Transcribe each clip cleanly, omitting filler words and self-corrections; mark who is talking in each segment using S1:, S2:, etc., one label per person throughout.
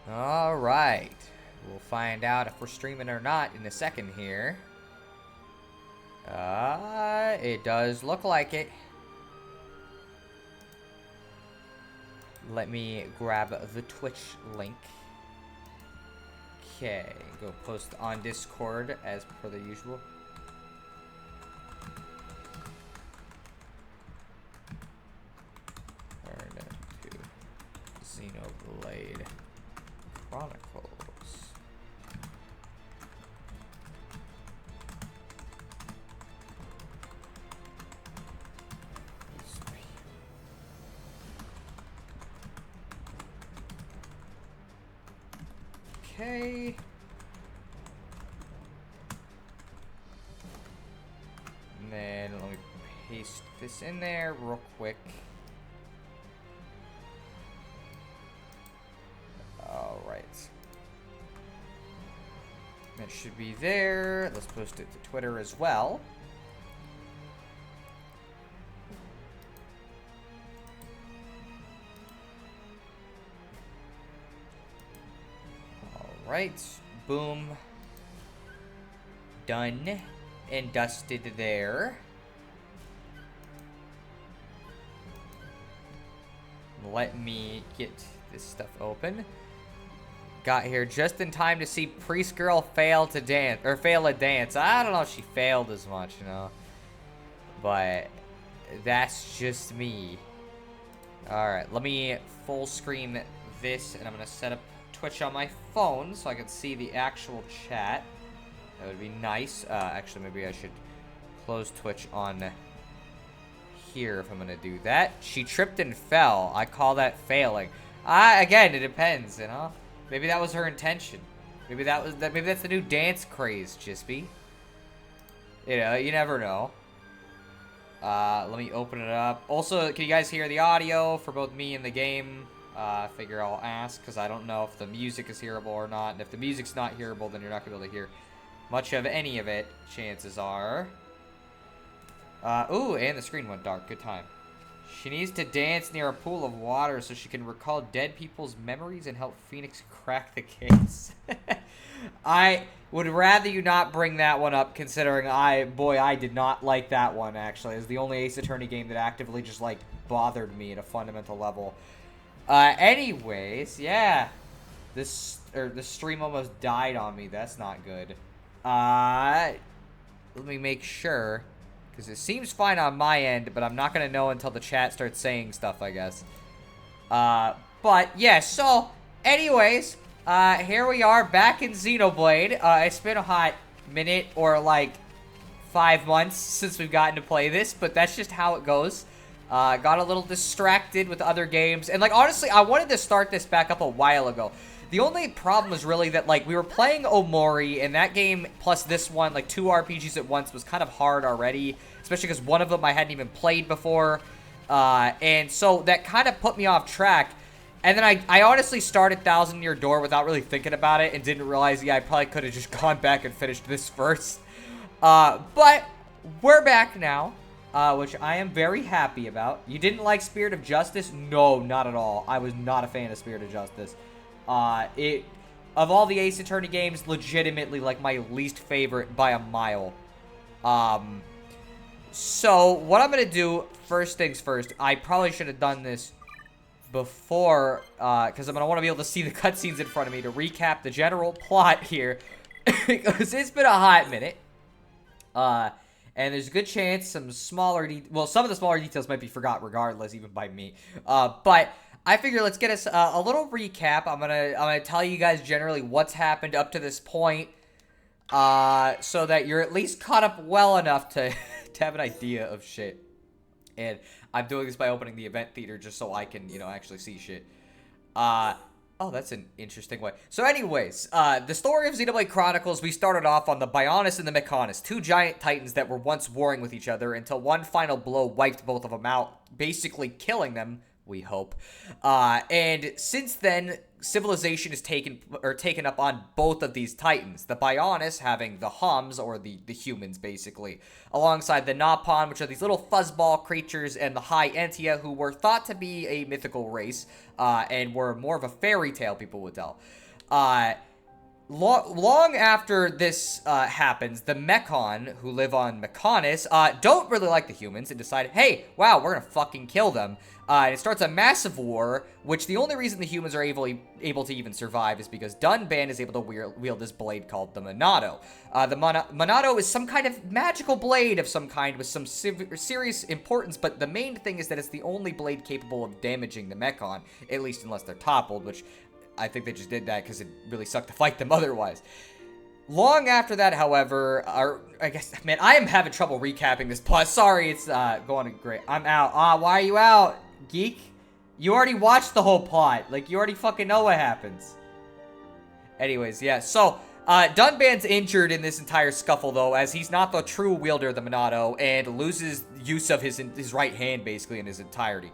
S1: Alright. We'll find out if we're streaming or not in a second here. It does look like it. Let me grab the Twitch link. Okay, go post on Discord as per the usual. Turn to Xenoblade Chronicles. Okay. And then let me paste this in there real quick. Alright. That should be there. Let's post it to Twitter as well. Alright. Boom. Done and dusted there. Let me get this stuff open. Got here just in time to see Priest Girl fail to dance, or fail a dance. I don't know if she failed as much, you know, but that's just me. Alright, let me full screen this, and I'm gonna set up Twitch on my phone so I can see the actual chat. That would be nice. Actually, maybe I should close Twitch on here if I'm gonna do that. She tripped and fell. I call that failing. Again, it depends, you know. Maybe that was her intention. Maybe that's the new dance craze, Jispy. You know, you never know. Let me open it up. Also, can you guys hear the audio for both me and the game? I figure I'll ask, because I don't know if the music is hearable or not. And if the music's not hearable, then you're not going to be able to hear much of any of it, chances are. Ooh, and the screen went dark. Good time. She needs to dance near a pool of water so she can recall dead people's memories and help Phoenix crack the case. I would rather you not bring that one up, considering I did not like that one, actually. It's the only Ace Attorney game that actively just, like, bothered me at a fundamental level. Anyways, yeah. The stream almost died on me. That's not good. Let me make sure, because it seems fine on my end, but I'm not going to know until the chat starts saying stuff, I guess. But, yeah, so, anyways, here we are back in Xenoblade. It's been a hot minute or, like, 5 months since we've gotten to play this, but that's just how it goes. Got a little distracted with other games. And, like, honestly, I wanted to start this back up a while ago. The only problem was really that, like, we were playing Omori, and that game plus this one, like, 2 RPGs at once was kind of hard already. Especially because one of them I hadn't even played before. And so that kind of put me off track. And then I honestly started Thousand Year Door without really thinking about it and didn't realize, yeah, I probably could have just gone back and finished this first. But we're back now. Which I am very happy about. You didn't like Spirit of Justice? No, not at all. I was not a fan of Spirit of Justice. Of all the Ace Attorney games, legitimately, like, my least favorite by a mile. So, what I'm gonna do, first things first, I probably should have done this before, because I'm gonna want to be able to see the cutscenes in front of me to recap the general plot here, because it's been a hot minute. And there's a good chance some of the smaller details might be forgot regardless, even by me. But I figure let's get us a little recap. I'm gonna tell you guys generally what's happened up to this point, so that you're at least caught up well enough to have an idea of shit. And I'm doing this by opening the event theater just so I can, you know, actually see shit. Oh, that's an interesting way. So anyways, the story of Xenoblade Chronicles, we started off on the Bionis and the Mechonis, 2 giant titans that were once warring with each other until one final blow wiped both of them out, basically killing them we hope. And since then, civilization is taken up on both of these titans. The Bionis having the Homs, or the humans, basically, alongside the Napon, which are these little fuzzball creatures, and the High Entia, who were thought to be a mythical race, and were more of a fairy tale, people would tell. Long after this happens, the Mechon, who live on Mechonis, don't really like the humans and decide, hey, wow, we're gonna fucking kill them. And it starts a massive war, which the only reason the humans are able to even survive is because Dunban is able to wield this blade called the Monado. The Monado is some kind of magical blade of some kind with some serious importance, but the main thing is that it's the only blade capable of damaging the Mechon, at least unless they're toppled, which I think they just did that because it really sucked to fight them otherwise. Long after that, however, I guess, man, I am having trouble recapping this plot. Sorry, it's going great. I'm out. Why are you out, geek? You already watched the whole plot. Like, you already fucking know what happens. Anyways, yeah, so, Dunban's injured in this entire scuffle, though, as he's not the true wielder of the Monado and loses use of his right hand, basically, in his entirety.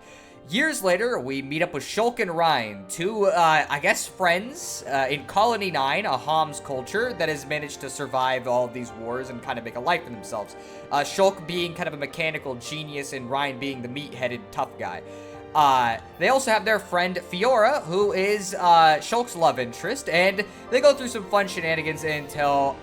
S1: Years later, we meet up with Shulk and Ryan, two, I guess, friends in Colony 9, a Homs culture that has managed to survive all of these wars and kind of make a life for themselves. Shulk being kind of a mechanical genius and Ryan being the meat-headed tough guy. They also have their friend Fiora, who is Shulk's love interest, and they go through some fun shenanigans until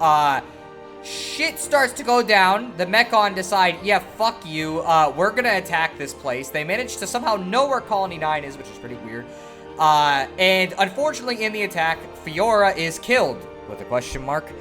S1: shit starts to go down. The Mechon decide, yeah, fuck you, we're gonna attack this place. They manage to somehow know where Colony 9 is, which is pretty weird. And unfortunately in the attack, Fiora is killed, with a question mark.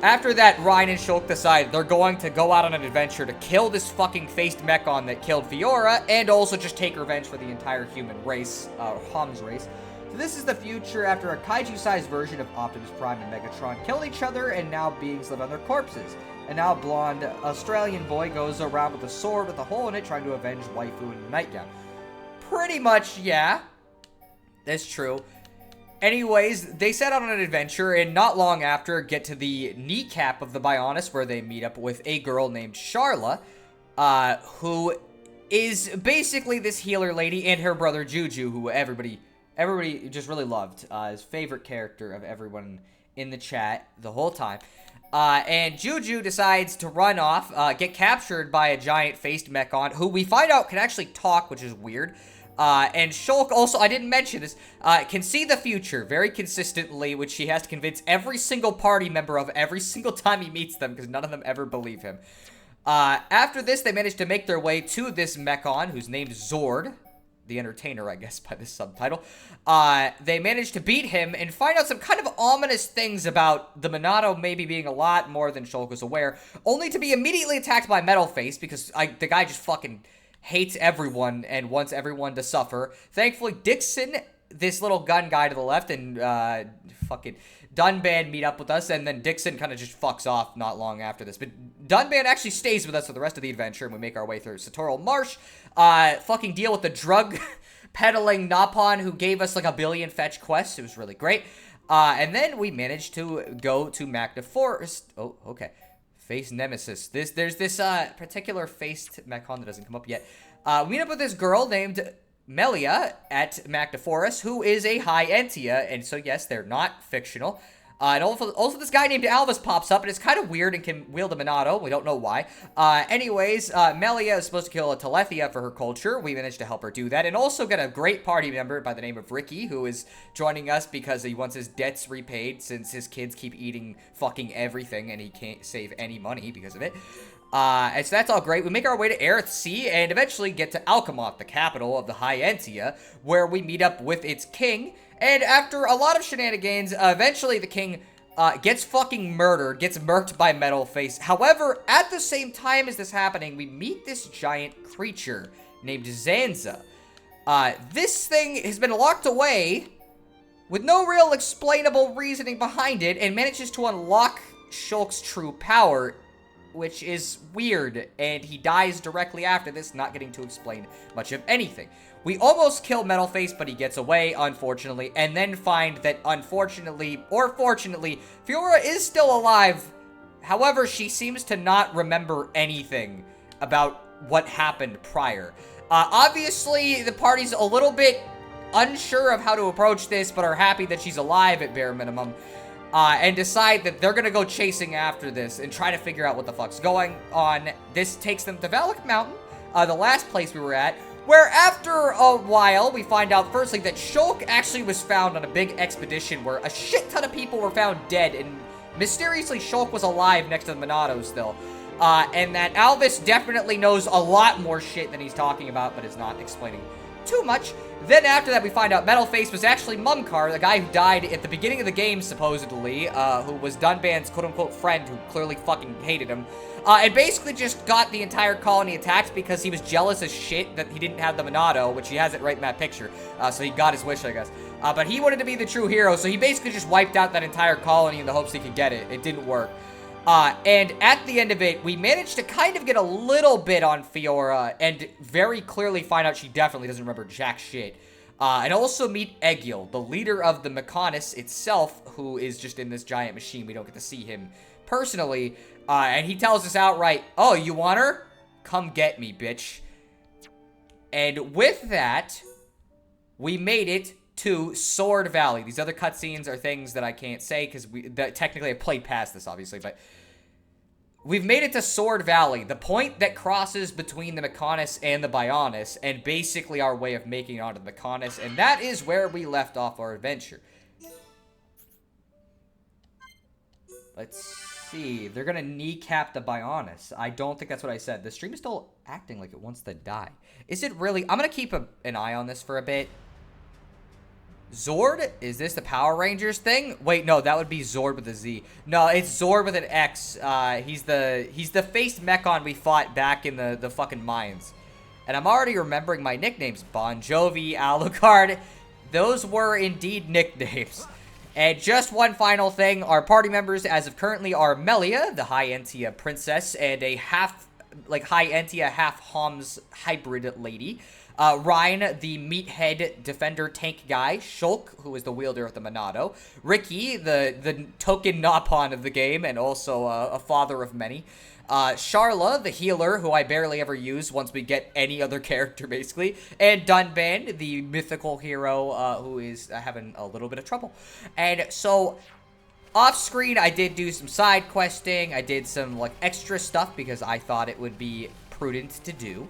S1: After that, Ryan and Shulk decide they're going to go out on an adventure to kill this fucking faced Mechon that killed Fiora, and also just take revenge for the entire human race, Homs race. So this is the future after a kaiju-sized version of Optimus Prime and Megatron killed each other and now beings live on their corpses. And now a blonde Australian boy goes around with a sword with a hole in it trying to avenge waifu in a nightgown. Pretty much, yeah. That's true. Anyways, they set out on an adventure and not long after get to the kneecap of the Bionis where they meet up with a girl named Sharla, who is basically this healer lady, and her brother Juju, who everybody just really loved. His favorite character of everyone in the chat the whole time. And Juju decides to run off, get captured by a giant-faced Mechon, who we find out can actually talk, which is weird. And Shulk also, I didn't mention this, can see the future very consistently, which he has to convince every single party member of every single time he meets them, because none of them ever believe him. After this, they manage to make their way to this Mechon, who's named Zord. The Entertainer, I guess, by this subtitle. They manage to beat him and find out some kind of ominous things about the Monado maybe being a lot more than Shulk was aware, only to be immediately attacked by Metalface because the guy just fucking hates everyone and wants everyone to suffer. Thankfully, Dixon, this little gun guy to the left, and fucking Dunban meet up with us, and then Dixon kind of just fucks off not long after this. But Dunban actually stays with us for the rest of the adventure, and we make our way through Satoral Marsh, fucking deal with the drug peddling Napon who gave us like a billion fetch quests. It was really great. And then we managed to go to Magna Forest. Oh, okay. Face Nemesis. There's this particular faced Mechon that doesn't come up yet. We meet up with this girl named Melia at Magna Forest, who is a High Entia, and so yes, they're not fictional. And also this guy named Alvis pops up, and it's kind of weird and can wield a Monado. We don't know why. Anyways, Melia is supposed to kill a Telethia for her culture. We managed to help her do that, and also get a great party member by the name of Ricky, who is joining us because he wants his debts repaid since his kids keep eating fucking everything, and he can't save any money because of it. And so that's all great. We make our way to Aerith Sea and eventually get to Alchemoth, the capital of the High Entia, where we meet up with its king. And after a lot of shenanigans, eventually the king gets fucking murdered, gets murked by Metalface. However, at the same time as this happening, we meet this giant creature named Zanza. This thing has been locked away with no real explainable reasoning behind it and manages to unlock Shulk's true power, which is weird, and he dies directly after this, not getting to explain much of anything. We almost kill Metalface, but he gets away, unfortunately, and then find that, unfortunately, or fortunately, Fiora is still alive. However, she seems to not remember anything about what happened prior. Obviously, the party's a little bit unsure of how to approach this, but are happy that she's alive at bare minimum. And decide that they're gonna go chasing after this and try to figure out what the fuck's going on. This takes them to Valak Mountain, the last place we were at, where after a while, we find out firstly that Shulk actually was found on a big expedition where a shit ton of people were found dead, and mysteriously Shulk was alive next to the Monado still. And that Alvis definitely knows a lot more shit than he's talking about, but is not explaining too much. Then after that, we find out Metalface was actually Mumkar, the guy who died at the beginning of the game, supposedly, who was Dunban's quote-unquote friend, who clearly fucking hated him, and basically just got the entire colony attacked because he was jealous as shit that he didn't have the Monado, which he has it right in that picture, so he got his wish, I guess. But he wanted to be the true hero, so he basically just wiped out that entire colony in the hopes he could get it. It didn't work. And at the end of it, we managed to kind of get a little bit on Fiora and very clearly find out she definitely doesn't remember jack shit. And also meet Egil, the leader of the Mechonis itself, who is just in this giant machine. We don't get to see him personally. And he tells us outright, "Oh, you want her? Come get me, bitch." And with that, we made it to Sword Valley. These other cutscenes are things that I can't say because technically I played past this, obviously, but we've made it to Sword Valley, the point that crosses between the Mechonis and the Bionis, and basically our way of making it onto the Mechonis, and that is where we left off our adventure. Let's see. They're gonna kneecap the Bionis. I don't think that's what I said. The stream is still acting like it wants to die. Is it really? I'm gonna keep an eye on this for a bit. Zord? Is this the Power Rangers thing? Wait, no, that would be Zord with a Z. No, it's Zord with an X. He's the faced Mechon we fought back in the fucking mines. And I'm already remembering my nicknames. Bon Jovi, Alucard. Those were indeed nicknames. And just one final thing. Our party members, as of currently, are Melia, the High Entia princess, and a half, like, High Entia, half Homs hybrid lady. Ryan, the meathead defender tank guy. Shulk, who is the wielder of the Monado. Ricky, the token Napon of the game, and also a father of many. Sharla, the healer, who I barely ever use once we get any other character, basically. And Dunban, the mythical hero, who is having a little bit of trouble. And so, off-screen, I did do some side questing. I did some, like, extra stuff because I thought it would be prudent to do.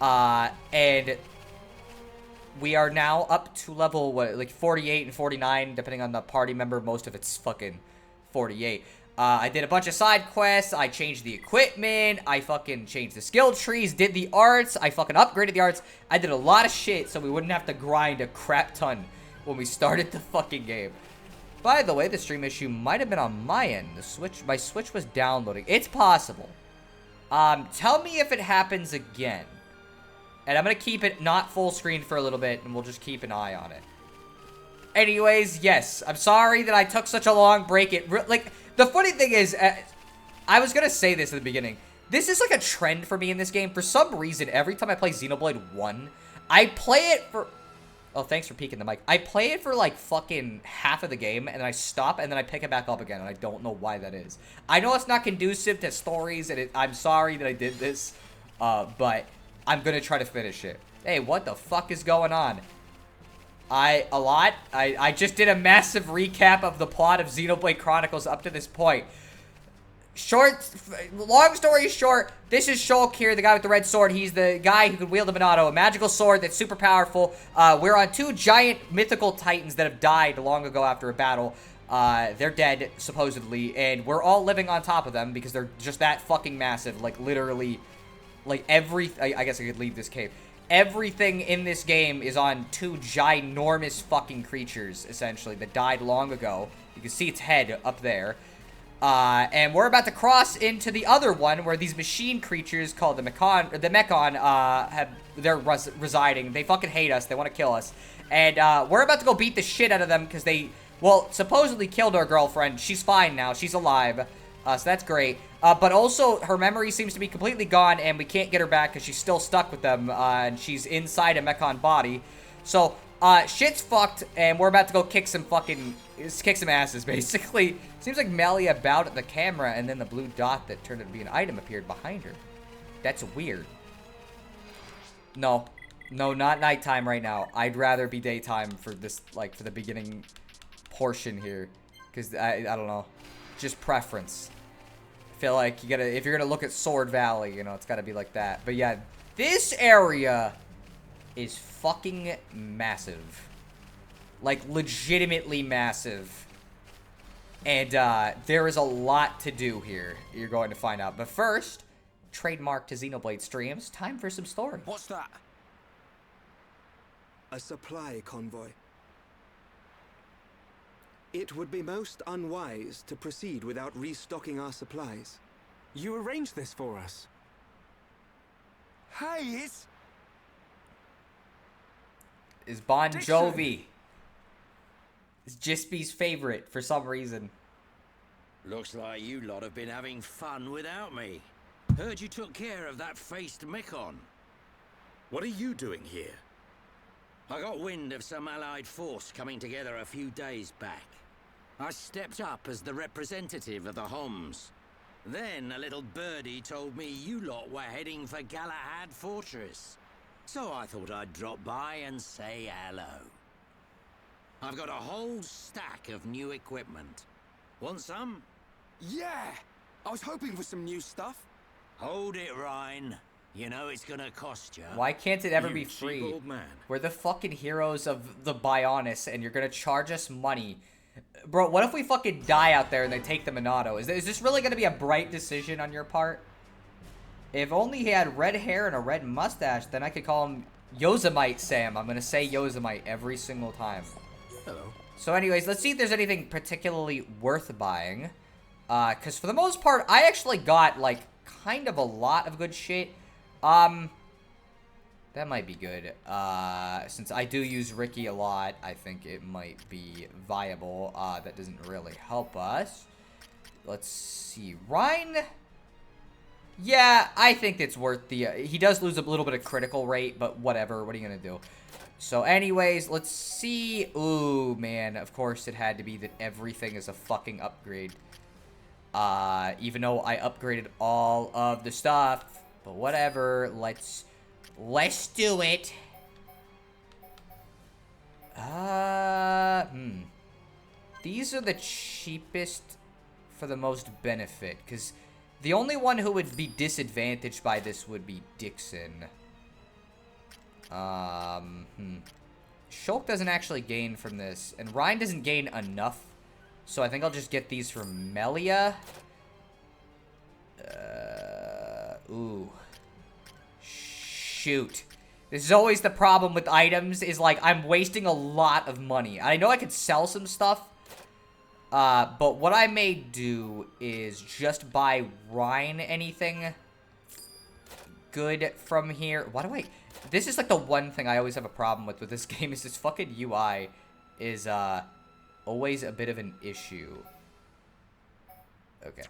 S1: And we are now up to level, what, like 48 and 49, depending on the party member. Most of it's fucking 48. I did a bunch of side quests. I changed the equipment. I fucking changed the skill trees, did the arts. I fucking upgraded the arts. I did a lot of shit so we wouldn't have to grind a crap ton when we started the fucking game. By the way, the stream issue might have been on my end. My Switch was downloading. It's possible. Tell me if it happens again. And I'm going to keep it not full screen for a little bit, and we'll just keep an eye on it. Anyways, yes. I'm sorry that I took such a long break. The funny thing is, I was going to say this at the beginning. This is like a trend for me in this game. For some reason, every time I play Xenoblade 1, I play it for... Oh, thanks for peeking the mic. I play it for like fucking half of the game, and then I stop, and then I pick it back up again, and I don't know why that is. I know it's not conducive to stories, and I'm sorry that I did this, but... I'm gonna try to finish it. Hey, what the fuck is going on? I just did a massive recap of the plot of Xenoblade Chronicles up to this point. Long story short, this is Shulk here, the guy with the red sword. He's the guy who can wield the Monado, a magical sword that's super powerful. We're on two giant mythical titans that have died long ago after a battle. They're dead, supposedly, and we're all living on top of them because they're just that fucking massive, like, literally... Like, I guess I could leave this cave. Everything in this game is on two ginormous fucking creatures, essentially, that died long ago. You can see its head up there. And we're about to cross into the other one, where these machine creatures called the Mechon, they're residing. They fucking hate us. They want to kill us. And, we're about to go beat the shit out of them, because they, well, supposedly killed our girlfriend. She's fine now. She's alive. So that's great. But also, her memory seems to be completely gone, and we can't get her back because she's still stuck with them, and she's inside a Mechon body. So, shit's fucked, and we're about to go kick some asses, basically. Seems like Melia bowed at the camera, and then the blue dot that turned out to be an item appeared behind her. That's weird. No. No, not nighttime right now. I'd rather be daytime for this, like, for the beginning portion here. Because, I don't know. Just preference. I feel like you gotta, if you're gonna look at Sword Valley, you know, it's gotta be like that. But yeah, this area is fucking massive. Like, legitimately massive. And, there is a lot to do here. You're going to find out. But first, trademark to Xenoblade streams, time for some story.
S2: What's that?
S3: A supply convoy. It would be most unwise to proceed without restocking our supplies.
S2: You arranged this for us. Hey, it's
S1: Bon Jovi. It's Jispy's favorite for some reason.
S4: Looks like you lot have been having fun without me. Heard you took care of that faced Mikon.
S2: What are you doing here?
S4: I got wind of some allied force coming together a few days back. I stepped up as the representative of the Homs. Then a little birdie told me you lot were heading for Galahad Fortress. So I thought I'd drop by and say hello. I've got a whole stack of new equipment. Want some?
S2: Yeah! I was hoping for some new stuff.
S4: Hold it, Ryan. You know it's gonna cost you.
S1: Why can't it ever
S2: You
S1: be
S2: cheap
S1: free?
S2: old man.
S1: We're the fucking heroes of the Bionis, and you're gonna charge us money. Bro, what if we fucking die out there and they take the Minato? Is this really gonna be a bright decision on your part? If only he had red hair and a red mustache, then I could call him Yosemite Sam. I'm gonna say Yosemite every single time.
S2: Hello.
S1: So anyways, let's see if there's anything particularly worth buying. Because for the most part, I actually got, like, kind of a lot of good shit. That might be good. Since I do use Ricky a lot, I think it might be viable. That doesn't really help us. Let's see. Rhine? Yeah, I think it's worth the... he does lose a little bit of critical rate, but whatever. What are you going to do? So anyways, let's see. Ooh, man. Of course, it had to be that everything is a fucking upgrade. Even though I upgraded all of the stuff. But whatever. Let's do it. These are the cheapest for the most benefit. Because the only one who would be disadvantaged by this would be Dixon. Shulk doesn't actually gain from this. And Ryan doesn't gain enough. So I think I'll just get these from Melia. Ooh. Shoot. This is always the problem with items, is like I'm wasting a lot of money. I know I could sell some stuff. But what I may do is just buy Ryan anything good from here. Why do I... This is like the one thing I always have a problem with this game, is this fucking UI is, always a bit of an issue. Okay.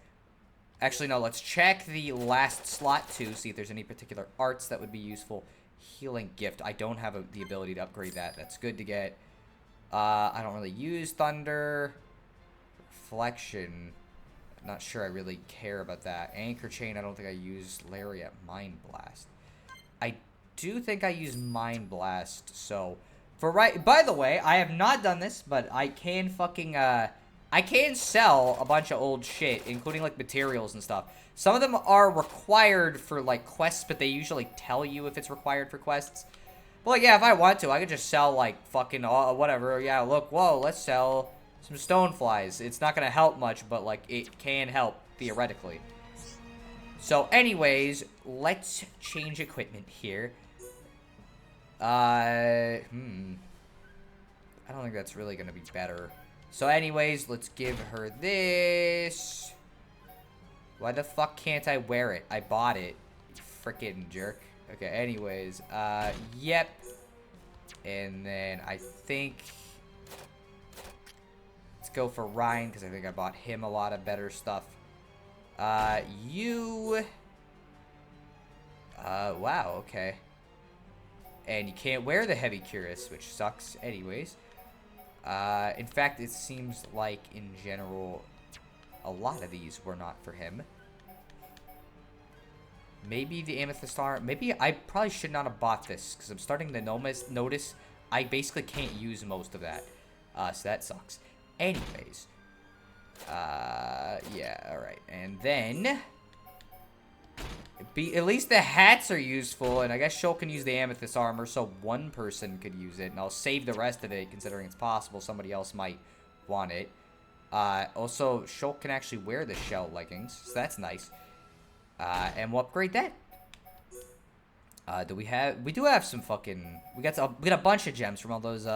S1: Actually, no, let's check the last slot too, see if there's any particular arts that would be useful. Healing gift. I don't have the ability to upgrade that. That's good to get. I don't really use thunder. Reflection. I'm not sure I really care about that. Anchor chain, I don't think I use Lariat. Mind blast. I do think I use Mind blast, so... By the way, I have not done this, but I can fucking, I can sell a bunch of old shit, including, like, materials and stuff. Some of them are required for, like, quests, but they usually tell you if it's required for quests. But, like, yeah, if I want to, I could just sell, like, fucking, whatever. Yeah, look, whoa, let's sell some stoneflies. It's not gonna help much, but, like, it can help, theoretically. So, anyways, let's change equipment here. I don't think that's really gonna be better. So anyways, let's give her this. Why the fuck can't I wear it? I bought it. You freaking jerk. Okay, anyways, yep. And then I think... Let's go for Ryan, because I think I bought him a lot of better stuff. You... wow, okay. And you can't wear the heavy cuirass, which sucks anyways. In fact, it seems like, in general, a lot of these were not for him. Maybe the amethyst armor. Maybe I probably should not have bought this because I'm starting to notice I basically can't use most of that. So that sucks. Anyways. Yeah, alright. And then... at least the hats are useful, and I guess Shulk can use the amethyst armor, so one person could use it, and I'll save the rest of it, considering it's possible somebody else might want it. Also, Shulk can actually wear the shell leggings, so that's nice. And we'll upgrade that. We do have some fucking, we got a bunch of gems from all those,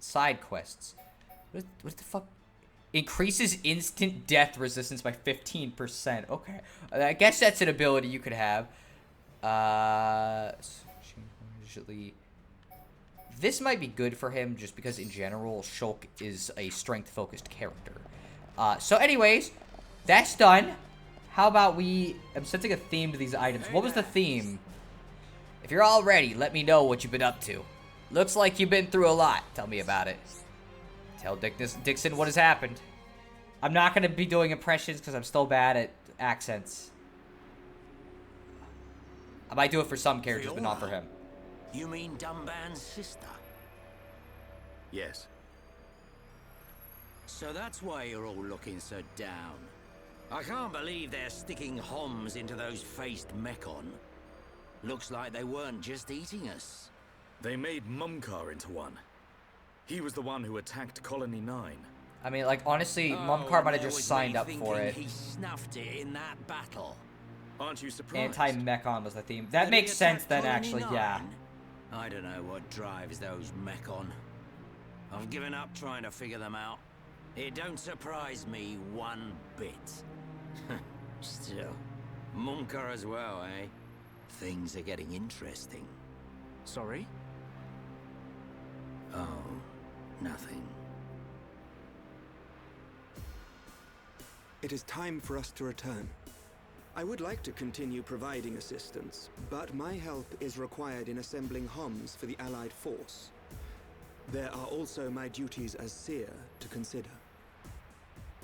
S1: side quests. What the fuck? Increases instant death resistance by 15%. Okay. I guess that's an ability you could have. Usually... This might be good for him, just because in general, Shulk is a strength-focused character. So anyways, that's done. How about I'm sensing a theme to these items. What was the theme? If you're all ready, let me know what you've been up to. Looks like you've been through a lot. Tell me about it. Tell Dixon what has happened. I'm not going to be doing impressions because I'm still bad at accents. I might do it for some characters, but not for him.
S4: You mean Dunban's sister?
S2: Yes.
S4: So that's why you're all looking so down. I can't believe they're sticking Homs into those faced Mekon. Looks like they weren't just eating us.
S2: They made Mumkar into one. He was the one who attacked Colony 9.
S1: I mean, like, honestly, Mumkar might have just signed up for it.
S4: He snuffed it in that battle.
S2: Aren't you surprised?
S1: Anti-Mekon was the theme. That makes sense then, actually, yeah.
S4: I don't know what drives those Mekon. I've given up trying to figure them out. It don't surprise me one bit. Still, Mumkar as well, eh? Things are getting interesting.
S2: Sorry?
S4: Oh, nothing.
S3: It is time for us to return. I would like to continue providing assistance, but my help is required in assembling Homs for the Allied force. There are also my duties as seer to consider.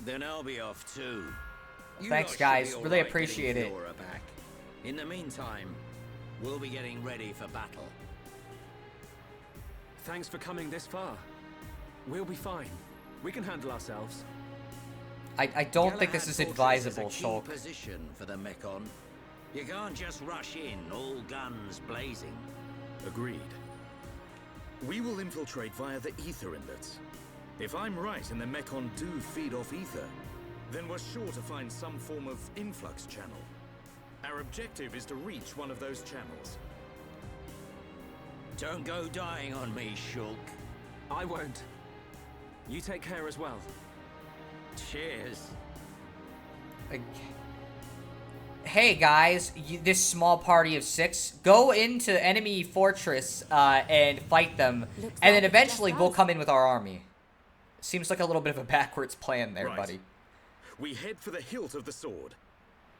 S4: Then I'll be off too. You
S1: Thanks,
S4: lot should
S1: guys.
S4: be all
S1: Really
S4: right
S1: appreciate
S4: getting
S1: it.
S4: Fiora back. In the meantime, we'll be getting ready for battle.
S5: Thanks for coming this far. We'll be fine. We can handle ourselves.
S1: I don't think this is advisable,
S4: Shulk.
S1: Shulk.
S4: Position for the Mekon. You can't just rush in, all guns blazing.
S2: Agreed. We will infiltrate via the ether inlets. If I'm right and the Mekon do feed off ether, then we're sure to find some form of influx channel. Our objective is to reach one of those channels.
S4: Don't go dying on me, Shulk.
S5: I won't. You take care as well.
S4: Cheers.
S1: Hey guys, this small party of 6, go into enemy fortress and fight them, and then eventually we'll come in with our army. Seems like a little bit of a backwards plan there,
S2: Right.
S1: buddy.
S2: We head for the hilt of the sword,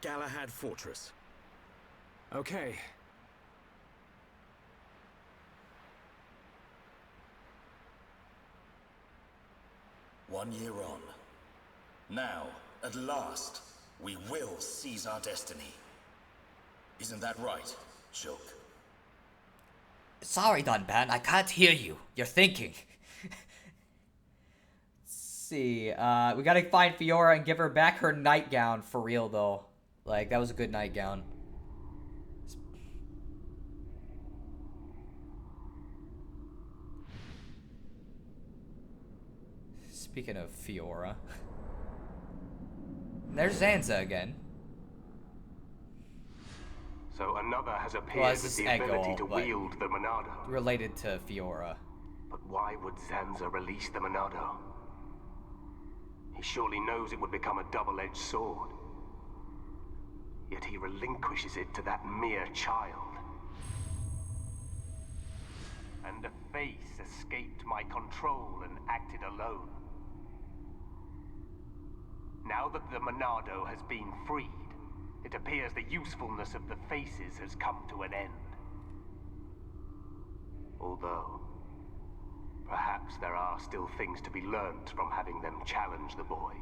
S2: Galahad Fortress.
S5: Okay.
S6: One year on. Now, at last, we will seize our destiny. Isn't that right, Shulk?
S1: Sorry, Dunban, I can't hear you. You're thinking. Let's see, we gotta find Fiora and give her back her nightgown for real, though. Like, that was a good nightgown. Speaking of Fiora. There's Zanza again.
S7: So another has appeared
S1: Well, this
S7: with
S1: is
S7: the
S1: Ego,
S7: ability to
S1: but-
S7: wield the Monado.
S1: Related to Fiora.
S7: But why would Zanza release the Monado? He surely knows it would become a double-edged sword. Yet he relinquishes it to that mere child. And a face escaped my control and acted alone. Now that the Monado has been freed, it appears the usefulness of the faces has come to an end. Although, perhaps there are still things to be learned from having them challenge the boy.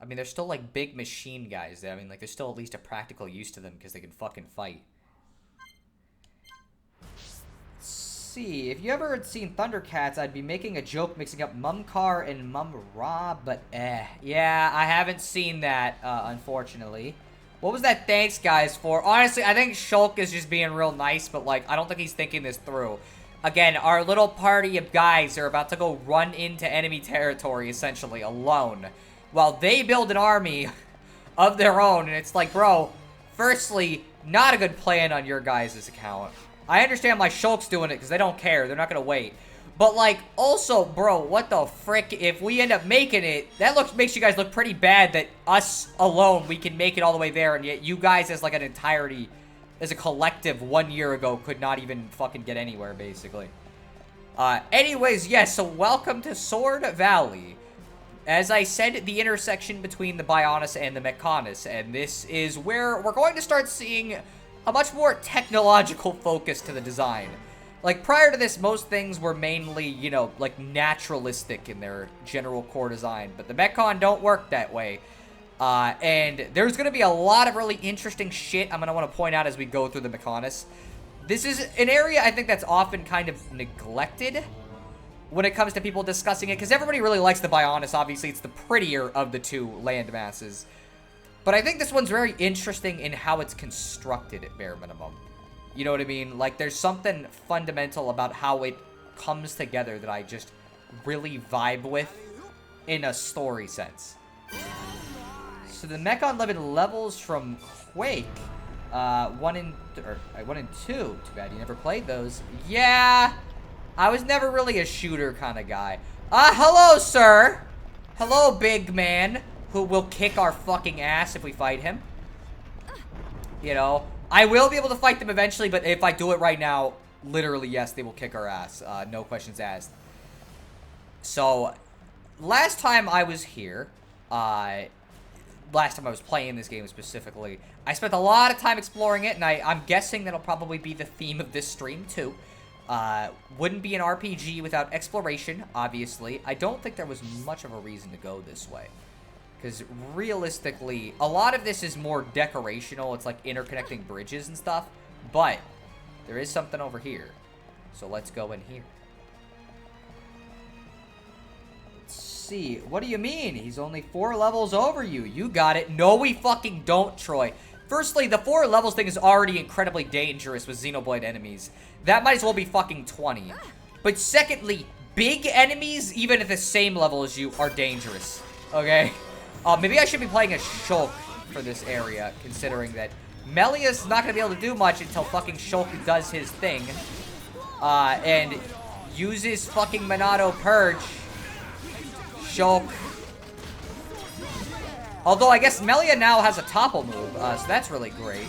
S1: I mean, they're still, like, big machine guys. I mean, like, there's still at least a practical use to them because they can fucking fight. Let's see. If you ever had seen Thundercats, I'd be making a joke mixing up Mumcar and Mum-Ra, but yeah, I haven't seen that, unfortunately. What was that thanks, guys, for? Honestly, I think Shulk is just being real nice, but, like, I don't think he's thinking this through. Again, our little party of guys are about to go run into enemy territory, essentially, alone. While they build an army of their own, and it's like, bro, firstly, not a good plan on your guys' account. I understand why Shulk's doing it, because they don't care. They're not going to wait. But, like, also, bro, what the frick? If we end up making it, that makes you guys look pretty bad that us alone, we can make it all the way there, and yet you guys as, like, an entirety, as a collective 1 year ago, could not even fucking get anywhere, basically. Anyways, yes, so welcome to Sword Valley. As I said, the intersection between the Bionis and the Mechonis, and this is where we're going to start seeing a much more technological focus to the design. Like, prior to this, most things were mainly, you know, like, naturalistic in their general core design. But the Mechon don't work that way. And there's going to be a lot of really interesting shit I'm going to want to point out as we go through the Mechonis. This is an area I think that's often kind of neglected when it comes to people discussing it. Because everybody really likes the Bionis. Obviously, it's the prettier of the two land masses. But I think this one's very interesting in how it's constructed at bare minimum. You know what I mean? Like, there's something fundamental about how it comes together that I just really vibe with in a story sense. So the Mechon levels from Quake, 1 and 2. Too bad you never played those. Yeah, I was never really a shooter kind of guy. Hello, sir. Hello, big man, who will kick our fucking ass if we fight him. You know, I will be able to fight them eventually, but if I do it right now, literally, yes, they will kick our ass. No questions asked. So, last time I was here, last time I was playing this game specifically, I spent a lot of time exploring it, and I'm guessing that'll probably be the theme of this stream, too. Wouldn't be an RPG without exploration, obviously. I don't think there was much of a reason to go this way. Because realistically, a lot of this is more decorational. It's like interconnecting bridges and stuff. But there is something over here. So let's go in here. Let's see. What do you mean? He's only 4 levels over you. You got it. No, we fucking don't, Troy. Firstly, the 4 levels thing is already incredibly dangerous with Xenoblade enemies. That might as well be fucking 20. But secondly, big enemies, even at the same level as you, are dangerous. Okay? Maybe I should be playing a Shulk for this area, considering that Melia's not going to be able to do much until fucking Shulk does his thing. And uses fucking Monado Purge. Shulk. Although, I guess Melia now has a topple move, so that's really great.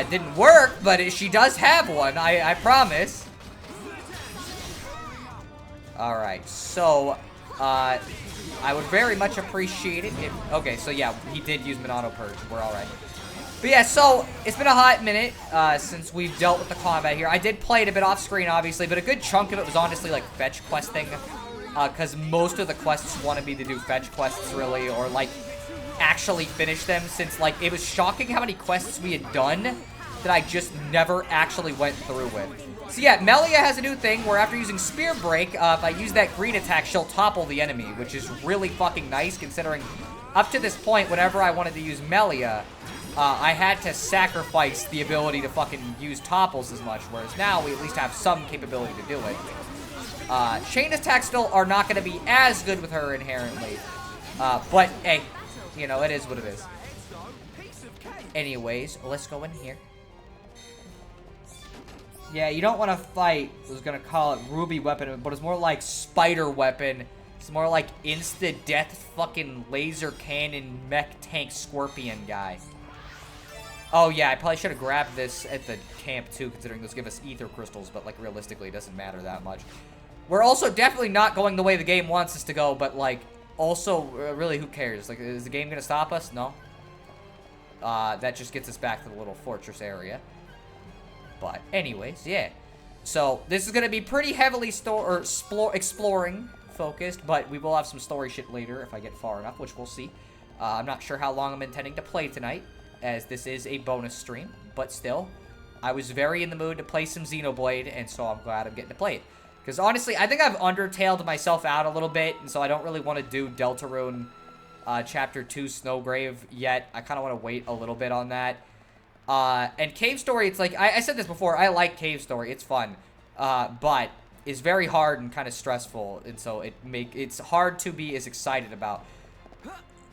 S1: Didn't work, but she does have one, I promise. Alright, so, I would very much appreciate it if... Okay, so yeah, he did use Monado Purge. We're alright. But yeah, so, it's been a hot minute since we've dealt with the combat here. I did play it a bit off-screen, obviously, but a good chunk of it was honestly, like, fetch questing. Because most of the quests wanted me to do fetch quests, really, or, like, actually finish them, since, like, it was shocking how many quests we had done that I just never actually went through with. So yeah, Melia has a new thing where after using Spear Break, if I use that green attack, she'll topple the enemy, which is really fucking nice, considering up to this point, whenever I wanted to use Melia, I had to sacrifice the ability to fucking use topples as much, whereas now we at least have some capability to do it. Chain attacks still are not going to be as good with her inherently, but hey, you know, it is what it is. Anyways, let's go in here. Yeah, you don't want to fight, I was going to call it Ruby Weapon, but it's more like Spider Weapon. It's more like insta-death fucking laser cannon mech tank scorpion guy. Oh yeah, I probably should have grabbed this at the camp too, considering those give us ether crystals, but like realistically it doesn't matter that much. We're also definitely not going the way the game wants us to go, but like, also, really, who cares? Like, is the game going to stop us? No. That just gets us back to the little fortress area. But anyways, yeah. So, this is going to be pretty heavily exploring focused, but we will have some story shit later if I get far enough, which we'll see. I'm not sure how long I'm intending to play tonight, as this is a bonus stream, but still, I was very in the mood to play some Xenoblade, and so I'm glad I'm getting to play it. Because honestly, I think I've undertailed myself out a little bit, and so I don't really want to do Deltarune Chapter 2 Snowgrave yet. I kind of want to wait a little bit on that. And Cave Story, it's like, I said this before, I like Cave Story, it's fun. But it's very hard and kind of stressful, and so it's hard to be as excited about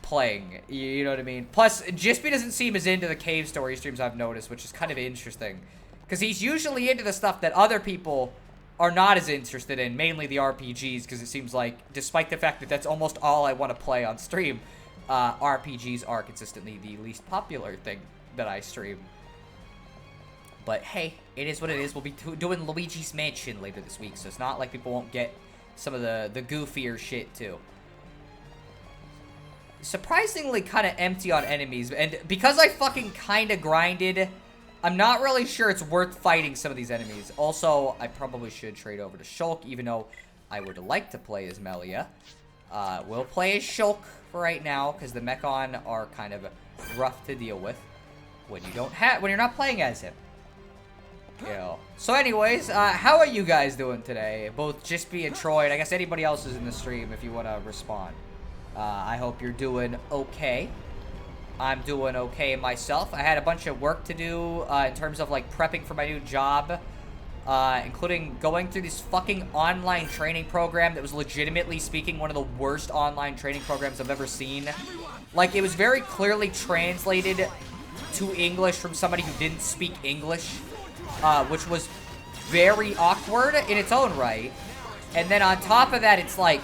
S1: playing, you know what I mean? Plus, Jispy doesn't seem as into the Cave Story streams I've noticed, which is kind of interesting. Because he's usually into the stuff that other people are not as interested in, mainly the RPGs, because it seems like, despite the fact that that's almost all I want to play on stream, RPGs are consistently the least popular thing that I stream. But hey, it is what it is. We'll be doing Luigi's Mansion later this week, so it's not like people won't get some of the goofier shit too. Surprisingly kind of empty on enemies, and because I fucking kind of grinded, I'm not really sure it's worth fighting some of these enemies. Also, I probably should trade over to Shulk, even though I would like to play as Melia. We'll play as Shulk for right now, because the Mechon are kind of rough to deal with when you're not playing as him. You know. So anyways, how are you guys doing today? Both Jispy and Troy, and I guess anybody else is in the stream if you want to respond. I hope you're doing okay. I'm doing okay myself. I had a bunch of work to do in terms of like prepping for my new job, including going through this fucking online training program that was legitimately speaking one of the worst online training programs I've ever seen. Like, it was very clearly translated to English from somebody who didn't speak English, which was very awkward in its own right. And then on top of that, it's like,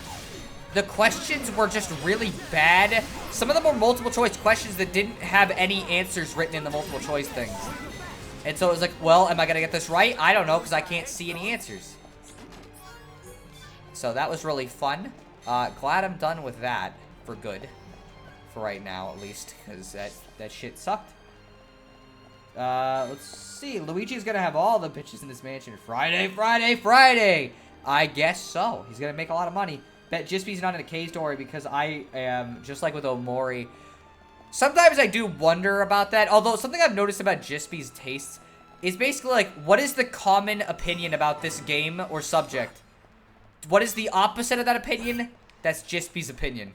S1: the questions were just really bad. Some of them were multiple choice questions that didn't have any answers written in the multiple choice things. And so it was like, well, am I going to get this right? I don't know, because I can't see any answers. So that was really fun. Glad I'm done with that for good. For right now, at least, because that shit sucked. Let's see. Luigi's going to have all the bitches in this mansion. Friday, Friday, Friday! I guess so. He's going to make a lot of money. Bet Jispy's not in a Cave Story because I am, just like with Omori, sometimes I do wonder about that. Although, something I've noticed about Jispy's tastes is basically like, what is the common opinion about this game or subject? What is the opposite of that opinion? That's Jispy's opinion.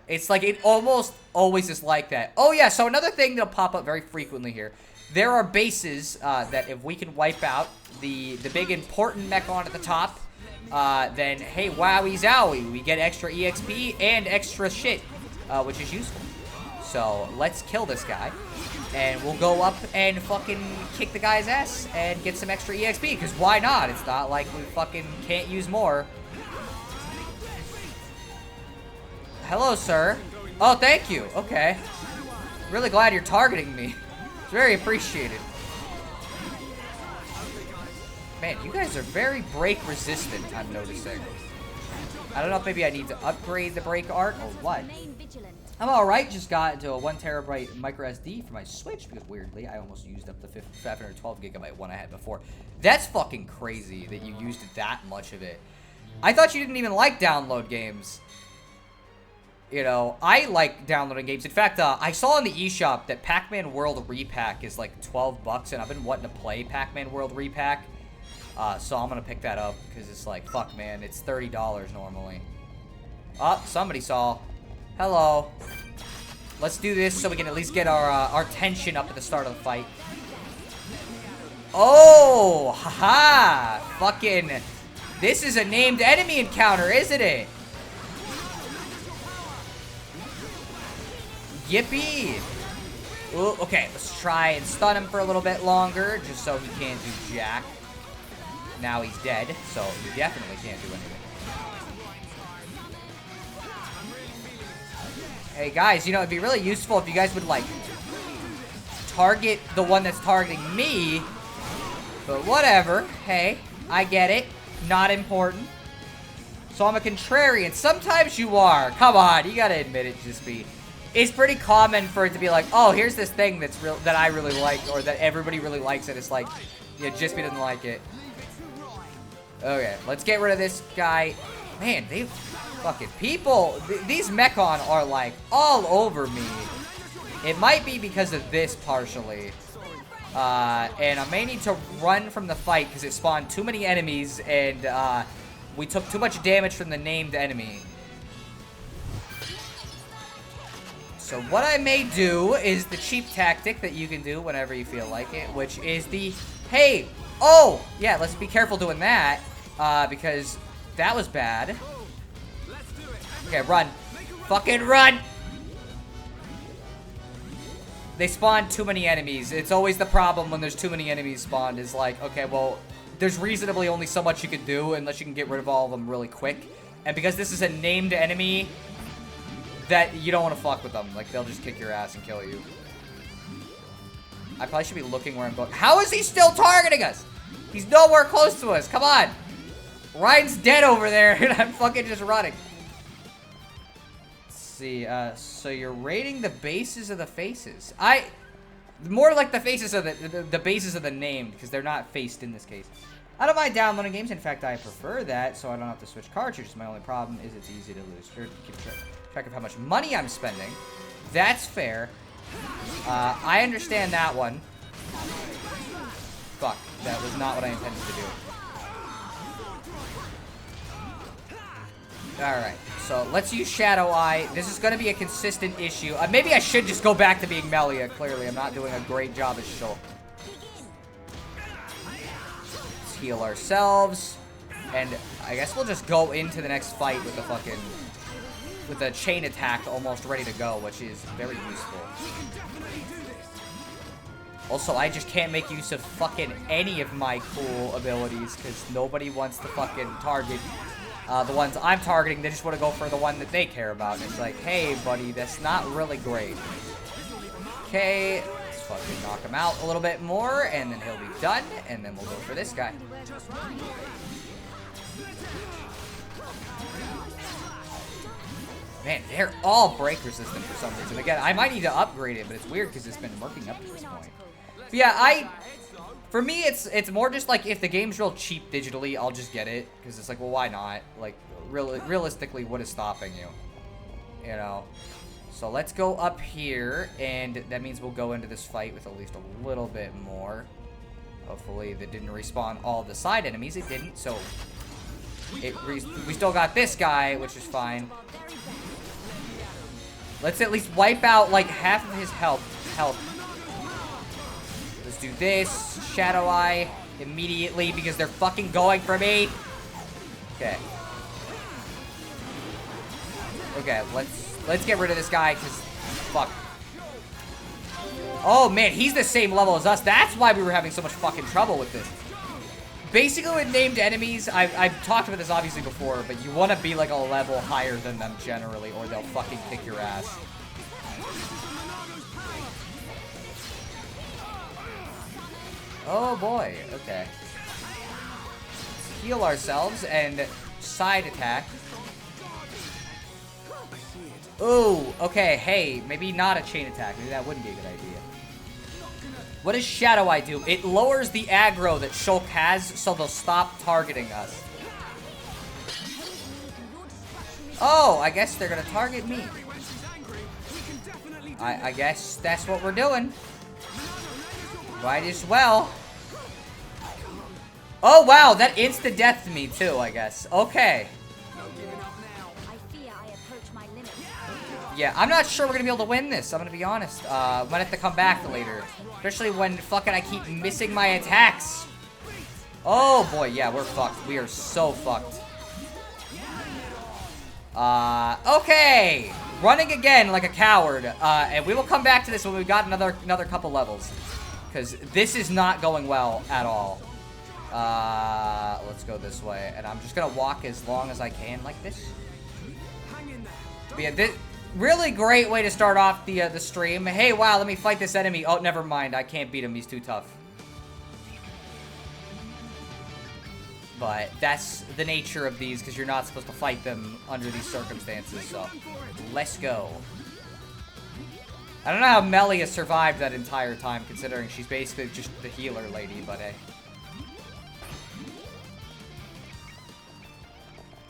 S1: It's like, it almost always is like that. Oh yeah, so another thing that'll pop up very frequently here. There are bases that if we can wipe out the big important Mechon at the top, then hey, wowie zowie, we get extra EXP and extra shit, which is useful. So let's kill this guy, and we'll go up and fucking kick the guy's ass and get some extra EXP, because why not? It's not like we fucking can't use more. Hello, sir. Oh, thank you. Okay. Really glad you're targeting me. It's very appreciated. Man, you guys are very break resistant, I'm noticing. I don't know if maybe I need to upgrade the break art or what. I'm alright, just got into a 1TB micro SD for my Switch because weirdly I almost used up the 512GB one I had before. That's fucking crazy that you used that much of it. I thought you didn't even like download games. You know, I like downloading games. In fact, I saw in the eShop that Pac-Man World Repack is like 12 bucks, and I've been wanting to play Pac-Man World Repack. So I'm gonna pick that up, because it's like, fuck man, it's $30 normally. Oh, somebody saw. Hello. Let's do this so we can at least get our tension up at the start of the fight. Oh, haha. Fucking, this is a named enemy encounter, isn't it? Yippee. Ooh, okay, let's try and stun him for a little bit longer, just so he can't do jack. Now he's dead, so he definitely can't do anything. Hey guys, you know, it'd be really useful if you guys would, like, target the one that's targeting me. But whatever. Hey, I get it. Not important. So I'm a contrarian. Sometimes you are. Come on, you gotta admit it, Jispy. It's pretty common for it to be like, oh, here's this thing that's that I really like, or that everybody really likes, and it's like, yeah, Jispy doesn't like it. Okay, let's get rid of this guy. Man, they fucking people. These Mechon are like all over me. It might be because of this partially. And I may need to run from the fight because it spawned too many enemies and we took too much damage from the named enemy. So what I may do is the cheap tactic that you can do whenever you feel like it, which is the, hey, oh, yeah, let's be careful doing that, because that was bad. Okay, run. Fucking run! They spawn too many enemies. It's always the problem when there's too many enemies spawned, is like, okay, well, there's reasonably only so much you can do unless you can get rid of all of them really quick. And because this is a named enemy, that you don't want to fuck with them. Like, they'll just kick your ass and kill you. I probably should be looking where I'm going. How is he still targeting us? He's nowhere close to us. Come on. Ryan's dead over there, and I'm fucking just running. Let's see. So you're rating the bases of the faces. More like the faces of the bases of the named, because they're not faced in this case. I don't mind downloading games. In fact, I prefer that, so I don't have to switch cartridges. My only problem is it's easy to lose. Or keep track of how much money I'm spending. That's fair. I understand that one. Fuck, that was not what I intended to do. Alright, so let's use Shadow Eye. This is going to be a consistent issue. Maybe I should just go back to being Melia. Clearly, I'm not doing a great job as Shulk. Let's heal ourselves. And I guess we'll just go into the next fight with the fucking... with a chain attack almost ready to go, which is very useful. Also, I just can't make use of fucking any of my cool abilities because nobody wants to fucking target the ones I'm targeting. They just want to go for the one that they care about. And it's like, hey, buddy, that's not really great. Okay, let's fucking knock him out a little bit more, and then he'll be done, and then we'll go for this guy. Man, they're all break resistant for some reason. Again, I might need to upgrade it, but it's weird because it's been working up to this point. But yeah, for me, it's more just like if the game's real cheap digitally, I'll just get it. Because it's like, well, why not? Like, realistically, what is stopping you? You know? So let's go up here, and that means we'll go into this fight with at least a little bit more. Hopefully, that didn't respawn all the side enemies. It didn't, so... we still got this guy, which is fine. Let's at least wipe out, like, half of his health. Let's do this. Shadow Eye immediately because they're fucking going for me. Okay. Okay, let's get rid of this guy, because... fuck. Oh, man, he's the same level as us. That's why we were having so much fucking trouble with this. Basically, with named enemies, I've talked about this obviously before, but you want to be like a level higher than them generally, or they'll fucking kick your ass. Oh boy, okay. Let's heal ourselves and side attack. Ooh, okay, hey, maybe not a chain attack. Maybe that wouldn't be a good idea. What does Shadow Eye do? It lowers the aggro that Shulk has, so they'll stop targeting us. Oh, I guess they're gonna target me. I guess that's what we're doing. Might as well. Oh, wow, that insta-deathed me, too, I guess. Okay. Yeah, I'm not sure we're gonna be able to win this, I'm gonna be honest. Might have to come back later. Especially when fucking I keep missing my attacks. Oh boy, yeah, we're fucked. We are so fucked. Okay. Running again like a coward. And we will come back to this when we've got another couple levels. Because this is not going well at all. Let's go this way. And I'm just gonna walk as long as I can like this. But yeah, this... really great way to start off the stream. Hey, wow, let me fight this enemy. Oh, never mind. I can't beat him. He's too tough. But that's the nature of these, because you're not supposed to fight them under these circumstances. So, let's go. I don't know how Melia survived that entire time, considering she's basically just the healer lady, but hey.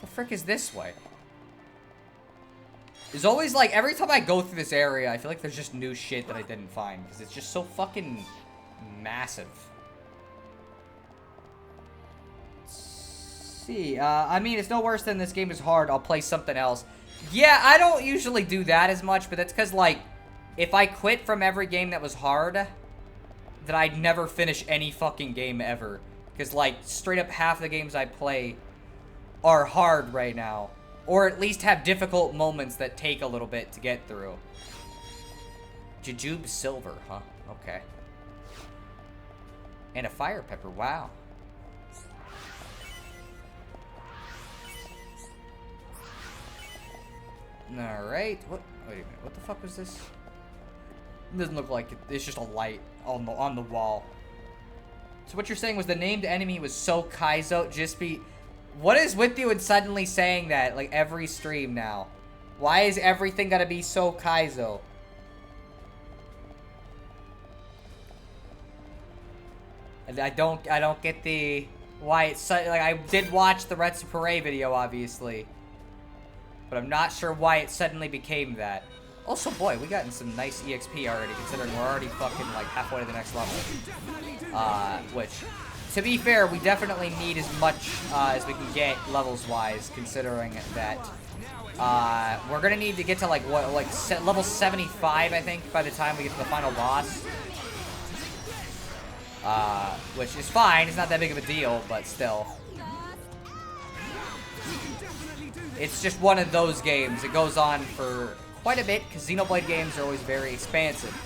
S1: What the frick is this way? There's always, like, every time I go through this area, I feel like there's just new shit that I didn't find. Because it's just so fucking massive. Let's see. I mean, it's no worse than this game is hard. I'll play something else. Yeah, I don't usually do that as much, but that's because, like, if I quit from every game that was hard, then I'd never finish any fucking game ever. Because, like, straight up half the games I play are hard right now. Or at least have difficult moments that take a little bit to get through. Jujube Silver, huh? Okay. And a fire pepper, wow. Alright, what? Wait a minute, what the fuck was this? It doesn't look like it. It's just a light on the wall. So what you're saying was the named enemy was So Kaizo, just be... What is with you and suddenly saying that, like, every stream now? Why is everything gotta be So Kaizo? And I don't get the... Why it's so... Like, I did watch the Retsu Parade video, obviously. But I'm not sure why it suddenly became that. Also, boy, we gotten some nice EXP already, considering we're already fucking, like, halfway to the next level. Which, to be fair, we definitely need as much as we can get levels-wise, considering that we're gonna need to get to, like, what, like, level 75, I think, by the time we get to the final boss. Which is fine, it's not that big of a deal, but still. It's just one of those games. It goes on for quite a bit, because Xenoblade games are always very expansive.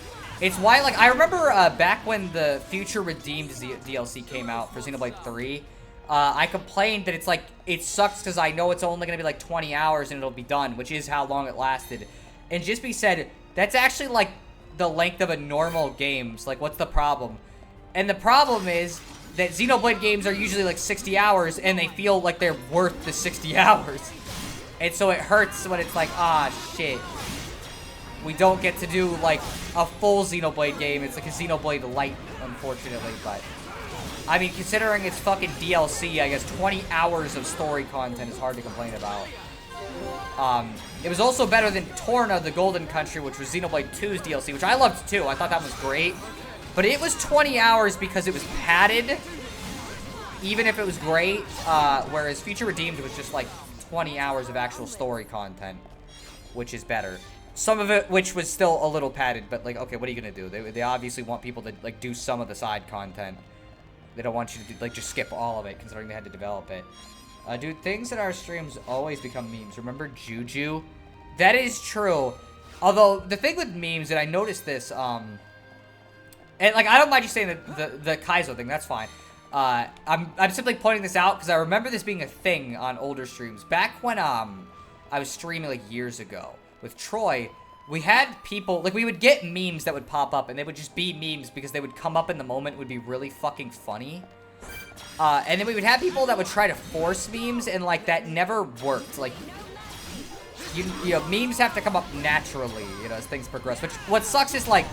S1: It's why, like, I remember back when the Future Redeemed DLC came out for Xenoblade 3, I complained that it's like, it sucks because I know it's only going to be like 20 hours and it'll be done, which is how long it lasted. And Just Be said, that's actually like the length of a normal game. So, like, what's the problem? And the problem is that Xenoblade games are usually like 60 hours and they feel like they're worth the 60 hours. And so it hurts when it's like, ah, shit. We don't get to do, like, a full Xenoblade game. It's like a Xenoblade Lite, unfortunately, but... I mean, considering it's fucking DLC, I guess 20 hours of story content is hard to complain about. It was also better than Torna, the Golden Country, which was Xenoblade 2's DLC, which I loved too. I thought that was great. But it was 20 hours because it was padded, even if it was great, whereas Future Redeemed was just, like, 20 hours of actual story content, which is better. Some of it, which was still a little padded, but, like, okay, what are you gonna do? They obviously want people to, like, do some of the side content. They don't want you to, like, just skip all of it, considering they had to develop it. Dude, things in our streams always become memes. Remember Juju? That is true. Although, the thing with memes, and I noticed this, and, like, I don't mind you saying the Kaizo thing, that's fine. I'm simply pointing this out, because I remember this being a thing on older streams. Back when, I was streaming, like, years ago. With Troy, we had people, like, we would get memes that would pop up, and they would just be memes because they would come up in the moment, would be really fucking funny. And then we would have people that would try to force memes, and, like, that never worked. Like, you know, memes have to come up naturally, you know, as things progress. Which, what sucks is, like,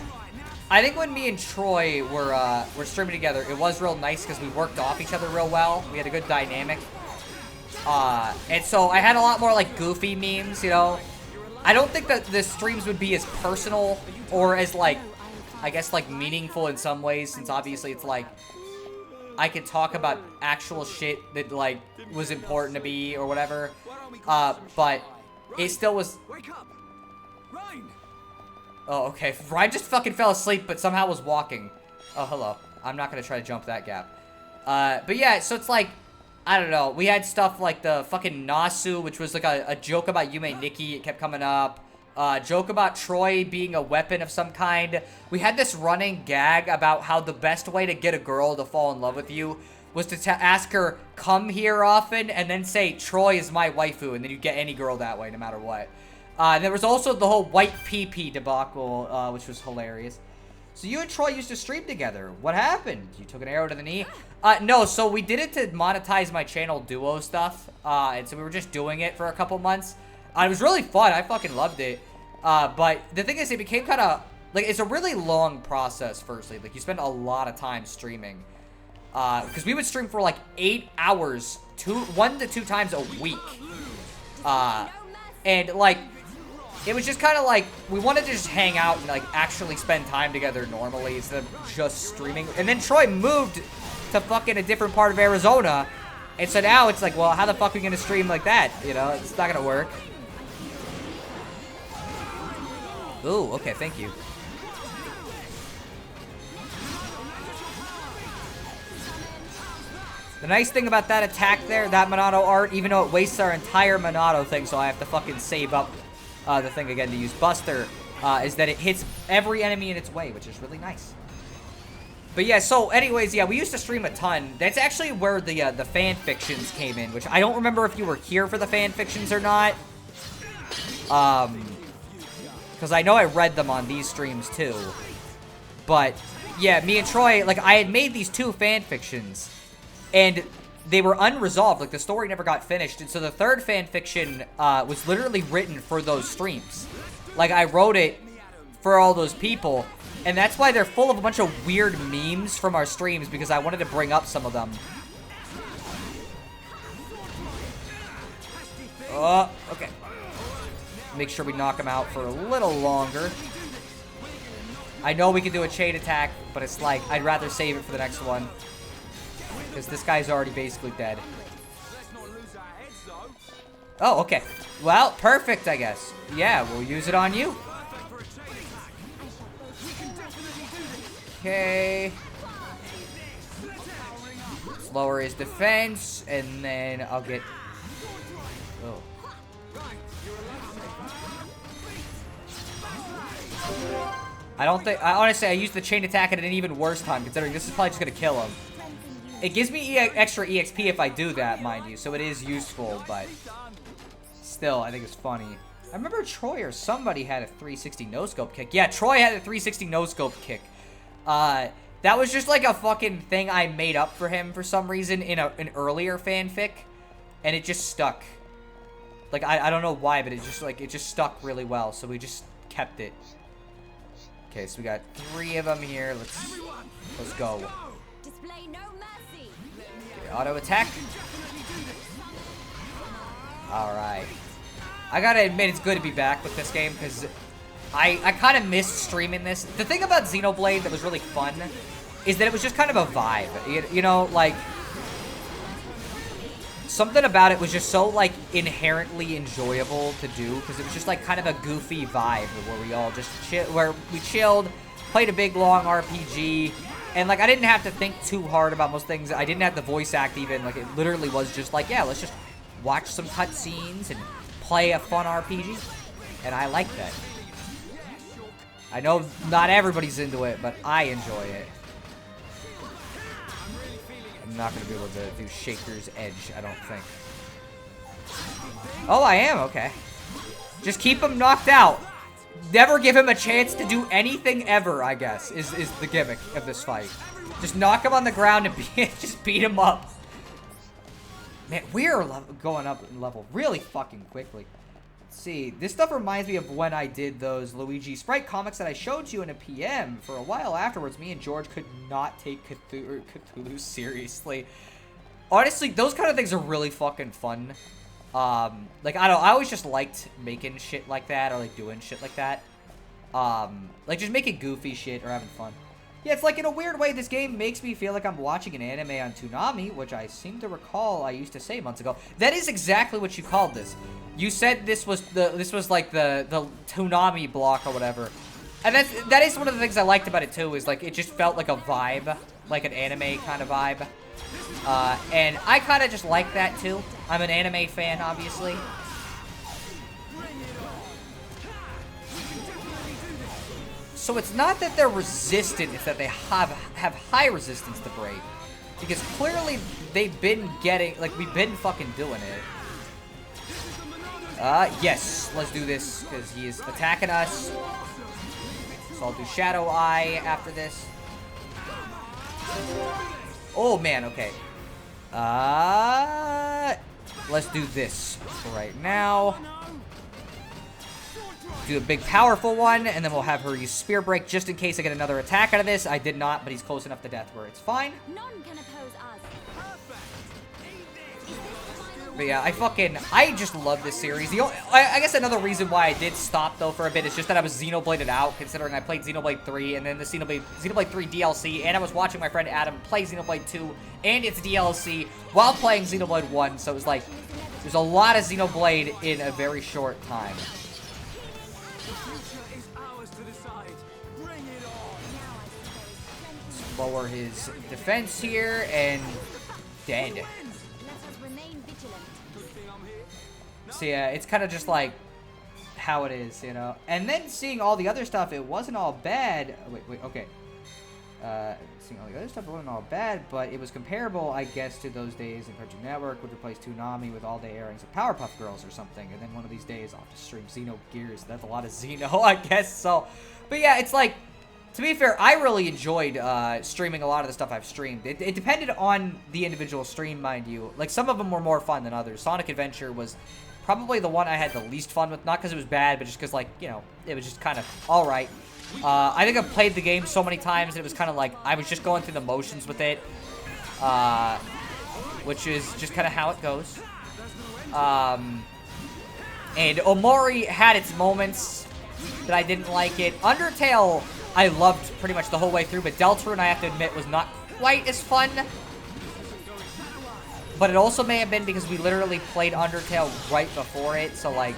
S1: I think when me and Troy were streaming together, it was real nice because we worked off each other real well. We had a good dynamic. And so I had a lot more, like, goofy memes, you know. I don't think that the streams would be as personal or as, like, I guess, like, meaningful in some ways, since obviously it's, like, I could talk about actual shit that, like, was important to me or whatever, but it still was...
S5: Wake up! Ryan!
S1: Oh, okay. Ryan just fucking fell asleep, but somehow was walking. Oh, hello. I'm not gonna try to jump that gap. But yeah, so it's like... I don't know. We had stuff like the fucking Nasu, which was like a joke about Yume Nikki. It kept coming up. Joke about Troy being a weapon of some kind. We had this running gag about how the best way to get a girl to fall in love with you was to ask her, come here often, and then say, Troy is my waifu, and then you get any girl that way, no matter what. And there was also the whole white PP debacle, which was hilarious. So you and Troy used to stream together. What happened? You took an arrow to the knee? No, so we did it to monetize my channel duo stuff. And so we were just doing it for a couple months. It was really fun. I fucking loved it. But the thing is, it became kind of... Like, it's a really long process, firstly. Like, you spend a lot of time streaming. Because we would stream for, like, 8 hours, 1 to 2 times a week. And, like, it was just kind of like, we wanted to just hang out and, like, actually spend time together normally instead of just streaming. And then Troy moved to fucking a different part of Arizona. And so now it's like, well, how the fuck are we going to stream like that? You know, it's not going to work. Ooh, okay, thank you. The nice thing about that attack there, that Monado art, even though it wastes our entire Monado thing, so I have to fucking save up the thing again to use Buster, is that it hits every enemy in its way, which is really nice. But yeah, so anyways, yeah, we used to stream a ton. That's actually where the fan fictions came in, which I don't remember if you were here for the fan fictions or not. Because I know I read them on these streams too. But yeah, me and Troy, like, I had made these 2 fan fictions. And they were unresolved. Like, the story never got finished. And so the 3rd fanfiction was literally written for those streams. Like, I wrote it for all those people. And that's why they're full of a bunch of weird memes from our streams, because I wanted to bring up some of them. Oh, okay. Make sure we knock him out for a little longer. I know we can do a chain attack, but it's like, I'd rather save it for the next one. Because this guy's already basically dead. Oh, okay. Well, perfect, I guess. Yeah, we'll use it on you. Okay. Let's lower his defense, and then I'll get... Oh. I don't think... honestly, I used the chain attack at an even worse time, considering this is probably just going to kill him. It gives me extra EXP if I do that, mind you, so it is useful, but still, I think it's funny. I remember Troy or somebody had a 360 no-scope kick. Yeah, Troy had a 360 no-scope kick. That was just like a fucking thing I made up for him for some reason in an earlier fanfic, and it just stuck. Like, I don't know why, but it just stuck really well, so we just kept it. Okay, so we got 3 of them here. Let's go. Auto attack. Alright. I gotta admit, it's good to be back with this game, because I kind of missed streaming this. The thing about Xenoblade that was really fun is that it was just kind of a vibe. You know, like, something about it was just so, like, inherently enjoyable to do, because it was just, like, kind of a goofy vibe where we all just where we chilled, played a big, long RPG. And, like, I didn't have to think too hard about most things. I didn't have to voice act even. Like, it literally was just like, yeah, let's just watch some cutscenes and play a fun RPG. And I like that. I know not everybody's into it, but I enjoy it. I'm not going to be able to do Shaker's Edge, I don't think. Oh, I am? Okay. Just keep him knocked out. Never give him a chance to do anything ever, I guess, is the gimmick of this fight. Just knock him on the ground and just beat him up. Man, we're going up in level really fucking quickly. Let's see. This stuff reminds me of when I did those Luigi Sprite comics that I showed you in a PM. For a while afterwards, me and George could not take Cthulhu seriously. Honestly, those kind of things are really fucking fun. Like, I don't know, I always just liked making shit like that, or, like, doing shit like that. Like, just making goofy shit or having fun. Yeah, it's like, in a weird way, this game makes me feel like I'm watching an anime on Toonami, which I seem to recall I used to say months ago. That is exactly what you called this. You said this was like the Toonami block or whatever. And that is one of the things I liked about it, too, is, like, it just felt like a vibe, like an anime kind of vibe. And I kind of just like that, too. I'm an anime fan, obviously. So it's not that they're resistant, it's that they have high resistance to break. Because clearly they've been getting, like, we've been fucking doing it. Yes, let's do this, because he is attacking us. So I'll do Shadow Eye after this. Oh, man, okay. Let's do this right now. Do a big powerful one, and then we'll have her use Spear Break just in case I get another attack out of this. I did not, but he's close enough to death where it's fine.
S8: None can oppose us.
S1: But yeah, I just love this series. I guess another reason why I did stop, though, for a bit is just that I was Xenobladed out, considering I played Xenoblade 3, and then the Xenoblade 3 DLC, and I was watching my friend Adam play Xenoblade 2 and its DLC while playing Xenoblade 1, so it was like, there's a lot of Xenoblade in a very short time. Let's lower his defense here, and dead. So yeah, it's kind of just like how it is, you know. And then seeing all the other stuff, it wasn't all bad. Wait, okay. Seeing all the other stuff, it wasn't all bad, but it was comparable, I guess, to those days in Cartoon Network would replace Toonami with all-day airings of Powerpuff Girls or something. And then one of these days, I'll just stream Xenogears. That's a lot of Xeno, I guess. So, but yeah, it's like, to be fair, I really enjoyed streaming a lot of the stuff I've streamed. It depended on the individual stream, mind you. Like, some of them were more fun than others. Sonic Adventure was probably the one I had the least fun with. Not because it was bad, but just because, like, you know, it was just kind of alright. I think I've played the game so many times, and it was kind of like, I was just going through the motions with it. Which is just kind of how it goes. And Omori had its moments that I didn't like it. Undertale, I loved pretty much the whole way through, but Deltarune, I have to admit, was not quite as fun. But it also may have been because we literally played Undertale right before it, so, like,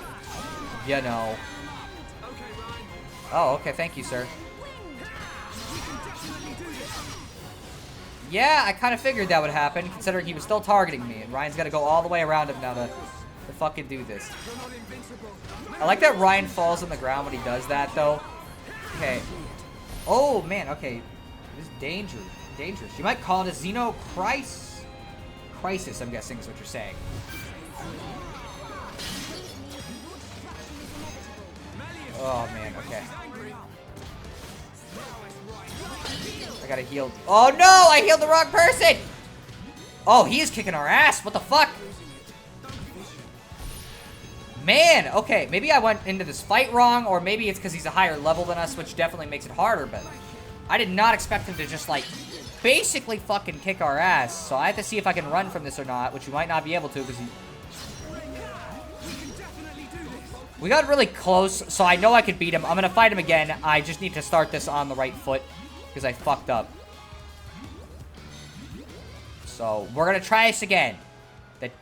S1: you know. Oh, okay, thank you, sir. Yeah, I kind of figured that would happen, considering he was still targeting me, and Ryan's got to go all the way around him now to fucking do this. I like that Ryan falls on the ground when he does that, though. Okay. Oh, man, okay. This is dangerous. You might call it a Xeno Crisis, I'm guessing is what you're saying. Oh, man, okay. I gotta heal. Oh, no! I healed the wrong person! Oh, he is kicking our ass. What the fuck? Man, okay. Maybe I went into this fight wrong, or maybe it's because he's a higher level than us, which definitely makes it harder, but I did not expect him to just, like, basically fucking kick our ass. So I have to see if I can run from this or not, which you might not be able to, because he... We got really close, so I know I could beat him. I'm gonna fight him again. I just need to start this on the right foot, because I fucked up. So, we're gonna try this again. That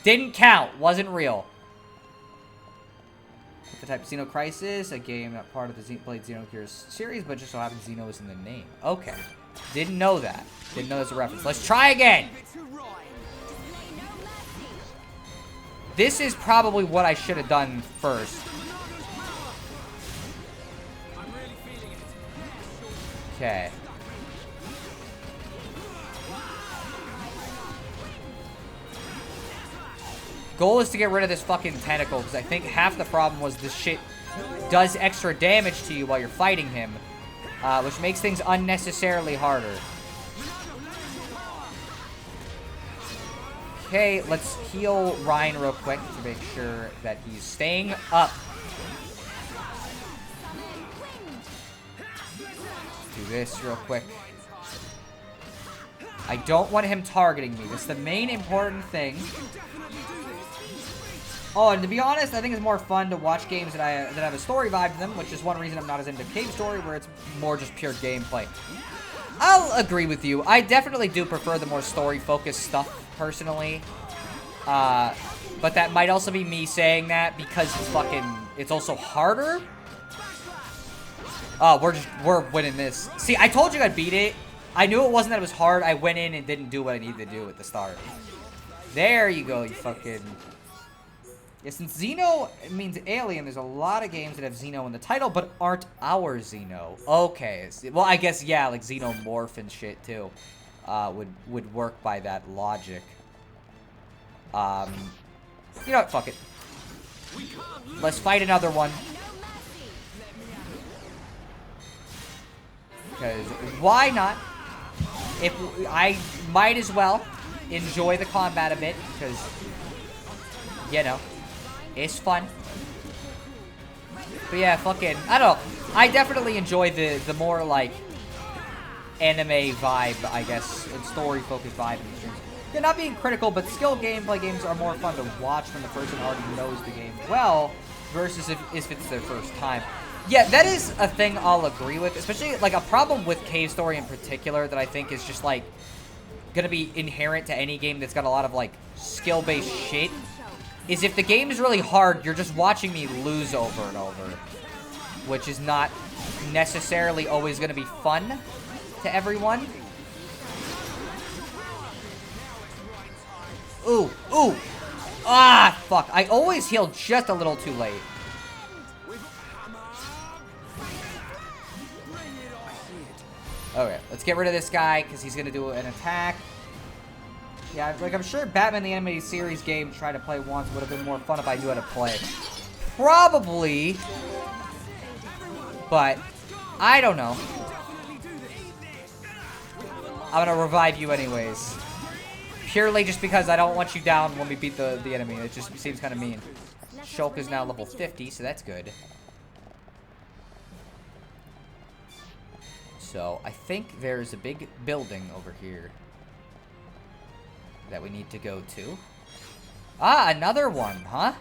S1: didn't count. Wasn't real. The type of Xeno Crisis, a game not part of the Xenoblade Xenogears series, but just so happens Xeno is in the name. Okay. Didn't know that. Didn't know there's a reference. Let's try again. This is probably what I should have done first. Okay. Goal is to get rid of this fucking tentacle, because I think half the problem was this shit does extra damage to you while you're fighting him, which makes things unnecessarily harder. Okay, let's heal Ryan real quick to make sure that he's staying up. Do this real quick. I don't want him targeting me. That's the main important thing. Oh, and to be honest, I think it's more fun to watch games that have a story vibe to them, which is one reason I'm not as into Cave Story, where it's more just pure gameplay. I'll agree with you. I definitely do prefer the more story-focused stuff, personally. But that might also be me saying that because it's also harder. Oh, we're winning this. See, I told you I'd beat it. I knew it wasn't that it was hard. I went in and didn't do what I needed to do at the start. There you go, you fucking... Yeah, since Xeno means alien, there's a lot of games that have Xeno in the title, but aren't our Xeno. Okay. Well, I guess, yeah, like Xenomorph and shit, too, would work by that logic. You know what? Fuck it. Let's fight another one. Because why not? If I might as well enjoy the combat a bit, because, you know, it's fun. But yeah, fucking, I don't know. I definitely enjoy the more, like, anime vibe, I guess, and story-focused vibe in the streams. Yeah, not being critical, but skill gameplay games are more fun to watch when the person already knows the game well, versus if it's their first time. Yeah, that is a thing I'll agree with, especially, like, a problem with Cave Story in particular that I think is just, like, gonna be inherent to any game that's got a lot of, like, skill-based shit, is if the game is really hard, you're just watching me lose over and over, which is not necessarily always gonna be fun to everyone. Ooh, ooh. Ah, fuck. I always heal just a little too late. Okay, let's get rid of this guy, because he's going to do an attack. Yeah, like, I'm sure Batman the Animated Series game trying to play once would have been more fun if I knew how to play. Probably. But, I don't know. I'm going to revive you anyways. Purely just because I don't want you down when we beat the enemy. It just seems kind of mean. Shulk is now level 50, so that's good. So, I think there's a big building over here that we need to go to. Ah, another one, huh?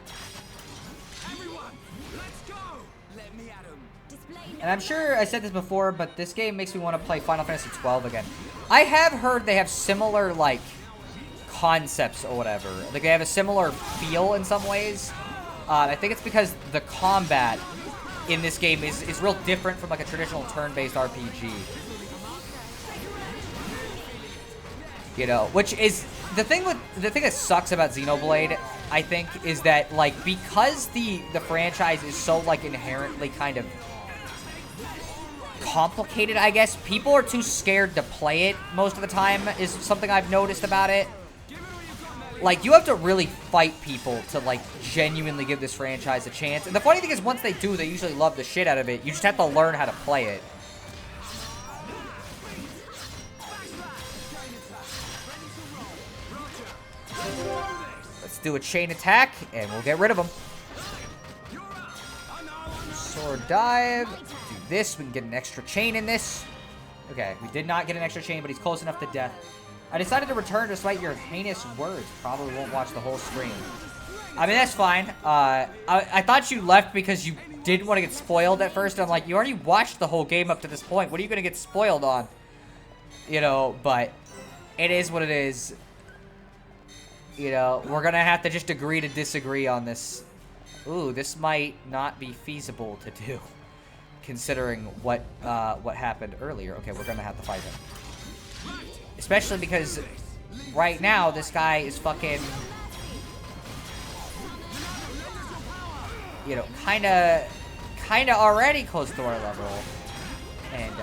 S1: And I'm sure I said this before, but this game makes me want to play Final Fantasy XII again. I have heard they have similar, like, concepts or whatever. Like, they have a similar feel in some ways. I think it's because the combat in this game is real different from, like, a traditional turn-based RPG. You know, which is the thing that sucks about Xenoblade, I think, is that, like, because the franchise is so, like, inherently kind of complicated, I guess, people are too scared to play it most of the time, is something I've noticed about it. Like, you have to really fight people to, like, genuinely give this franchise a chance. And the funny thing is, once they do, they usually love the shit out of it. You just have to learn how to play it. Let's do a chain attack, and we'll get rid of him. Sword dive. Do this. We can get an extra chain in this. Okay, we did not get an extra chain, but he's close enough to death. I decided to return despite your heinous words. Probably won't watch the whole stream. I mean, that's fine. I thought you left because you didn't want to get spoiled at first. I'm like, you already watched the whole game up to this point. What are you going to get spoiled on? You know, but it is what it is. You know, we're going to have to just agree to disagree on this. Ooh, this might not be feasible to do, considering what happened earlier. Okay, we're going to have to fight him. Especially because right now, this guy is fucking, you know, kind of already close to our level. And,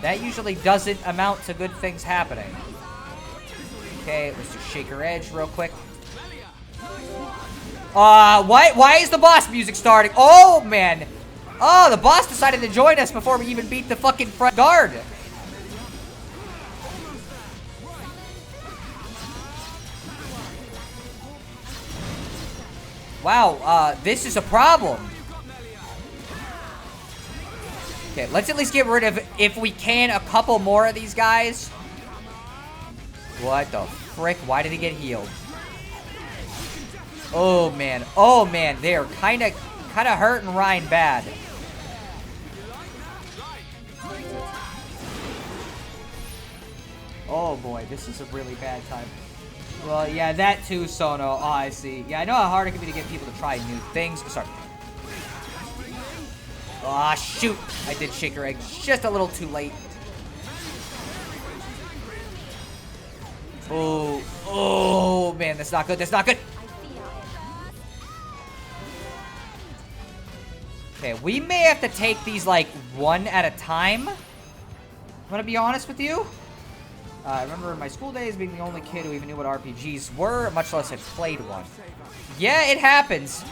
S1: that usually doesn't amount to good things happening. Okay, let's just shake her edge real quick. Why is the boss music starting? Oh, man. Oh, the boss decided to join us before we even beat the fucking front guard. Wow, this is a problem. Okay, let's at least get rid of, if we can, a couple more of these guys. What the frick? Why did he get healed? Oh man, they are kind of hurting Ryan bad. Oh boy, this is a really bad time. Well, yeah, that too, Sono. Oh, I see. Yeah, I know how hard it can be to get people to try new things. Sorry. Ah, oh, shoot. I did shake her egg just a little too late. Oh, oh, man, that's not good. That's not good. Okay, we may have to take these, like, one at a time. I'm gonna be honest with you. I remember in my school days being the only kid who even knew what RPGs were, much less had played one. Yeah, it happens.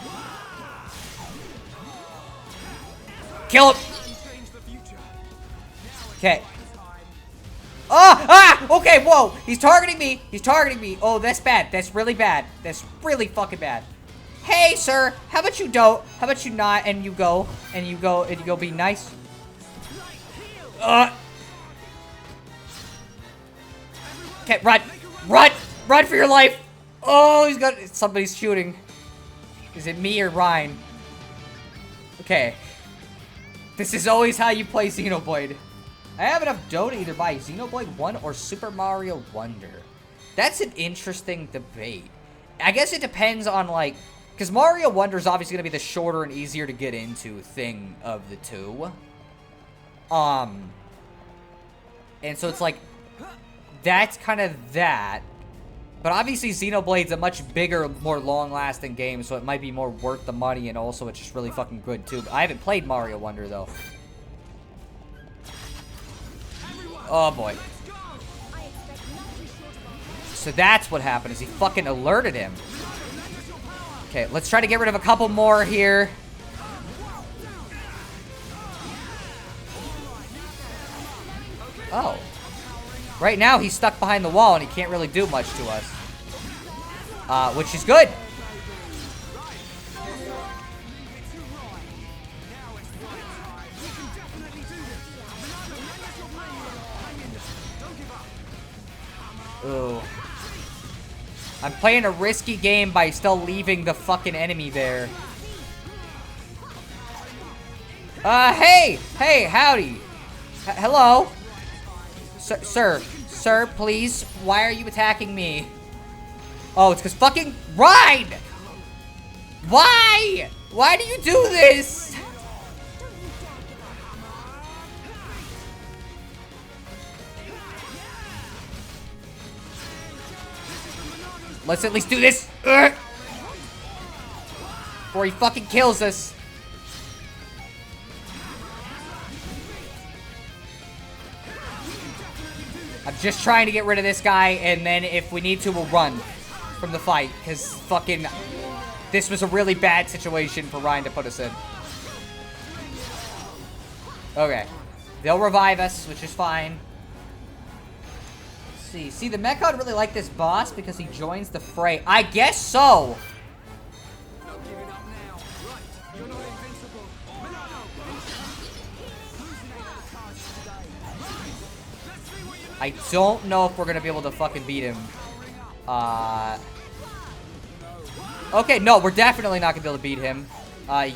S1: Kill him. Okay. Okay, whoa. He's targeting me. He's targeting me. Oh, that's bad. That's really bad. That's really fucking bad. Hey, sir. How about you don't? How about you not and you go be nice? Okay, run. Run. Run for your life! Oh, he's got... Somebody's shooting. Is it me or Ryan? Okay. This is always how you play Xenoblade. I have enough dough to either buy Xenoblade 1 or Super Mario Wonder. That's an interesting debate. I guess it depends on, like... Because Mario Wonder is obviously going to be the shorter and easier to get into thing of the two. And so it's like... That's kind of that. But obviously Xenoblade's a much bigger, more long-lasting game, so it might be more worth the money, and also it's just really fucking good, too. But I haven't played Mario Wonder, though. Oh, boy. So that's what happened, is he fucking alerted him. Okay, let's try to get rid of a couple more here. Oh. Right now, he's stuck behind the wall, and he can't really do much to us. Which is good. Ooh. I'm playing a risky game by still leaving the fucking enemy there. Hey! Hey, howdy! Hello? Sir, please, why are you attacking me? Oh, it's because fucking Ride! Why? Why do you do this? Let's at least do this. Before he fucking kills us. I'm just trying to get rid of this guy, and then if we need to, we'll run from the fight. Because fucking... This was a really bad situation for Ryan to put us in. Okay. They'll revive us, which is fine. See, the Mecha would really like this boss because he joins the fray. I guess so. I don't know if we're gonna be able to fucking beat him. Okay, no, we're definitely not gonna be able to beat him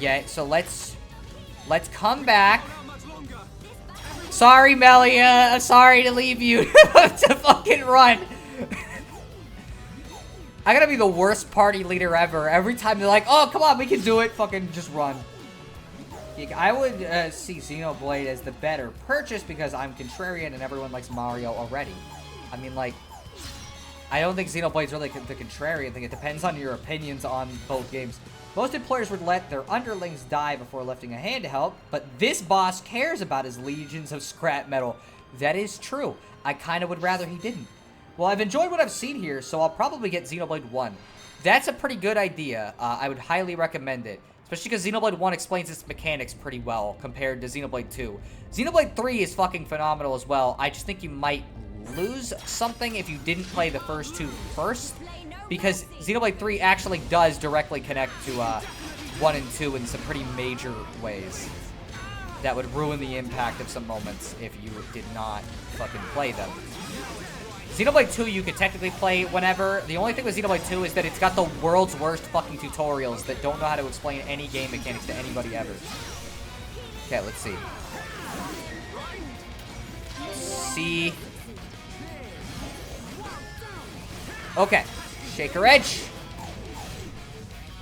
S1: yet. So let's come back. Sorry, Melia. I'm sorry to leave you to fucking run. I gotta be the worst party leader ever. Every time they're like, oh, come on, we can do it. Fucking just run. I would see Xenoblade as the better purchase because I'm contrarian and everyone likes Mario already. I mean, like, I don't think Xenoblade's really the contrarian thing. It depends on your opinions on both games. Most employers would let their underlings die before lifting a hand to help, but this boss cares about his legions of scrap metal. That is true. I kind of would rather he didn't. Well, I've enjoyed what I've seen here, so I'll probably get Xenoblade 1. That's a pretty good idea. I would highly recommend it. Especially because Xenoblade 1 explains its mechanics pretty well compared to Xenoblade 2. Xenoblade 3 is fucking phenomenal as well. I just think you might lose something if you didn't play the first two first. Because Xenoblade 3 actually does directly connect to 1 and 2 in some pretty major ways. That would ruin the impact of some moments if you did not fucking play them. Xenoblade 2 you could technically play whenever. The only thing with Xenoblade 2 is that it's got the world's worst fucking tutorials that don't know how to explain any game mechanics to anybody ever. Okay, let's see. See. Okay. Shaker Edge.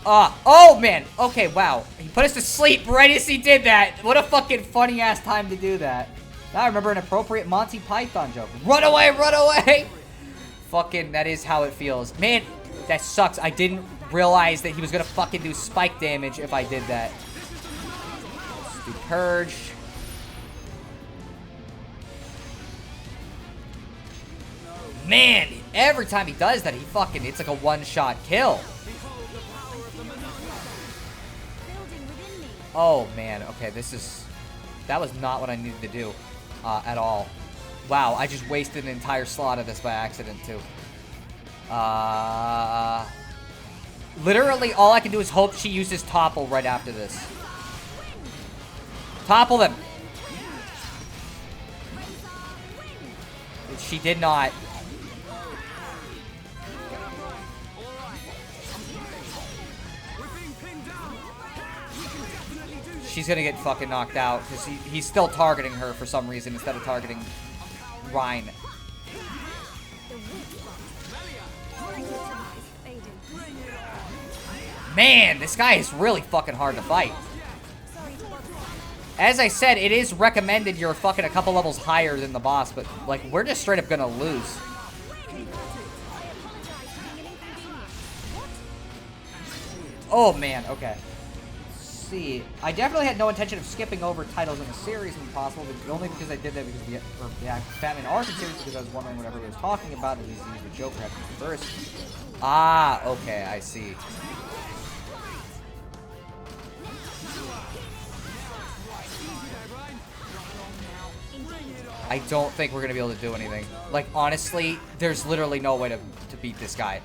S1: Oh, man. Okay, wow. He put us to sleep right as he did that. What a fucking funny-ass time to do that. Now I remember an appropriate Monty Python joke. Run away, run away! Fucking, that is how it feels. Man, that sucks. I didn't realize that he was gonna fucking do spike damage if I did that. Let's do Purge. Man, every time he does that, it's like a one-shot kill. Oh, man. Okay, that was not what I needed to do at all. Wow, I just wasted an entire slot of this by accident, too. Literally, all I can do is hope she uses Topple right after this. Topple them. She did not. she's gonna get fucking knocked out because he's still targeting her for some reason instead of targeting Rhine. Man, this guy is really fucking hard to fight. As I said, it is recommended you're fucking a couple levels higher than the boss, but, like, we're just straight up gonna lose. Oh, man, okay. Let's see. I definitely had no intention of skipping over titles in the series when possible, but only because I did that because of the Batman Arkham series, because I was wondering what everybody was talking about, and these the Joker had to first. Ah, okay, I see. I don't think we're going to be able to do anything. Like, honestly, there's literally no way to beat this guy.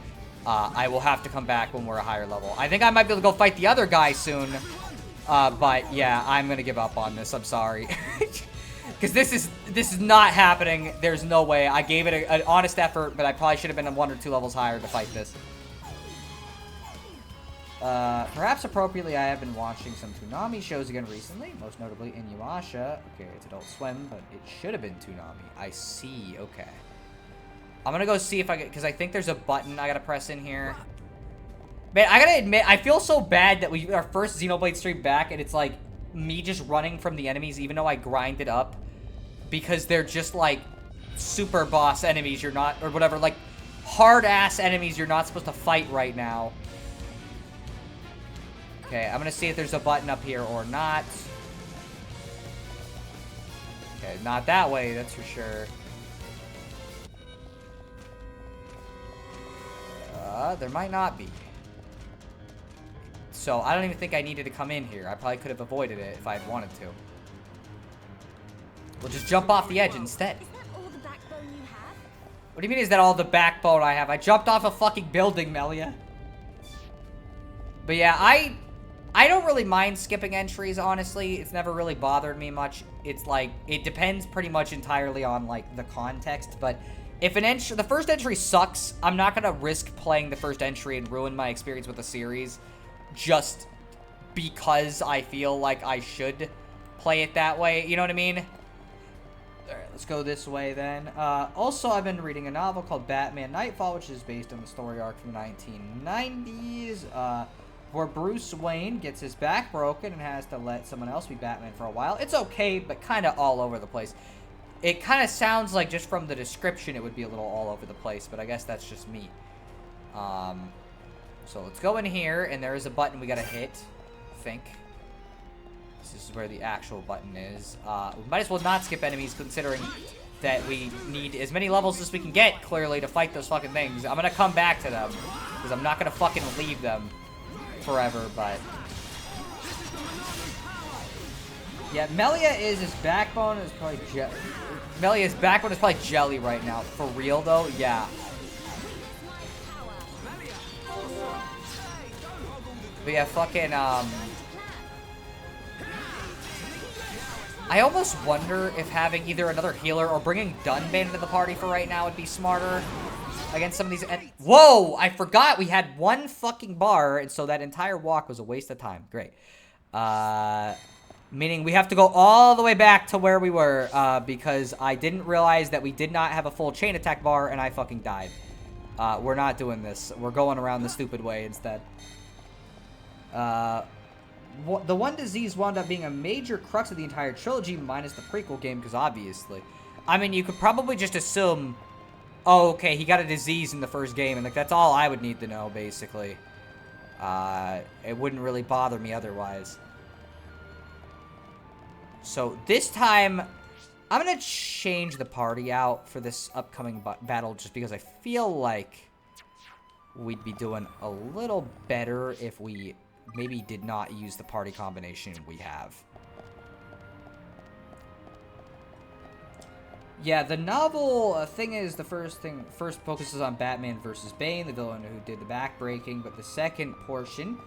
S1: I will have to come back when we're a higher level. I think I might be able to go fight the other guy soon. But, yeah, I'm going to give up on this. I'm sorry. Because this is not happening. There's no way. I gave it an honest effort, but I probably should have been 1 or 2 levels higher to fight this. Perhaps appropriately, I have been watching some Toonami shows again recently, most notably Inuyasha. Okay, it's Adult Swim, but it should have been Toonami. I see, okay. I'm gonna go see if I get, because I think there's a button I gotta press in here. Man, I gotta admit, I feel so bad that our first Xenoblade stream back, and it's like, me just running from the enemies, even though I grinded up, because they're just like, super boss enemies you're not, or whatever, like, hard-ass enemies you're not supposed to fight right now. Okay, I'm gonna see if there's a button up here or not. Okay, not that way, that's for sure. There might not be. So, I don't even think I needed to come in here. I probably could have avoided it if I had wanted to. We'll just jump off the edge instead.
S8: Is that all the backbone you have?
S1: What do you mean, is that all the backbone I have? I jumped off a fucking building, Melia. But yeah, I don't really mind skipping entries, honestly. It's never really bothered me much. It's like, it depends pretty much entirely on, like, the context. But if the first entry sucks, I'm not gonna risk playing the first entry and ruin my experience with the series just because I feel like I should play it that way. You know what I mean? Alright, let's go this way then. Also, I've been reading a novel called Batman Nightfall, which is based on the story arc from the 1990s. Where Bruce Wayne gets his back broken and has to let someone else be Batman for a while. It's okay, but kind of all over the place. It kind of sounds like, just from the description, it would be a little all over the place, but I guess that's just me. So let's go in here, and there is a button we gotta hit, I think. This is where the actual button is. We might as well not skip enemies, considering that we need as many levels as we can get, clearly, to fight those fucking things. I'm gonna come back to them, because I'm not gonna fucking leave them forever, but yeah, Melia is his backbone is probably Melia's backbone is probably jelly right now. For real though, yeah. But yeah, fucking I almost wonder if having either another healer or bringing Dunban into the party for right now would be smarter against some of these. Whoa! I forgot we had one fucking bar, and so that entire walk was a waste of time. Great. Meaning we have to go all the way back to where we were, because I didn't realize that we did not have a full chain attack bar, and I fucking died. We're not doing this. We're going around the stupid way instead. The one disease wound up being a major crux of the entire trilogy, minus the prequel game, because obviously. I mean, you could probably just assume, oh, okay, he got a disease in the first game, and like that's all I would need to know, basically. It wouldn't really bother me otherwise. So this time, I'm gonna change the party out for this upcoming battle, just because I feel like we'd be doing a little better if we maybe did not use the party combination we have. Yeah, the novel thing is, the first focuses on Batman versus Bane, the villain who did the backbreaking, but the second portion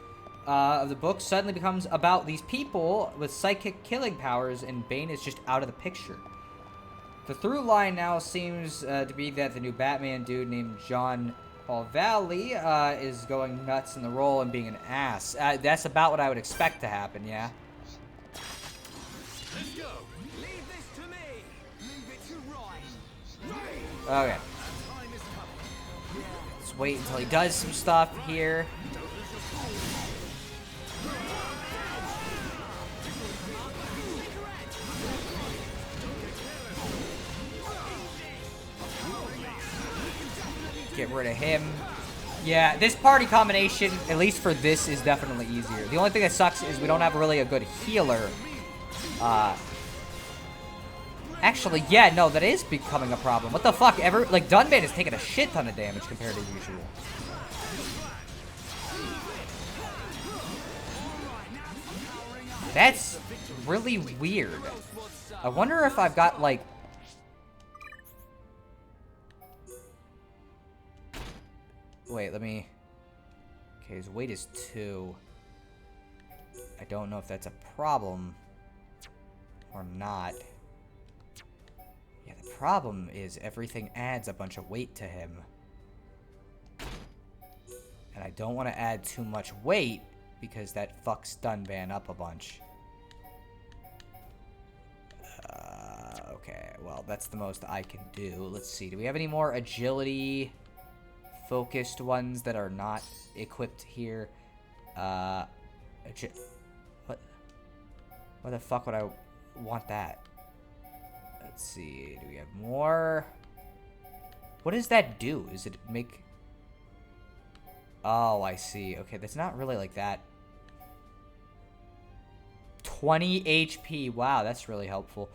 S1: of the book suddenly becomes about these people with psychic killing powers, and Bane is just out of the picture. The through line now seems to be that the new Batman dude named John Paul Valley is going nuts in the role and being an ass. That's about what I would expect to happen, yeah? Okay. Let's wait until he does some stuff here. Get rid of him. Yeah, this party combination, at least for this, is definitely easier. The only thing that sucks is we don't have really a good healer. Actually, yeah, no, that is becoming a problem. What the fuck? Like, Dunban is taking a shit ton of damage compared to usual. That's really weird. I wonder if I've got, like... Wait, let me... Okay, his weight is 2. I don't know if that's a problem or not. Yeah, the problem is everything adds a bunch of weight to him. And I don't want to add too much weight because that fucks Dunban up a bunch. Okay, well, that's the most I can do. Let's see. Do we have any more agility focused ones that are not equipped here? What? Why the fuck would I want that? Let's see. Do we have more? What does that do? Does it make... Oh, I see. Okay, that's not really like that. 20 HP. Wow, that's really helpful.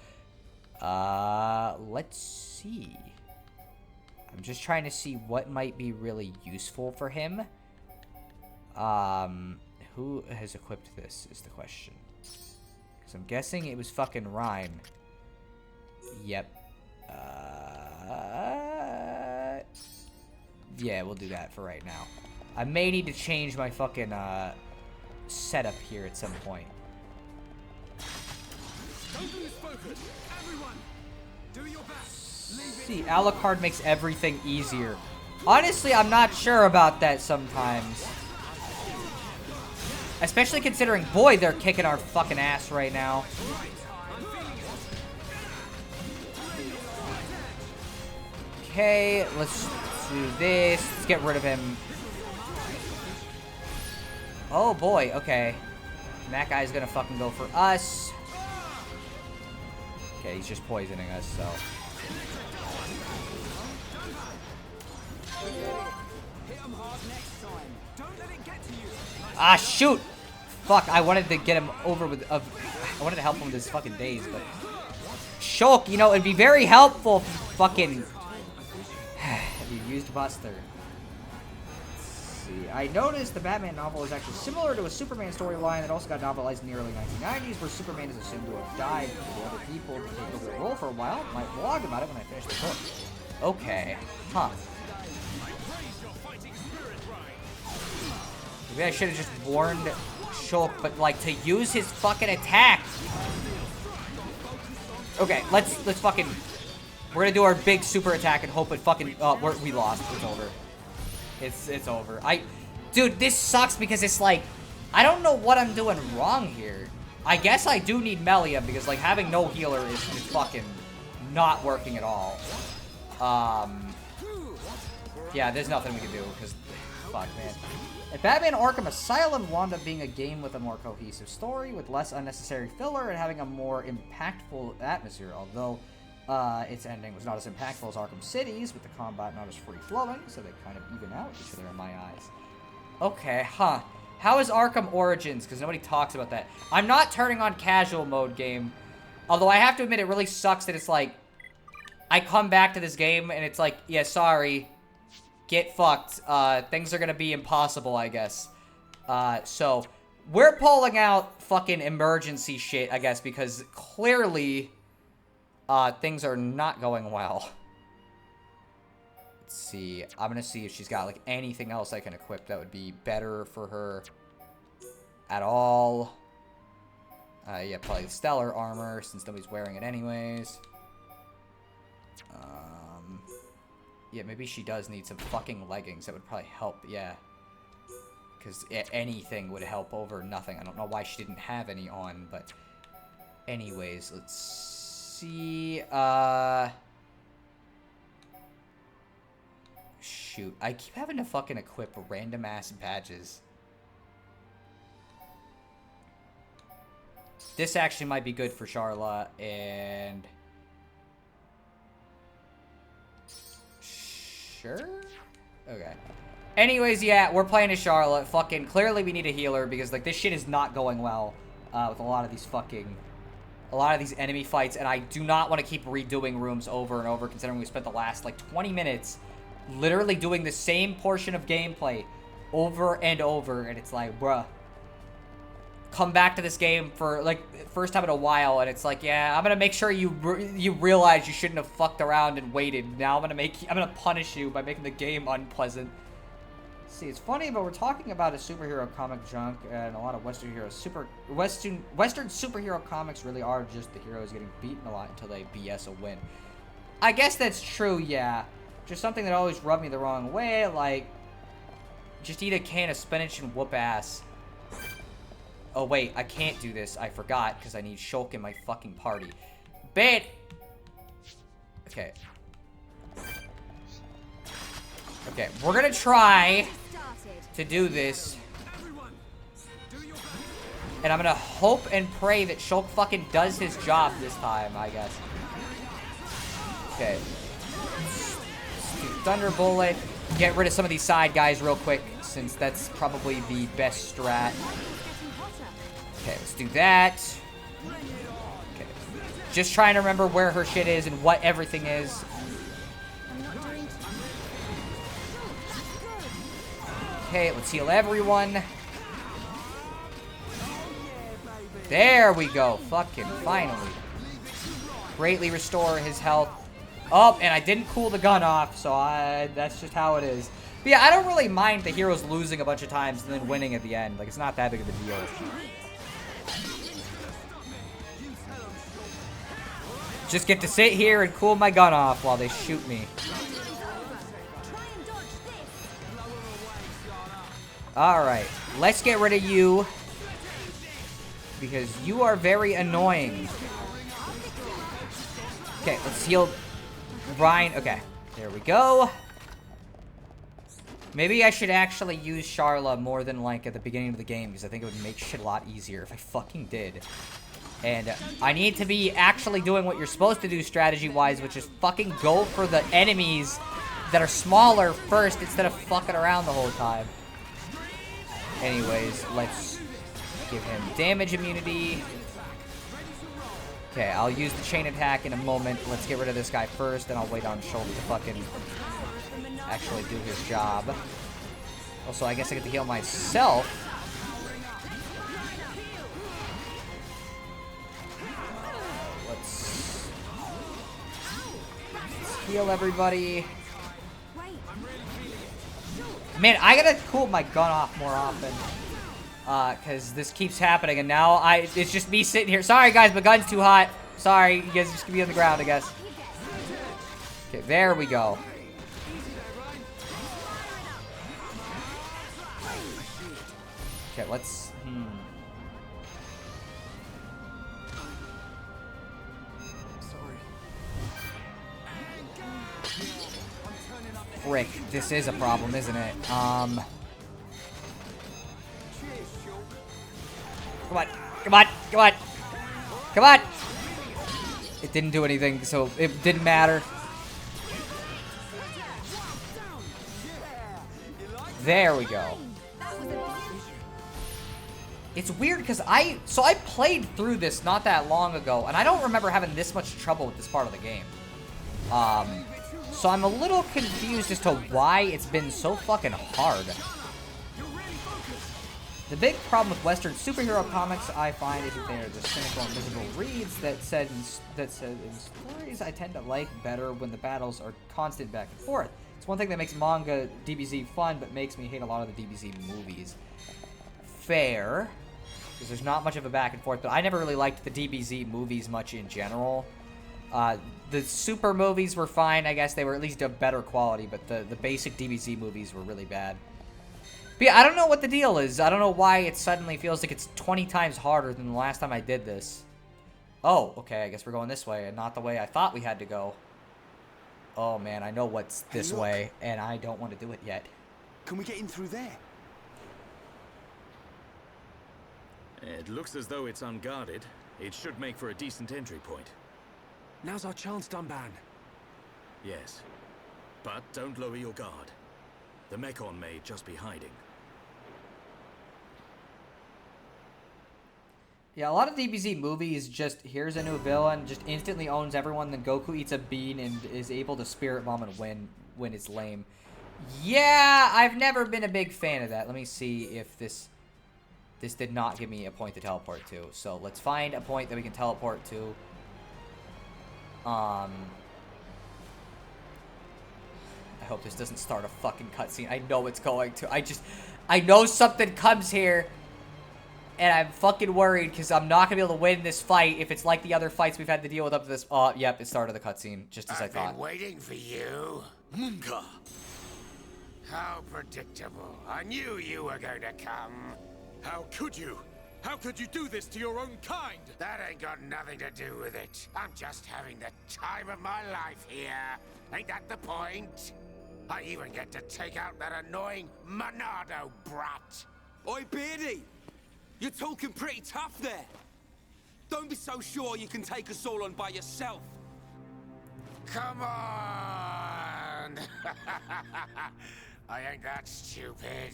S1: Let's see. I'm just trying to see what might be really useful for him. Who has equipped this is the question. Because I'm guessing it was fucking Rhyme. Yep. Yeah, we'll do that for right now. I may need to change my fucking, setup here at some point. See, Alucard makes everything easier. Honestly, I'm not sure about that sometimes. Especially considering, boy, they're kicking our fucking ass right now. Okay, let's do this. Let's get rid of him. Oh boy, okay. And that guy's gonna fucking go for us. Okay, he's just poisoning us, so. Ah, shoot! Fuck, I wanted to get him over with... I wanted to help him with his fucking days, but... Shulk, you know, it'd be very helpful if you fucking... you used Buster. Let's see. I noticed the Batman novel is actually similar to a Superman storyline that also got novelized in the early 1990s, where Superman is assumed to have died for the other people to take over the role for a while. I might blog about it when I finish the book. Okay. Huh. Maybe I should have just warned Shulk, but like to use his fucking attack. Okay, let's fucking. We're gonna do our big super attack and hope it fucking. We lost. It's over. It's over. Dude, this sucks because it's like, I don't know what I'm doing wrong here. I guess I do need Melia because like having no healer is fucking not working at all. Yeah, there's nothing we can do because, fuck, man. If Batman Arkham Asylum wound up being a game with a more cohesive story, with less unnecessary filler, and having a more impactful atmosphere, although its ending was not as impactful as Arkham City's, with the combat not as free-flowing, so they kind of even out each other in my eyes. Okay, huh. How is Arkham Origins? Because nobody talks about that. I'm not turning on casual mode game, although I have to admit it really sucks that it's like, I come back to this game and it's like, yeah, sorry, get fucked. Things are gonna be impossible, I guess. So, we're pulling out fucking emergency shit, I guess, because clearly, things are not going well. Let's see. I'm gonna see if she's got, like, anything else I can equip that would be better for her at all. Yeah, probably the Stellar Armor, since nobody's wearing it anyways. Yeah, maybe she does need some fucking leggings. That would probably help, yeah. Because anything would help over nothing. I don't know why she didn't have any on, but... Anyways, let's see... shoot. I keep having to fucking equip random ass badges. This actually might be good for Charla, and... Sure? Okay. Anyways, yeah, we're playing as Charlotte. Fucking, clearly we need a healer, because, like, this shit is not going well, with a lot of these enemy fights, and I do not want to keep redoing rooms over and over, considering we spent the last, like, 20 minutes literally doing the same portion of gameplay over and over, and it's like, bruh. Come back to this game for, like, first time in a while, and it's like, yeah, I'm gonna make sure you realize you shouldn't have fucked around and waited. Now I'm gonna punish you by making the game unpleasant. See, it's funny, but we're talking about a superhero comic junk, and a lot of Western superhero comics really are just the heroes getting beaten a lot until they BS a win. I guess that's true, yeah. Just something that always rubbed me the wrong way, like, just eat a can of spinach and whoop ass. Oh, wait, I can't do this. I forgot, because I need Shulk in my fucking party. Bait! Okay. Okay, we're gonna try to do this. And I'm gonna hope and pray that Shulk fucking does his job this time, I guess. Okay. Thunder Bullet. Get rid of some of these side guys real quick, since that's probably the best strat. Okay, let's do that. Okay. Just trying to remember where her shit is and what everything is. Okay, let's heal everyone. There we go. Fucking finally. Greatly restore his health. Oh, and I didn't cool the gun off, so that's just how it is. But yeah, I don't really mind the heroes losing a bunch of times and then winning at the end. Like, it's not that big of a deal. Just get to sit here and cool my gun off while they shoot me. Alright, let's get rid of you. Because you are very annoying. Okay, let's heal Ryan. Okay, there we go. Maybe I should actually use Charla more than, like, at the beginning of the game, because I think it would make shit a lot easier if I fucking did. And I need to be actually doing what you're supposed to do strategy-wise, which is fucking go for the enemies that are smaller first instead of fucking around the whole time. Anyways, let's give him damage immunity. Okay, I'll use the chain attack in a moment. Let's get rid of this guy first, and I'll wait on Shulk to fucking actually do his job. Also, I guess I get to heal myself. Let's heal everybody. Man, I gotta cool my gun off more often. Because this keeps happening, and now it's just me sitting here. Sorry, guys, my gun's too hot. Sorry, you guys just gonna be on the ground, I guess. Okay, there we go. Okay, let's... Frick, this is a problem, isn't it? Come on, come on, come on, come on! It didn't do anything, so it didn't matter. There we go. It's weird because I played through this not that long ago, and I don't remember having this much trouble with this part of the game. So I'm a little confused as to why it's been so fucking hard. The big problem with Western superhero comics, I find, is that they're the cynical and visible reads that said in stories I tend to like better when the battles are constant back and forth. It's one thing that makes manga DBZ fun, but makes me hate a lot of the DBZ movies. Fair, because there's not much of a back and forth, but I never really liked the DBZ movies much in general. The super movies were fine, I guess they were at least of better quality, but the basic DBZ movies were really bad. But yeah, I don't know what the deal is. I don't know why it suddenly feels like it's 20 times harder than the last time I did this. Oh, okay, I guess we're going this way, and not the way I thought we had to go. Oh man, I know what's this
S3: look.
S1: way, and I don't want to do it yet.
S3: Can we get in through there?
S2: It looks as though it's unguarded. It should make for a decent entry point.
S5: Now's our chance, Dunban.
S2: Yes. But don't lower your guard. The Mechon may just be hiding.
S1: Yeah, a lot of DBZ movies just, here's a new villain, just instantly owns everyone, then Goku eats a bean and is able to Spirit Bomb and win it's lame. Yeah, I've never been a big fan of that. Let me see if this did not give me a point to teleport to. So let's find a point that we can teleport to. I hope this doesn't start a fucking cutscene. I know it's going to. I know something comes here. And I'm fucking worried because I'm not going to be able to win this fight if it's like the other fights we've had to deal with up to this. Oh, yep, it started the cutscene, just as I thought.
S9: I've been waiting for you.
S2: Munka!
S9: How predictable. I knew you were going to come.
S2: How could you? How could you do this to your own kind?
S9: That ain't got nothing to do with it. I'm just having the time of my life here. Ain't that the point? I even get to take out that annoying Monado brat.
S10: Oi, Beardy! You're talking pretty tough there. Don't be so sure you can take us all on by yourself.
S9: Come on! I ain't that stupid.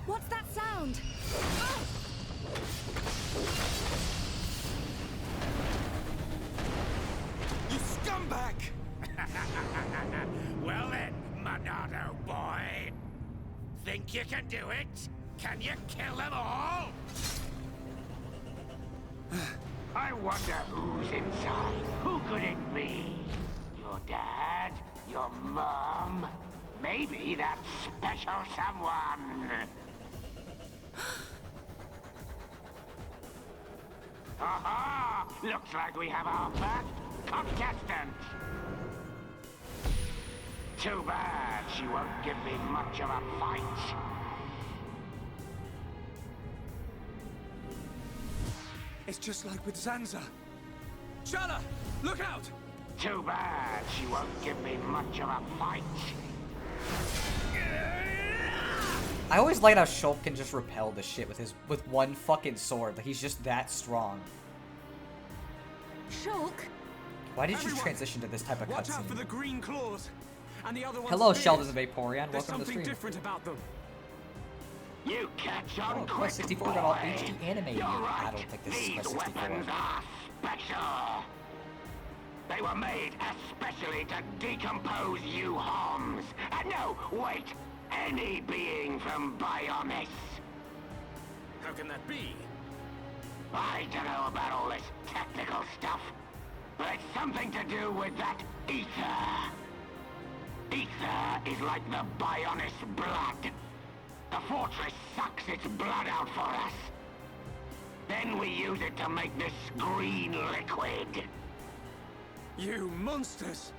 S8: What's that sound?
S10: You scumbag!
S9: Well then, Monado boy. Think you can do it? Can you kill them all? I wonder who's inside. Who could it be? Your dad? Your mom? Maybe that special someone. Aha! Looks like we have our first contestant. Too bad she won't give me much of a fight.
S10: It's just like with Zanza. Shala, look out!
S9: Too bad she won't give me much of a fight.
S1: I always like how Shulk can just repel the shit with one fucking sword. Like, he's just that strong.
S8: Shulk?
S1: Why did you
S10: Everyone,
S1: transition to this type of
S10: watch out for
S1: cutscene?
S10: the green claws. And the other one's
S1: Hello,
S10: spears.
S1: Sheldon the Vaporeon.
S10: There's
S1: Welcome to the
S10: something
S1: stream.
S10: different about them.
S9: You catch on
S1: Oh,
S9: quick,
S1: Quest 64 got all
S9: boy.
S1: HD animated.
S9: You're right.
S1: I don't think this is
S9: These
S1: Quest 64.
S9: weapons are special. They were made especially to decompose you Homs. No, wait. Any being from Bionis.
S2: How can that be?
S9: I don't know about all this technical stuff, but it's something to do with that ether. Ether is like the Bionis blood. The fortress sucks its blood out for us. Then we use it to make this green liquid.
S10: You monsters!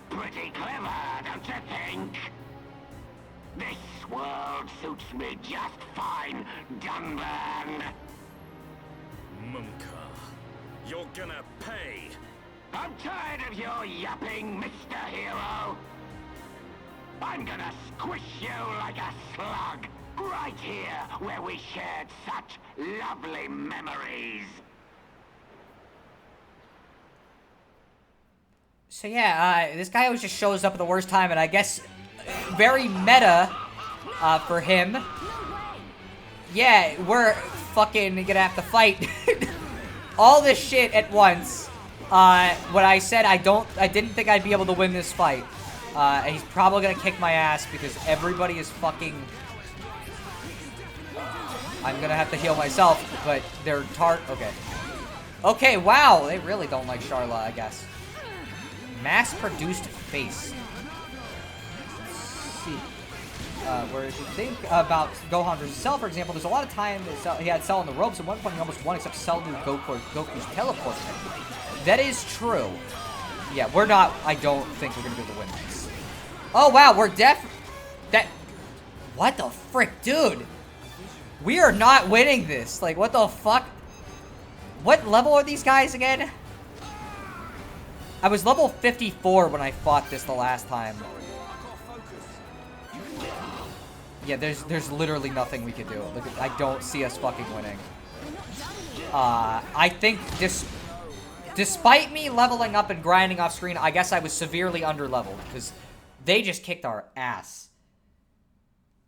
S9: Pretty clever, don't you think? This world suits me just fine, Dunban.
S2: Munka, you're gonna pay.
S9: I'm tired of your yapping, Mr. Hero. I'm gonna squish you like a slug, right here where we shared such lovely memories.
S1: So yeah, this guy always just shows up at the worst time, and I guess very meta for him.
S8: No way!
S1: Yeah, we're fucking gonna have to fight all this shit at once. When I said I didn't think I'd be able to win this fight. And he's probably gonna kick my ass because everybody is fucking... I'm gonna have to heal myself, but they're okay. Okay, wow, they really don't like Charla, I guess. Mass-produced face. Let's see. Whereas you think about Gohan versus Cell, for example, there's a lot of time that he had Cell on the ropes. At one point, he almost won, except Cell knew Goku's teleport. That is true. Yeah, we're not... I don't think we're going to be able to win this. Oh, wow, we're what the frick, dude? We are not winning this. Like, what the fuck? What level are these guys again? I was level 54 when I fought this the last time. Yeah, there's literally nothing we could do. Look, I don't see us fucking winning. I think despite me leveling up and grinding off screen, I guess I was severely under-leveled because they just kicked our ass.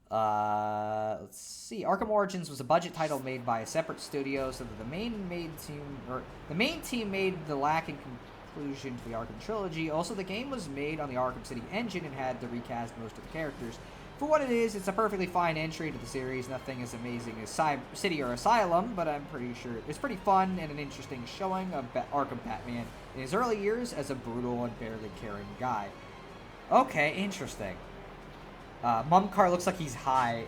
S1: Let's see. Arkham Origins was a budget title made by a separate studio, so that the main team made the lacking conclusion to the Arkham trilogy. Also, the game was made on the Arkham City engine and had to recast most of the characters. For what it is, it's a perfectly fine entry into the series. Nothing as amazing as City or Asylum, but I'm pretty sure it's pretty fun and an interesting showing of Arkham Batman in his early years as a brutal and barely caring guy. Okay, interesting. Mumcar looks like he's high.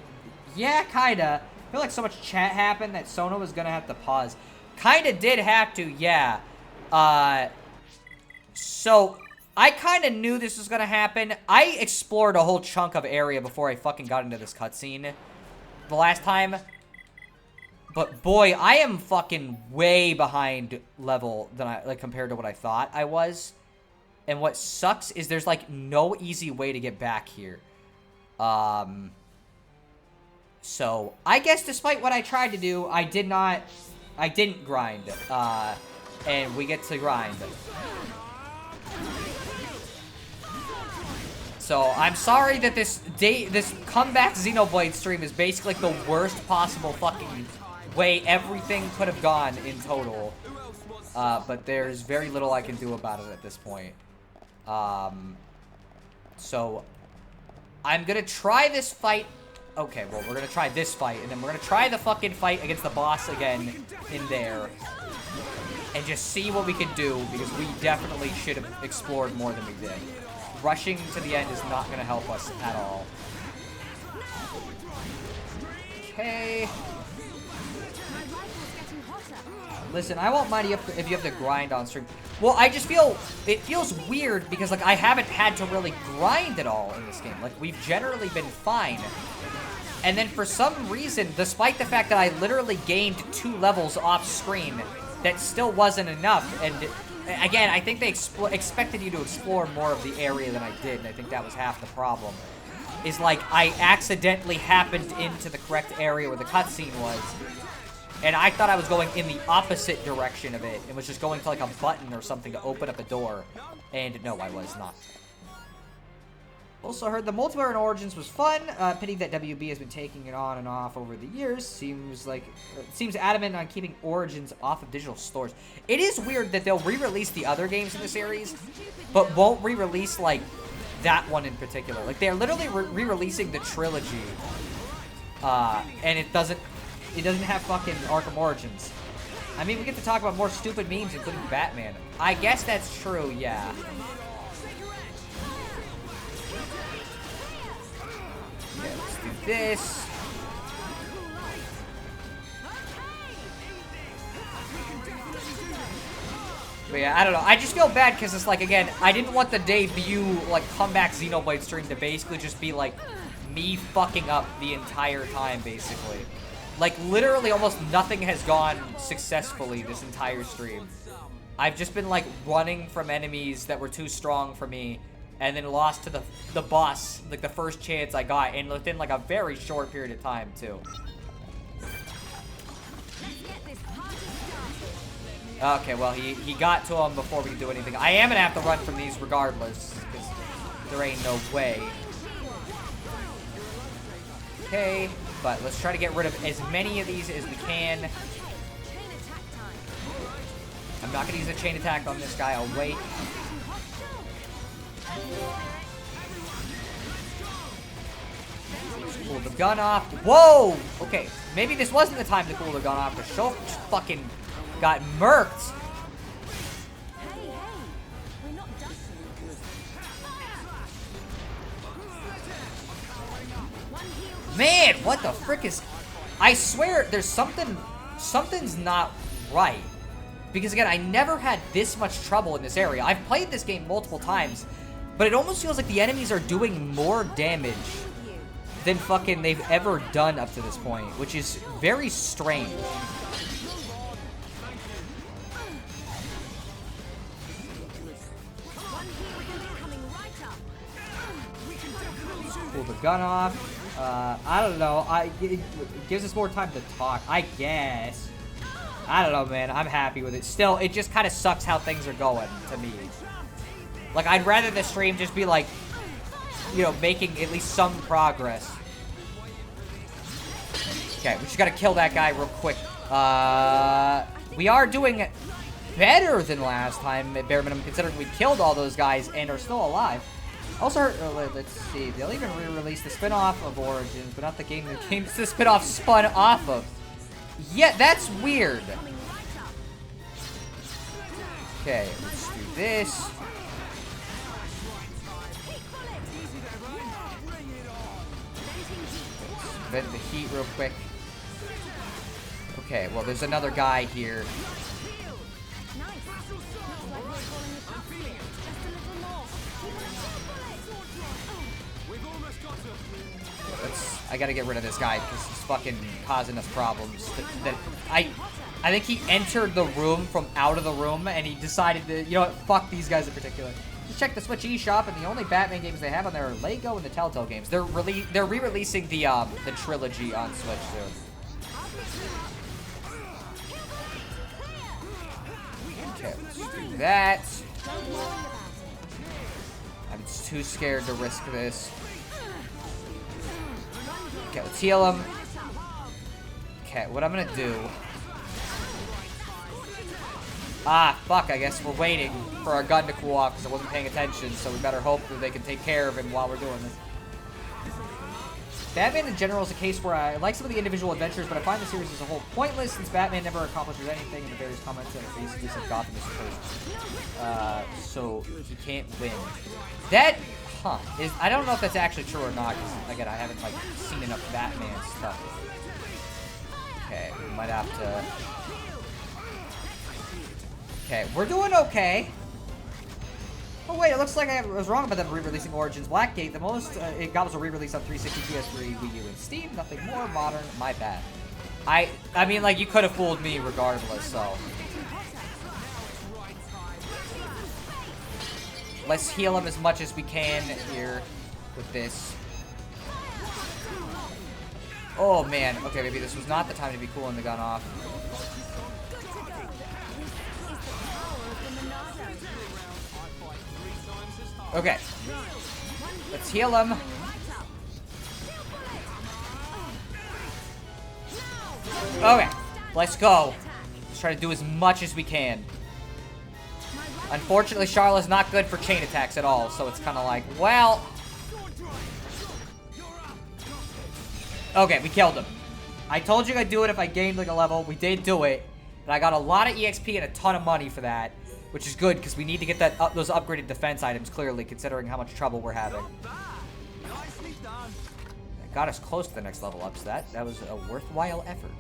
S1: Yeah, kinda. I feel like so much chat happened that Sona was gonna have to pause. Kinda did have to, yeah. So, I kinda knew this was gonna happen. I explored a whole chunk of area before I fucking got into this cutscene the last time. But boy, I am fucking way behind level than compared to what I thought I was. And what sucks is there's like no easy way to get back here. So I guess despite what I tried to do, I didn't grind. And we get to grind. So I'm sorry that this comeback Xenoblade stream is basically like the worst possible fucking way everything could have gone in total. But there's very little I can do about it at this point. So I'm gonna try this fight. Okay, well, we're gonna try this fight, and then we're gonna try the fucking fight against the boss again in there. And just see what we can do, because we definitely should have explored more than we did. Rushing to the end is not gonna help us at all. Okay. Listen, I won't mind if you have to grind on stream. Well, I just feel, it feels weird because, like, I haven't had to really grind at all in this game. Like, we've generally been fine. And then for some reason, despite the fact that I literally gained 2 levels off screen, that still wasn't enough. And again, I think they expected you to explore more of the area than I did, and I think that was half the problem. Is like, I accidentally happened into the correct area where the cutscene was, and I thought I was going in the opposite direction of it. It was just going to like a button or something to open up a door. And no, I was not. Also heard the multiplayer in Origins was fun. Pity that WB has been taking it on and off over the years. Seems adamant on keeping Origins off of digital stores. It is weird that they'll re-release the other games in the series, but won't re-release like that one in particular. Like they're literally re-releasing the trilogy, and it doesn't have fucking Arkham Origins. I mean, we get to talk about more stupid memes, including Batman. I guess that's true, yeah. Yeah, let's do this. But yeah, I don't know. I just feel bad because it's like, again, I didn't want the debut, like, comeback Xenoblade stream to basically just be, like, me fucking up the entire time, basically. Like, literally almost nothing has gone successfully this entire stream. I've just been, like, running from enemies that were too strong for me, and then lost to the boss, like, the first chance I got, and within, like, a very short period of time, too. Okay, well, he got to him before we could do anything. I am gonna have to run from these regardless, because there ain't no way. Okay, but let's try to get rid of as many of these as we can. I'm not gonna use a chain attack on this guy, I'll wait. Cool the gun off. Whoa! Okay, maybe this wasn't the time to cool the gun off, because Shulk fucking got murked. Man, what the frick is... I swear, there's something's not right. Because again, I never had this much trouble in this area. I've played this game multiple times, but it almost feels like the enemies are doing more damage than fucking they've ever done up to this point, which is very strange. gun off. I don't know. It gives us more time to talk, I guess. I don't know, man. I'm happy with it. Still, it just kind of sucks how things are going to me. Like, I'd rather the stream just be like, you know, making at least some progress. Okay, we just gotta kill that guy real quick. We are doing better than last time, at bare minimum, considering we killed all those guys and are still alive. Also, let's see, they'll even re-release the spin-off of Origins, but not the game the spin-off spun off of. Yeah, that's weird. Okay, let's do this. Vent the heat real quick. Okay, well, there's another guy here. I gotta get rid of this guy because he's fucking causing us problems. I think he entered the room from out of the room and he decided to, you know what, fuck these guys in particular. Just check the Switch eShop, and the only Batman games they have on there are Lego and the Telltale games. They're re-releasing the trilogy on Switch soon. Okay, let's do that. I'm just too scared to risk this. Okay, let's heal him. Okay, what I'm gonna do... Ah, fuck, I guess we're waiting for our gun to cool off because I wasn't paying attention, so we better hope that they can take care of him while we're doing this. Batman in general is a case where I like some of the individual adventures, but I find the series as a whole pointless since Batman never accomplishes anything in the various comments that basically said Gotham is cursed. So he can't win. That, I don't know if that's actually true or not, because, again, I haven't, like, seen enough Batman stuff. Okay, we might have to... Okay, we're doing okay. Oh wait, it looks like I was wrong about them re-releasing Origins Blackgate. The most it got was a re-release on 360, PS3, Wii U, and Steam. Nothing more modern. My bad. I mean, like, you could have fooled me regardless, so. Let's heal him as much as we can here with this. Oh man, okay, maybe this was not the time to be cooling the gun off. Okay. Let's heal him. Okay. Let's go. Let's try to do as much as we can. Unfortunately, Charlotte's not good for chain attacks at all, so it's kind of like, well... Okay, we killed him. I told you I'd do it if I gained, like, a level. We did do it. And I got a lot of EXP and a ton of money for that. Which is good, because we need to get that those upgraded defense items, clearly, considering how much trouble we're having. That got us close to the next level up, so that was a worthwhile effort.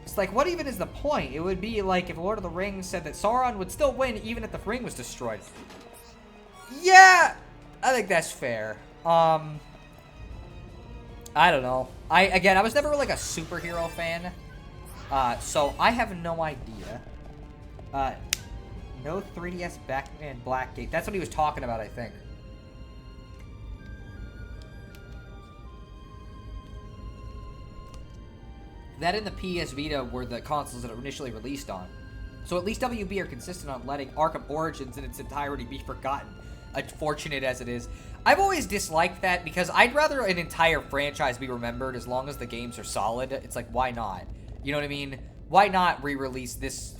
S1: It's like, what even is the point? It would be like if Lord of the Rings said that Sauron would still win even if the ring was destroyed. Yeah! I think that's fair. I don't know. I was never like a superhero fan. So I have no idea. No 3DS Batman Blackgate. That's what he was talking about, I think. That and the PS Vita were the consoles that it initially released on. So at least WB are consistent on letting Arkham Origins in its entirety be forgotten. Unfortunate as it is. I've always disliked that because I'd rather an entire franchise be remembered as long as the games are solid. It's like, why not? You know what I mean? Why not re-release this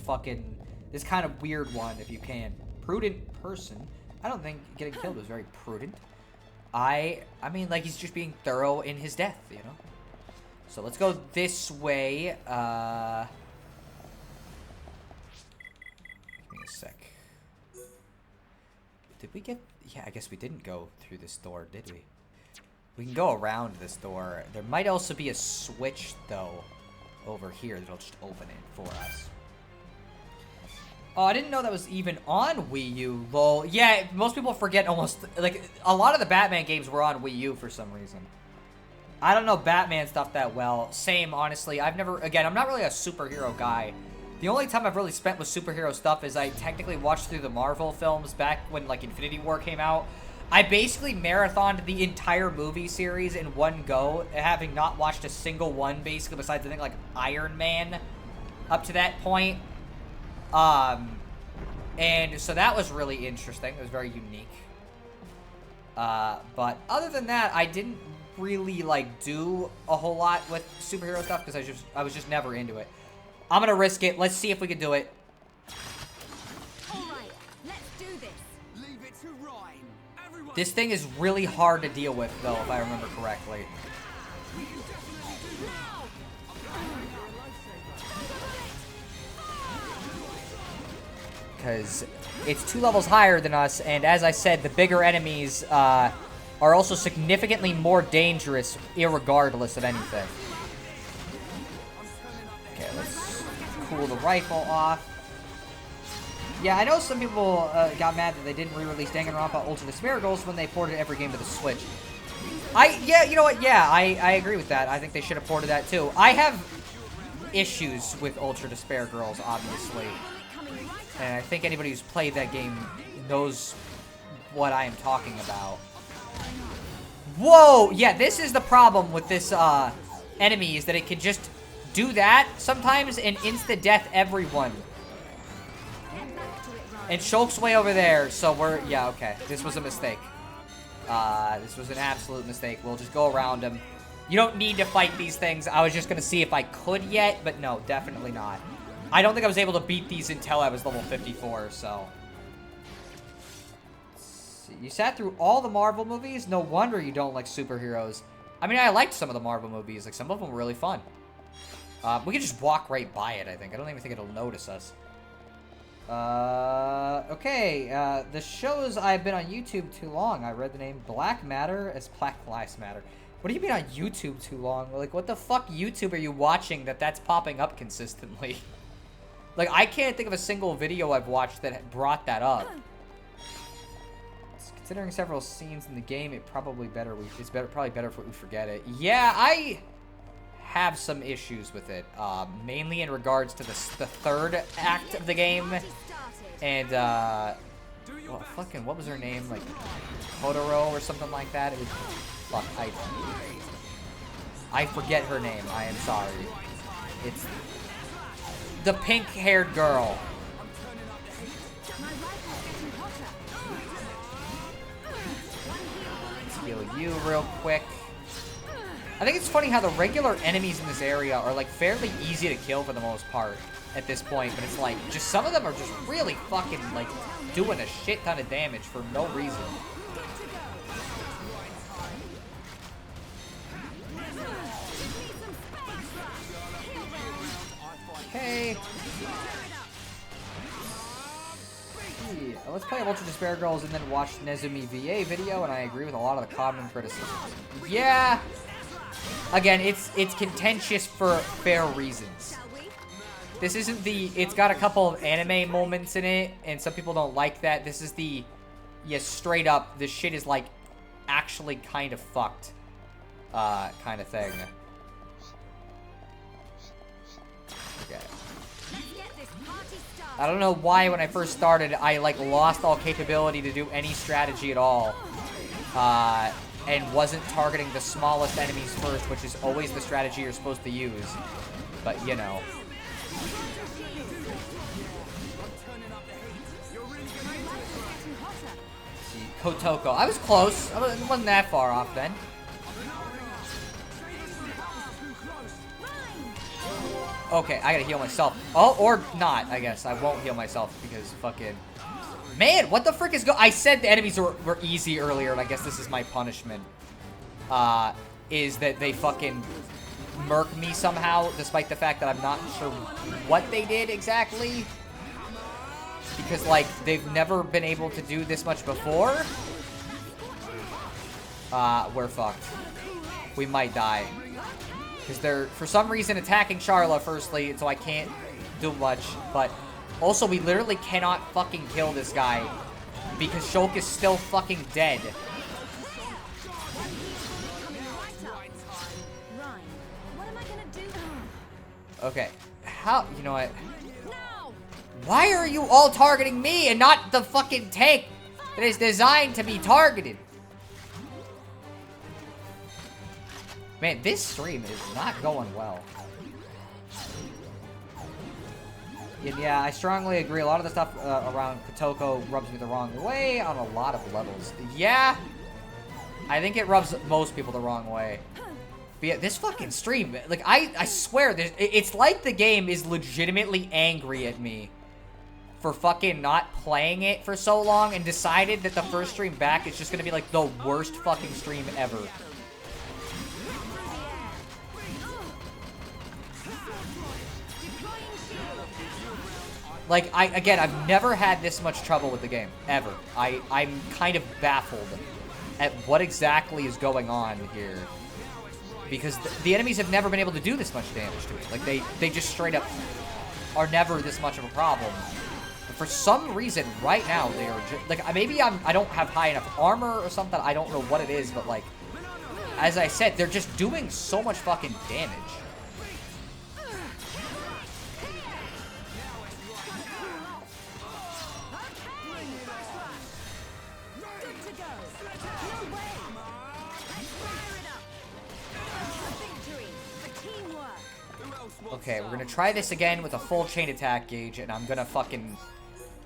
S1: kind of weird one if you can? Prudent person. I don't think getting killed was very prudent. I mean, like, he's just being thorough in his death, you know? So let's go this way. Give me a sec. Did we get... Yeah, I guess we didn't go through this door, did we? We can go around this door. There might also be a switch, though, over here that'll just open it for us. Oh, I didn't know that was even on Wii U, lol. Yeah, most people forget almost, like, a lot of the Batman games were on Wii U for some reason. I don't know Batman stuff that well. Same, honestly. I've never, again, I'm not really a superhero guy. The only time I've really spent with superhero stuff is I technically watched through the Marvel films back when, like, Infinity War came out. I basically marathoned the entire movie series in one go, having not watched a single one, basically, besides, I think, like, Iron Man up to that point. And so that was really interesting. It was very unique. But other than that, I didn't really, like, do a whole lot with superhero stuff because I was just never into it. I'm gonna risk it. Let's see if we can do it.
S8: Alright, let's do this.
S10: Leave it to Ryan. Everyone.
S1: This thing is really hard to deal with, though, if I remember correctly. Because it's 2 levels higher than us, and as I said, the bigger enemies are also significantly more dangerous, irregardless of anything. Okay, let's cool the rifle off. Yeah, I know some people got mad that they didn't re-release Danganronpa Ultra Despair Girls when they ported every game to the Switch. Yeah, you know what? Yeah, I agree with that. I think they should have ported that too. I have issues with Ultra Despair Girls, obviously. And I think anybody who's played that game knows what I am talking about. Whoa! Yeah, this is the problem with this enemy, is that it can just do that sometimes and insta-death everyone. And Shulk's way over there, so we're... Yeah, okay. This was a mistake. This was an absolute mistake. We'll just go around him. You don't need to fight these things. I was just going to see if I could yet, but no, definitely not. I don't think I was able to beat these until I was level 54, so... Let's see. You sat through all the Marvel movies? No wonder you don't like superheroes. I mean, I liked some of the Marvel movies. Like, some of them were really fun. We could just walk right by it, I think. I don't even think it'll notice us. Okay, the shows I've been on YouTube too long. I read the name Black Matter as Black Lives Matter. What do you mean on YouTube too long? Like, what the fuck YouTube are you watching that's popping up consistently? Like, I can't think of a single video I've watched that brought that up. Considering several scenes in the game, it's probably better if we forget it. Yeah, I have some issues with it, mainly in regards to the third act of the game, and well, fucking, what was her name, like Totoro or something like that? It was, fuck, I forget her name. I am sorry. It's the pink-haired girl. Let's heal you real quick. I think it's funny how the regular enemies in this area are, like, fairly easy to kill for the most part at this point, but it's like, just some of them are just really fucking, like, doing a shit ton of damage for no reason. Okay. Let's play Ultra Despair Girls and then watch Nezumi VA video, and I agree with a lot of the common criticisms. Yeah. Again, it's contentious for fair reasons. This isn't the... It's got a couple of anime moments in it, and some people don't like that. This is the... Yeah, straight up, this shit is, like, actually kind of fucked. Kind of thing. Okay. I don't know why when I first started, I, like, lost all capability to do any strategy at all. And wasn't targeting the smallest enemies first, which is always the strategy you're supposed to use. But, you know. See, Kotoko. I was close. I wasn't that far off then. Okay, I gotta heal myself. Oh, or not, I guess. I won't heal myself because fucking... Man, what the frick is I said the enemies were easy earlier, and I guess this is my punishment. Is that they fucking murk me somehow, despite the fact that I'm not sure what they did exactly. Because, like, they've never been able to do this much before. We're fucked. We might die. Because they're, for some reason, attacking Charla, firstly, and so I can't do much. But also, we literally cannot fucking kill this guy. Because Shulk is still fucking dead. Okay. How? You know what? Why are you all targeting me and not the fucking tank? that is designed to be targeted. Man, this stream is not going well. And yeah, I strongly agree. A lot of the stuff around Kotoko rubs me the wrong way on a lot of levels. Yeah, I think it rubs most people the wrong way. But yeah, this fucking stream, like, I swear, it's like the game is legitimately angry at me for fucking not playing it for so long and decided that the first stream back is just gonna be like the worst fucking stream ever. Like, again, I've never had this much trouble with the game, ever. I'm kind of baffled at what exactly is going on here. Because the enemies have never been able to do this much damage to me. Like, they just straight up are never this much of a problem. But for some reason, right now, they are just... Like, maybe I don't have high enough armor or something. I don't know what it is, but, like, as I said, they're just doing so much fucking damage. Okay, we're gonna try this again with a full chain attack gauge, and I'm gonna fucking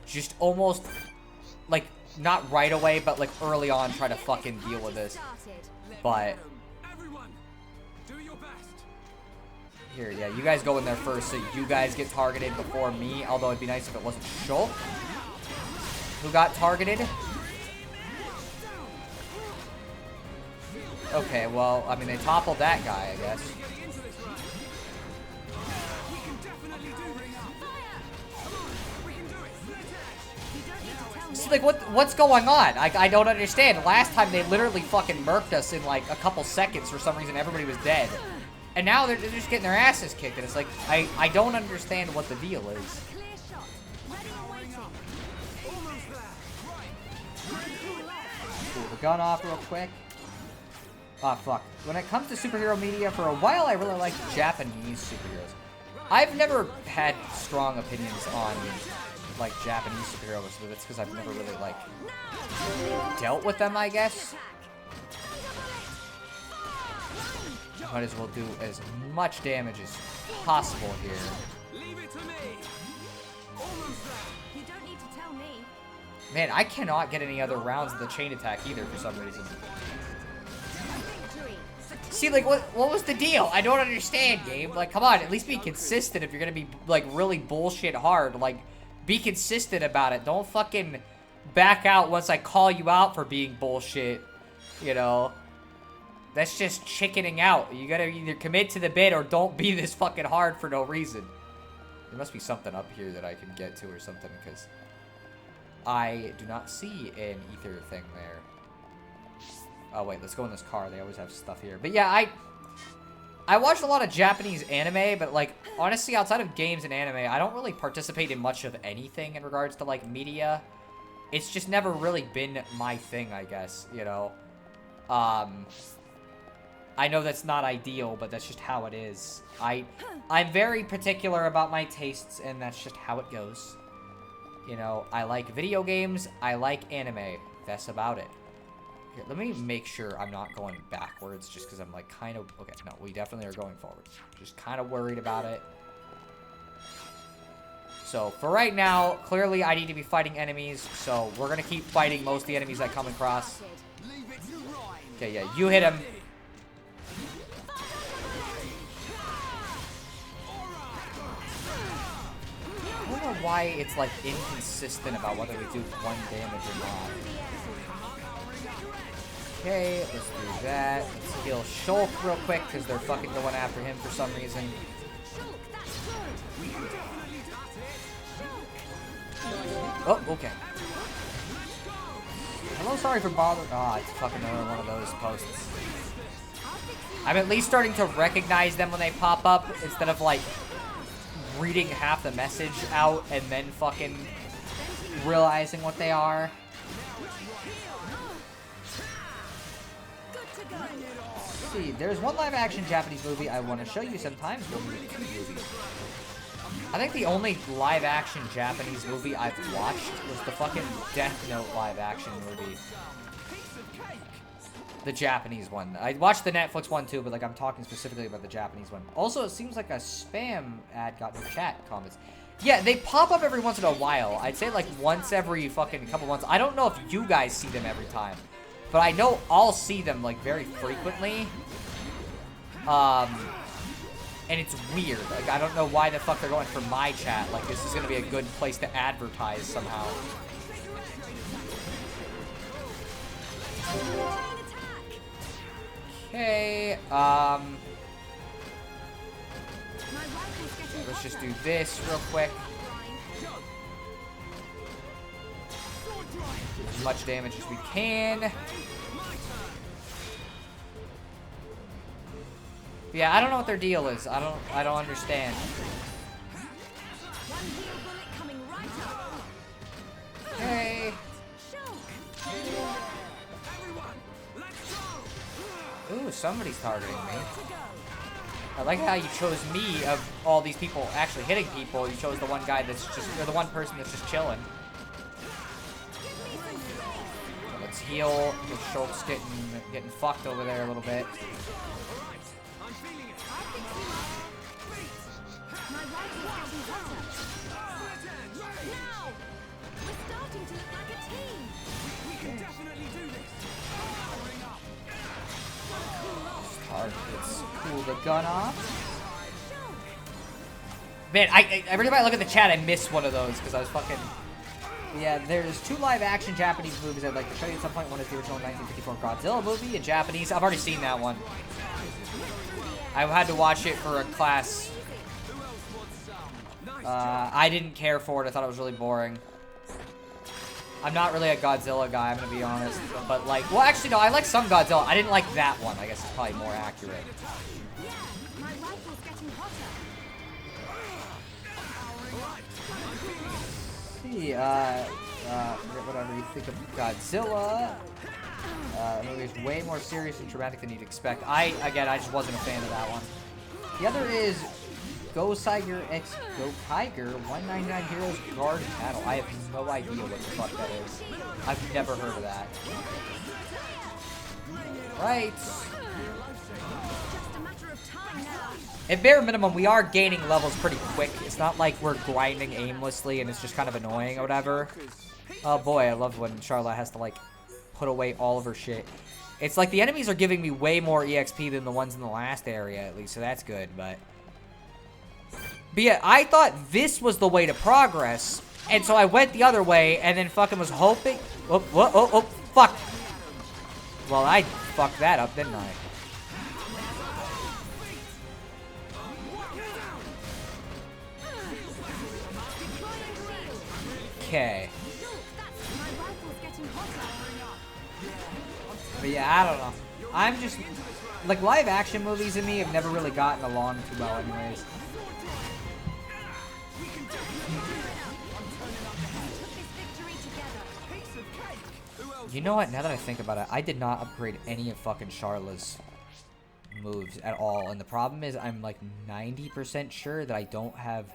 S1: just almost, like, not right away, but, like, early on try to fucking deal with this. But... Here, yeah, you guys go in there first, so you guys get targeted before me, although it'd be nice if it wasn't Shulk who got targeted. Okay, well, I mean, they toppled that guy, I guess. Like, what's going on? I don't understand. Last time they literally fucking murked us in like a couple seconds. For some reason everybody was dead, and now they're just getting their asses kicked, and it's like I don't understand what the deal is. Cool the gun off real quick. Ah, fuck. When it comes to superhero media, for a while I really liked Japanese superheroes. I've never had strong opinions on like Japanese superheroes, but it's because I've never really like dealt with them, I guess. Might as well do as much damage as possible here.
S10: Leave it to me.
S8: You don't need to tell me.
S1: Man, I cannot get any other rounds of the chain attack either for some reason. See, like, what was the deal? I don't understand, game. Like, come on, at least be consistent if you're gonna be like really bullshit hard. Like, be consistent about it. Don't fucking back out once I call you out for being bullshit. You know? That's just chickening out. You gotta either commit to the bit or don't be this fucking hard for no reason. There must be something up here that I can get to or something, because I do not see an ether thing there. Oh, wait, let's go in this car. They always have stuff here. But yeah, I watched a lot of Japanese anime, but, like, honestly, outside of games and anime, I don't really participate in much of anything in regards to, like, media. It's just never really been my thing, I guess, you know? I know that's not ideal, but that's just how it is. I'm very particular about my tastes, and that's just how it goes. You know, I like video games, I like anime. That's about it. Here, let me make sure I'm not going backwards, just because I'm, like, kind of... Okay, no, we definitely are going forward. Just kind of worried about it. So, for right now, clearly I need to be fighting enemies, so we're going to keep fighting most of the enemies I come across. Okay, yeah, you hit him. I don't know why it's, like, inconsistent about whether we do 1 damage or not. Okay, let's do that. Let's heal Shulk real quick, because they're fucking going after him for some reason. Oh, okay. Hello, sorry for bothering. Oh, it's fucking another one of those posts. I'm at least starting to recognize them when they pop up, instead of, like, reading half the message out and then fucking realizing what they are. Let's see, there's one live-action Japanese movie I want to show you sometimes. We'll do 2 movies. I think the only live-action Japanese movie I've watched was the fucking Death Note live-action movie. The Japanese one. I watched the Netflix one too, but like I'm talking specifically about the Japanese one. Also, it seems like a spam ad got in the chat comments. Yeah, they pop up every once in a while. I'd say like once every fucking couple months. I don't know if you guys see them every time, but I know I'll see them like very frequently. And it's weird. Like, I don't know why the fuck they're going for my chat. Like, this is gonna be a good place to advertise somehow. Okay, let's just do this real quick. As much damage as we can. Yeah, I don't know what their deal is. I don't understand. Okay. Ooh, somebody's targeting me. I like how you chose me of all these people actually hitting people. You chose the one guy that's just, or the one person that's just chilling. So let's heal. With Schultz getting fucked over there a little bit. Let's cool the gun off. Man, every time I look at the chat, I miss one of those because I was fucking... Yeah, there's 2 live-action Japanese movies I'd like to show you at some point. One is the original 1954 Godzilla movie in Japanese. I've already seen that one. I had to watch it for a class. I didn't care for it. I thought it was really boring. I'm not really a Godzilla guy, I'm gonna be honest. But like, well, actually, no, I like some Godzilla. I didn't like that one. I guess it's probably more accurate. See, whatever you think of Godzilla. The movie is way more serious and dramatic than you'd expect. Again, I just wasn't a fan of that one. The other is Go Tiger X Go Tiger 199 Heroes Guard Battle. I have no idea what the fuck that is. I've never heard of that. Right. At bare minimum, we are gaining levels pretty quick. It's not like we're grinding aimlessly and it's just kind of annoying or whatever. Oh boy, I love when Charlotte has to like put away all of her shit. It's like the enemies are giving me way more EXP than the ones in the last area, at least, so that's good, but yeah, I thought this was the way to progress, and so I went the other way, and then fucking was hoping... Oh, fuck! Well, I fucked that up, didn't I? Okay. But yeah, I don't know. I'm just... Like, live-action movies in me have never really gotten along too well anyways. You know what? Now that I think about it, I did not upgrade any of fucking Charla's moves at all. And the problem is I'm like 90% sure that I don't have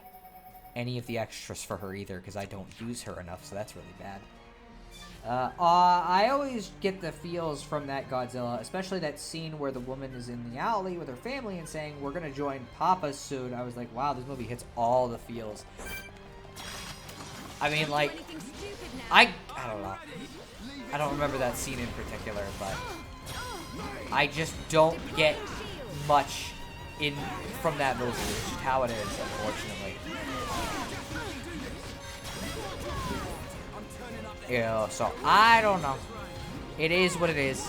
S1: any of the extras for her either because I don't use her enough. So that's really bad. I always get the feels from that Godzilla, especially that scene where the woman is in the alley with her family and saying, we're going to join Papa soon. I was like, wow, this movie hits all the feels. I mean, like, I don't know. I don't remember that scene in particular, but I just don't get much from that movie. It's just how it is, unfortunately. Yeah, so I don't know. It is what it is.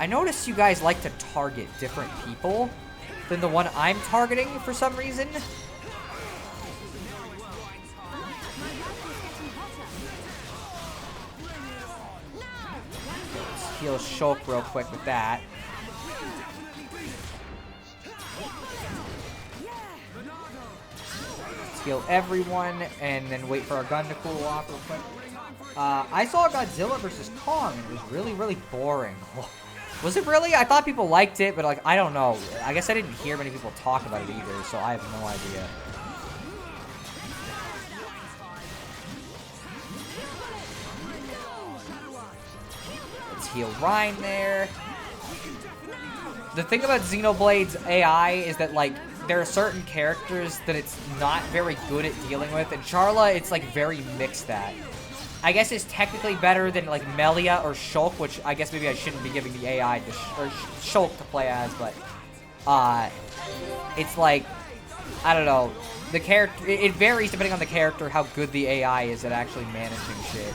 S1: I noticed you guys like to target different people than the one I'm targeting for some reason. Let's heal Shulk real quick with that. Heal everyone, and then wait for our gun to cool off real quick. I saw Godzilla vs. Kong, and it was really, really boring. Was it really? I thought people liked it, but like, I don't know. I guess I didn't hear many people talk about it either, so I have no idea. Let's heal Rhine there. The thing about Xenoblade's AI is that, like, there are certain characters that it's not very good at dealing with, and Charla, it's, like, very mixed at. I guess it's technically better than, like, Melia or Shulk, which I guess maybe I shouldn't be giving the AI to Shulk to play as, but, it's like, I don't know. The character, it varies depending on the character how good the AI is at actually managing shit.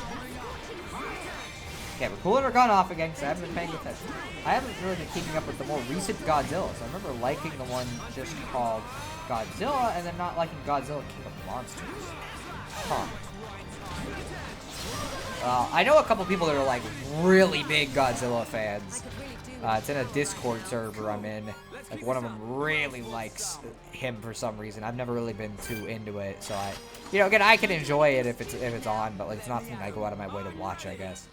S1: Okay, we're cooling our gun off again because I haven't been paying attention. I haven't really been keeping up with the more recent Godzillas. I remember liking the one just called Godzilla and then not liking Godzilla King of Monsters. Huh. I know a couple people that are like really big Godzilla fans. It's in a Discord server I'm in. Like one of them really likes him for some reason. I've never really been too into it, so you know, again, I can enjoy it if it's on, but like it's not something I go out of my way to watch, I guess.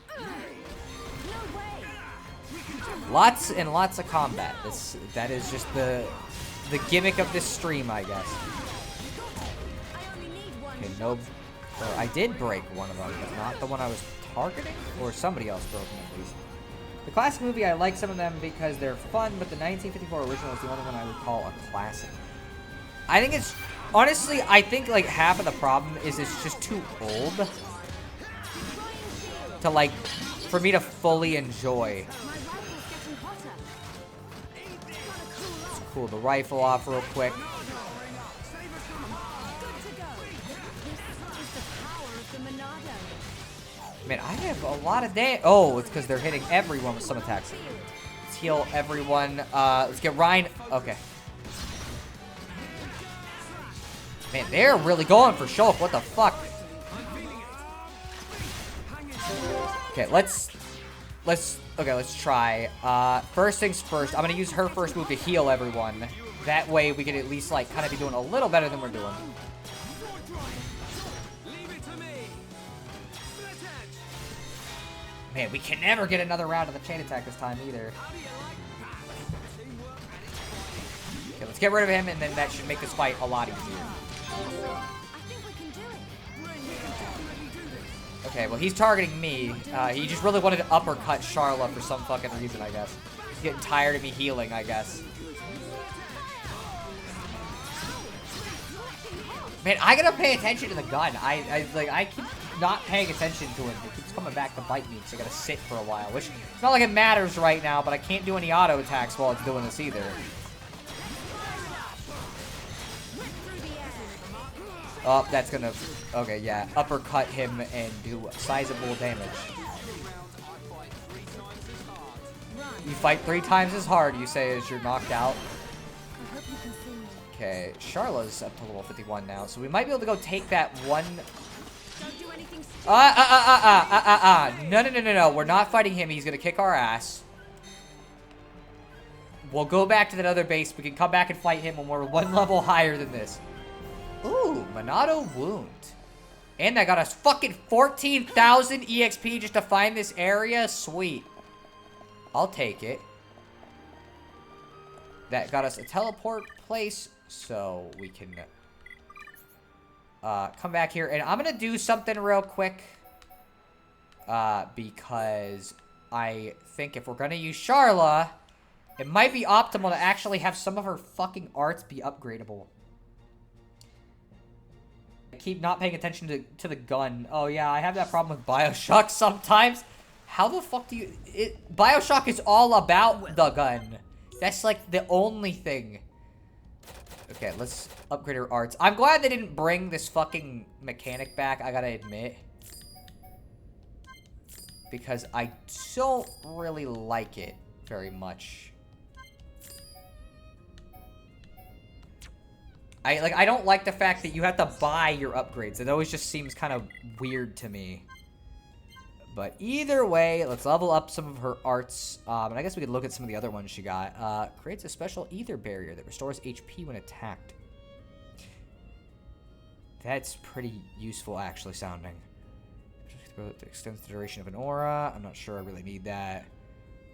S1: Lots and lots of combat. That is just the gimmick of this stream, I guess. Okay, no. I did break one of them, but not the one I was targeting, or somebody else broke them at least. The classic movie, I like some of them because they're fun, but the 1954 original is the only one I would call a classic. I think it's, honestly, I think like half of the problem is it's just too old to like, for me to fully enjoy. Let's cool the rifle off real quick. Man, I have a lot of damage. Oh, it's because they're hitting everyone with some attacks. Let's heal everyone. Let's get Ryan. Okay. Man, they're really going for Shulk. What the fuck? Okay, let's try. First things first, I'm gonna use her first move to heal everyone. That way we can at least like kind of be doing a little better than we're doing. Man, we can never get another round of the chain attack this time either. Okay, let's get rid of him, and then that should make this fight a lot easier. Okay, well, he's targeting me. He just really wanted to uppercut Charla for some fucking reason, I guess. He's getting tired of me healing, I guess. Man, I gotta pay attention to the gun. I keep not paying attention to it. It keeps coming back to bite me, so I gotta sit for a while. Which, it's not like it matters right now, but I can't do any auto attacks while it's doing this either. Oh, that's gonna... Okay, yeah. Uppercut him and do sizable damage. You fight 3 times as hard, you say, as you're knocked out. Okay, Charla's up to level 51 now, so we might be able to go take that one... No. We're not fighting him. He's gonna kick our ass. We'll go back to that other base. We can come back and fight him when we're 1 level higher than this. Ooh, Monado Wound. And that got us fucking 14,000 EXP just to find this area? Sweet. I'll take it. That got us a teleport place, so we can come back here. And I'm going to do something real quick. Because I think if we're going to use Charla, it might be optimal to actually have some of her fucking arts be upgradable. I keep not paying attention to the gun. Oh yeah, I have that problem with Bioshock sometimes. How the fuck do you... Bioshock is all about the gun. That's like the only thing. Okay, let's upgrade her arts. I'm glad they didn't bring this fucking mechanic back, I gotta admit. Because I don't really like it very much. I don't like the fact that you have to buy your upgrades. It always just seems kind of weird to me. But either way, let's level up some of her arts. And I guess we could look at some of the other ones she got. Creates a special ether barrier that restores HP when attacked. That's pretty useful, actually, sounding. It extends the duration of an aura. I'm not sure I really need that.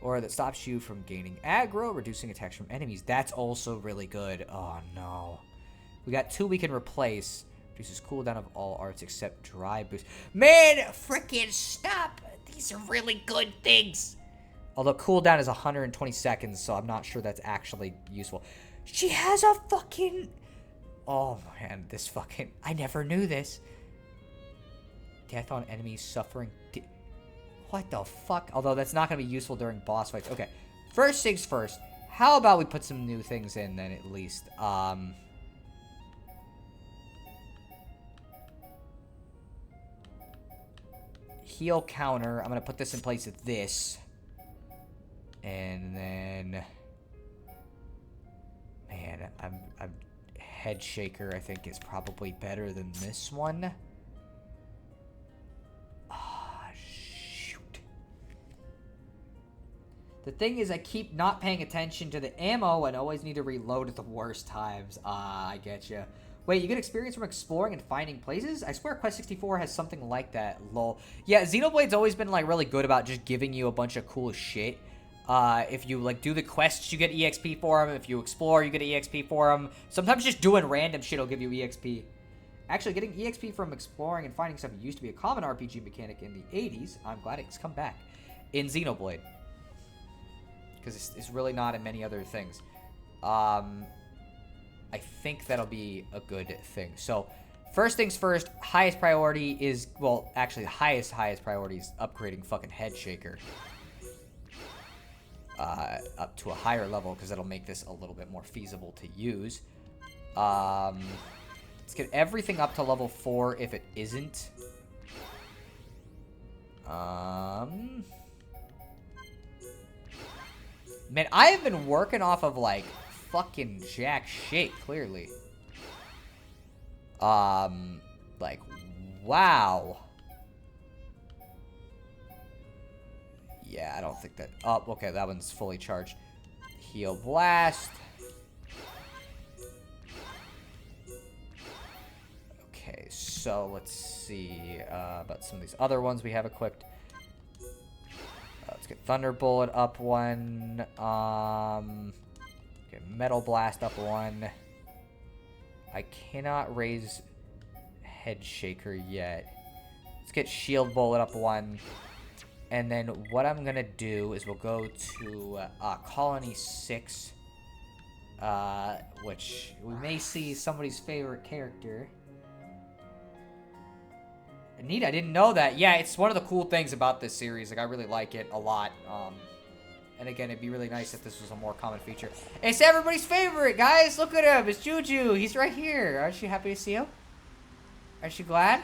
S1: Aura that stops you from gaining aggro, reducing attacks from enemies. That's also really good. Oh, no. We got 2 we can replace. Reduces cooldown of all arts except dry boost. Man, frickin' stop. These are really good things. Although cooldown is 120 seconds, so I'm not sure that's actually useful. She has a fucking... Oh, man, this fucking... I never knew this. Death on enemies suffering... What the fuck? Although that's not going to be useful during boss fights. Okay, first things first. How about we put some new things in then, at least? Heal counter. I'm going to put this in place of this. And then... Man, I'm head shaker, I think, is probably better than this one. The thing is, I keep not paying attention to the ammo and always need to reload at the worst times. I get you. Wait, you get experience from exploring and finding places? I swear Quest 64 has something like that. Lol. Yeah, Xenoblade's always been, like, really good about just giving you a bunch of cool shit. If you, like, do the quests, you get EXP for them. If you explore, you get EXP for them. Sometimes just doing random shit will give you EXP. Actually, getting EXP from exploring and finding stuff used to be a common RPG mechanic in the 80s. I'm glad it's come back in Xenoblade. Because it's really not in many other things. I think that'll be a good thing. So, first things first, highest priority is, well, actually, the highest priority is upgrading fucking Head Shaker. Up to a higher level, because that'll make this a little bit more feasible to use. Let's get everything up to level 4 if it isn't. Man, I have been working off of, like, fucking jack shit, clearly. Like, wow. Yeah, I don't think that... Oh, okay, that one's fully charged. Heal Blast. Okay, so let's see about some of these other ones we have equipped. Let's get Thunderbolt up 1. Get Metal Blast up 1. I cannot raise Head Shaker yet. Let's get Shield Bullet up 1. And then what I'm going to do is we'll go to Colony 6. Which we may see somebody's favorite character. Neat, I didn't know that. Yeah, it's one of the cool things about this series. Like, I really like it a lot. And again, it'd be really nice if this was a more common feature. It's everybody's favorite, guys! Look at him! It's Juju! He's right here! Aren't you happy to see him? Aren't you glad?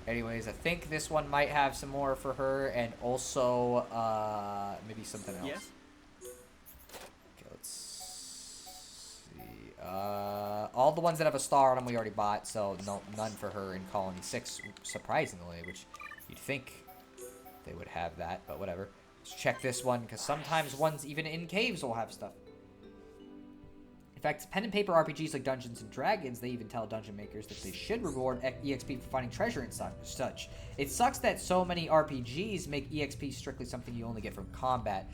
S1: Anyways, I think this one might have some more for her, and also, maybe something else.
S5: Yes?
S1: Okay, let's see. All the ones that have a star on them we already bought, so no, none for her in Colony 6, surprisingly, which you'd think they would have that, but whatever. Let's check this one, because sometimes ones even in caves will have stuff. In fact, pen and paper RPGs like Dungeons and Dragons, they even tell dungeon makers that they should reward EXP for finding treasure and such. It sucks that so many RPGs make EXP strictly something you only get from combat.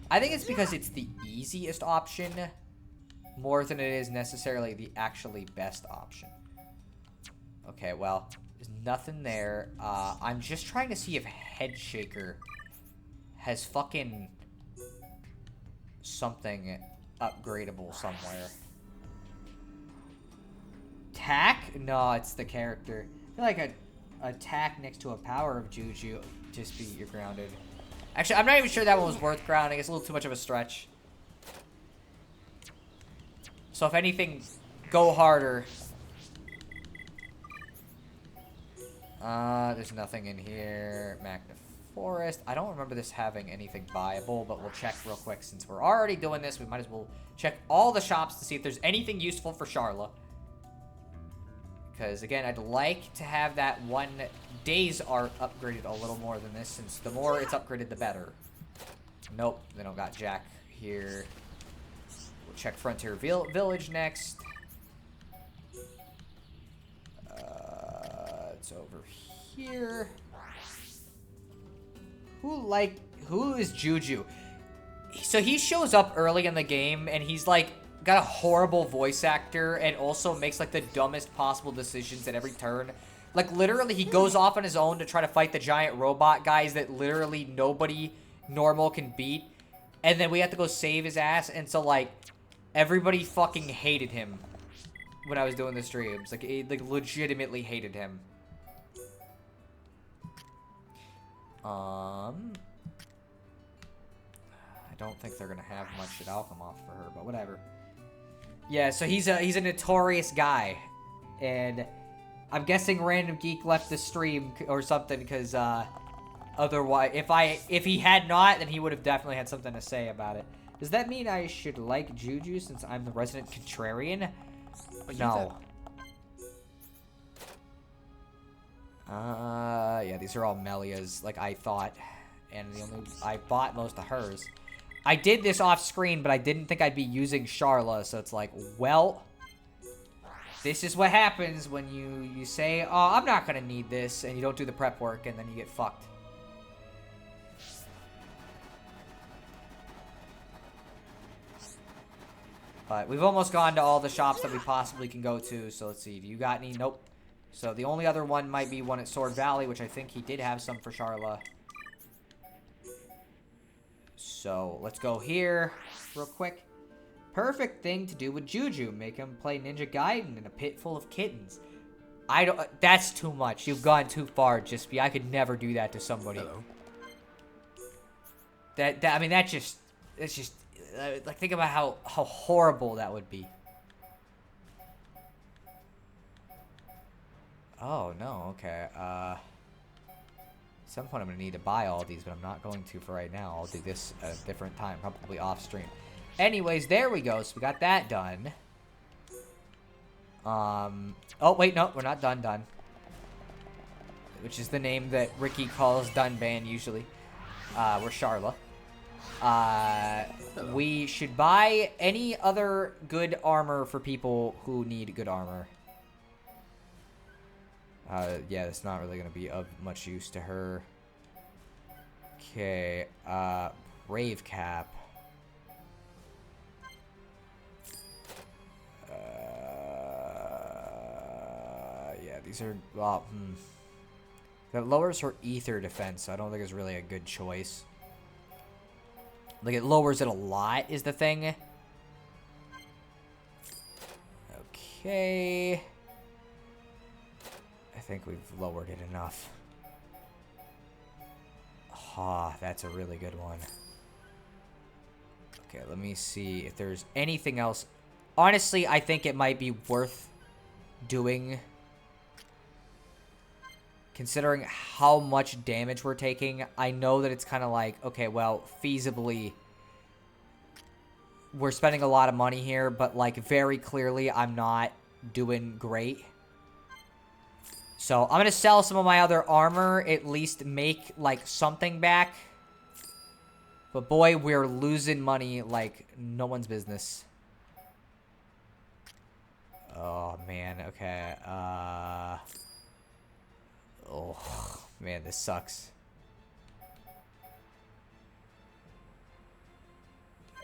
S1: I think it's because it's the easiest option more than it is necessarily the actually best option. Okay, well, there's nothing there. I'm just trying to see if Head Shaker has fucking something upgradable somewhere. Tack? No, it's the character. I feel like a tack next to a power of Juju just beat you're grounded. Actually, I'm not even sure that one was worth grounding. It's a little too much of a stretch. So if anything, go harder. There's nothing in here. Magna Forest. I don't remember this having anything viable, but we'll check real quick. Since we're already doing this, we might as well check all the shops to see if there's anything useful for Charla. Because, again, I'd like to have that one Days art upgraded a little more than this, since the more it's upgraded, the better. Nope, they don't got Jack here. We'll check Frontier Village next. It's over here. Who is Juju? So he shows up early in the game, and he's, like, got a horrible voice actor, and also makes, like, the dumbest possible decisions at every turn. Like, literally, he goes off on his own to try to fight the giant robot guys that literally nobody normal can beat. And then we have to go save his ass, and so, like, everybody fucking hated him when I was doing the streams. Like, legitimately hated him. I don't think they're gonna have much at Alchemoth for her, but whatever. Yeah, so he's a notorious guy, and I'm guessing Random Geek left the stream or something because otherwise, if he had not, then he would have definitely had something to say about it. Does that mean I should like Juju since I'm the resident contrarian? No. Yeah, these are all Melia's, like I thought, and I bought most of hers. I did this off screen, but I didn't think I'd be using Charla, so it's like, well, this is what happens when you say, oh, I'm not gonna need this, and you don't do the prep work, and then you get fucked. But we've almost gone to all the shops that we possibly can go to, so let's see. Do you got any? Nope. So the only other one might be one at Sword Valley, which I think he did have some for Charla. So let's go here real quick. Perfect thing to do with Juju. Make him play Ninja Gaiden in a pit full of kittens. I don't... That's too much. You've gone too far, Jispy. I could never do that to somebody.
S5: Hello.
S1: I mean, that just... It's just... like, think about how horrible that would be. Oh, no. Okay. At some point, I'm going to need to buy all these, but I'm not going to for right now. I'll do this at a different time, probably off stream. Anyways, there we go. So we got that done. Oh, wait, no, we're not done. Which is the name that Ricky calls Dunban usually. We're Charla. We should buy any other good armor for people who need good armor. Yeah, it's not really going to be of much use to her. Okay, Brave Cap. Yeah, these are, well, That lowers her ether defense, so I don't think it's really a good choice. Like, it lowers it a lot, is the thing. Okay. I think we've lowered it enough. Ah, that's a really good one. Okay, let me see if there's anything else. Honestly, I think it might be worth doing, considering how much damage we're taking. I know that it's kind of like, okay, well, feasibly, we're spending a lot of money here, but, like, very clearly, I'm not doing great. So, I'm going to sell some of my other armor, at least make, like, something back. But, boy, we're losing money like no one's business. Oh, man, okay, oh, man, this sucks.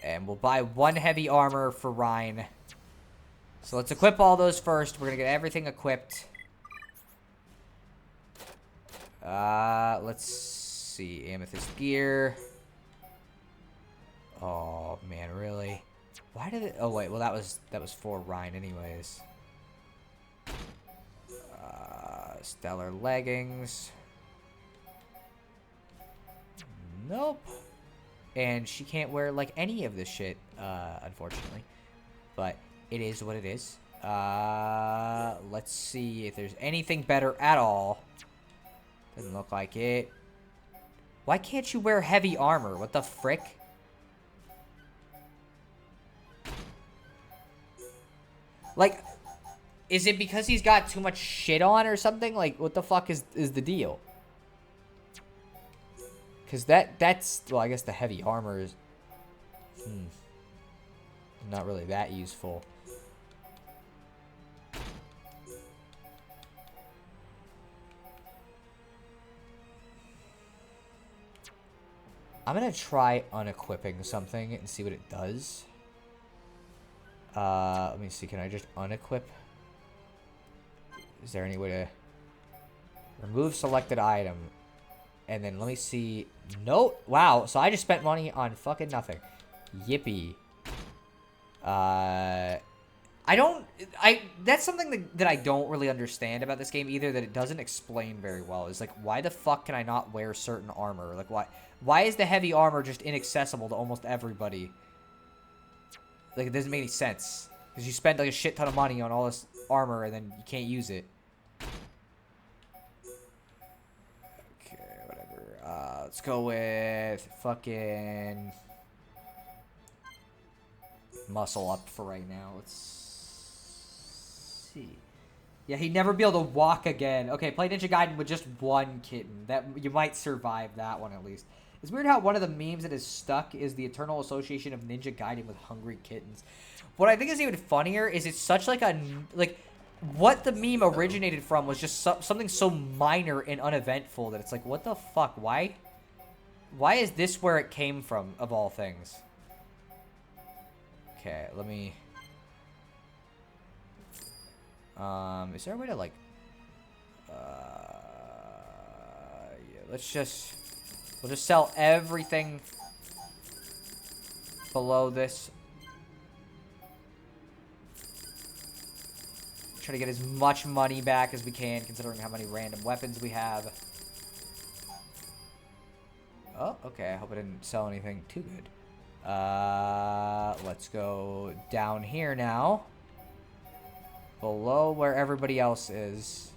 S1: And we'll buy one heavy armor for Rhine. So let's equip all those first. We're gonna get everything equipped. Let's see. Amethyst gear. Oh, man, really? Why did it... Oh, wait, well, that was for Rhine anyways. Stellar leggings. Nope. And she can't wear, like, any of this shit, unfortunately. But it is what it is. Let's see if there's anything better at all. Doesn't look like it. Why can't you wear heavy armor? What the frick? Like, is it because he's got too much shit on or something? Like, what the fuck is the deal? Because that's... Well, I guess the heavy armor is... not really that useful. I'm gonna try unequipping something and see what it does. Let me see. Can I just unequip? Is there any way to remove selected item? And then let me see. Nope. Wow. So I just spent money on fucking nothing. Yippee. That's something that I don't really understand about this game either, that it doesn't explain very well. Is like, why the fuck can I not wear certain armor? Like, why is the heavy armor just inaccessible to almost everybody? Like, it doesn't make any sense. Because you spend like a shit ton of money on all this armor and then you can't use it. Okay, whatever. Let's go with fucking muscle up for right now. Let's see. Yeah, he'd never be able to walk again. Okay, play Ninja Gaiden with just one kitten. That you might survive that one at least. It's weird how one of the memes that is stuck is the eternal association of Ninja Gaiden with hungry kittens. What I think is even funnier is it's such like a what the meme originated from was just something so minor and uneventful that it's like, what the fuck? Why is this where it came from of all things? Okay, let me... is there a way to, like... yeah, let's just... We'll just sell everything below this. Try to get as much money back as we can, considering how many random weapons we have. Oh, okay. I hope I didn't sell anything too good. Let's go down here now. Below where everybody else is.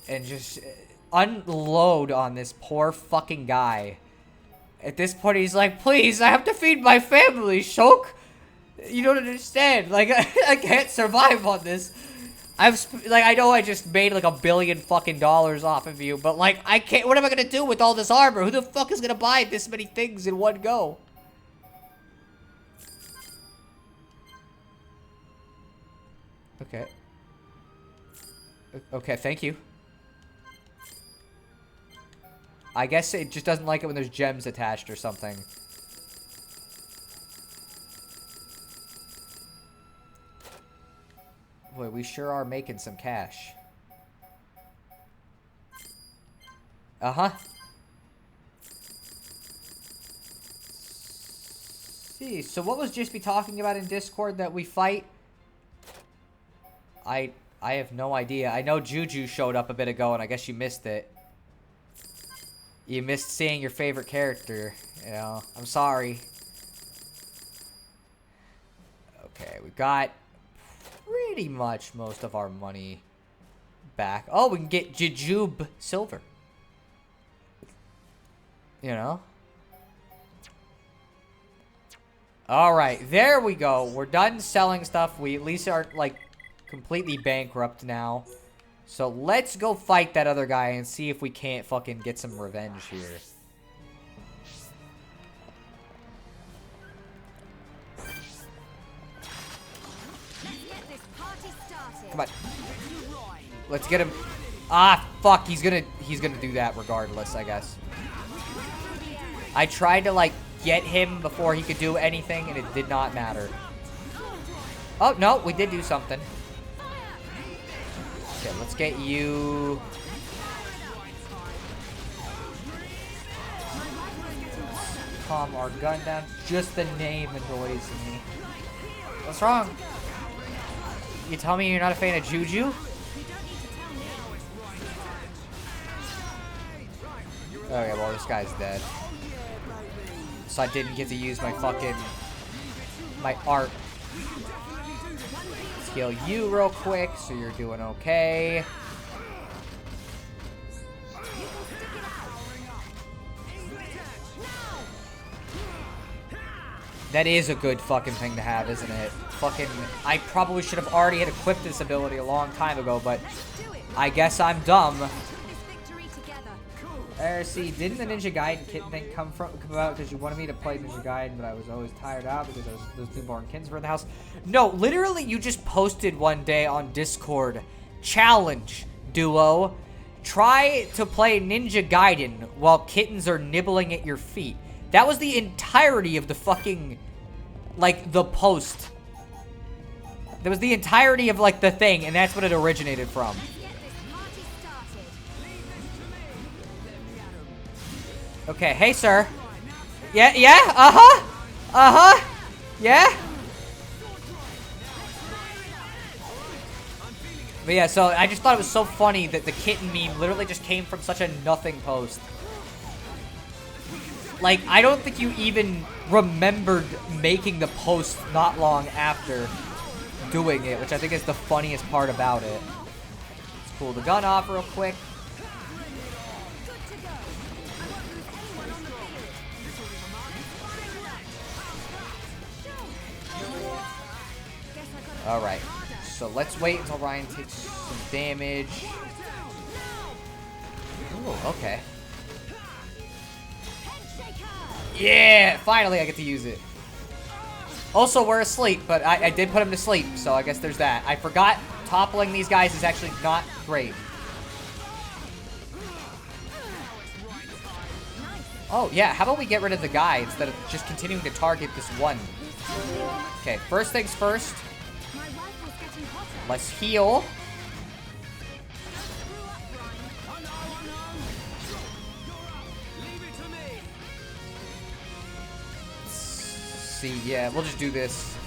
S1: And just unload on this poor fucking guy. At this point, he's like, please, I have to feed my family, Shulk. You don't understand. Like, I can't survive on this. I know I just made like $1 billion fucking off of you, but like, I can't. What am I gonna do with all this armor? Who the fuck is gonna buy this many things in one go? Okay. Okay, thank you. I guess it just doesn't like it when there's gems attached or something. Boy, we sure are making some cash. Uh-huh. See, so what was just be talking about in Discord that we fight? I have no idea. I know Juju showed up a bit ago, and I guess you missed it. You missed seeing your favorite character. You know, I'm sorry. Okay, we got pretty much most of our money back. Oh, we can get Jujube Silver. You know? Alright, there we go. We're done selling stuff. We at least aren't, like, completely bankrupt now. So let's go fight that other guy and see if we can't fucking get some revenge here. Come on. Let's get him. Ah, fuck. He's gonna do that regardless, I guess. I tried to, like, get him before he could do anything, and it did not matter. Oh, no. We did do something. Okay, let's get you. Calm our gun down. Just the name annoys me. What's wrong? You tell me you're not a fan of Juju? Okay, well, this guy's dead. So I didn't get to use my fucking... my art. Let's heal you real quick, so you're doing okay. That is a good fucking thing to have, isn't it? Fucking... I probably should have already had equipped this ability a long time ago, but... I guess I'm dumb. See, didn't the Ninja Gaiden kitten thing come about because you wanted me to play Ninja Gaiden, but I was always tired out because those newborn kids were in the house? No, literally, you just posted one day on Discord, challenge, duo, try to play Ninja Gaiden while kittens are nibbling at your feet. That was the entirety of the fucking, like, the post. That was the entirety of, like, the thing, and that's what it originated from. Okay, hey, sir. Yeah, yeah. But yeah, so I just thought it was so funny that the kitten meme literally just came from such a nothing post. Like, I don't think you even remembered making the post not long after doing it, which I think is the funniest part about it. Let's cool the gun off real quick. Alright, so let's wait until Ryan takes some damage. Ooh, okay. Yeah! Finally I get to use it. Also, we're asleep, but I did put him to sleep, so I guess there's that. I forgot toppling these guys is actually not great. Oh, yeah, how about we get rid of the guy instead of just continuing to target this one? Okay, first things first. Let's heal. See, yeah, we'll just do this.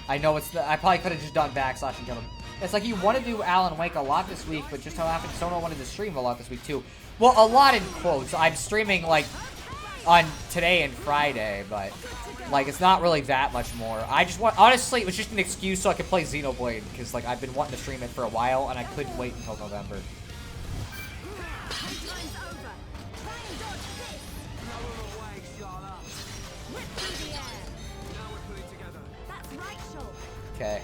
S1: I know it's the, I probably could have just done backslash and killed him. It's like you want to do Alan Wake a lot this week, but just how happened Sono wanted to stream a lot this week too. Well, a lot in quotes. I'm streaming like on today and Friday, but like it's not really that much more. I just want, honestly, it was just an excuse so I could play Xenoblade because like I've been wanting to stream it for a while and I couldn't wait until November. Okay.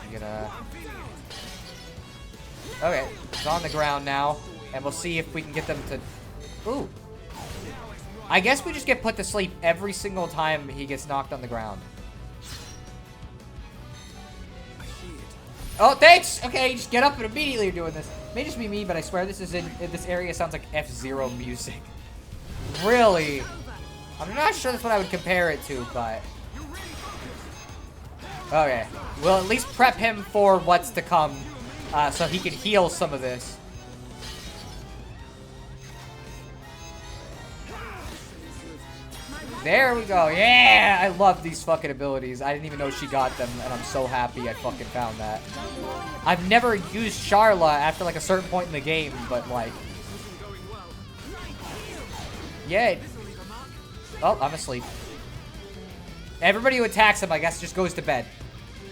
S1: I'm gonna... Okay, it's on the ground now, and we'll see if we can get them to... Ooh. I guess we just get put to sleep every single time he gets knocked on the ground. Oh, thanks! Okay, just get up and immediately you're doing this. It may just be me, but I swear this is in this area sounds like F-Zero music. Really? I'm not sure that's what I would compare it to, but... Okay, we'll at least prep him for what's to come, so he can heal some of this. There we go, yeah! I love these fucking abilities. I didn't even know she got them, and I'm so happy I fucking found that. I've never used Charla after like a certain point in the game, but like... Yeah. Oh, I'm asleep. Everybody who attacks him, I guess, just goes to bed.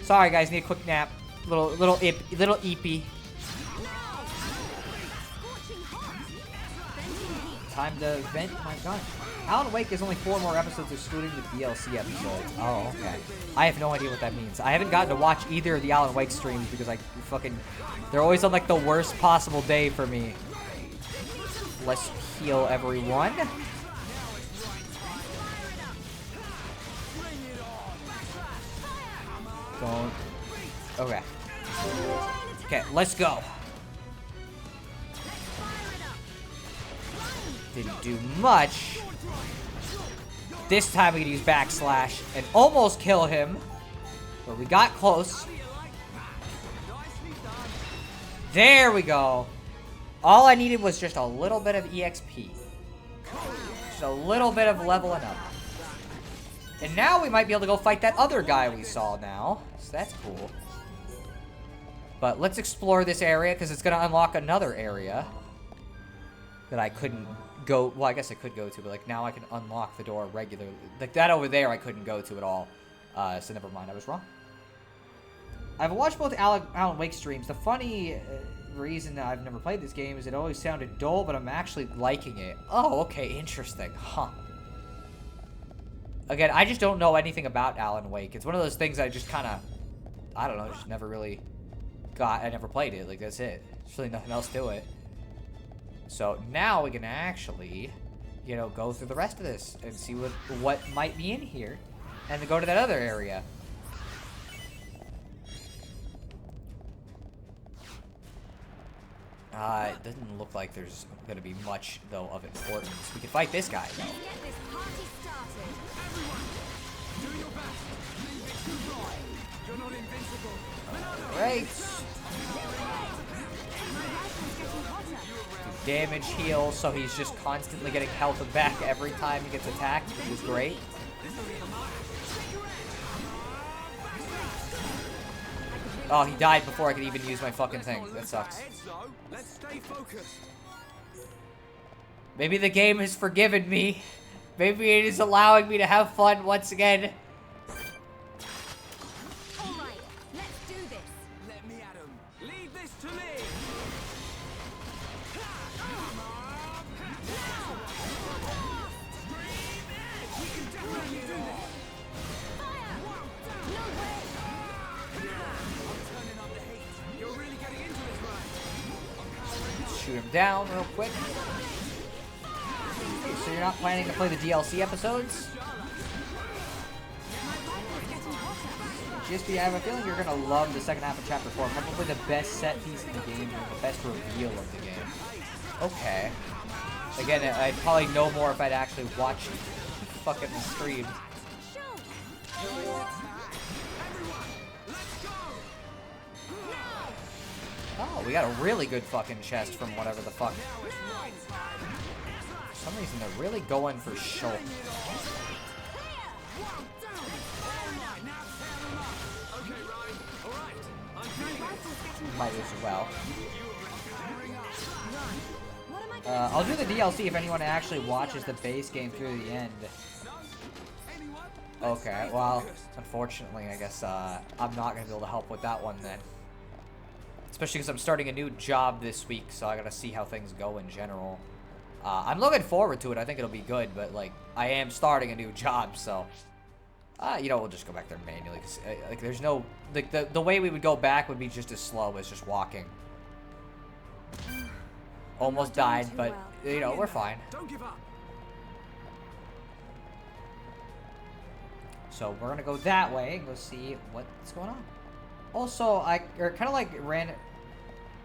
S1: Sorry, guys, need a quick nap. Little eepy. Time to vent my gun. Alan Wake is only 4 more episodes excluding the DLC episodes. Oh, okay. I have no idea what that means. I haven't gotten to watch either of the Alan Wake streams because I fucking... They're always on, like, the worst possible day for me. Let's heal everyone. Don't. Okay. Okay, let's go. Didn't do much. This time we can use backslash and almost kill him. But we got close. There we go. All I needed was just a little bit of EXP. Just a little bit of leveling up. And now we might be able to go fight that other guy we saw now. So that's cool. But let's explore this area because it's going to unlock another area that I couldn't go... Well, I guess I could go to, but like now I can unlock the door regularly. Like that over there I couldn't go to at all. So never mind, I was wrong. I've watched both Alan Wake streams. The funny reason that I've never played this game is it always sounded dull, but I'm actually liking it. Oh, okay, interesting. Huh. Again, I just don't know anything about Alan Wake. It's one of those things I just kind of, I don't know, just never really got, I never played it. Like, that's it. There's really nothing else to it. So now we can actually, you know, go through the rest of this and see what might be in here and then go to that other area. It doesn't look like there's going to be much, though, of importance. We can fight this guy.
S8: Let's get this party started.
S10: Do your best. Leave it to Roy. You're not invincible.
S1: Right. Damage heal, so he's just constantly getting health back every time he gets attacked, which is great. Oh, he died before I could even use my fucking thing. That sucks.
S10: Let's stay focused.
S1: Maybe the game has forgiven me. Maybe it is allowing me to have fun once again.
S8: Alright, let's do this.
S10: Let me at him. Leave this to me. We can definitely do this.
S8: Fire! No way!
S10: I'm turning up the heat. You're really getting into this, right?
S1: Shoot him down real quick. So you're not planning to play the DLC episodes? GSP, I have a feeling you're gonna love the second half of Chapter 4. Probably the best set piece in the game and the best reveal of the game. Okay. Again, I'd probably know more if I'd actually watched fucking the stream. Oh, we got a really good fucking chest from whatever the fuck. For some reason, they're really going for Shulk. Might as well. I'll do the DLC if anyone actually watches the base game through the end. Okay, well, unfortunately, I guess I'm not going to be able to help with that one then. Especially because I'm starting a new job this week, so I got to see how things go in general. I'm looking forward to it. I think it'll be good, but, like, I am starting a new job, so... you know, we'll just go back there manually, because, like, there's no... Like, the way we would go back would be just as slow as just walking. Almost died, but, you know, we're fine.
S10: Don't give up.
S1: So, we're gonna go that way and go see what's going on. Also, kind of like,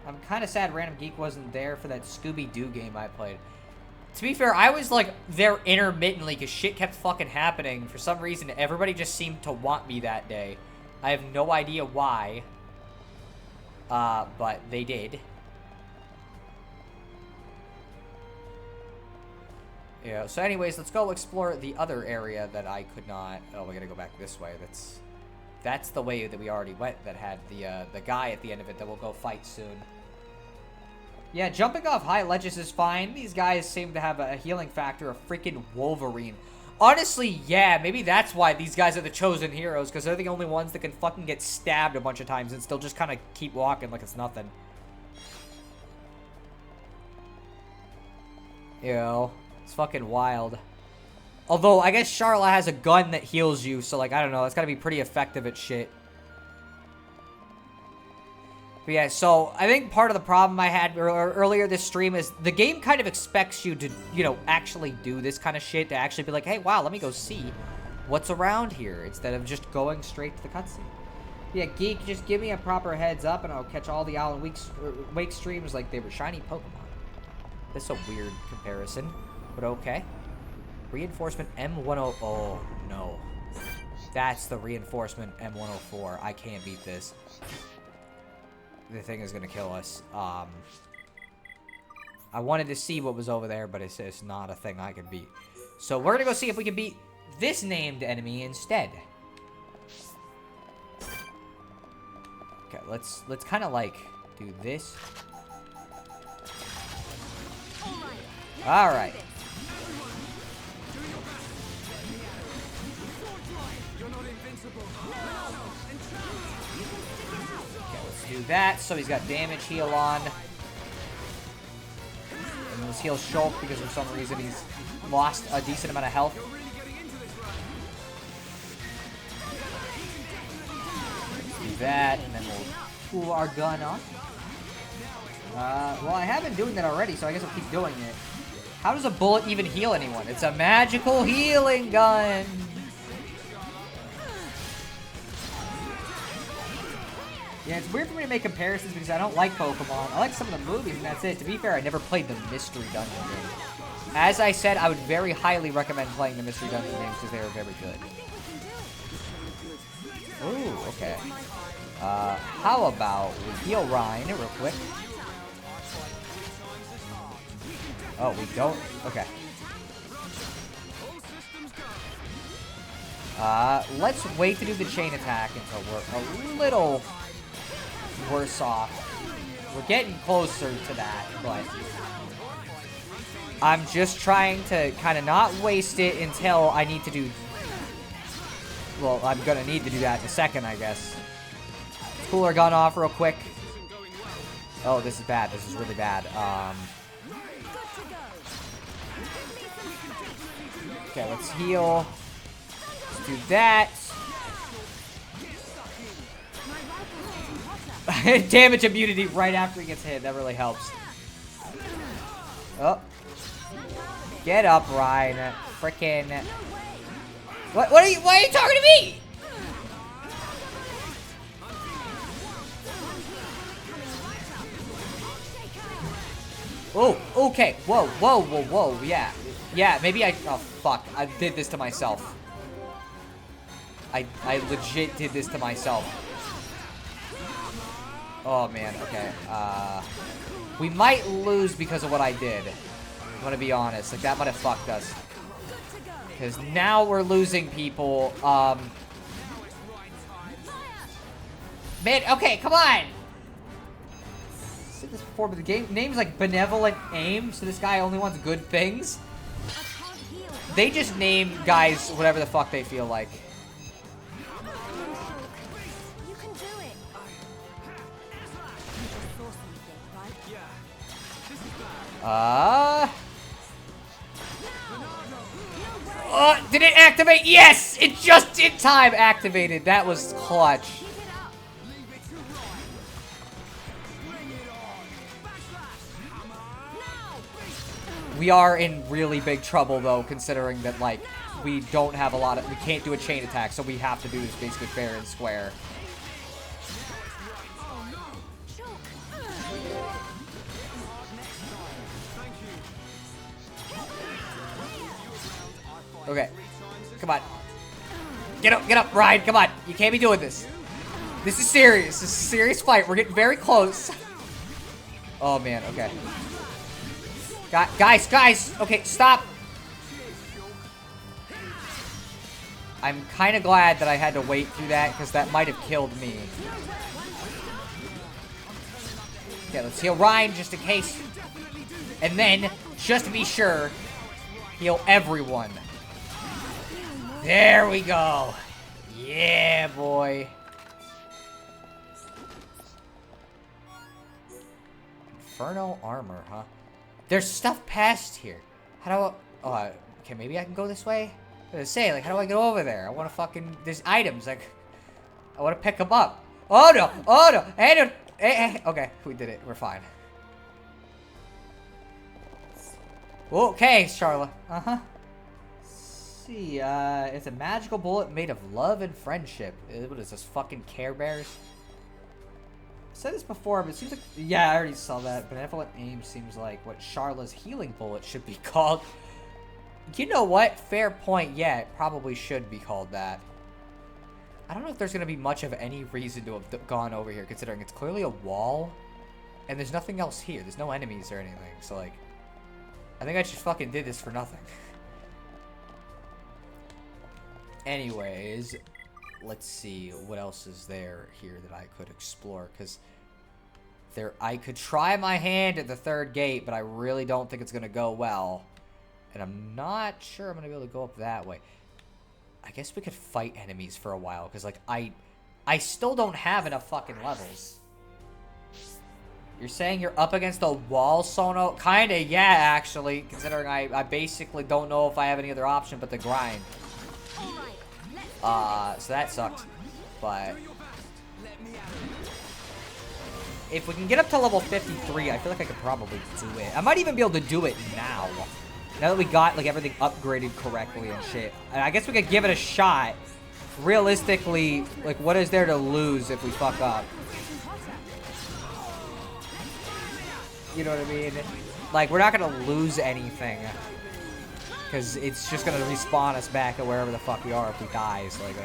S1: I'm kind of sad Random Geek wasn't there for that Scooby-Doo game I played. To be fair, I was, like, there intermittently because shit kept fucking happening. For some reason, everybody just seemed to want me that day. I have no idea why. But they did. Yeah, so anyways, let's go explore the other area that I could not... Oh, we gotta go back this way. That's the way that we already went that had the guy at the end of it that we'll go fight soon. Yeah, jumping off high ledges is fine. These guys seem to have a healing factor of freaking Wolverine. Honestly, yeah, maybe that's why these guys are the chosen heroes, because they're the only ones that can fucking get stabbed a bunch of times and still just kind of keep walking like it's nothing. You know, it's fucking wild. Although, I guess Charlotte has a gun that heals you, so, like, I don't know, that's gotta be pretty effective at shit. But yeah, so I think part of the problem I had earlier this stream is the game kind of expects you to, you know, actually do this kind of shit, to actually be like, hey, wow, let me go see what's around here, instead of just going straight to the cutscene. Yeah, Geek, just give me a proper heads up and I'll catch all the Alan Wake streams like they were shiny Pokemon. That's a weird comparison, but okay. Reinforcement M104. Oh, no. That's the reinforcement M104. I can't beat this. The thing is gonna kill us. I wanted to see what was over there, but it's not a thing I can beat. So we're gonna go see if we can beat this named enemy instead. Okay, let's kind of like do this. All right. Do that, so he's got damage heal on. And let's heal Shulk because for some reason he's lost a decent amount of health. Do that, and then we'll cool our gun off. Well, I have been doing that already, so I guess I'll keep doing it. How does a bullet even heal anyone? It's a magical healing gun! Yeah, it's weird for me to make comparisons because I don't like Pokemon. I like some of the movies, and that's it. To be fair, I never played the Mystery Dungeon game. As I said, I would very highly recommend playing the Mystery Dungeon games because they are very good. Ooh, okay. How about we heal Ryan real quick? Oh, we don't? Okay. Let's wait to do the chain attack until we're a little worse off. We're getting closer to that, but I'm just trying to kind of not waste it until I need to do... Well, I'm going to need to do that in a second, I guess. Cooler gun off real quick. Oh, this is bad. This is really bad. Okay, let's heal. Let's do that. Damage immunity right after he gets hit. That really helps. Oh. Get up, Ryan. Frickin'. What are you? Why are you talking to me? Oh, okay. Whoa, whoa, whoa, whoa. Yeah. Yeah, maybe I... Oh, fuck. I did this to myself. I legit did this to myself. Oh, man. Okay. We might lose because of what I did. I'm gonna be honest. Like, that might have fucked us. Because now we're losing people. Man, okay, come on! I said this before, but the game name's like Benevolent Aim, so this guy only wants good things. They just name guys whatever the fuck they feel like.
S8: You can do it.
S1: Did it activate? Yes! It just in time activated. That was clutch. We are in really big trouble, though, considering that, like, we don't have a lot of... We can't do a chain attack, so we have to do this basically fair and square. Okay. Come on. Get up, Ryan. Come on. You can't be doing this. This is serious. This is a serious fight. We're getting very close. Oh, man. Okay. Guys. Okay, stop. I'm kind of glad that I had to wait through that because that might have killed me. Okay, let's heal Ryan just in case. And then, just to be sure, heal everyone. There we go. Yeah, boy. Inferno armor, huh? There's stuff past here. How do I... Oh, okay, maybe I can go this way? I was gonna say, like, how do I get over there? I want to fucking... There's items, like... I want to pick them up. Oh, no! Oh, no! Hey, no! Hey. Okay, we did it. We're fine. Okay, Charlotte. Uh-huh. See, it's a magical bullet made of love and friendship. What is this, fucking Care Bears? I said this before, but it seems like... Yeah, I already saw that. Benevolent Aim seems like what Charla's healing bullet should be called. You know what? Fair point. Yeah, it probably should be called that. I don't know if there's going to be much of any reason to have gone over here, considering it's clearly a wall. And there's nothing else here. There's no enemies or anything. So, like... I think I just fucking did this for nothing. Anyways, let's see what else is there here that I could explore, because I could try my hand at the third gate, but I really don't think it's gonna go well, and I'm not sure I'm gonna be able to go up that way. I guess we could fight enemies for a while, because like I still don't have enough fucking levels. You're saying you're up against a wall, Sono? Kinda, yeah, actually, considering I basically don't know if I have any other option but to grind. So that sucked, but if we can get up to level 53, I feel like I could probably do it. I might even be able to do it now that we got like everything upgraded correctly and shit. And I guess we could give it a shot. Realistically, like, what is there to lose if we fuck up? You know what I mean? Like, we're not gonna lose anything. Because it's just gonna respawn us back at wherever the fuck we are if we die. So, like,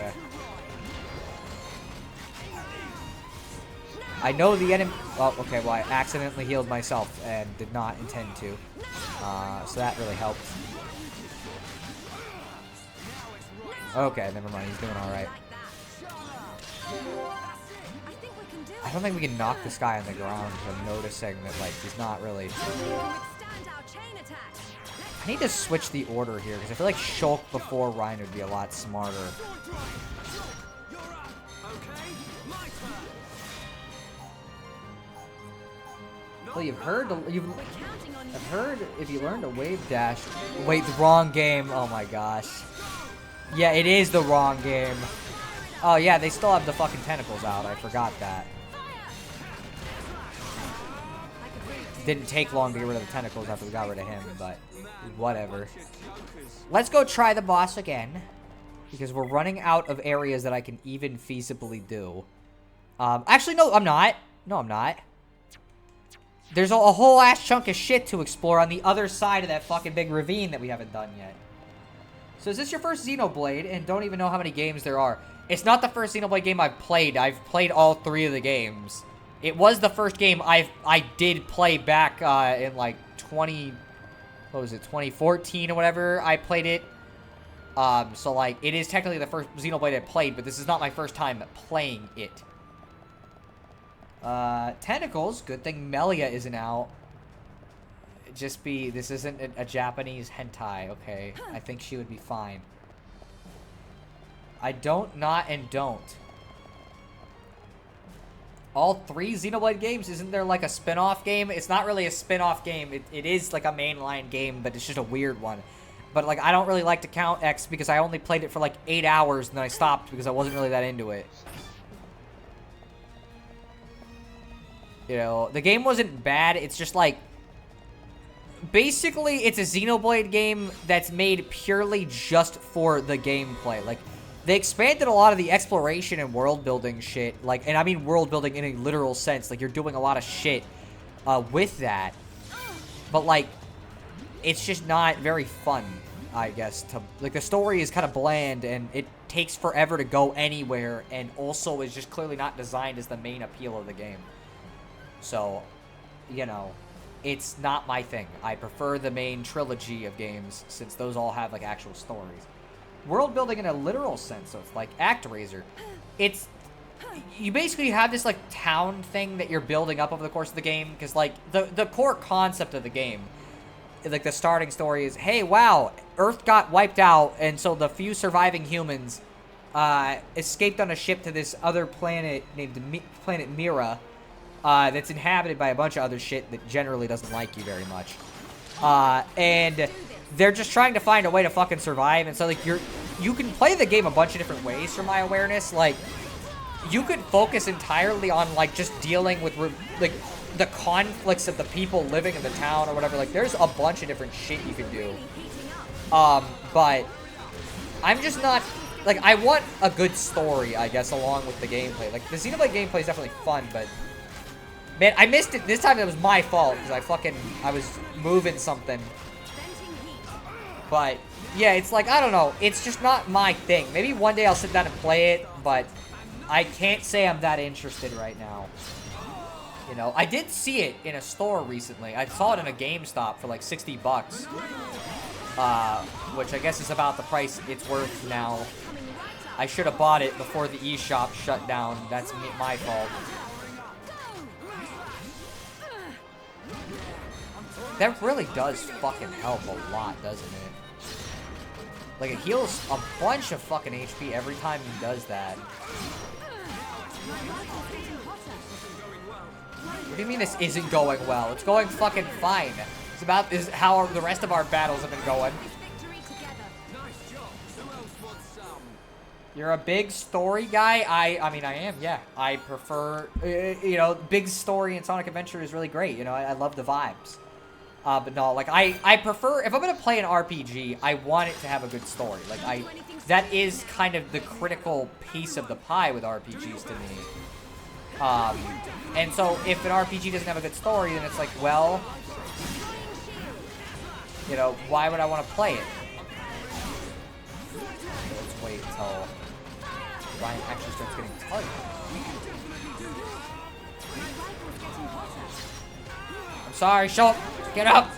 S1: I know the enemy... Oh, okay, well, I accidentally healed myself and did not intend to. So that really helped. Okay, never mind. He's doing alright. I don't think we can knock this guy on the ground. I'm noticing that, like, he's not really... I need to switch the order here, because I feel like Shulk before Ryan would be a lot smarter. Well, I've heard if you learn to wave dash... Wait, the wrong game. Oh my gosh. Yeah, it is the wrong game. Oh yeah, they still have the fucking tentacles out. I forgot that. Didn't take long to get rid of the tentacles after we got rid of him, but whatever. Let's go try the boss again, because we're running out of areas that I can even feasibly do. Actually, no, I'm not. No, I'm not. There's a whole ass chunk of shit to explore on the other side of that fucking big ravine that we haven't done yet. So is this your first Xenoblade? And don't even know how many games there are. It's not the first Xenoblade game I've played. I've played all 3 of the games. It was the first game I did play back in like 2014 or whatever. I played it. So like it is technically the first Xenoblade I played, but this is not my first time playing it. Tentacles. Good thing Melia isn't out. This isn't a Japanese hentai. Okay, I think she would be fine. I don't, not, and don't. All 3 Xenoblade games, isn't there like a spin-off game? It's not really a spin-off game. It is like a mainline game, but it's just a weird one. But like, I don't really like to count X because I only played it for like 8 hours and then I stopped because I wasn't really that into it. You know, the game wasn't bad. It's just like, basically, it's a Xenoblade game that's made purely just for the gameplay. Like, they expanded a lot of the exploration and world building shit. Like, and I mean world building in a literal sense. Like, you're doing a lot of shit with that. But, like, it's just not very fun, I guess. Like, the story is kind of bland, and it takes forever to go anywhere, and also is just clearly not designed as the main appeal of the game. So, you know, it's not my thing. I prefer the main trilogy of games, since those all have, like, actual stories. World building in a literal sense, so it's like ActRaiser. You basically have this, like, town thing that you're building up over the course of the game, because, like, the core concept of the game, like, the starting story is, hey, wow, Earth got wiped out, and so the few surviving humans escaped on a ship to this other planet named Planet Mira, that's inhabited by a bunch of other shit that generally doesn't like you very much. And they're just trying to find a way to fucking survive. And so, like, you can play the game a bunch of different ways from my awareness. Like, you could focus entirely on, like, just dealing with, like, the conflicts of the people living in the town or whatever. Like, there's a bunch of different shit you can do. But I'm just not... Like, I want a good story, I guess, along with the gameplay. Like, the Xenoblade gameplay is definitely fun, but... Man, I missed it. This time it was my fault, because I was moving something. But, yeah, it's like, I don't know. It's just not my thing. Maybe one day I'll sit down and play it, but I can't say I'm that interested right now. You know, I did see it in a store recently. I saw it in a GameStop for like 60 bucks. Which I guess is about the price it's worth now. I should have bought it before the eShop shut down. That's my fault. That really does fucking help a lot, doesn't it? Like, it heals a bunch of fucking HP every time he does that. What do you mean this isn't going well? It's going fucking fine. Is how the rest of our battles have been going. You're a big story guy? I mean, I am, yeah. I prefer, you know, big story in Sonic Adventure is really great. You know, I love the vibes. But no, like, I prefer, if I'm gonna play an RPG, I want it to have a good story. Like, that is kind of the critical piece of the pie with RPGs to me. And so if an RPG doesn't have a good story, then it's like, well, you know, why would I want to play it? Let's wait until Ryan actually starts getting targeted. I'm sorry, Shulk. Get up.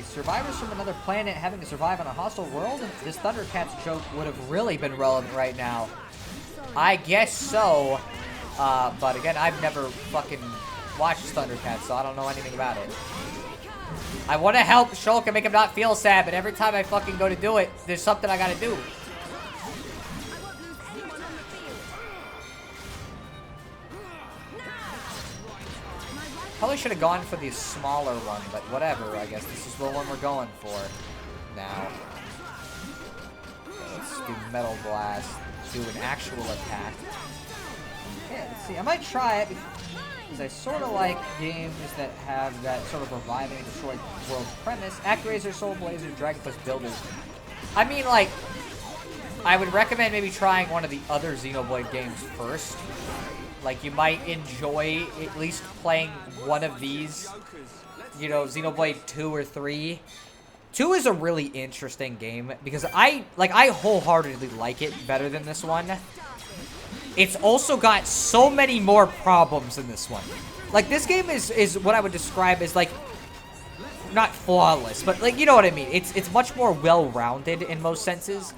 S1: Survivors from another planet having to survive on a hostile world? This Thundercats joke would have really been relevant right now. I guess so. But again, I've never fucking watched Thundercats, so I don't know anything about it. I want to help Shulk and make him not feel sad, but every time I fucking go to do it, there's something I gotta do. Probably should have gone for the smaller one, but whatever. I guess this is the one we're going for now. Let's do Metal Blast. Do an actual attack. Yeah, let's see. I might try it because I sort of like games that have that sort of reviving and destroy world premise. ActRaiser, Soul Blazer, Dragon Quest Builders. I mean, like, I would recommend maybe trying one of the other Xenoblade games first. Like, you might enjoy at least playing one of these, you know, Xenoblade 2 or 3. 2 is a really interesting game because I wholeheartedly like it better than this one. It's also got so many more problems than this one. Like, this game is what I would describe as, like, not flawless, but, like, you know what I mean. It's much more well-rounded in most senses.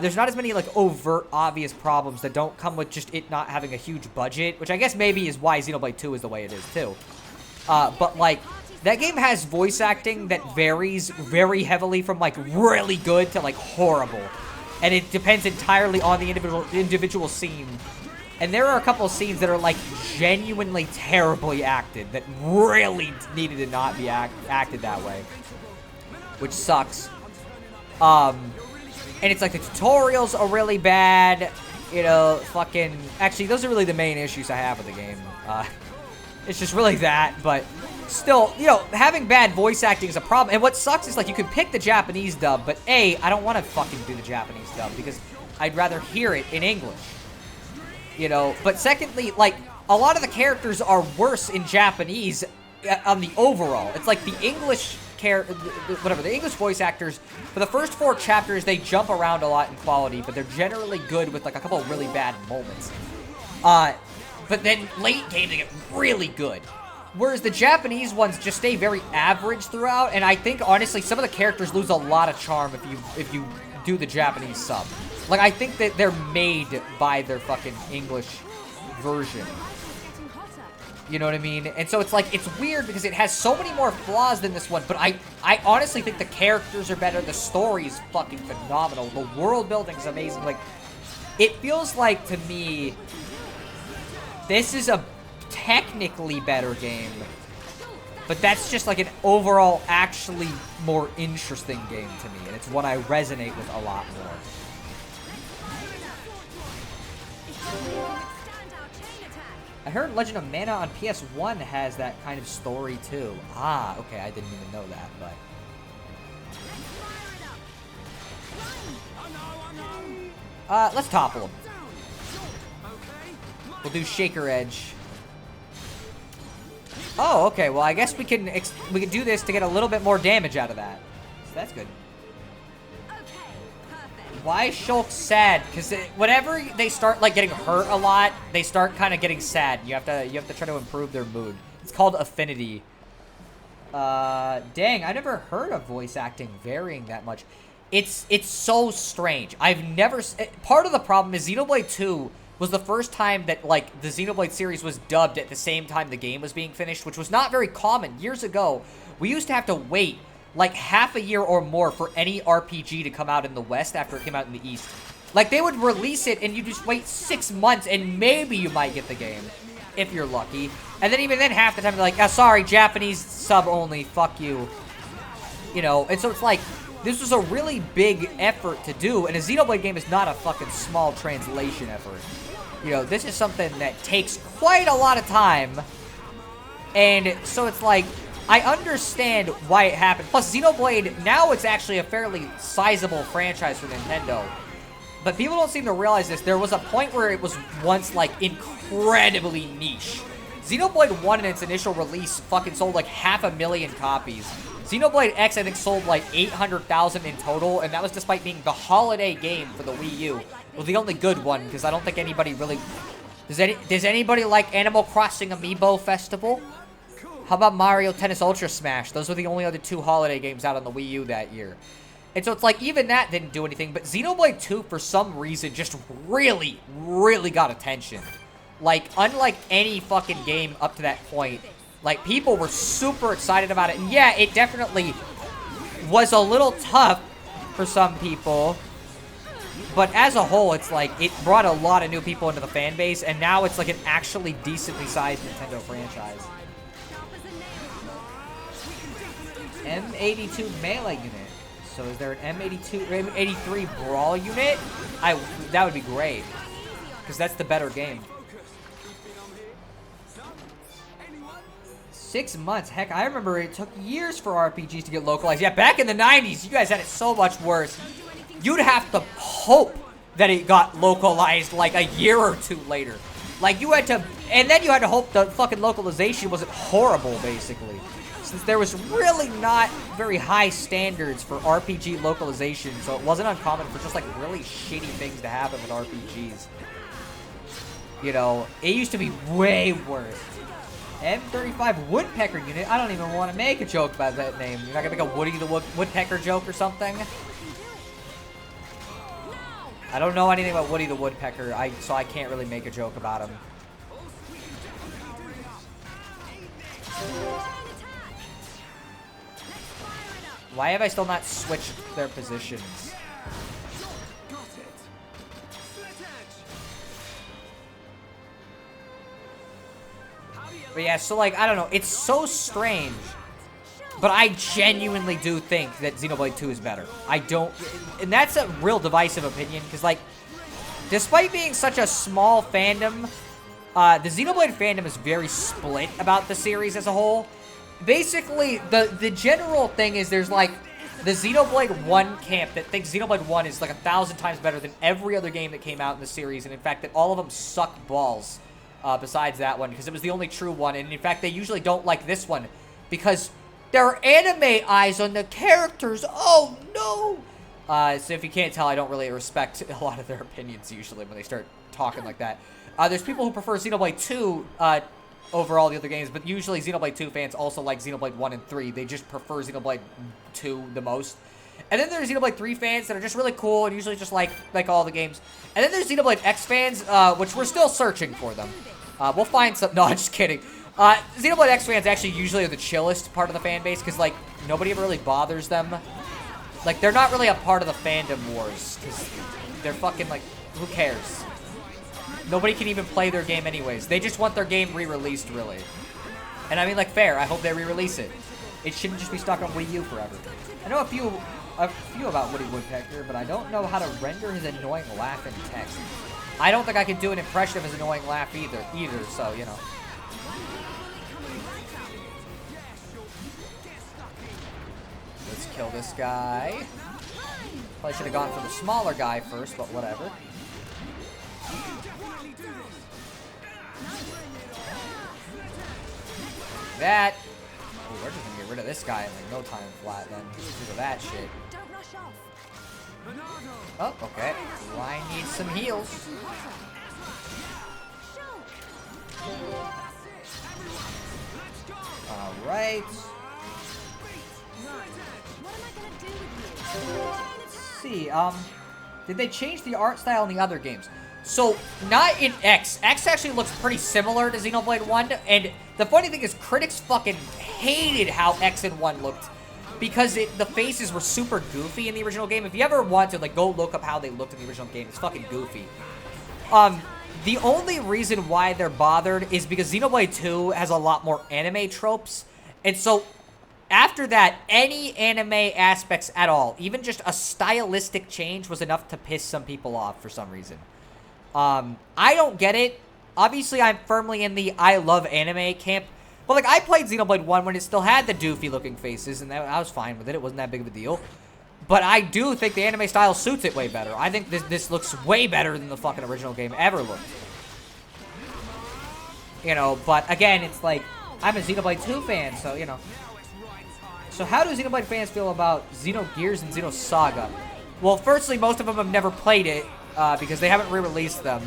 S1: There's not as many, like, overt, obvious problems that don't come with just it not having a huge budget, which I guess maybe is why Xenoblade 2 is the way it is, too. But, like, that game has voice acting that varies very heavily from, like, really good to, like, horrible. And it depends entirely on the individual scene. And there are a couple of scenes that are, like, genuinely terribly acted that really needed to not be acted that way. Which sucks. And it's like the tutorials are really bad, you know, fucking... Actually, those are really the main issues I have with the game. It's just really that, but still, you know, having bad voice acting is a problem. And what sucks is, like, you can pick the Japanese dub, but A, I don't want to fucking do the Japanese dub because I'd rather hear it in English. You know, but secondly, like, a lot of the characters are worse in Japanese on the overall. It's like the English... the English voice actors, for the first 4 chapters, they jump around a lot in quality, but they're generally good with, like, a couple of really bad moments. But then late game, they get really good. Whereas the Japanese ones just stay very average throughout, and I think, honestly, some of the characters lose a lot of charm if you do the Japanese sub. Like, I think that they're made by their fucking English version. You know what I mean? And so it's like, it's weird because it has so many more flaws than this one, but I honestly think the characters are better, the story is fucking phenomenal, the world building is amazing. Like, it feels like, to me, this is a technically better game, but that's just like an overall actually more interesting game to me, and it's what I resonate with a lot more. I heard Legend of Mana on PS1 has that kind of story too. Ah, okay, I didn't even know that, but... let's topple him. We'll do Shaker Edge. Oh, okay, well, I guess we can do this to get a little bit more damage out of that. So that's good. Why is Shulk sad? Because whenever they start, like, getting hurt a lot, they start kind of getting sad. You have to try to improve their mood. It's called affinity. Dang, I never heard of voice acting varying that much. It's so strange. I've never... Part of the problem is Xenoblade 2 was the first time that, like, the Xenoblade series was dubbed at the same time the game was being finished, which was not very common. Years ago, we used to have to wait like half a year or more for any RPG to come out in the West after it came out in the East. Like, they would release it and you just wait 6 months and maybe you might get the game, if you're lucky. And then even then, half the time they're like, oh, sorry, Japanese sub only, fuck you. You know, and so it's like, this was a really big effort to do, and a Xenoblade game is not a fucking small translation effort. You know, this is something that takes quite a lot of time And so it's like, I understand why it happened. Plus, Xenoblade, now it's actually a fairly sizable franchise for Nintendo. But people don't seem to realize this. There was a point where it was once, like, incredibly niche. Xenoblade 1 in its initial release fucking sold like 500,000 copies. Xenoblade X, I think, sold like 800,000 in total, and that was despite being the holiday game for the Wii U. Well, the only good one, because I don't think anybody really... Does anybody like Animal Crossing Amiibo Festival? How about Mario Tennis Ultra Smash? Those were the only other 2 holiday games out on the Wii U that year. And so it's like, even that didn't do anything, but Xenoblade 2, for some reason, just really, really got attention. Like, unlike any fucking game up to that point, like, people were super excited about it. And yeah, it definitely was a little tough for some people. But as a whole, it's like, it brought a lot of new people into the fan base, and now it's like an actually decently sized Nintendo franchise. M82 melee unit. So is there an M82, M83 brawl unit? That would be great. Because that's the better game. 6 months. Heck, I remember it took years for RPGs to get localized. Yeah, back in the 90s, you guys had it so much worse. You'd have to hope that it got localized like a year or 2 later. Like, you had to... And then you had to hope the fucking localization wasn't horrible, basically. Since there was really not very high standards for RPG localization, so it wasn't uncommon for just, like, really shitty things to happen with RPGs. You know, it used to be way worse. M35 Woodpecker unit? I don't even want to make a joke about that name. You're not going to make a Woody the Woodpecker joke or something? I don't know anything about Woody the Woodpecker, so I can't really make a joke about him. Why have I still not switched their positions? But yeah, so like, I don't know. It's so strange. But I genuinely do think that Xenoblade 2 is better. I don't... And that's a real divisive opinion, because like, despite being such a small fandom, the Xenoblade fandom is very split about the series as a whole. Basically, the general thing is there's like the Xenoblade 1 camp that thinks Xenoblade 1 is like 1,000 times better than every other game that came out in the series, and in fact that all of them suck balls besides that one, because it was the only true one, and in fact they usually don't like this one because there are anime eyes on the characters. Oh no! So if you can't tell, I don't really respect a lot of their opinions usually when they start talking like that. There's people who prefer Xenoblade 2 over all the other games, but usually Xenoblade 2 fans also like Xenoblade 1 and 3. They just prefer Xenoblade 2 the most. And then there's Xenoblade 3 fans that are just really cool and usually just like all the games. And then there's Xenoblade X fans, which we're still searching for them. We'll find some... No, I'm just kidding. Xenoblade X fans actually usually are the chillest part of the fan base because, like, nobody ever really bothers them. Like, they're not really a part of the fandom wars because they're fucking, like, who cares? Nobody can even play their game anyways. They just want their game re-released, really. And I mean, like, fair. I hope they re-release it. It shouldn't just be stuck on Wii U forever. I know a few about Woody Woodpecker, but I don't know how to render his annoying laugh in text. I don't think I can do an impression of his annoying laugh either, so, you know. Let's kill this guy. Probably should have gone for the smaller guy first, but whatever. That. Oh, we're just gonna get rid of this guy in like no time flat then. Because of that shit. Oh, okay. Line needs some heals. Alright. Let's see, did they change the art style in the other games? So, not in X. X actually looks pretty similar to Xenoblade 1, and the funny thing is critics fucking hated how X and 1 looked because the faces were super goofy in the original game. If you ever want to, like, go look up how they looked in the original game, it's fucking goofy. The only reason why they're bothered is because Xenoblade 2 has a lot more anime tropes, and so after that, any anime aspects at all, even just a stylistic change was enough to piss some people off for some reason. I don't get it. Obviously, I'm firmly in the I love anime camp, But, like, I played Xenoblade 1 when it still had the doofy-looking faces, and I was fine with it. It wasn't that big of a deal. But I do think the anime style suits it way better. I think this looks way better than the fucking original game ever looked. You know, but, again, it's like, I'm a Xenoblade 2 fan, so, you know. So how do Xenoblade fans feel about Xenogears and Xenosaga? Well, firstly, most of them have never played it, because they haven't re-released them.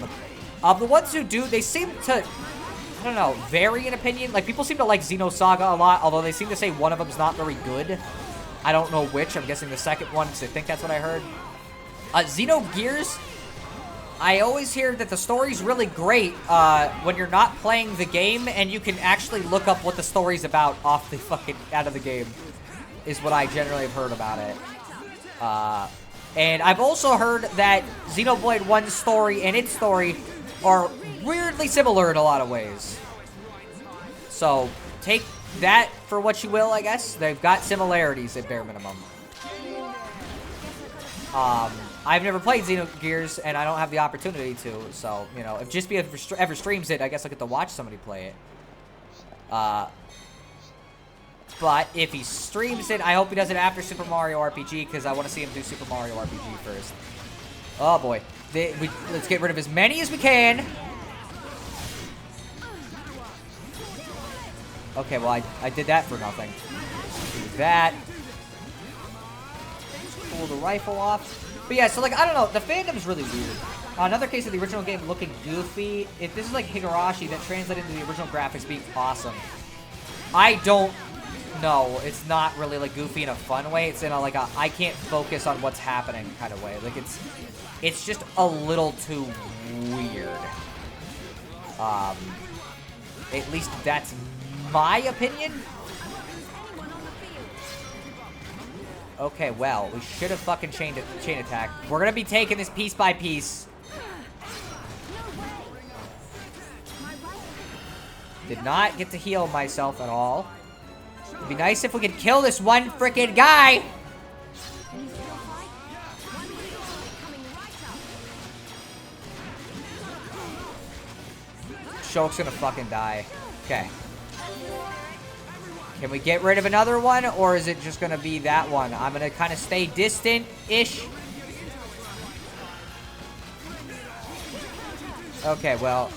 S1: Of the ones who do, they seem to, I don't know, vary in opinion. Like, people seem to like Xenosaga a lot, although they seem to say one of them's not very good. I don't know which. I'm guessing the second one, because I think that's what I heard. Xenogears, I always hear that the story's really great when you're not playing the game, and you can actually look up what the story's about off the fucking, out of the game, is what I generally have heard about it. And I've also heard that Xenoblade 1's story and its story are weirdly similar in a lot of ways. So, take that for what you will, I guess. They've got similarities at bare minimum. I've never played Xenogears, and I don't have the opportunity to, so, you know, if Jispy ever streams it, I guess I get to watch somebody play it. But if he streams it, I hope he does it after Super Mario RPG, because I want to see him do Super Mario RPG first. Oh, boy. Let's get rid of as many as we can. Okay, well, I did that for nothing. Do that. Just pull the rifle off. But yeah, so, like, I don't know. The fandom's really weird. Another case of the original game looking goofy. If this is like Higurashi, that translated into the original graphics being awesome. I don't know. It's not really, like, goofy in a fun way. It's in a, like, a I can't focus on what's happening kind of way. Like, it's just a little too weird. At least that's my opinion. Okay, well, we should have fucking chain attack. We're gonna be taking this piece by piece. Did not get to heal myself at all. It'd be nice if we could kill this one freaking guy. Shulk's gonna fucking die. Okay. Can we get rid of another one, or is it just gonna be that one? I'm gonna kind of stay distant-ish. Okay, well.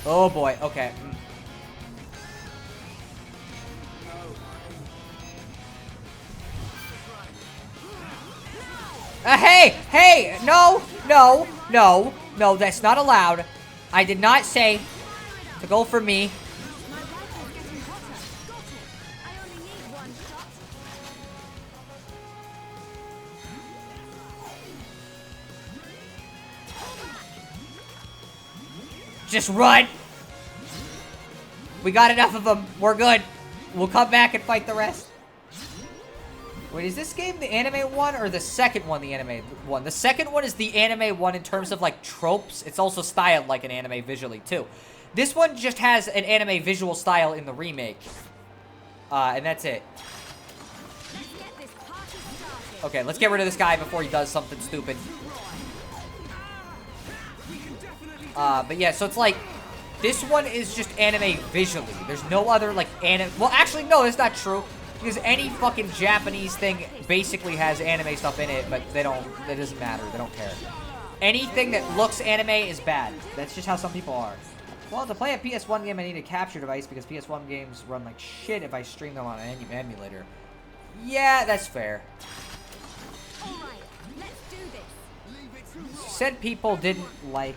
S1: Oh boy, okay. Hey, no, that's not allowed. I did not say to go for me. Just run. We got enough of them. We're good. We'll come back and fight the rest. Wait, is this game the anime one or the second one the anime one? The second one is the anime one in terms of, like, tropes. It's also styled like an anime visually, too. This one just has an anime visual style in the remake. And that's it. Okay, let's get rid of this guy before he does something stupid. But yeah, so it's like, this one is just anime visually. There's no other, like, anime. Well, actually, no, that's not true. Because any fucking Japanese thing basically has anime stuff in it, but they don't, it doesn't matter. They don't care. Anything that looks anime is bad. That's just how some people are. Well, to play a PS1 game, I need a capture device because PS1 games run like shit if I stream them on an emulator. Yeah, that's fair. Said people didn't like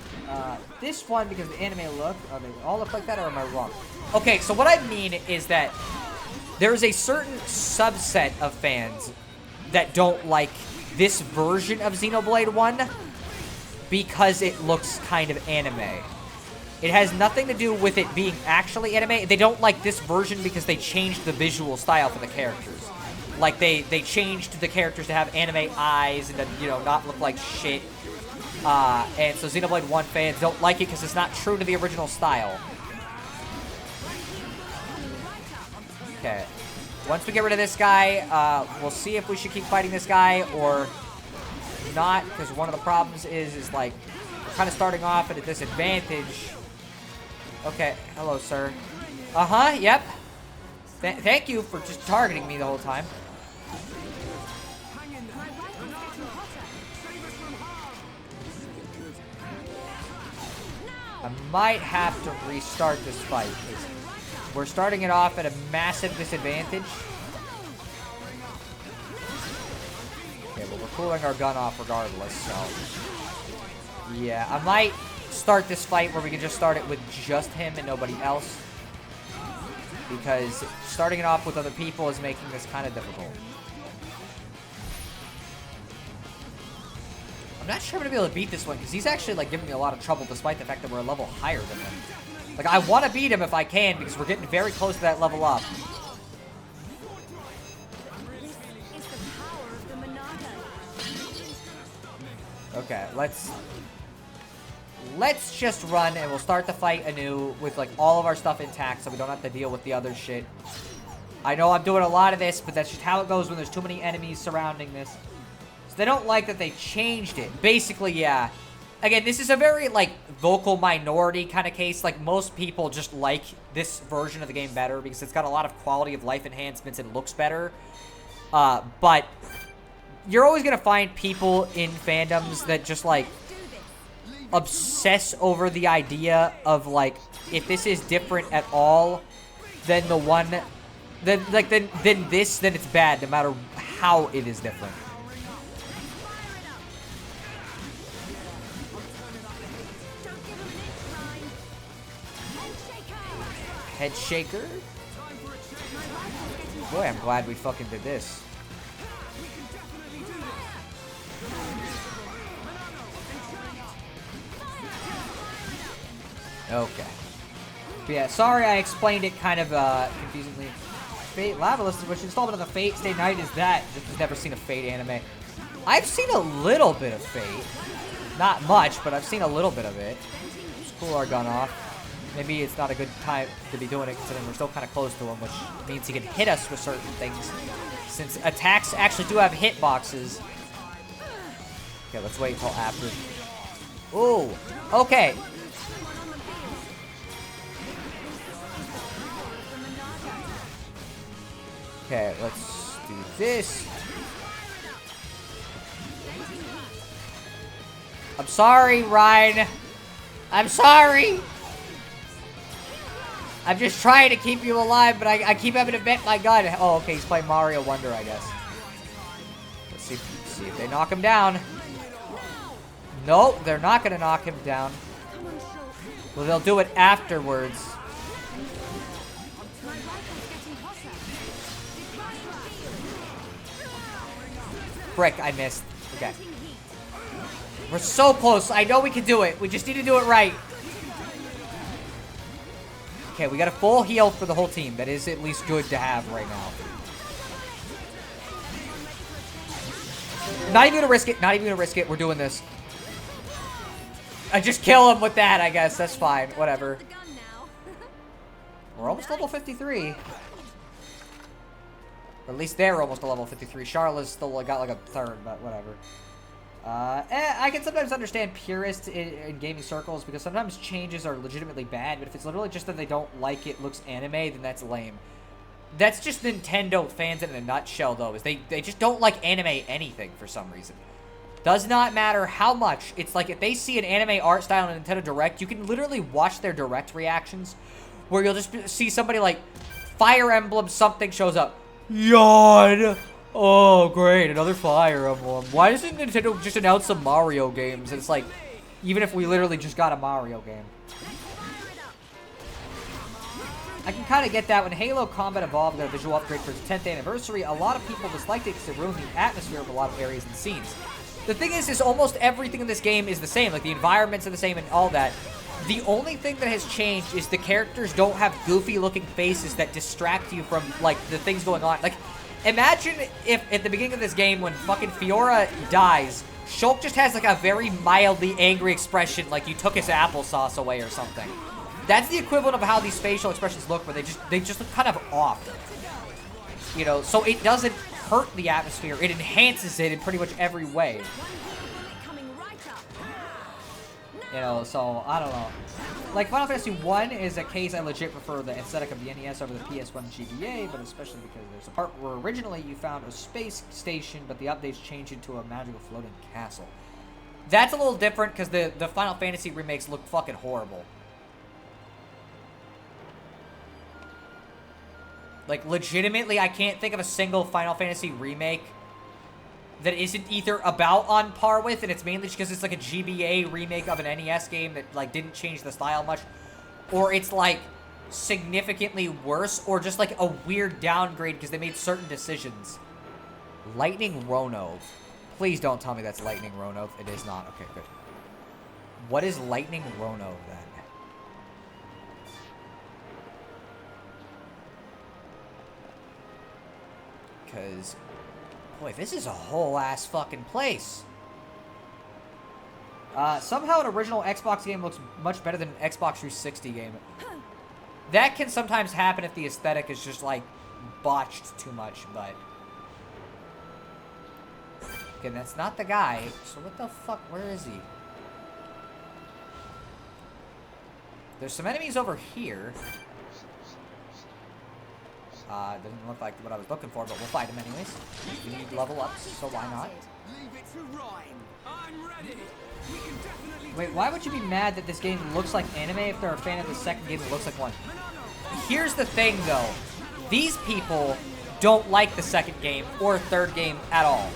S1: this one because the anime look. Are they all look like that, or am I wrong? Okay, so what I mean is that there is a certain subset of fans that don't like this version of Xenoblade 1 because it looks kind of anime. It has nothing to do with it being actually anime. They don't like this version because they changed the visual style for the characters. Like, they changed the characters to have anime eyes and to, you know, not look like shit. And so Xenoblade 1 fans don't like it because it's not true to the original style. Okay. Once we get rid of this guy, we'll see if we should keep fighting this guy or not, because one of the problems is like, we're kind of starting off at a disadvantage Okay, hello, sir. Uh-huh, yep. Thank you for just targeting me the whole time. I might have to restart this fight. We're starting it off at a massive disadvantage. Okay, but we're cooling our gun off regardless, so... Yeah, I might start this fight where we can just start it with just him and nobody else. Because starting it off with other people is making this kind of difficult. I'm not sure I'm going to be able to beat this one, because he's actually, like, giving me a lot of trouble despite the fact that we're a level higher than him. Like, I want to beat him if I can, because we're getting very close to that level up. Okay, let's just run, and we'll start the fight anew with, like, all of our stuff intact, so we don't have to deal with the other shit. I know I'm doing a lot of this, but that's just how it goes when there's too many enemies surrounding this. They don't like that they changed it. Basically, yeah. Again, this is a very, like, vocal minority kind of case. Like, most people just like this version of the game better because it's got a lot of quality of life enhancements and looks better. But you're always going to find people in fandoms that just, like, obsess over the idea of, like, if this is different at all than the one... Then this, then it's bad no matter how it is different. Head shaker. Boy, I'm glad we fucking did this. Okay. But yeah, sorry I explained it kind of confusingly. Fate Lava List, which installment of the Fate Stay Night is that? Just have never seen a Fate anime. I've seen a little bit of Fate. Not much, but I've seen a little bit of it. Let's cool our gun off. Maybe it's not a good time to be doing it considering we're still kind of close to him, which means he can hit us with certain things. Since attacks actually do have hitboxes. Okay, let's wait until after. Ooh, okay. Okay, let's do this. I'm sorry, Ryan. I'm sorry. I'm just trying to keep you alive, but I keep having to vent my gun. Oh, okay, he's playing Mario Wonder, I guess. Let's see if they knock him down. Nope, they're not going to knock him down. Well, they'll do it afterwards. Frick, I missed. Okay. We're so close. I know we can do it. We just need to do it right. Okay, we got a full heal for the whole team. That is at least good to have right now. Not even gonna risk it. Not even gonna risk it. We're doing this. I just kill him with that, I guess. That's fine. Whatever. We're almost level 53. Or at least they're almost to level 53. Charlotte's still got like a third, but whatever. I can sometimes understand purists in gaming circles because sometimes changes are legitimately bad, but if it's literally just that they don't like it looks anime, then that's lame. That's just Nintendo fans in a nutshell, though, is they just don't like anime anything for some reason. Does not matter how much. It's like if they see an anime art style in a Nintendo Direct, you can literally watch their Direct reactions where you'll just see somebody like Fire Emblem something shows up. Yawn! Oh, great, another Fire Emblem. Why doesn't Nintendo just announce some Mario games? It's like, even if we literally just got a Mario game. I can kind of get that. When Halo Combat Evolved got a visual upgrade for its 10th anniversary, a lot of people disliked it because it ruined the atmosphere of a lot of areas and scenes. The thing is almost everything in this game is the same. Like, the environments are the same and all that. The only thing that has changed is the characters don't have goofy-looking faces that distract you from, like, the things going on. Like, imagine if at the beginning of this game when fucking Fiora dies, Shulk just has, like, a very mildly angry expression, like you took his applesauce away or something. That's the equivalent of how these facial expressions look, where they just look kind of off. You know, so it doesn't hurt the atmosphere. It enhances it in pretty much every way. You know, so, I don't know. Like, Final Fantasy 1 is a case I legit prefer the aesthetic of the NES over the PS1 GBA, but especially because there's a part where originally you found a space station, but the updates changed it to a magical floating castle. That's a little different, because the Final Fantasy remakes look fucking horrible. Like, legitimately, I can't think of a single Final Fantasy remake that isn't either about on par with, and it's mainly just because it's like a GBA remake of an NES game that, like, didn't change the style much, or it's, like, significantly worse, or just, like, a weird downgrade because they made certain decisions. Lightning Ronov. Please don't tell me that's Lightning Ronov. It is not. Okay, good. What is Lightning Ronov, then? Because... boy, this is a whole ass fucking place. Somehow an original Xbox game looks much better than an Xbox 360 game. That can sometimes happen if the aesthetic is just, like, botched too much, but... okay, that's not the guy. So what the fuck? Where is he? There's some enemies over here. Doesn't look like what I was looking for, but we'll fight him anyways. We need level ups, so why not? Wait, why would you be mad that this game looks like anime if they're a fan of the second game that looks like one? Here's the thing, though. These people don't like the second game or third game at all.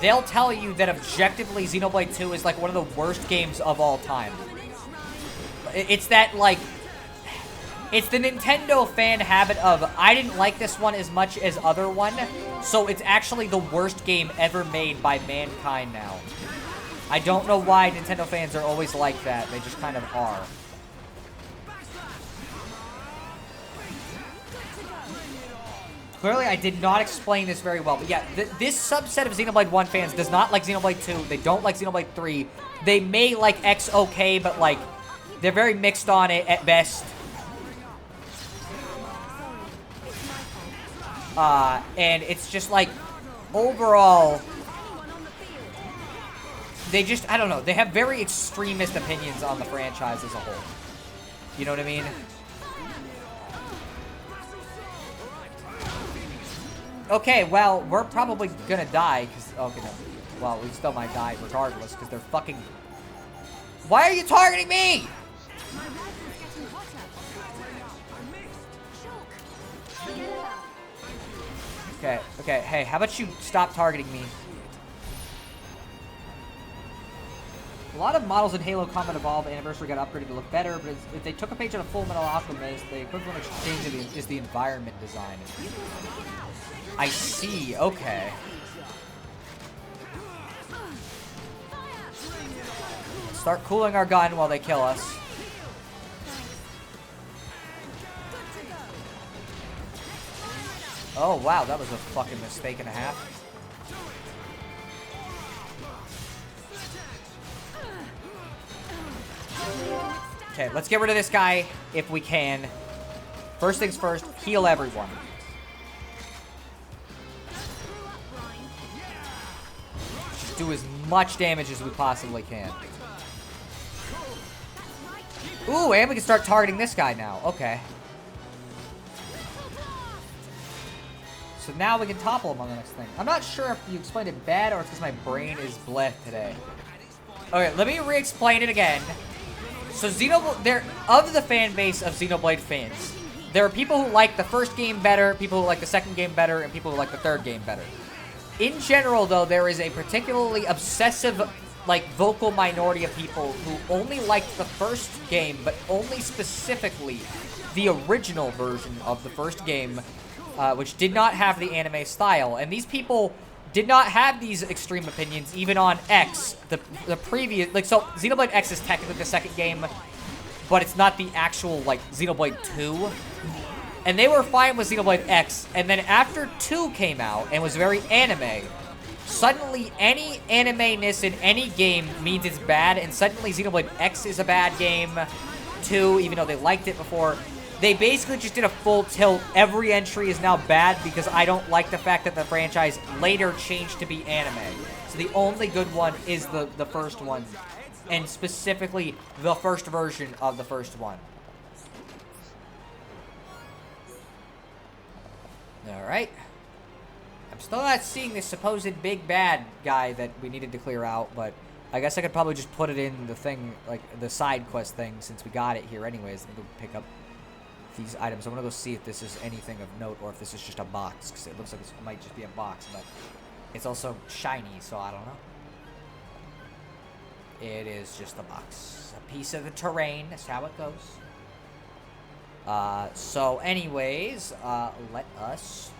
S1: They'll tell you that objectively Xenoblade 2 is like one of the worst games of all time. It's that, like... it's the Nintendo fan habit of, I didn't like this one as much as other one, so it's actually the worst game ever made by mankind now. I don't know why Nintendo fans are always like that. They just kind of are. Clearly, I did not explain this very well, but yeah, this subset of Xenoblade 1 fans does not like Xenoblade 2. They don't like Xenoblade 3. They may like X okay, but, like, they're very mixed on it at best. And it's just like, overall, they just, I don't know, they have very extremist opinions on the franchise as a whole. You know what I mean? Okay, well, we're probably gonna die, because, okay, no. Well, we still might die regardless, because they're fucking... why are you targeting me? Okay, okay, hey, how about you stop targeting me? A lot of models in Halo Combat Evolved Anniversary got upgraded to look better, but if they took a page out of Full Metal Alchemist, the equivalent exchange is the environment design. I see, okay. Start cooling our gun while they kill us. Oh, wow, that was a fucking mistake and a half. Okay, let's get rid of this guy if we can. First things first, heal everyone. Just do as much damage as we possibly can. Ooh, and we can start targeting this guy now. Okay. So now we can topple him on the next thing. I'm not sure if you explained it bad or it's because my brain is bleh today. Okay, let me re-explain it again. So Xenoblade, of the fan base of Xenoblade fans, there are people who like the first game better, people who like the second game better, and people who like the third game better. In general, though, there is a particularly obsessive, like, vocal minority of people who only liked the first game, but only specifically the original version of the first game, which did not have the anime style. And these people did not have these extreme opinions even on X, the previous, like, so Xenoblade X is technically the second game, but it's not the actual, like, Xenoblade 2. And they were fine with Xenoblade X, and then after 2 came out and was very anime, suddenly any anime-ness in any game means it's bad, and suddenly Xenoblade X is a bad game, too, even though they liked it before. They basically just did a full tilt. Every entry is now bad because I don't like the fact that the franchise later changed to be anime. So the only good one is the first one. and specifically the first version of the first one. Alright. I'm still not seeing this supposed big bad guy that we needed to clear out, but I guess I could probably just put it in the thing, like the side quest thing, since we got it here anyways. I'm gonna go pick up these items. I'm gonna go see if this is anything of note or if this is just a box, because it looks like it might just be a box, but it's also shiny, so I don't know. It is just a box. A piece of the terrain. That's how it goes. So anyways, let us...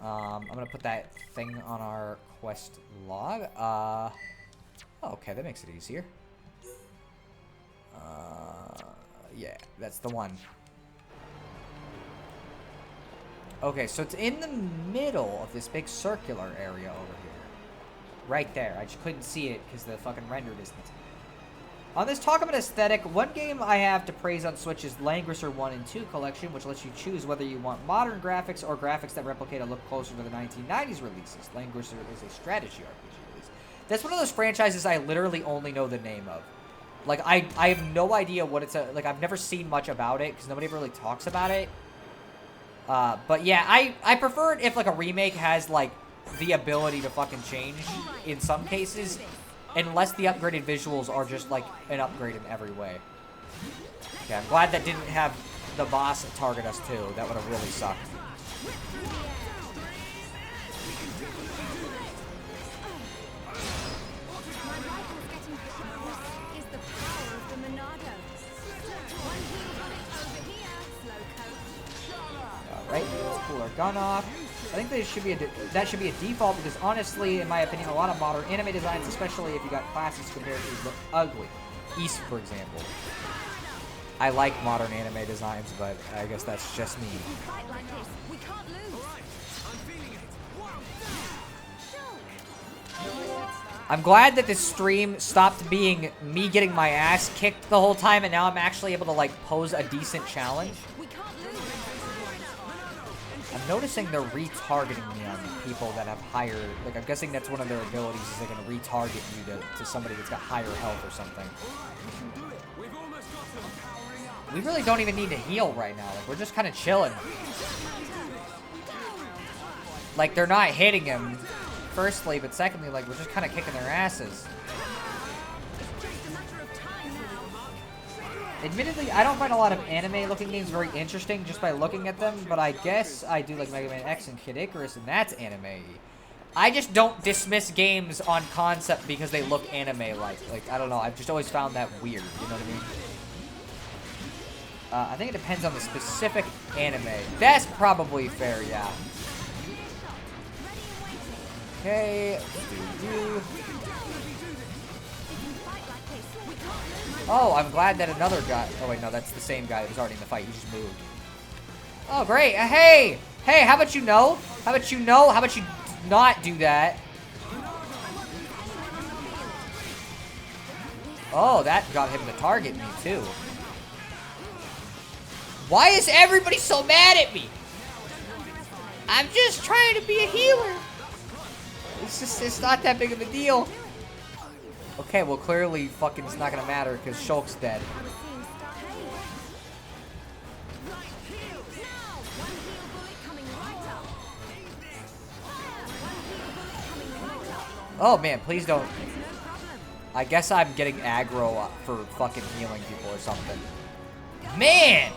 S1: I'm gonna put that thing on our quest log. Oh, okay, that makes it easier. Yeah, that's the one. Okay, so it's in the middle of this big circular area over here. Right there. I just couldn't see it because the fucking render distance. On this talk about aesthetic, one game I have to praise on Switch is Langrisser 1 and 2 collection, which lets you choose whether you want modern graphics or graphics that replicate a look closer to the 1990s releases. Langrisser is a strategy RPG release. That's one of those franchises I literally only know the name of. Like, I have no idea what it's... like, I've never seen much about it because nobody really talks about it. But yeah, I prefer it if, like, a remake has, like, the ability to fucking change in some cases, unless the upgraded visuals are just like an upgrade in every way. Okay, I'm glad that didn't have the boss target us too. That would have really sucked. Alright, let's pull our gun off. I think that should be a default because honestly, in my opinion, a lot of modern anime designs, especially if you got classes compared to, look ugly. East, for example. I like modern anime designs, but I guess that's just me. I'm glad that this stream stopped being me getting my ass kicked the whole time, and now I'm actually able to like pose a decent challenge. I'm noticing they're retargeting me on people that have higher... like, I'm guessing that's one of their abilities, is they're going to retarget you to somebody that's got higher health or something. We really don't even need to heal right now. Like, we're just kind of chilling. Like, they're not hitting him, firstly, but secondly, like, we're just kind of kicking their asses. Admittedly, I don't find a lot of anime-looking games very interesting just by looking at them, but I guess I do like Mega Man X and Kid Icarus, and that's anime. I just don't dismiss games on concept because they look anime-like. Like, I don't know, I've just always found that weird, you know what I mean? I think it depends on the specific anime. That's probably fair, yeah. Okay, oh, I'm glad that another guy... oh, wait, no, that's the same guy that was already in the fight. He just moved. Oh, great. Hey! Hey, how about you know? How about you know? How about you not do that? Oh, that got him to target me, too. Why is everybody so mad at me? I'm just trying to be a healer. It's not that big of a deal. Okay, well, clearly, fucking, it's not gonna matter because Shulk's dead. Oh, man, please don't. I guess I'm getting aggro for fucking healing people or something. Man!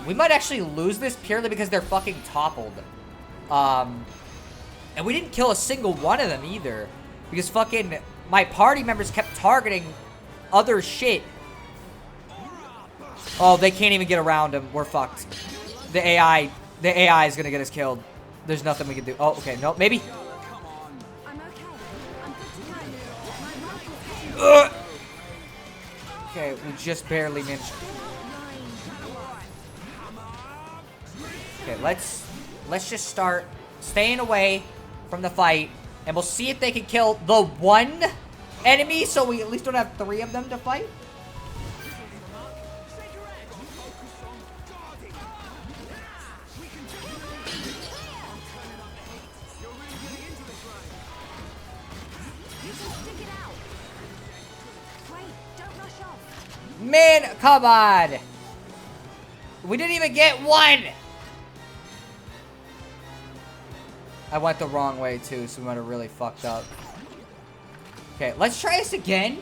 S1: We might actually lose this purely because they're fucking toppled. And we didn't kill a single one of them either. Because fucking my party members kept targeting other shit. Oh, they can't even get around him. We're fucked. The AI is gonna get us killed. There's nothing we can do. Oh, okay, no, maybe. Ugh. Okay, we just barely managed. Okay, let's just start staying away from the fight, and we'll see if they can kill the one enemy, so we at least don't have 3 of them to fight. Man, come on. We didn't even get one. I went the wrong way, too, so we might have really fucked up. Okay, let's try this again.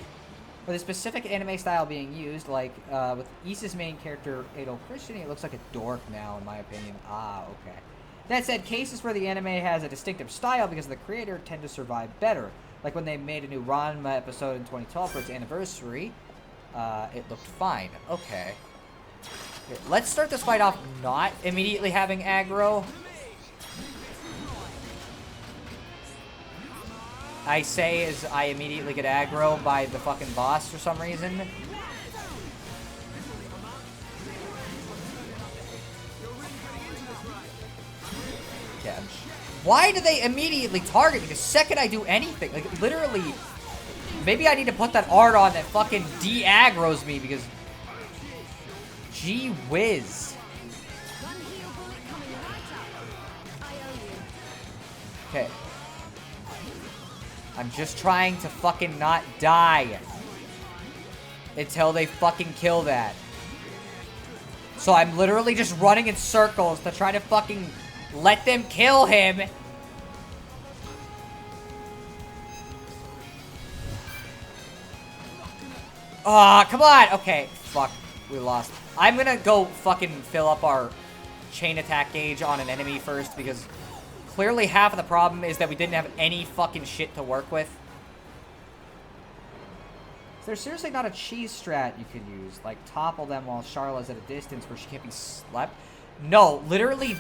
S1: With a specific anime style being used, like with Isa's main character, Ado Christian, it looks like a dork now, in my opinion. Ah, okay. That said, cases where the anime has a distinctive style because of the creator tend to survive better. Like when they made a new Ranma episode in 2012 for its anniversary, it looked fine. Okay. Here, let's start this fight off not immediately having aggro. I say as I immediately get aggro by the fucking boss for some reason. Yeah. Why do they immediately target me the second I do anything? Like, literally, maybe I need to put that art on that fucking de-aggroes me because... Gee whiz. Okay. I'm just trying to fucking not die until they fucking kill that. So I'm literally just running in circles to try to fucking let them kill him. Aw, come on. Okay, fuck. We lost. I'm gonna go fucking fill up our chain attack gauge on an enemy first because... Clearly, half of the problem is that we didn't have any fucking shit to work with. There's seriously not a cheese strat you could use, like topple them while Charla's at a distance where she can't be slept. No, literally,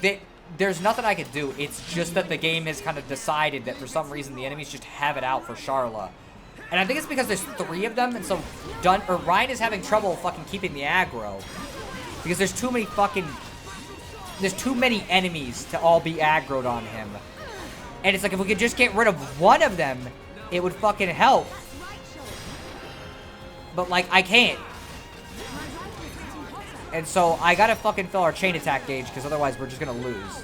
S1: there's nothing I could do. It's just that the game has kind of decided that for some reason the enemies just have it out for Charla. And I think it's because there's 3 of them, and so Ryan is having trouble fucking keeping the aggro. Because there's too many fucking... There's too many enemies to all be aggroed on him. And it's like, if we could just get rid of one of them, it would fucking help. But, like, I can't. And so, I gotta fucking fill our chain attack gauge, because otherwise we're just gonna lose.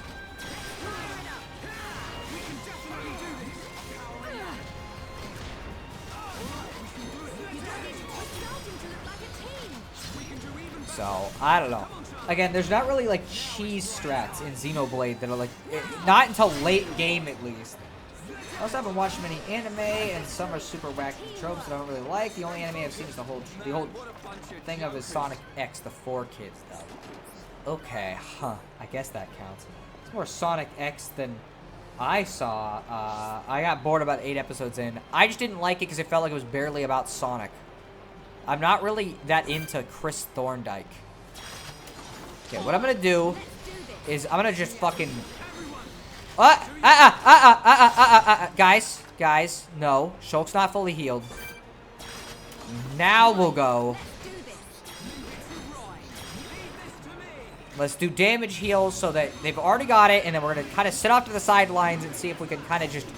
S1: So, I don't know. Again, there's not really, like, cheese strats in Xenoblade that are, like, not until late game, at least. I also haven't watched many anime, and some are super wacky tropes that I don't really like. The only anime I've seen is the whole thing of is Sonic X, the 4Kids stuff. Okay, huh. I guess that counts. It's more Sonic X than I saw. I got bored about 8 episodes in. I just didn't like it because it felt like it was barely about Sonic. I'm not really that into Chris Thorndike. Okay, what I'm gonna do is I'm gonna just fucking... Guys, no. Shulk's not fully healed. Now we'll go. Let's do damage heals so that they've already got it, and then we're gonna kind of sit off to the sidelines and see if we can kind of just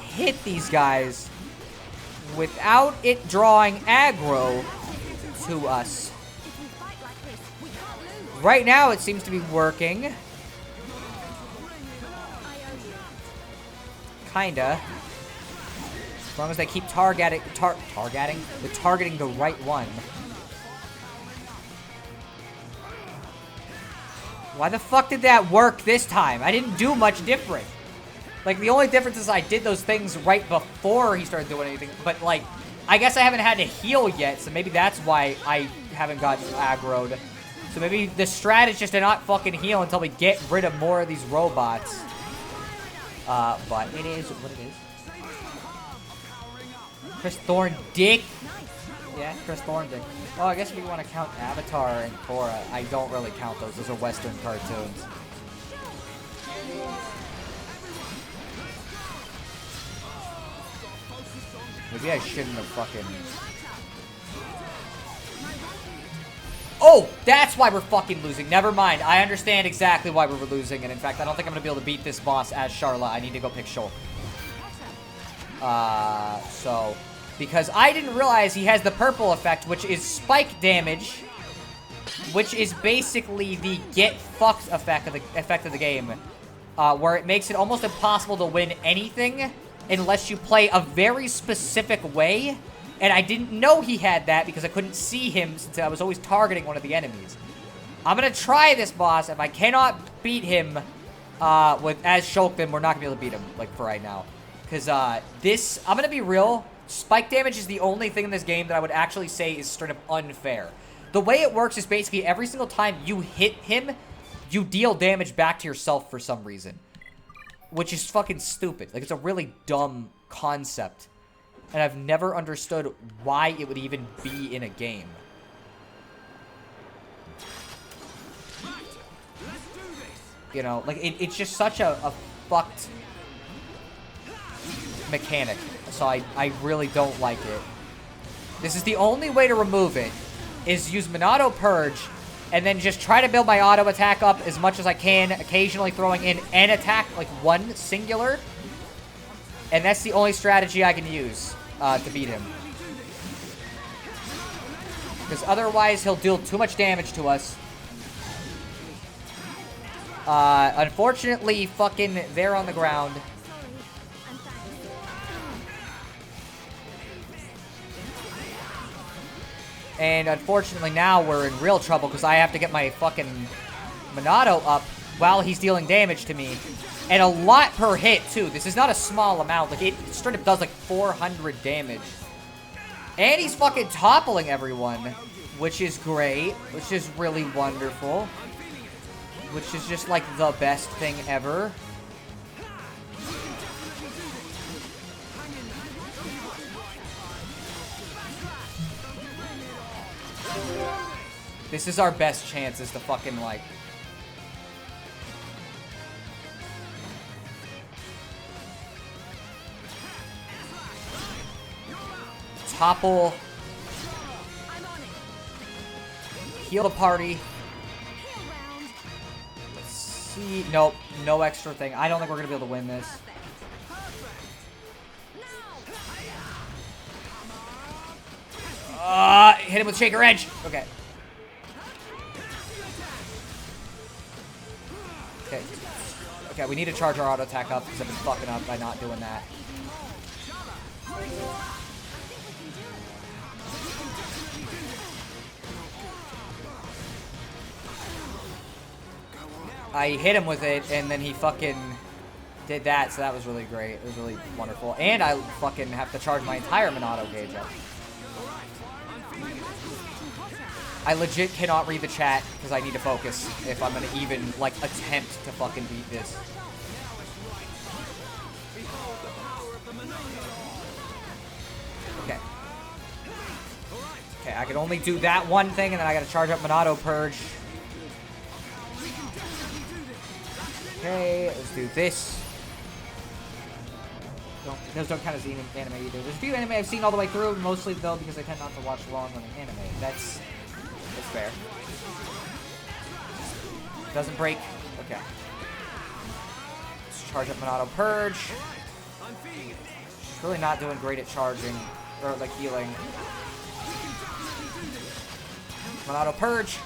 S1: hit these guys without it drawing aggro to us. Right now, it seems to be working. Kinda. As long as they keep targeting the right one. Why the fuck did that work this time? I didn't do much different. Like, the only difference is I did those things right before he started doing anything. But, like, I guess I haven't had to heal yet, so maybe that's why I haven't gotten aggroed. So maybe the strat is just to not fucking heal until we get rid of more of these robots. But it is what it is. Chris Thorndick. Yeah, Chris Thorndick. Oh, I guess if you want to count Avatar and Korra, I don't really count those. Those are Western cartoons. Maybe I shouldn't have fucking... Oh, that's why we're fucking losing. Never mind. I understand exactly why we're losing. And in fact, I don't think I'm going to be able to beat this boss as Charla. I need to go pick Shulk. So, because I didn't realize he has the purple effect, which is spike damage, which is basically the get fucked effect of the game, where it makes it almost impossible to win anything unless you play a very specific way. And I didn't know he had that because I couldn't see him since I was always targeting one of the enemies. I'm gonna try this boss. If I cannot beat him as Shulk, then we're not gonna be able to beat him, like, for right now. Because this, I'm gonna be real, spike damage is the only thing in this game that I would actually say is straight up unfair. The way it works is basically every single time you hit him, you deal damage back to yourself for some reason. Which is fucking stupid. Like, it's a really dumb concept. And I've never understood why it would even be in a game. You know, like, it's just such a fucked mechanic. So I really don't like it. This is the only way to remove it, is use Monado Purge, and then just try to build my auto attack up as much as I can, occasionally throwing in an attack, like one singular. And that's the only strategy I can use to beat him. Because otherwise, he'll deal too much damage to us. Unfortunately, fucking they're on the ground. And unfortunately now we're in real trouble because I have to get my fucking Monado up while he's dealing damage to me. And a lot per hit, too. This is not a small amount. Like, it straight up does, like, 400 damage. And he's fucking toppling everyone, which is great. Which is really wonderful. Which is just, like, the best thing ever. This is our best chance, is to fucking, like... topple. Heal the party. Let's see. Nope. No extra thing. I don't think we're going to be able to win this. Hit him with Shaker Edge. Okay. Okay, we need to charge our auto attack up because I've been fucking up by not doing that. I hit him with it, and then he fucking did that, so that was really great. It was really wonderful. And I fucking have to charge my entire Monado gauge up. I legit cannot read the chat because I need to focus if I'm going to even, like, attempt to fucking beat this. Okay. Okay, I can only do that one thing, and then I got to charge up Monado Purge. Okay, let's do this. Those don't count as anime either. There's a few anime I've seen all the way through, mostly, though, because I tend not to watch long-running anime. That's fair. Doesn't break. Okay. Let's charge up Monado Purge. She's really not doing great at charging, or, like, healing. Monado Purge.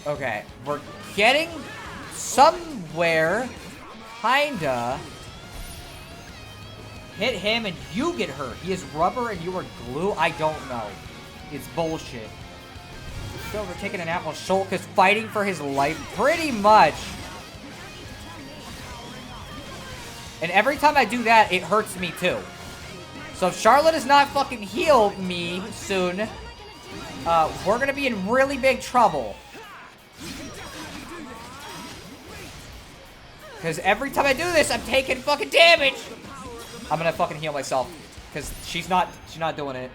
S1: Okay, we're getting somewhere, kinda. Hit him and you get hurt. He is rubber and you are glue? I don't know. It's bullshit. So we're taking an nap while Shulk is fighting for his life, pretty much. And every time I do that, it hurts me too. So if Charlotte does not fucking heal me soon, we're gonna be in really big trouble. Because every time I do this, I'm taking fucking damage. I'm gonna fucking heal myself. Because she's not doing it.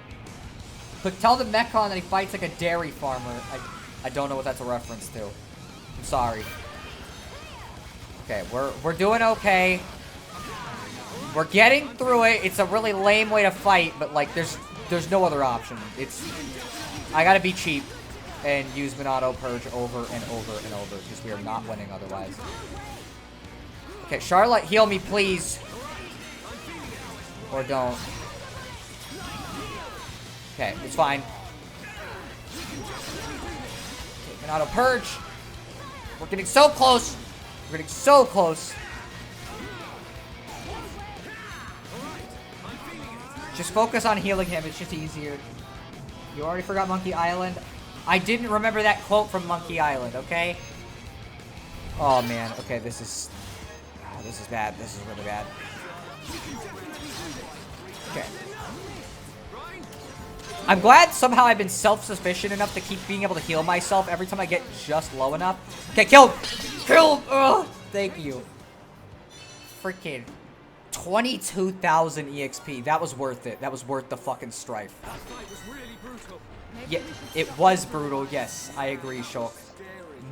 S1: But tell the Mechon that he fights like a dairy farmer. I don't know what that's a reference to. I'm sorry. Okay, we're doing okay. We're getting through it. It's a really lame way to fight, but like there's no other option. I gotta be cheap and use Monado Purge over and over and over because we are not winning otherwise. Okay, Charlotte, heal me, please. Or don't. Okay, it's fine. Okay, Monado Purge. We're getting so close. We're getting so close. Just focus on healing him. It's just easier. You already forgot Monkey Island? I didn't remember that quote from Monkey Island, okay? Oh, man. Okay, this is bad. This is really bad. Okay. I'm glad somehow I've been self-sufficient enough to keep being able to heal myself every time I get just low enough. Okay, kill him! Kill him! Ugh, thank you. Freaking 22,000 EXP. That was worth it. That was worth the fucking strife.
S5: That fight was really brutal.
S1: Yeah, it was brutal. Yes, I agree, Shulk.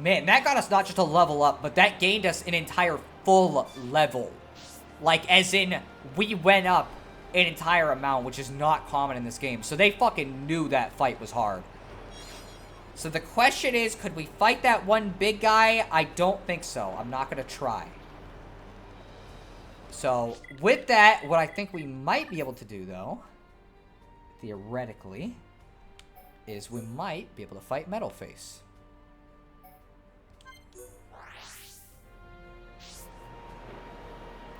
S1: Man, that got us not just a level up, but that gained us an entire full level. Like, as in, we went up an entire amount, which is not common in this game. So they fucking knew that fight was hard. So the question is, could we fight that one big guy? I don't think so. I'm not going to try. So, with that, what I think we might be able to do, though, theoretically, is we might be able to fight Metalface.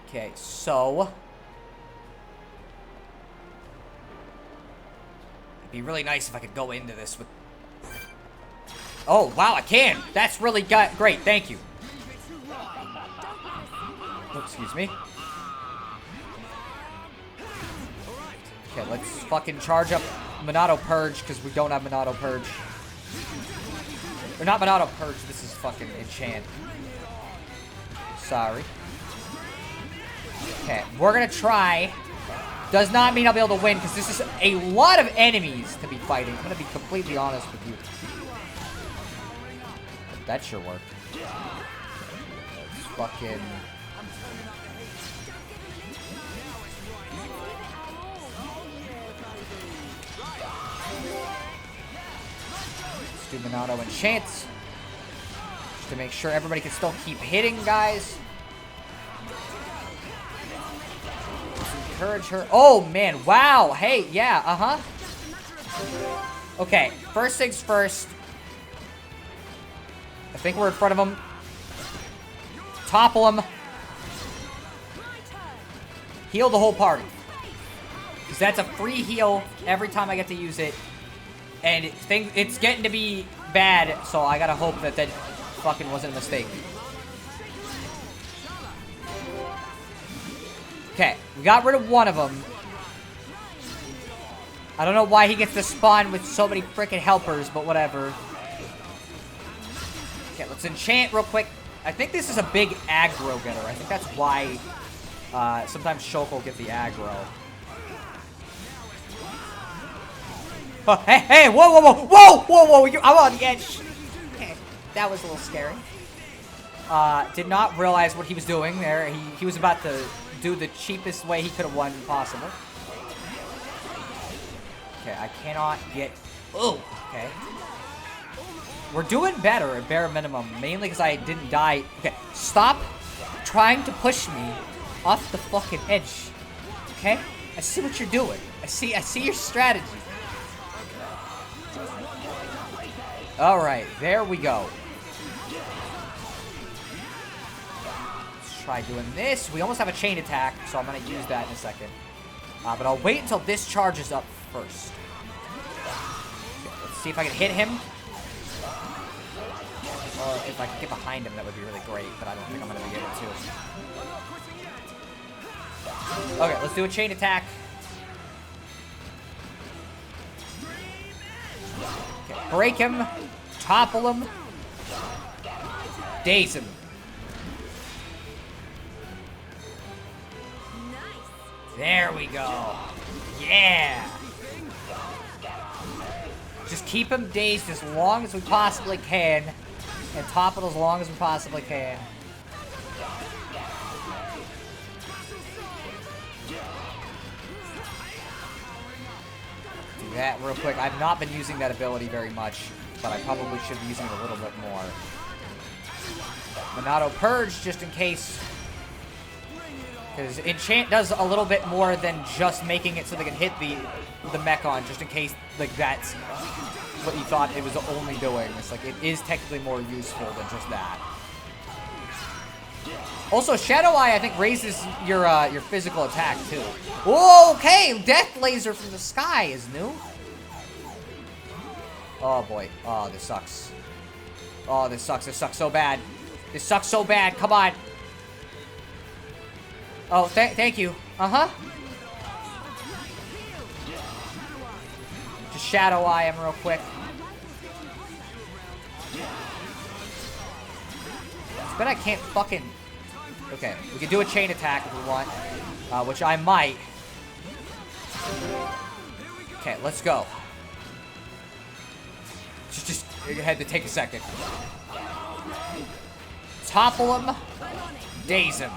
S1: Okay, so it'd be really nice if I could go into this with... Oh, wow, I can! That's really great, thank you. Oh, excuse me. Okay, let's fucking charge up Monado Purge, because we don't have Monado Purge. Or not Monado Purge, this is fucking Enchant. Sorry. Okay, we're gonna try. Does not mean I'll be able to win, because this is a lot of enemies to be fighting. I'm gonna be completely honest with you. That sure worked. Let's fucking... Let's do Monado Enchants. Just to make sure everybody can still keep hitting, guys. Encourage her. Oh, man. Wow. Hey, yeah. Uh-huh. Okay. First things first. I think we're in front of him. Topple him. Heal the whole party. Because that's a free heal every time I get to use it. And it's getting to be bad, so I gotta hope that that fucking wasn't a mistake. Okay, we got rid of one of them. I don't know why he gets to spawn with so many freaking helpers, but whatever. Okay, let's enchant real quick. I think this is a big aggro getter. I think that's why sometimes Shulk will get the aggro. Oh, hey, hey, whoa, whoa, whoa, whoa, whoa, whoa, I'm on the edge. Okay, that was a little scary. Did not realize what he was doing there. He was about to do the cheapest way he could have won possible. Okay, I cannot get... Oh, okay. We're doing better at bare minimum, mainly because I didn't die. Okay, stop trying to push me off the fucking edge. Okay? I see what you're doing. I see your strategy. Alright, there we go. Let's try doing this. We almost have a chain attack, so I'm going to use that in a second. But I'll wait until this charges up first. Okay, let's see if I can hit him. Or if I can get behind him, that would be really great, but I don't think I'm going to be able to. Okay, let's do a chain attack. Okay, break him, topple him, daze him. There we go. Yeah. Just keep him dazed as long as we possibly can, and topple as long as we possibly can. Do that real quick. I've not been using that ability very much, but I probably should be using it a little bit more. Monado Purge, just in case. Because Enchant does a little bit more than just making it so they can hit the Mechon, just in case, like, that's what you thought it was only doing. It's like, it is technically more useful than just that. Also, Shadow Eye, I think, raises your physical attack, too. Whoa, okay! Death Laser from the sky is new. Oh, boy. Oh, this sucks. Oh, this sucks. This sucks so bad. This sucks so bad. Come on. Oh, thank you. Uh-huh. Just Shadow Eye him real quick. But I can't fucking... Okay, we can do a chain attack if we want. Which I might. Okay, let's go. Just had to take a second. Topple him. Daze him.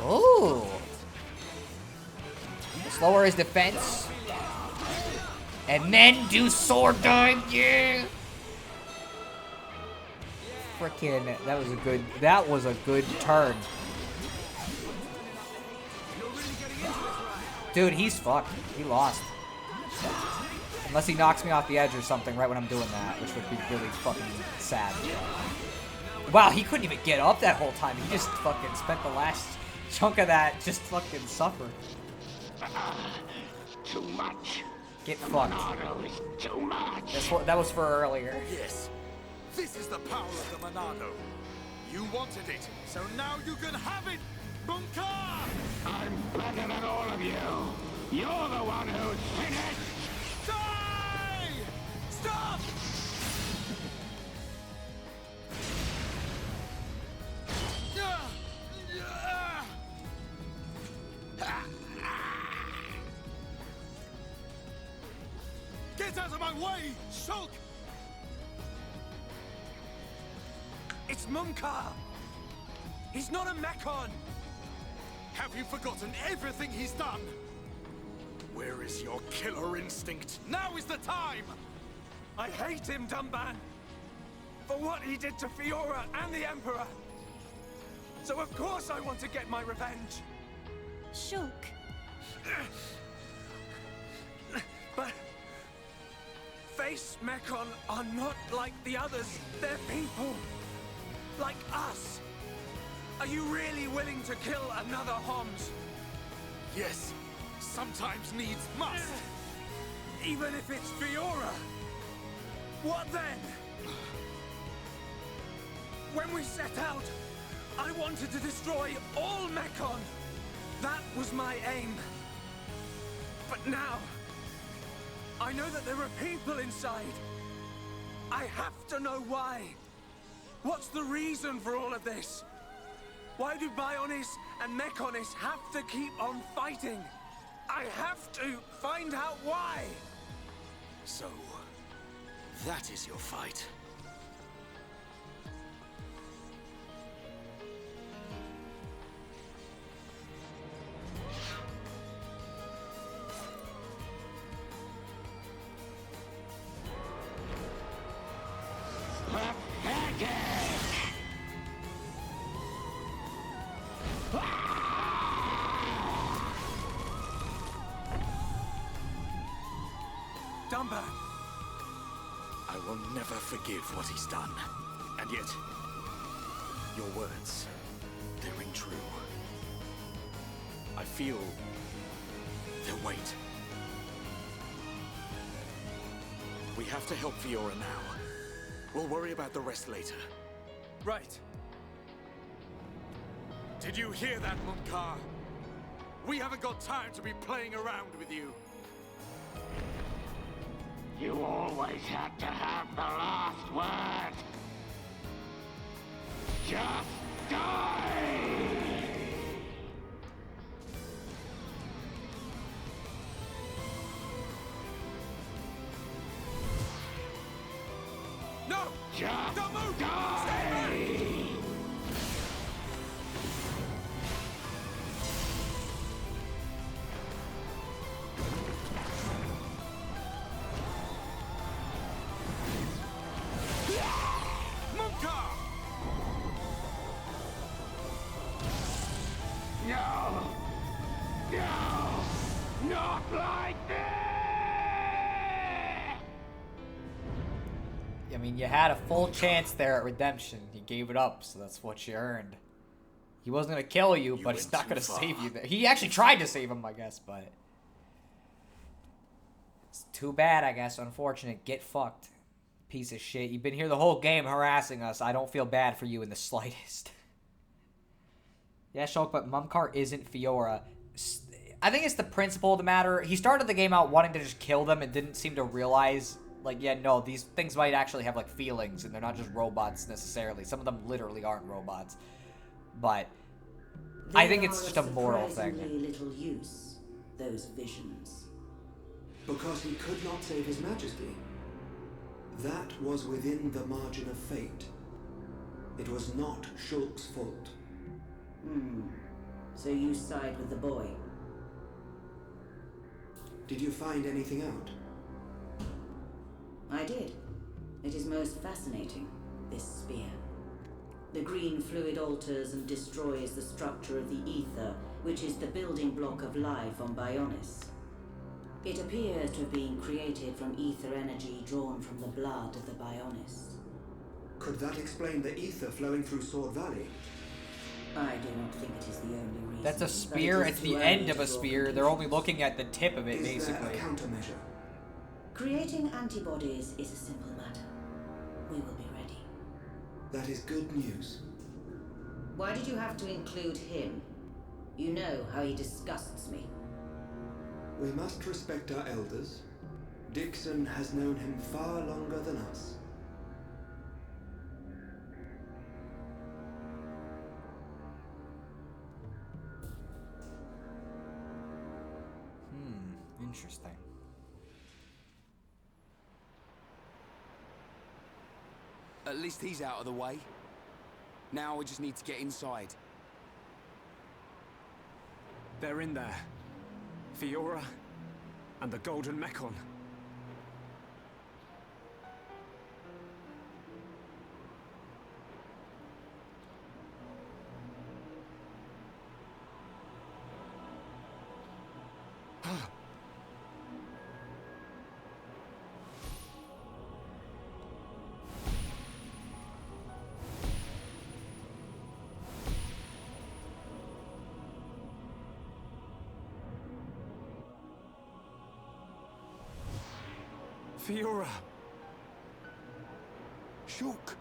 S1: Ooh. Let's lower his defense. And then do sword dive, yeah! Frickin', that was a good turn. Dude, he's fucked. He lost. Unless he knocks me off the edge or something right when I'm doing that, which would be really fucking sad. Wow, he couldn't even get up that whole time. He just fucking spent the last chunk of that just fucking suffering.
S9: Too much.
S1: Get fucked.
S9: Monado is too much.
S1: That was for earlier.
S2: Yes. This is the power of the Monado. You wanted it, so now you can have it, Bunker!
S9: I'm better than all of you. You're the one who's finished.
S2: Die! Stop! Get out of my way, Shulk!
S5: It's Mumkar! He's not a Mechon!
S2: Have you forgotten everything he's done? Where is your killer instinct? Now is the time!
S5: I hate him, Dumban! For what he did to Fiora and the Emperor! So of course I want to get my revenge!
S8: Shulk.
S5: But... Face Mechon are not like the others. They're people. Like us. Are you really willing to kill another Homs?
S2: Yes, sometimes needs must.
S5: Even if it's Fiora? What then? When we set out, I wanted to destroy all Mechon. That was my aim. But now, I know that there are people inside. I have to know why. What's the reason for all of this? Why do Bionis and Mechonis have to keep on fighting? I have to find out why.
S2: So, that is your fight.
S5: Dumban!
S2: I will never forgive what he's done. And yet, your words, they ring true. I feel their weight. We have to help Fiora now. We'll worry about the rest later.
S5: Right.
S2: Did you hear that, Mumkar? We haven't got time to be playing around with you.
S9: You always had to have the last word. Just die!
S2: No!
S9: Just
S2: Don't move!
S9: die!
S2: Stay back! Mumkar!
S9: No! No! Not like this!
S1: I mean, you had a full chance there at redemption. You gave it up, so that's what you earned. He wasn't gonna kill you, but he's not gonna save you. He actually tried to save him, I guess, but it's too bad, I guess. Unfortunate. Get fucked, piece of shit. You've been here the whole game harassing us. I don't feel bad for you in the slightest. Yeah, Shulk, but Mumkar isn't Fiora. I think it's the principle of the matter. He started the game out wanting to just kill them and didn't seem to realize, like, yeah, no, these things might actually have, like, feelings, and they're not just robots necessarily. Some of them literally aren't robots. But I think it's just a moral thing.
S11: Little use, those visions.
S3: Because he could not save his majesty. That was within the margin of fate. It was not Shulk's fault.
S11: So you side with the boy?
S3: Did you find anything out?
S11: I did. It is most fascinating, this spear. The green fluid alters and destroys the structure of the ether, which is the building block of life on Bionis. It appears to have been created from ether energy drawn from the blood of the Bionis.
S3: Could that explain the ether flowing through Sword Valley?
S11: I do not think it is the only reason.
S1: That's a spear. It's the end of a spear. They're only looking at the tip of it, basically.
S3: Is there a countermeasure?
S11: Creating antibodies is a simple matter. We will be ready.
S3: That is good news.
S11: Why did you have to include him? You know how he disgusts me.
S3: We must respect our elders. Dixon has known him far longer than us.
S1: Interesting.
S10: At least he's out of the way. Now we just need to get inside.
S5: They're in there. Fiora and the Golden Mechon. Fiora.
S10: Shulk.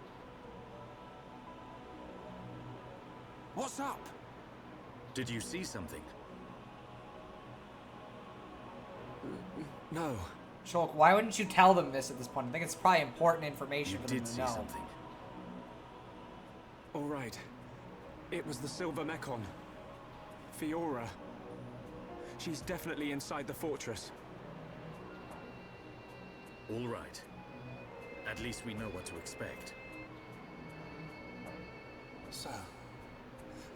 S10: What's up?
S2: Did you see something?
S10: No.
S1: Shulk, why wouldn't you tell them this at this point? I think it's probably important information for them
S2: You did
S1: to
S2: see
S1: know.
S2: something.
S5: All right. It was the Silver Mechon. Fiora. She's definitely inside the fortress.
S2: All right. At least we know what to expect.
S5: So,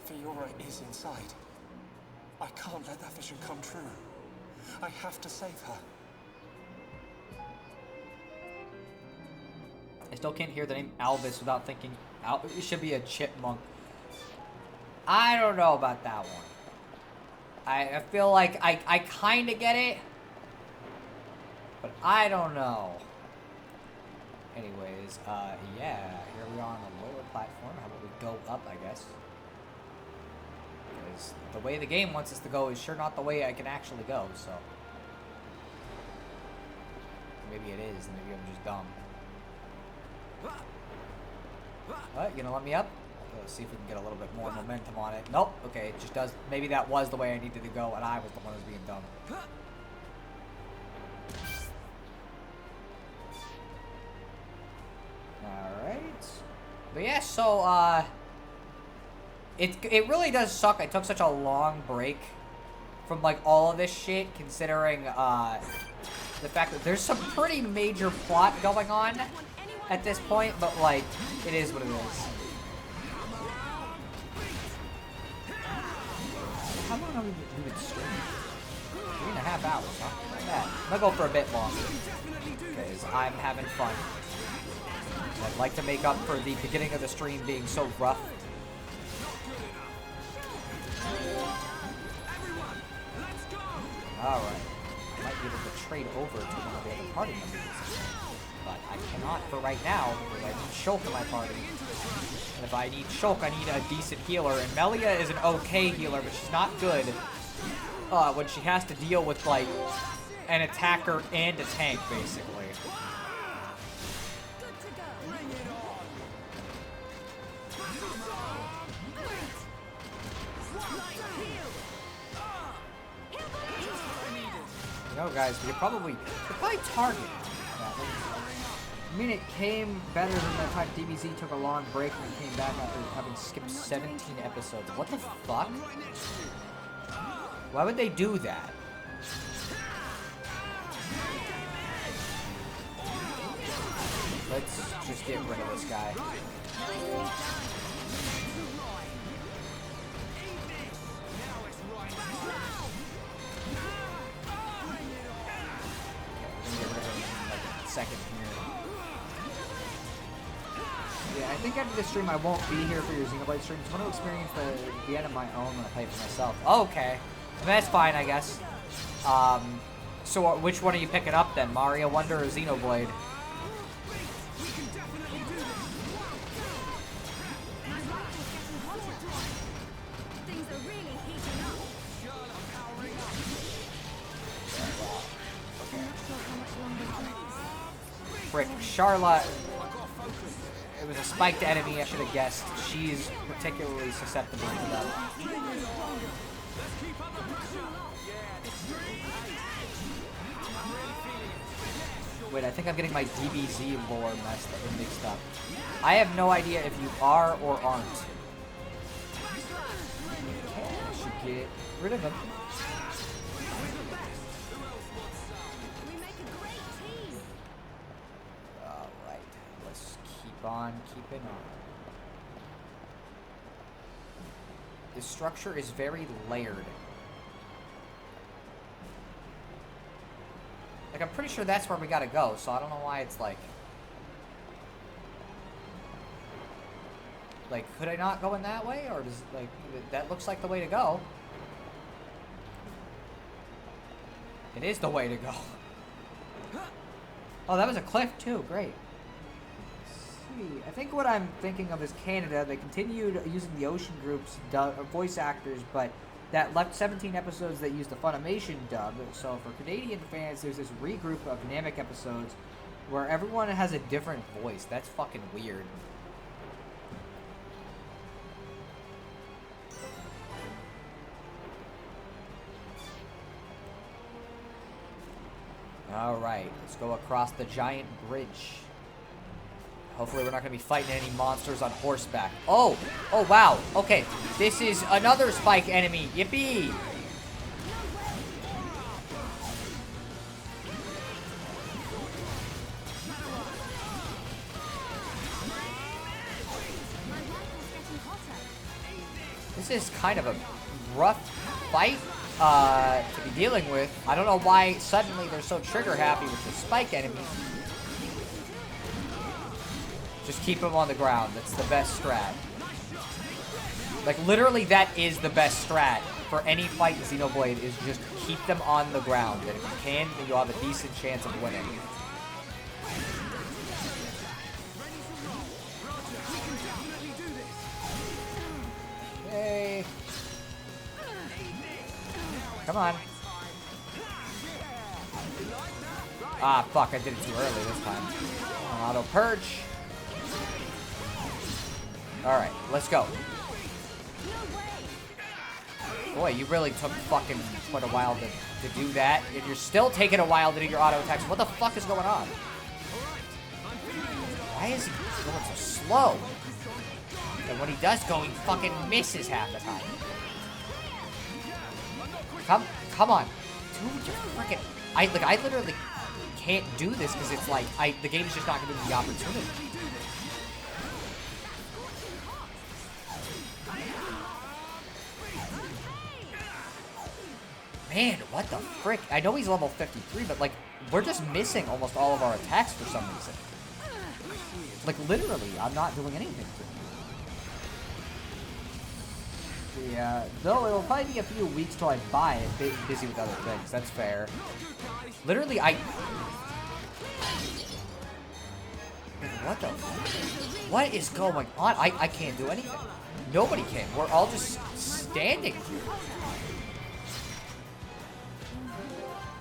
S5: Fiora is inside. I can't let that vision come true. I have to save her.
S1: I still can't hear the name Alvis without thinking it should be a chipmunk. I don't know about that one. I feel like I kind of get it, but I don't know. Anyways, yeah, here we are on the lower platform. How about we go up, I guess? Because the way the game wants us to go is sure not the way I can actually go, so. Maybe it is, maybe I'm just dumb. What, you gonna let me up? Let's see if we can get a little bit more momentum on it. Nope, okay, it just does. Maybe that was the way I needed to go, and I was the one who was being dumb. Alright. But yeah, so, it really does suck. I took such a long break from, like, all of this shit, considering, the fact that there's some pretty major plot going on at this point, but, like, it is what it is. How long have we been streaming? 3.5 hours, huh? Not bad. I'm gonna go for a bit longer, because I'm having fun. I'd like to make up for the beginning of the stream being so rough. Alright. I might be able to trade over to one of the other party members. but I cannot for right now, because I need Shulk in my party. And if I need Shulk, I need a decent healer, and Melia is an okay healer, but she's not good when she has to deal with, like, an attacker and a tank, basically. You know, guys, we could probably target that. I mean, it came better than the time DBZ took a long break and came back after having skipped 17 episodes. What the fuck? Why would they do that? Let's just get rid of this guy. Second here. Yeah, I think after this stream I won't be here for your Xenoblade streams. I want to experience the end of my own when I play for myself. Oh, okay. That's fine, I guess. So which one are you picking up then? Mario Wonder or Xenoblade? Frick, Charlotte. It was a spiked enemy, I should have guessed. She's particularly susceptible to that. Wait, I think I'm getting my DBZ lore mixed up. I have no idea if you are or aren't. Okay, I should get rid of him. On keeping on. The structure is very layered. Like, I'm pretty sure that's where we gotta go, so I don't know why it's like... Like, could I not go in that way? Or does, like, that looks like the way to go. It is the way to go. Oh, that was a cliff, too. Great. I think what I'm thinking of is Canada. They continued using the Ocean Group's voice actors, but that left 17 episodes that used the Funimation dub. So for Canadian fans, there's this regroup of Namek episodes where everyone has a different voice. That's fucking weird. Alright, let's go across the giant bridge. Hopefully we're not going to be fighting any monsters on horseback. Oh! Oh, wow. Okay, this is another spike enemy. Yippee! This is kind of a rough fight to be dealing with. I don't know why suddenly they're so trigger happy with the spike enemies. Just keep them on the ground. That's the best strat. Like, literally, that is the best strat for any fight in Xenoblade, is just keep them on the ground. And if you can, then you'll have a decent chance of winning. Hey. Come on. Ah, fuck, I did it too early this time. Auto purge. Alright, let's go. Boy, you really took fucking quite a while to do that. And you're still taking a while to do your auto attacks. What the fuck is going on? Why is he going so slow? And when he does go, he fucking misses half the time. Come on. Dude, you're freaking... I literally can't do this because it's like, the game's just not going to give me the opportunity. Man, what the frick? I know he's level 53, but, like, we're just missing almost all of our attacks for some reason. Like, literally, I'm not doing anything to him. Yeah, though it'll probably be a few weeks till I buy it, being busy with other things. That's fair. Literally, What the? What is going on? I can't do anything. Nobody can. We're all just standing here.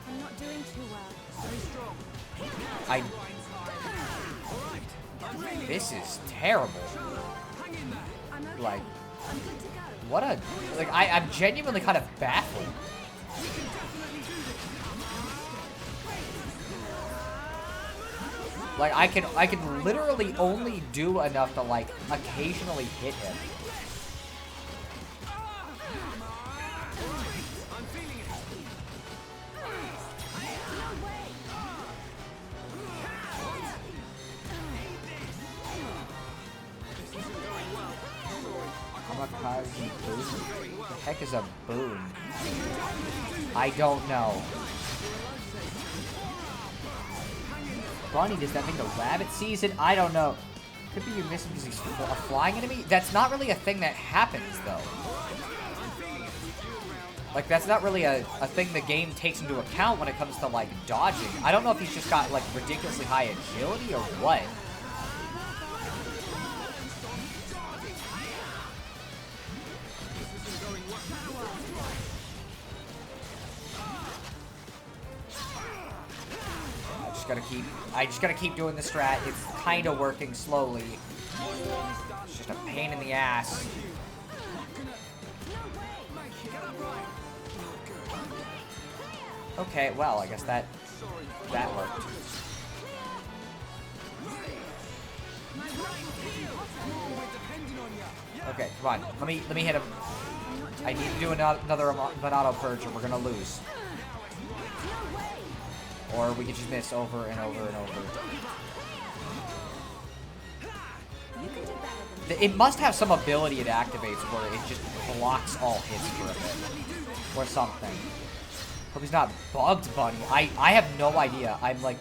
S8: I'm not doing too well.
S1: This is terrible.
S8: I'm okay.
S1: Like,
S8: I'm good to go.
S1: what a... Like, I'm genuinely kind of baffled. Like, I can literally only do enough to, like, occasionally hit him. What the heck is a boon? I don't know. Bunny, does that mean the rabbit sees it? I don't know. Could be you're missing because he's a flying enemy? That's not really a thing that happens, though. Like, that's not really a thing the game takes into account when it comes to, like, dodging. I don't know if he's just got, like, ridiculously high agility or what. I just gotta keep doing the strat. It's kind of working slowly. It's just a pain in the ass. Okay, well, I guess that worked. Okay, come on. Let me hit him. I need to do another Monado purge or we're gonna lose. Or we could just miss over and over and over. It must have some ability it activates where it just blocks all hits for a bit. Or something. Hope he's not bugged, Bunny. I have no idea. I'm, like,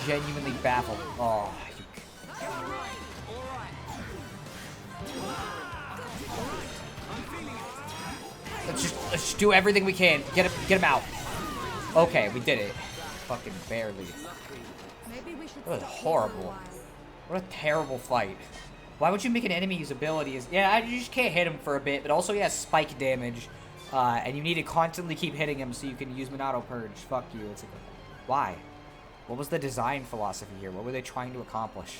S1: genuinely baffled. Oh, Let's just do everything we can. Get him out. Okay, we did it. Fucking barely. That was horrible. What a terrible fight. Why would you make an enemy use abilities? Yeah, you just can't hit him for a bit, but also he has spike damage. And you need to constantly keep hitting him so you can use Monado Purge. Fuck you. It's like, why? What was the design philosophy here? What were they trying to accomplish?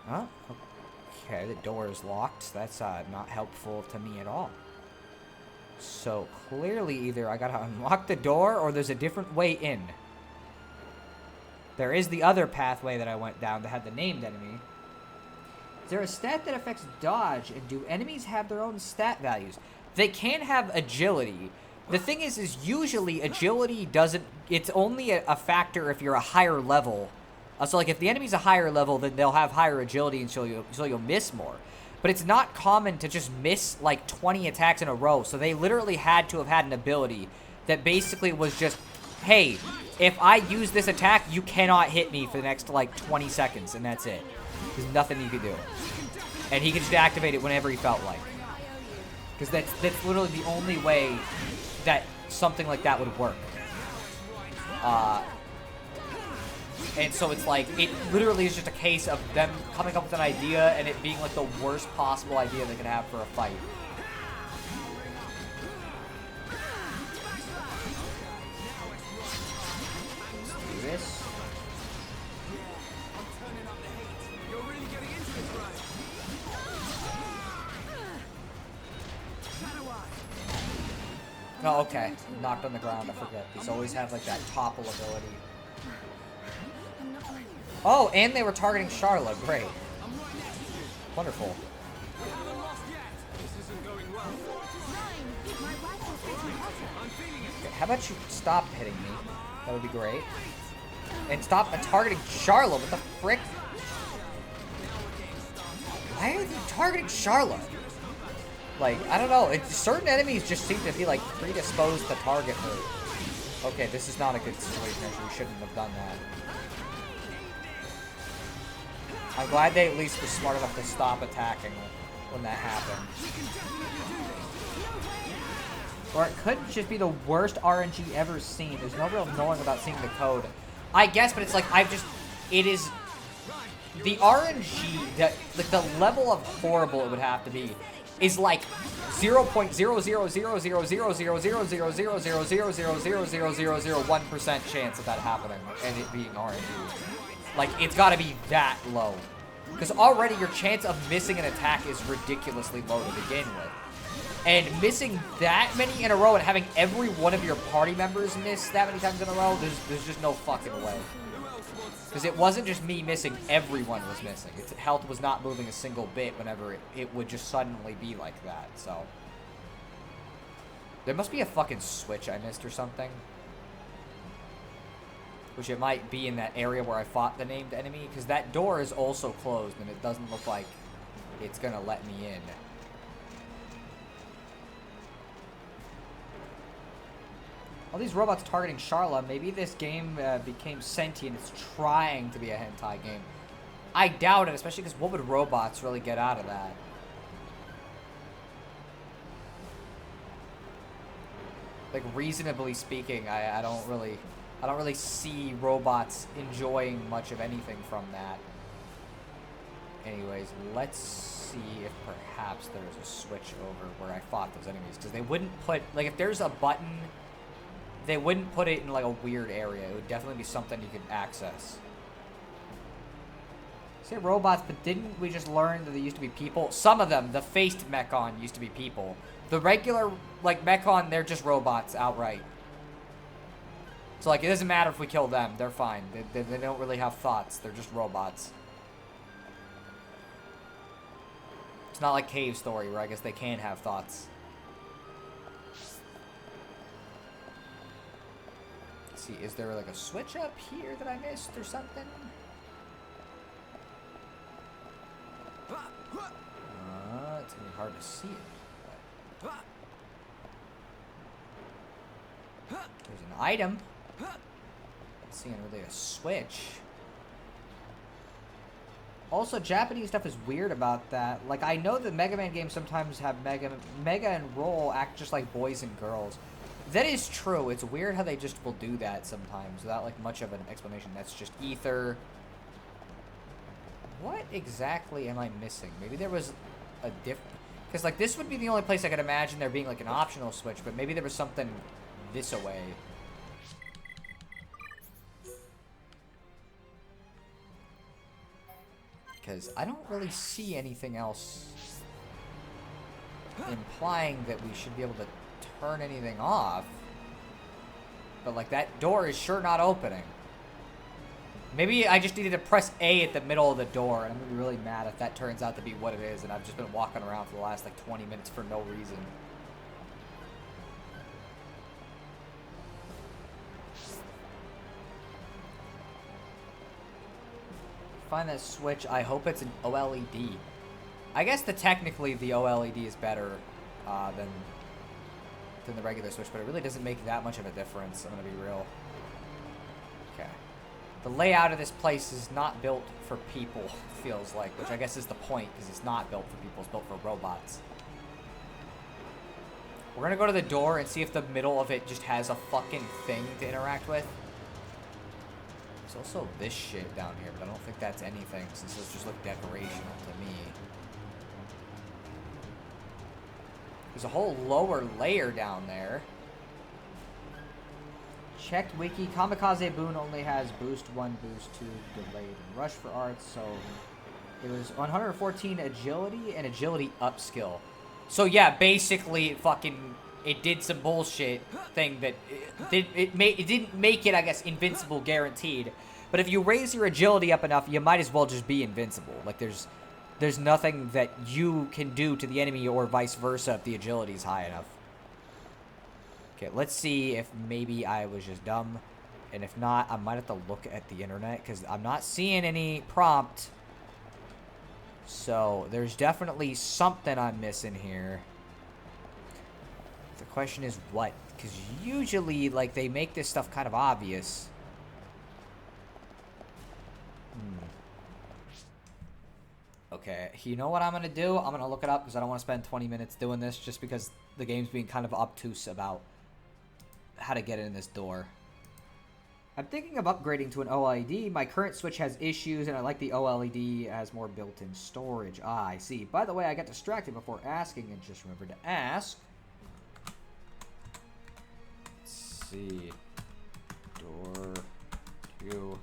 S1: Huh? Okay, the door is locked. That's not helpful to me at all. So, clearly either I gotta unlock the door or there's a different way in. There is the other pathway that I went down that had the named enemy. Is there a stat that affects dodge, and do enemies have their own stat values? They can have agility. The thing is usually agility doesn't... It's only a factor if you're a higher level. So, like, if the enemy's a higher level, then they'll have higher agility, and so you'll miss more. But it's not common to just miss, like, 20 attacks in a row. So they literally had to have had an ability that basically was just, hey, if I use this attack, you cannot hit me for the next, like, 20 seconds. And that's it. There's nothing you could do. And he could just activate it whenever he felt like. Because that's literally the only way that something like that would work. And so it's like, it literally is just a case of them coming up with an idea and it being like the worst possible idea they could have for a fight. Let's do this. Oh, okay. Knocked on the ground, I forget. These always have like that topple ability. Oh, and they were targeting Charlotte. Great. Wonderful. Okay, how about you stop hitting me? That would be great. And stop targeting Charlotte. What the frick? Why are they targeting Charlotte? Like, I don't know. Certain enemies just seem to be, like, predisposed to target her. Okay, this is not a good situation. We shouldn't have done that. I'm glad they at least were smart enough to stop attacking when that happened. Or it could just be the worst RNG ever seen. There's no real knowing about seeing the code. I guess, but it's like, it is the RNG that like the level of horrible it would have to be is like 0.0000000000000000001% chance of that happening and it being RNG. Like it's got to be that low. Because already your chance of missing an attack is ridiculously low to begin with. And missing that many in a row and having every one of your party members miss that many times in a row, there's just no fucking way. Because it wasn't just me missing, everyone was missing. Its health was not moving a single bit whenever it would just suddenly be like that, so. There must be a fucking switch I missed or something. Which it might be in that area where I fought the named enemy, because that door is also closed and it doesn't look like it's gonna let me in. All these robots targeting Charla, maybe this game became sentient. It's trying to be a hentai game. I doubt it, especially because what would robots really get out of that? Like, reasonably speaking, I don't really see robots enjoying much of anything from that. Anyways, let's see if perhaps there's a switch over where I fought those enemies. Because they wouldn't put, like, if there's a button, they wouldn't put it in, like, a weird area. It would definitely be something you could access. Say robots, but didn't we just learn that they used to be people? Some of them, the faced Mechon, used to be people. The regular, like, Mechon, they're just robots outright. So, like, it doesn't matter if we kill them. They're fine. They don't really have thoughts. They're just robots. It's not like Cave Story, where I guess they can have thoughts. Let's see, is there, like, a switch up here that I missed or something? It's gonna be hard to see it. But... there's an item. Not seeing really a switch. Also, Japanese stuff is weird about that. Like, I know that Mega Man games sometimes have Mega and Roll act just like boys and girls. That is true. It's weird how they just will do that sometimes without, like, much of an explanation. That's just ether. What exactly am I missing? Maybe there was a different... because, like, this would be the only place I could imagine there being, like, an optional switch, but maybe there was something this away. Because I don't really see anything else implying that we should be able to turn anything off. But, like, that door is sure not opening. Maybe I just needed to press A at the middle of the door, and I'm going to be really mad if that turns out to be what it is, and I've just been walking around for the last, like, 20 minutes for no reason. Find that switch. I hope it's an OLED. I guess technically the OLED is better than the regular switch, but it really doesn't make that much of a difference. I'm going to be real. Okay. The layout of this place is not built for people, feels like, which I guess is the point, because it's not built for people, it's built for robots. We're gonna go to the door and see if the middle of it just has a fucking thing to interact with. There's also this shit down here, but I don't think that's anything, since those just look decorational to me. There's a whole lower layer down there. Checked wiki. Kamikaze Boon only has boost 1, boost 2, delayed, and rush for arts. So it was 114 agility and agility upskill. So yeah, basically, it did some bullshit thing that it didn't make it, I guess, invincible guaranteed. But if you raise your agility up enough, you might as well just be invincible. Like there's nothing that you can do to the enemy or vice versa if the agility is high enough. Okay, let's see if maybe I was just dumb. And if not, I might have to look at the internet, because I'm not seeing any prompt. So, there's definitely something I'm missing here. The question is what? Because usually, like, they make this stuff kind of obvious. Okay, you know what I'm going to do? I'm going to look it up, because I don't want to spend 20 minutes doing this, just because the game's being kind of obtuse about how to get in this door. I'm thinking of upgrading to an OLED. My current Switch has issues, and I like the OLED as more built-in storage. Ah, I see. By the way, I got distracted before asking, and just remembered to ask. Let's see. Door 2.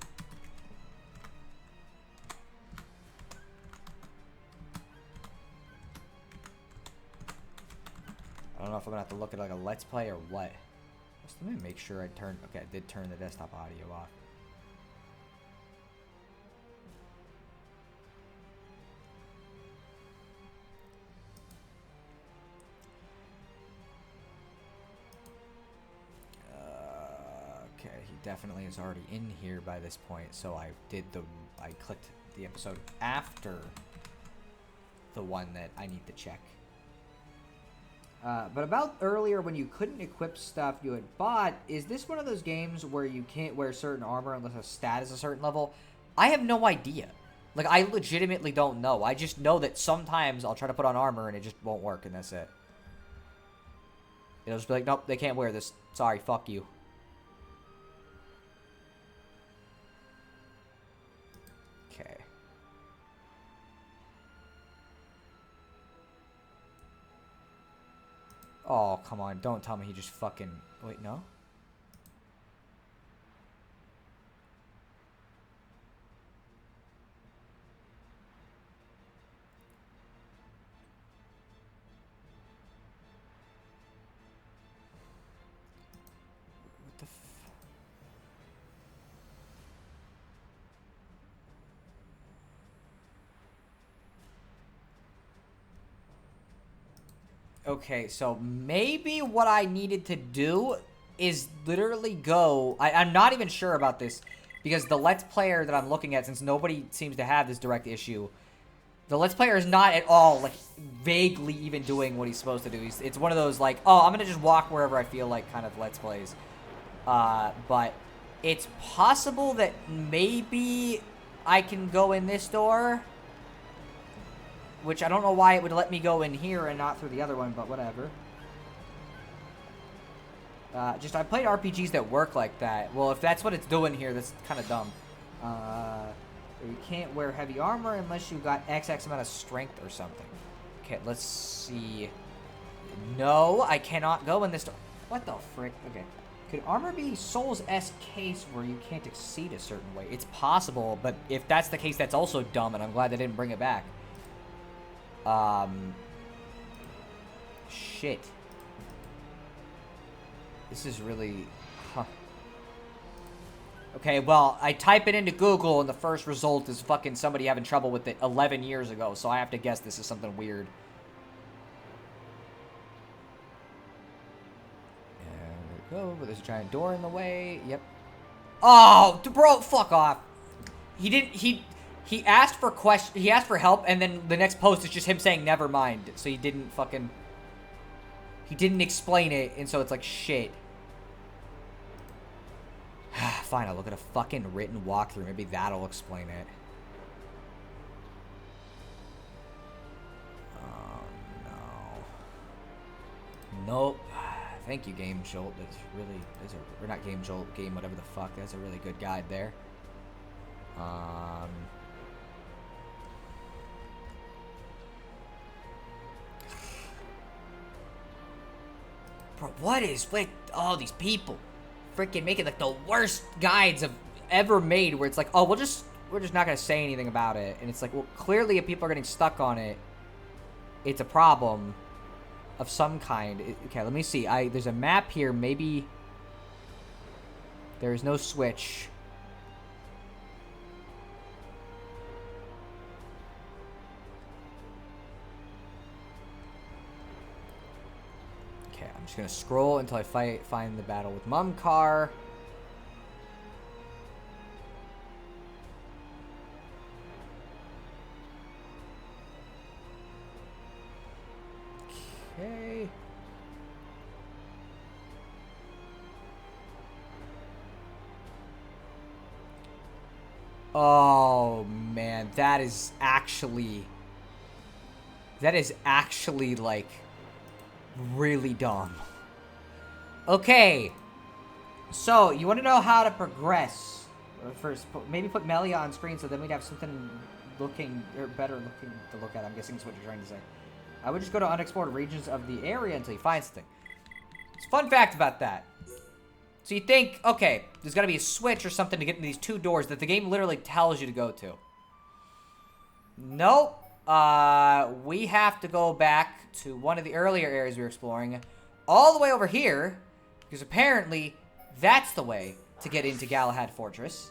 S1: I don't know if I'm gonna have to look at like a Let's Play or what. Just let me make sure I turned. Okay, I did turn the desktop audio off. Okay, he definitely is already in here by this point. So I clicked the episode after the one that I need to check. But about earlier when you couldn't equip stuff you had bought, is this one of those games where you can't wear certain armor unless a stat is a certain level? I have no idea. Like, I legitimately don't know. I just know that sometimes I'll try to put on armor and it just won't work, and that's it. It'll just be like, nope, they can't wear this. Sorry, fuck you. Okay. Oh, come on. Don't tell me he just fucking... Wait, no? What the f... Okay, so maybe what I needed to do is literally go... I'm not even sure about this, because the Let's Player that I'm looking at, since nobody seems to have this direct issue, the Let's Player is not at all, like, vaguely even doing what he's supposed to do. It's one of those, like, oh, I'm gonna just walk wherever I feel like kind of Let's Plays. But it's possible that maybe I can go in this door... Which I don't know why it would let me go in here and not through the other one, but whatever. Just, I played RPGs that work like that. Well, if that's what it's doing here, that's kind of dumb. You can't wear heavy armor unless you got XX amount of strength or something. Okay, let's see. No, I cannot go in this door. What the frick? Okay. Could armor be Souls-esque case where you can't exceed a certain way? It's possible, but if that's the case, that's also dumb, and I'm glad they didn't bring it back. Shit. This is really... Huh. Okay, well, I type it into Google, and the first result is fucking somebody having trouble with it 11 years ago, so I have to guess this is something weird. And there we go, but there's a giant door in the way. Yep. Oh, bro, fuck off. He didn't... He asked for he asked for help, and then the next post is just him saying never mind. So he didn't fucking... He didn't explain it, and so it's like, shit. Fine, I'll look at a fucking written walkthrough. Maybe that'll explain it. Oh, no. Nope. Thank you, Game Jolt. That's really... Or not Game Jolt, Game whatever the fuck. That's a really good guide there. Bro, what is with all these people freaking making like the worst guides I've ever made, where it's like, oh, we're just not gonna say anything about it, and it's like, well, clearly if people are getting stuck on it, it's a problem of some kind. Okay, let me see. There's a map here. Maybe there is no switch. I'm just gonna scroll until I find the battle with Mumcar. Okay. Oh man, that is actually like really dumb. Okay. So, you want to know how to progress. First, maybe put Melia on screen so then we'd have something looking, or better looking to look at. I'm guessing is what you're trying to say. I would just go to unexplored regions of the area until you find something. It's a fun fact about that. So you think, okay, there's got to be a switch or something to get into these 2 doors that the game literally tells you to go to. Nope. We have to go back to one of the earlier areas we were exploring. All the way over here. Because apparently, that's the way to get into Galahad Fortress.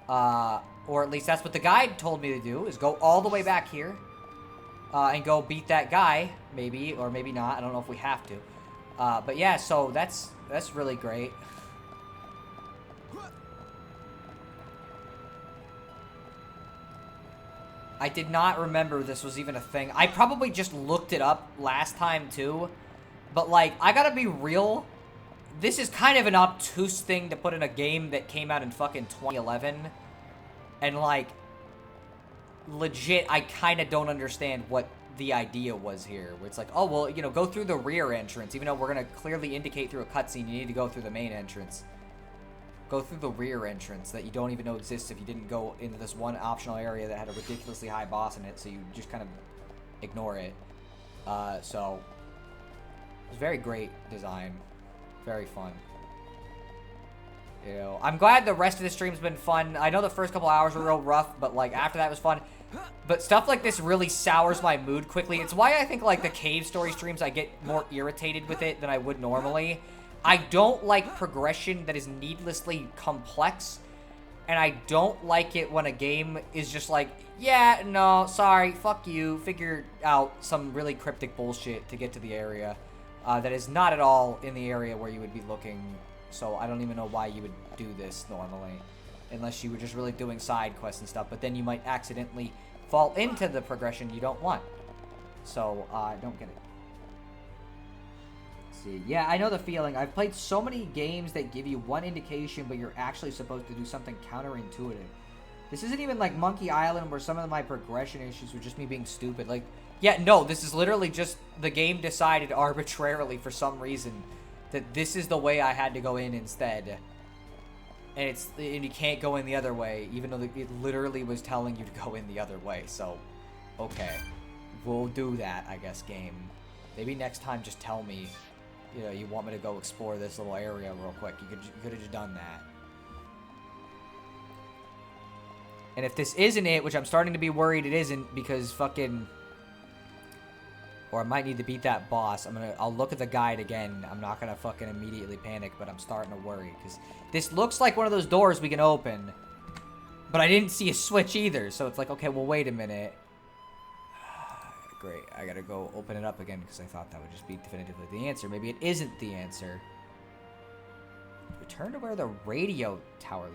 S1: Or at least that's what the guide told me to do, is go all the way back here. And go beat that guy, maybe, or maybe not. I don't know if we have to. But yeah, so that's really great. I did not remember this was even a thing. I probably just looked it up last time too. But like, I gotta be real. This is kind of an obtuse thing to put in a game that came out in fucking 2011. And like, legit, I kind of don't understand what the idea was here. Where it's like, oh, well, you know, go through the rear entrance. Even though we're going to clearly indicate through a cutscene you need to go through the main entrance. Go through the rear entrance that you don't even know exists if you didn't go into this one optional area that had a ridiculously high boss in it. So you just kind of ignore it. So, it was very great design. Very fun. You know, I'm glad the rest of the stream's been fun. I know the first couple hours were real rough, but like after that was fun. But stuff like this really sours my mood quickly. It's why I think like the cave story streams I get more irritated with it than I would normally. I don't like progression that is needlessly complex. And I don't like it when a game is just like, yeah, no, sorry, fuck you. Figure out some really cryptic bullshit to get to the area. That is not at all in the area where you would be looking. So I don't even know why you would do this normally. Unless you were just really doing side quests and stuff. But then you might accidentally fall into the progression you don't want. So, I don't get it. Let's see. Yeah, I know the feeling. I've played so many games that give you one indication, but you're actually supposed to do something counterintuitive. This isn't even like Monkey Island, where some of my progression issues were just me being stupid. Like, yeah, no, this is literally just the game decided arbitrarily for some reason that this is the way I had to go in instead. And you can't go in the other way, even though it literally was telling you to go in the other way. So, okay. We'll do that, I guess, game. Maybe next time just tell me, you know, you want me to go explore this little area real quick. You could have just done that. And if this isn't it, which I'm starting to be worried it isn't, because fucking... Or I might need to beat that boss. I'll look at the guide again. I'm not gonna fucking immediately panic, but I'm starting to worry. Because this looks like one of those doors we can open. But I didn't see a switch either. So it's like, okay, well, wait a minute. Great. I gotta go open it up again because I thought that would just be definitively the answer. Maybe it isn't the answer. Return to where the radio tower...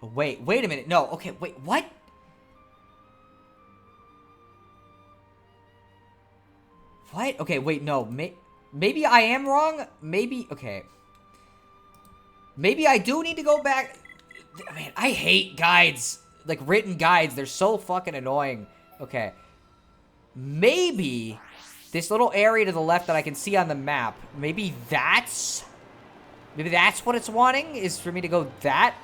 S1: Oh, wait a minute. No, okay, wait, what? What? Okay, wait, no. Maybe I am wrong. Maybe, okay. Maybe I do need to go back. Man, I hate guides. Like, written guides. They're so fucking annoying. Okay. Maybe this little area to the left that I can see on the map. Maybe that's what it's wanting, is for me to go that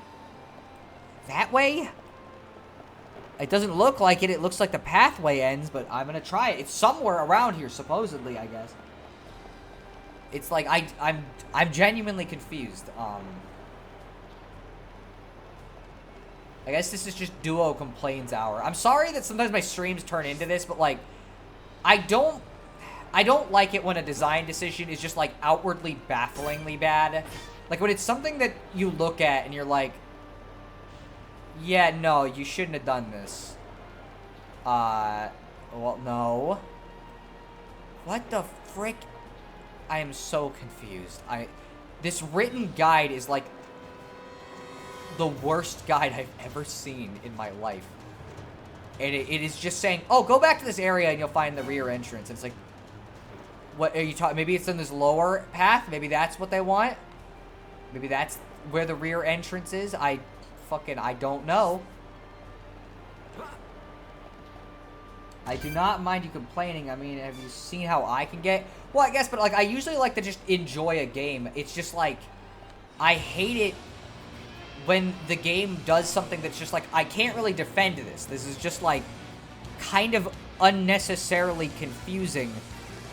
S1: way? It doesn't look like it. It looks like the pathway ends, but I'm gonna try it. It's somewhere around here, supposedly, I guess. It's like I'm genuinely confused. I guess this is just Duo Complains Hour. I'm sorry that sometimes my streams turn into this, but like, I don't like it when a design decision is just like outwardly bafflingly bad. Like when it's something that you look at and you're like, yeah, no, you shouldn't have done this. Well, no. What the frick? I am so confused. This written guide is like the worst guide I've ever seen in my life. And it is just saying, oh, go back to this area and you'll find the rear entrance. And it's like, what are you talking? Maybe it's in this lower path. Maybe that's what they want. Maybe that's where the rear entrance is. I don't know. I do not mind you complaining. I mean, have you seen how I can get... Well, I guess, but, like, I usually like to just enjoy a game. It's just, like, I hate it when the game does something that's just, like, I can't really defend this. This is just, like, kind of unnecessarily confusing.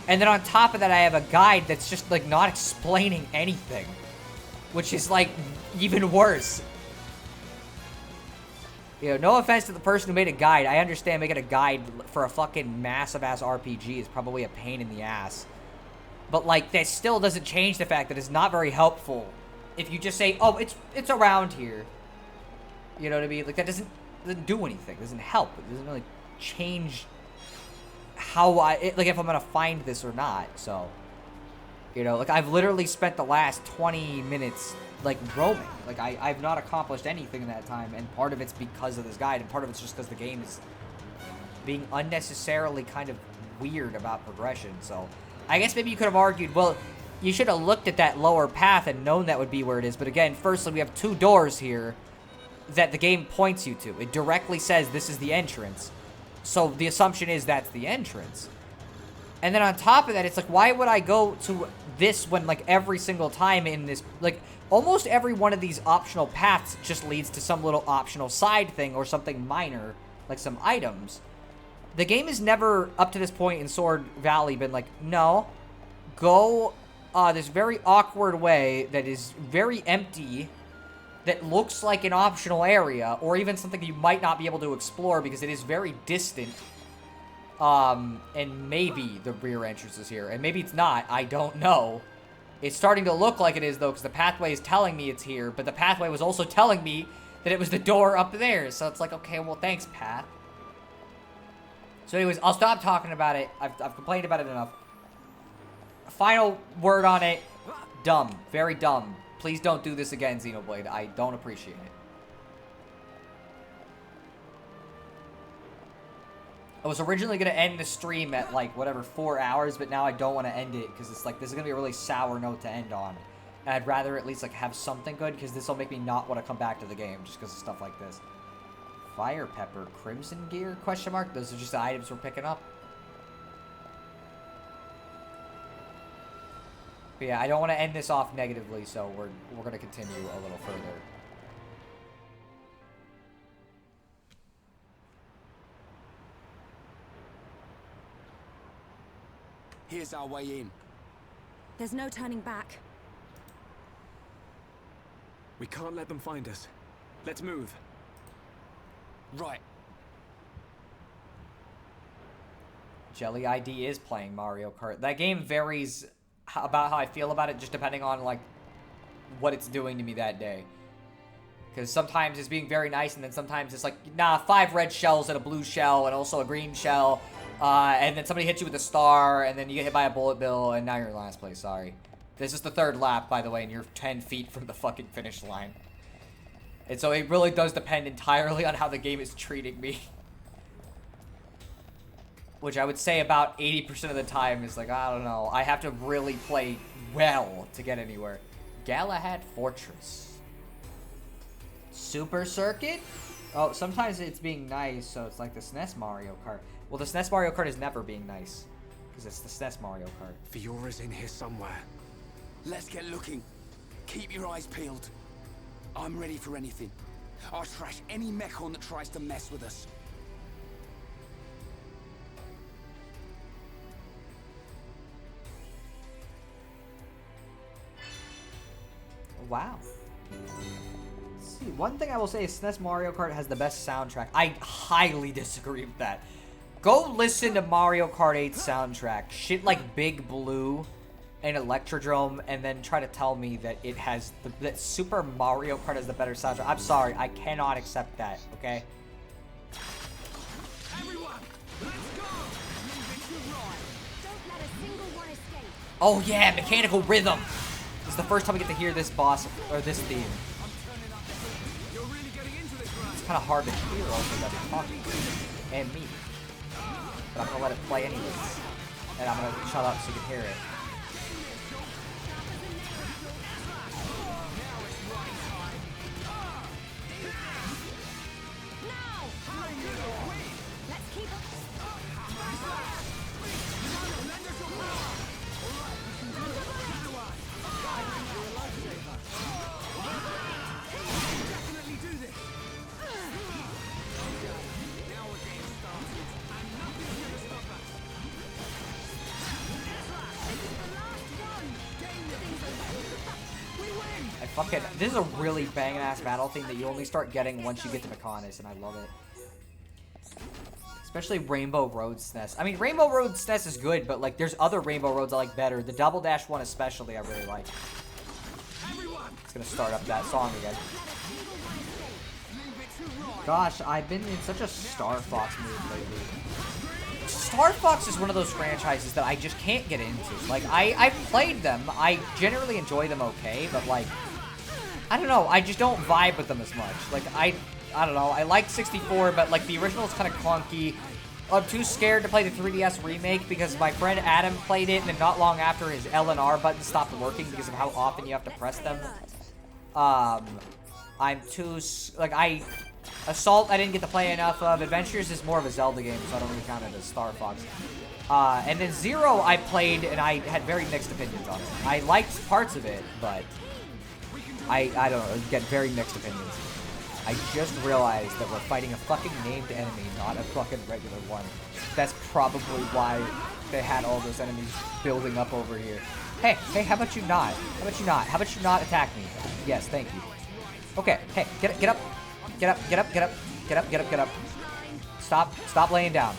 S1: And then on top of that, I have a guide that's just, like, not explaining anything. Which is, like, even worse. You know, no offense to the person who made a guide. I understand making a guide for a fucking massive-ass RPG is probably a pain in the ass. But, like, that still doesn't change the fact that it's not very helpful if you just say, oh, it's around here. You know what I mean? Like, that doesn't do anything. It doesn't help. It doesn't really change how like, if I'm gonna find this or not. So, you know, like, I've literally spent the last 20 minutes... like, roaming. Like, I've not accomplished anything in that time, and part of it's because of this guide, and part of it's just because the game is being unnecessarily kind of weird about progression, so... I guess maybe you could have argued, well, you should have looked at that lower path and known that would be where it is, but again, firstly, we have 2 doors here that the game points you to. It directly says this is the entrance, so the assumption is that's the entrance. And then on top of that, it's like, why would I go to this when, like, every single time in this, like, almost every one of these optional paths just leads to some little optional side thing or something minor, like some items. The game has never, up to this point in Sword Valley, been like, no, go this very awkward way that is very empty, that looks like an optional area, or even something you might not be able to explore because it is very distant. And maybe the rear entrance is here. And maybe it's not. I don't know. It's starting to look like it is, though, because the pathway is telling me it's here. But the pathway was also telling me that it was the door up there. So it's like, okay, well, thanks, path. So anyways, I'll stop talking about it. I've complained about it enough. Final word on it. Dumb. Very dumb. Please don't do this again, Xenoblade. I don't appreciate it. I was originally going to end the stream at, like, whatever, 4 hours, but now I don't want to end it, because it's like, this is going to be a really sour note to end on. And I'd rather at least, like, have something good, because this will make me not want to come back to the game, just because of stuff like this. Fire Pepper, Crimson Gear, question mark? Those are just the items we're picking up. But yeah, I don't want to end this off negatively, so we're going to continue a little further.
S10: Here's our way in.
S8: There's no turning back.
S5: We can't let them find us. Let's move.
S10: Right.
S1: Jelly ID is playing Mario Kart. That game varies about how I feel about it, just depending on, like, what it's doing to me that day. Because sometimes it's being very nice, and then sometimes it's like, nah, 5 red shells and a blue shell, and also a green shell. And then somebody hits you with a star, and then you get hit by a bullet bill, and now you're in last place, sorry. This is the 3rd lap, by the way, and you're 10 feet from the fucking finish line. And so it really does depend entirely on how the game is treating me. Which I would say about 80% of the time is like, I don't know. I have to really play well to get anywhere. Galahad Fortress. Super Circuit? Oh, sometimes it's being nice, so it's like the SNES Mario Kart. Well, the SNES Mario Kart is never being nice, because it's the SNES Mario Kart.
S5: Fiora's in here somewhere.
S10: Let's get looking. Keep your eyes peeled. I'm ready for anything. I'll trash any mechon that tries to mess with us.
S1: Wow. Let's see. One thing I will say is SNES Mario Kart has the best soundtrack. I highly disagree with that. Go listen to Mario Kart 8's soundtrack. Shit like Big Blue and Electrodrome, and then try to tell me that it has that Super Mario Kart has the better soundtrack. I'm sorry, I cannot accept that, okay?
S8: Everyone, let's go! Don't let a single one escape.
S1: Oh yeah, Mechanical Rhythm! This is the first time we get to hear this boss, or this theme. It's kind of hard to hear also that it's talking. And me. But I'm gonna let it play anyways. And I'm gonna shut up so you can hear it. Fucking, this is a really banging ass battle theme that you only start getting once you get to Mechonis, and I love it. Especially Rainbow Road SNES. I mean, Rainbow Road SNES is good, but like, there's other Rainbow Roads I like better. The Double Dash one especially, I really like. It's gonna start up that song again. Gosh, I've been in such a Star Fox mood lately. Star Fox is one of those franchises that I just can't get into. Like, I've played them. I generally enjoy them okay, but like, I don't know. I just don't vibe with them as much. Like, I don't know. I like 64, but like the original is kind of clunky. I'm too scared to play the 3DS remake because my friend Adam played it, and then not long after his L and R button stopped working because of how often you have to press them. I'm too like Assault I didn't get to play enough of. Adventures is more of a Zelda game, so I don't really count it as Star Fox. And then Zero I played, and I had very mixed opinions on it. I liked parts of it, but I don't know, get very mixed opinions. I just realized that we're fighting a fucking named enemy, not a fucking regular one. That's probably why they had all those enemies building up over here. Hey, how about you not? How about you not? How about you not attack me? Yes, thank you. Okay, hey, get up. Get up, get up, get up, get up, get up, get up. Stop laying down.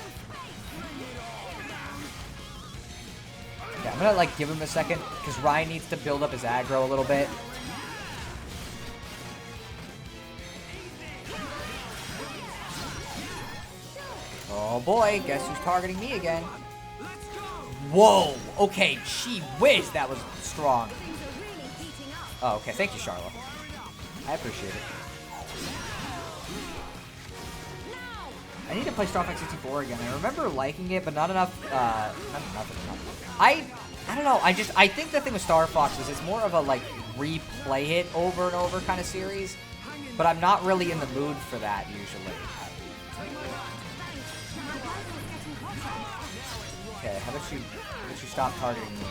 S1: Okay, I'm gonna like give him a second, because Ryan needs to build up his aggro a little bit. Oh boy, guess who's targeting me again? Whoa, okay, gee whiz, that was strong. Oh, okay, thank you, Charlotte. I appreciate it. I need to play Star Fox 64 again. I remember liking it, but not enough, not enough. I don't know, I think the thing with Star Fox is it's more of a, like, replay it over and over kind of series, but I'm not really in the mood for that, usually. Okay, how about you stop targeting me?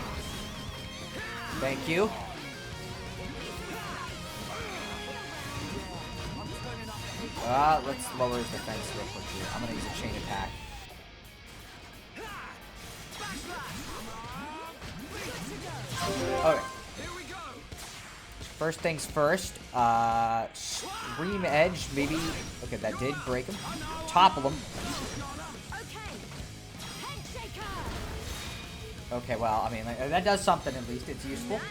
S1: Thank you. Let's lower his defense real quick here. I'm gonna use a chain attack. Okay. First things first. Scream Edge, maybe. Okay, that did break him. Topple him. Okay, well, I mean, that does something at least. It's useful.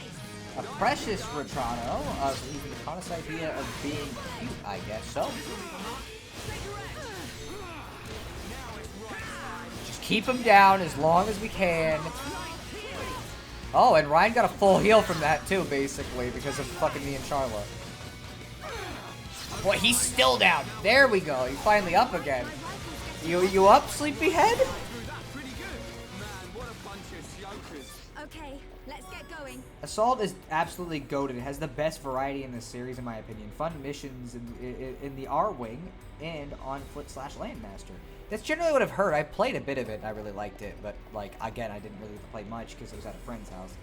S1: A Precious Retrano, even the honest idea of being cute, I guess so. Just keep him down as long as we can. Oh, and Ryan got a full heal from that too, basically, because of fucking me and Charla. Boy, he's still down. There we go. He's finally up again. You up, sleepyhead?
S8: Okay, let's get going.
S1: Assault is absolutely goated. It has the best variety in this series, in my opinion. Fun missions in the R-Wing and on Foot/Landmaster. That's generally what I've heard. I played a bit of it, and I really liked it. But, like, again, I didn't really play much because it was at a friend's house.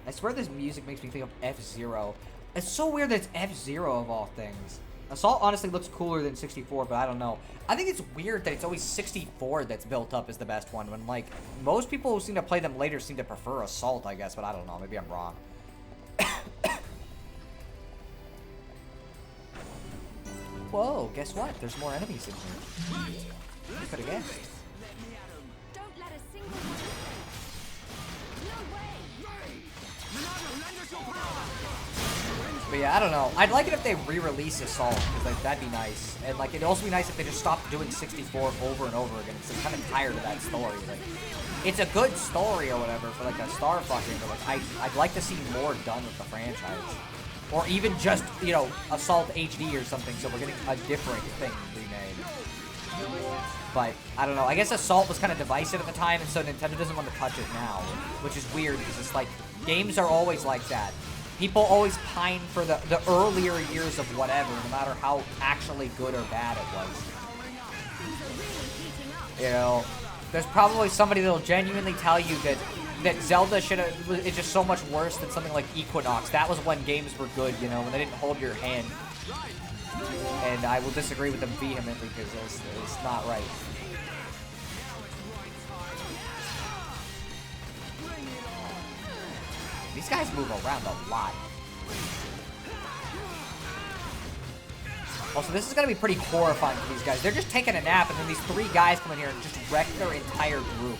S1: I swear this music makes me think of F-Zero. It's so weird that it's F-Zero of all things. Assault honestly looks cooler than 64, but I don't know. I think it's weird that it's always 64 that's built up as the best one, when, like, most people who seem to play them later seem to prefer Assault, I guess, but I don't know. Maybe I'm wrong. Whoa, guess what? There's more enemies in here. You could have guessed.
S8: Don't let a single one escape. No way!
S1: But yeah, I don't know. I'd like it if they re-release Assault, because like, that'd be nice. And like, it'd also be nice if they just stopped doing 64 over and over again, because I'm kind of tired of that story. Like, it's a good story or whatever for like a Star Fox game, but like, I'd like to see more done with the franchise. Or even just, you know, Assault HD or something, so we're getting a different thing remade. But, I don't know. I guess Assault was kind of divisive at the time, and so Nintendo doesn't want to touch it now. Which is weird, because it's like, games are always like that. People always pine for the earlier years of whatever, no matter how actually good or bad it was. You know, there's probably somebody that'll genuinely tell you that Zelda is just so much worse than something like Equinox. That was when games were good, you know, when they didn't hold your hand. And I will disagree with them vehemently because it's not right. These guys move around a lot. Also, this is going to be pretty horrifying for these guys. They're just taking a nap, and then these 3 guys come in here and just wreck their entire group.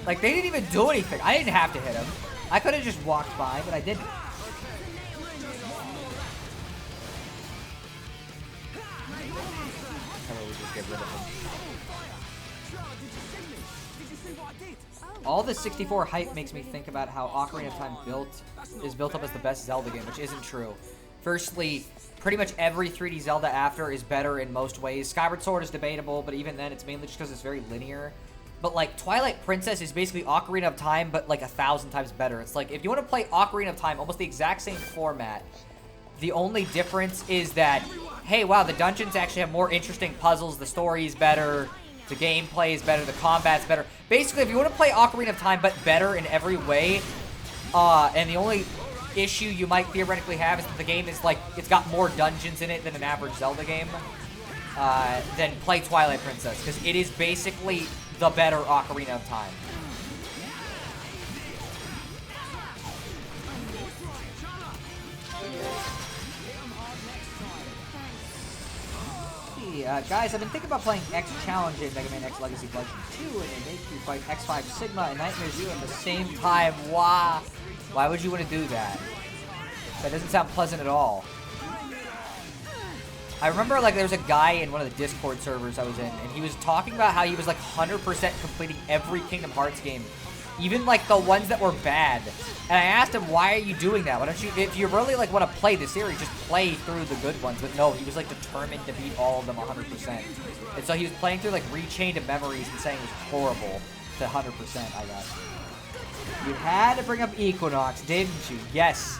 S1: Like, they didn't even do anything. I didn't have to hit them. I could have just walked by, but I didn't. How about we just get rid of them? All this 64 hype makes me think about how Ocarina of Time is built up as the best Zelda game, which isn't true. Firstly, pretty much every 3D Zelda after is better in most ways. Skyward Sword is debatable, but even then, it's mainly just because it's very linear. But, like, Twilight Princess is basically Ocarina of Time, but, like, 1,000 times better. It's like, if you want to play Ocarina of Time, almost the exact same format, the only difference is that, hey, wow, the dungeons actually have more interesting puzzles, the story is better, the gameplay is better, the combat's better. Basically, if you want to play Ocarina of Time, but better in every way, and the only issue you might theoretically have is that the game is, like, it's got more dungeons in it than an average Zelda game, then play Twilight Princess, because it is basically the better Ocarina of Time. Guys, I've been thinking about playing X Challenge in Mega Man X Legacy Collection 2, and they make you fight X5 Sigma and Nightmare Zero at the same time. Why? Why would you want to do that? That doesn't sound pleasant at all. I remember, like, there was a guy in one of the Discord servers I was in, and he was talking about how he was, like, 100% completing every Kingdom Hearts game, even, like, the ones that were bad. And I asked him, why are you doing that? Why don't you, if you really, like, want to play the series, just play through the good ones. But no, he was, like, determined to beat all of them 100%. And so he was playing through, like, Rechained of Memories and saying it was horrible to 100%, I guess. You had to bring up Equinox, didn't you? Yes.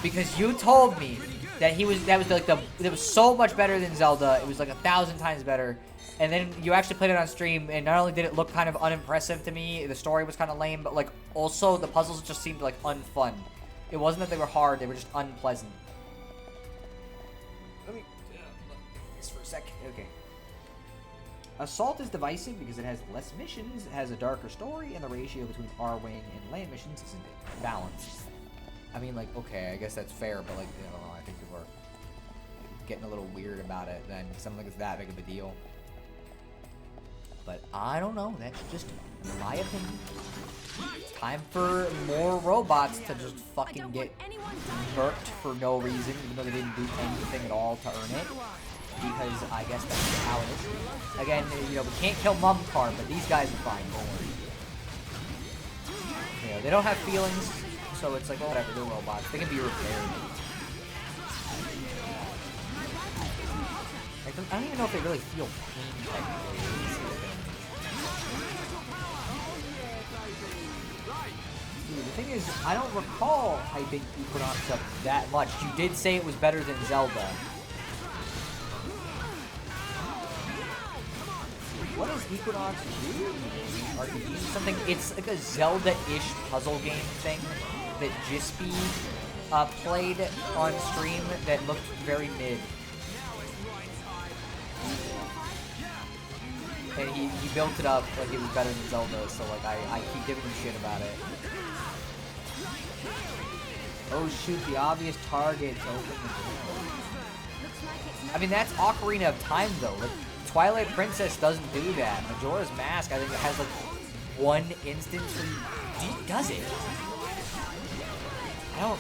S1: Because you told me that it was so much better than Zelda. It was like 1,000 times better. And then you actually played it on stream, and not only did it look kind of unimpressive to me, the story was kind of lame, but, like, also the puzzles just seemed, like, unfun. It wasn't that they were hard, they were just unpleasant. Let me this for a sec. Okay. Assault is divisive because it has less missions, it has a darker story, and the ratio between R-Wing and land missions isn't balanced. I mean, like, okay, I guess that's fair, but, like, I don't know, I think people are getting a little weird about it then. Something like it's that big of a deal. But I don't know, that's just my opinion. Time for more robots to just fucking get murked for no reason, even though they didn't do anything at all to earn it. Because I guess that's how it is. Again, you know, we can't kill Mumcar, but these guys are fine, don't worry. You know, they don't have feelings, so it's like, well, whatever, they're robots. They can be repaired. I don't even know if they really feel pain, technically. Dude, the thing is, I don't recall hyping Equinox up that much. You did say it was better than Zelda. What does Equinox do? RPG something? It's like a Zelda-ish puzzle game thing that Jispy played on stream that looked very mid. And he built it up like it was better than Zelda, so like I keep giving him shit about it. Oh shoot, the obvious target's open the door. I mean, that's Ocarina of Time though. Like, Twilight Princess doesn't do that. Majora's Mask, I think it has like one instance where does it? I don't...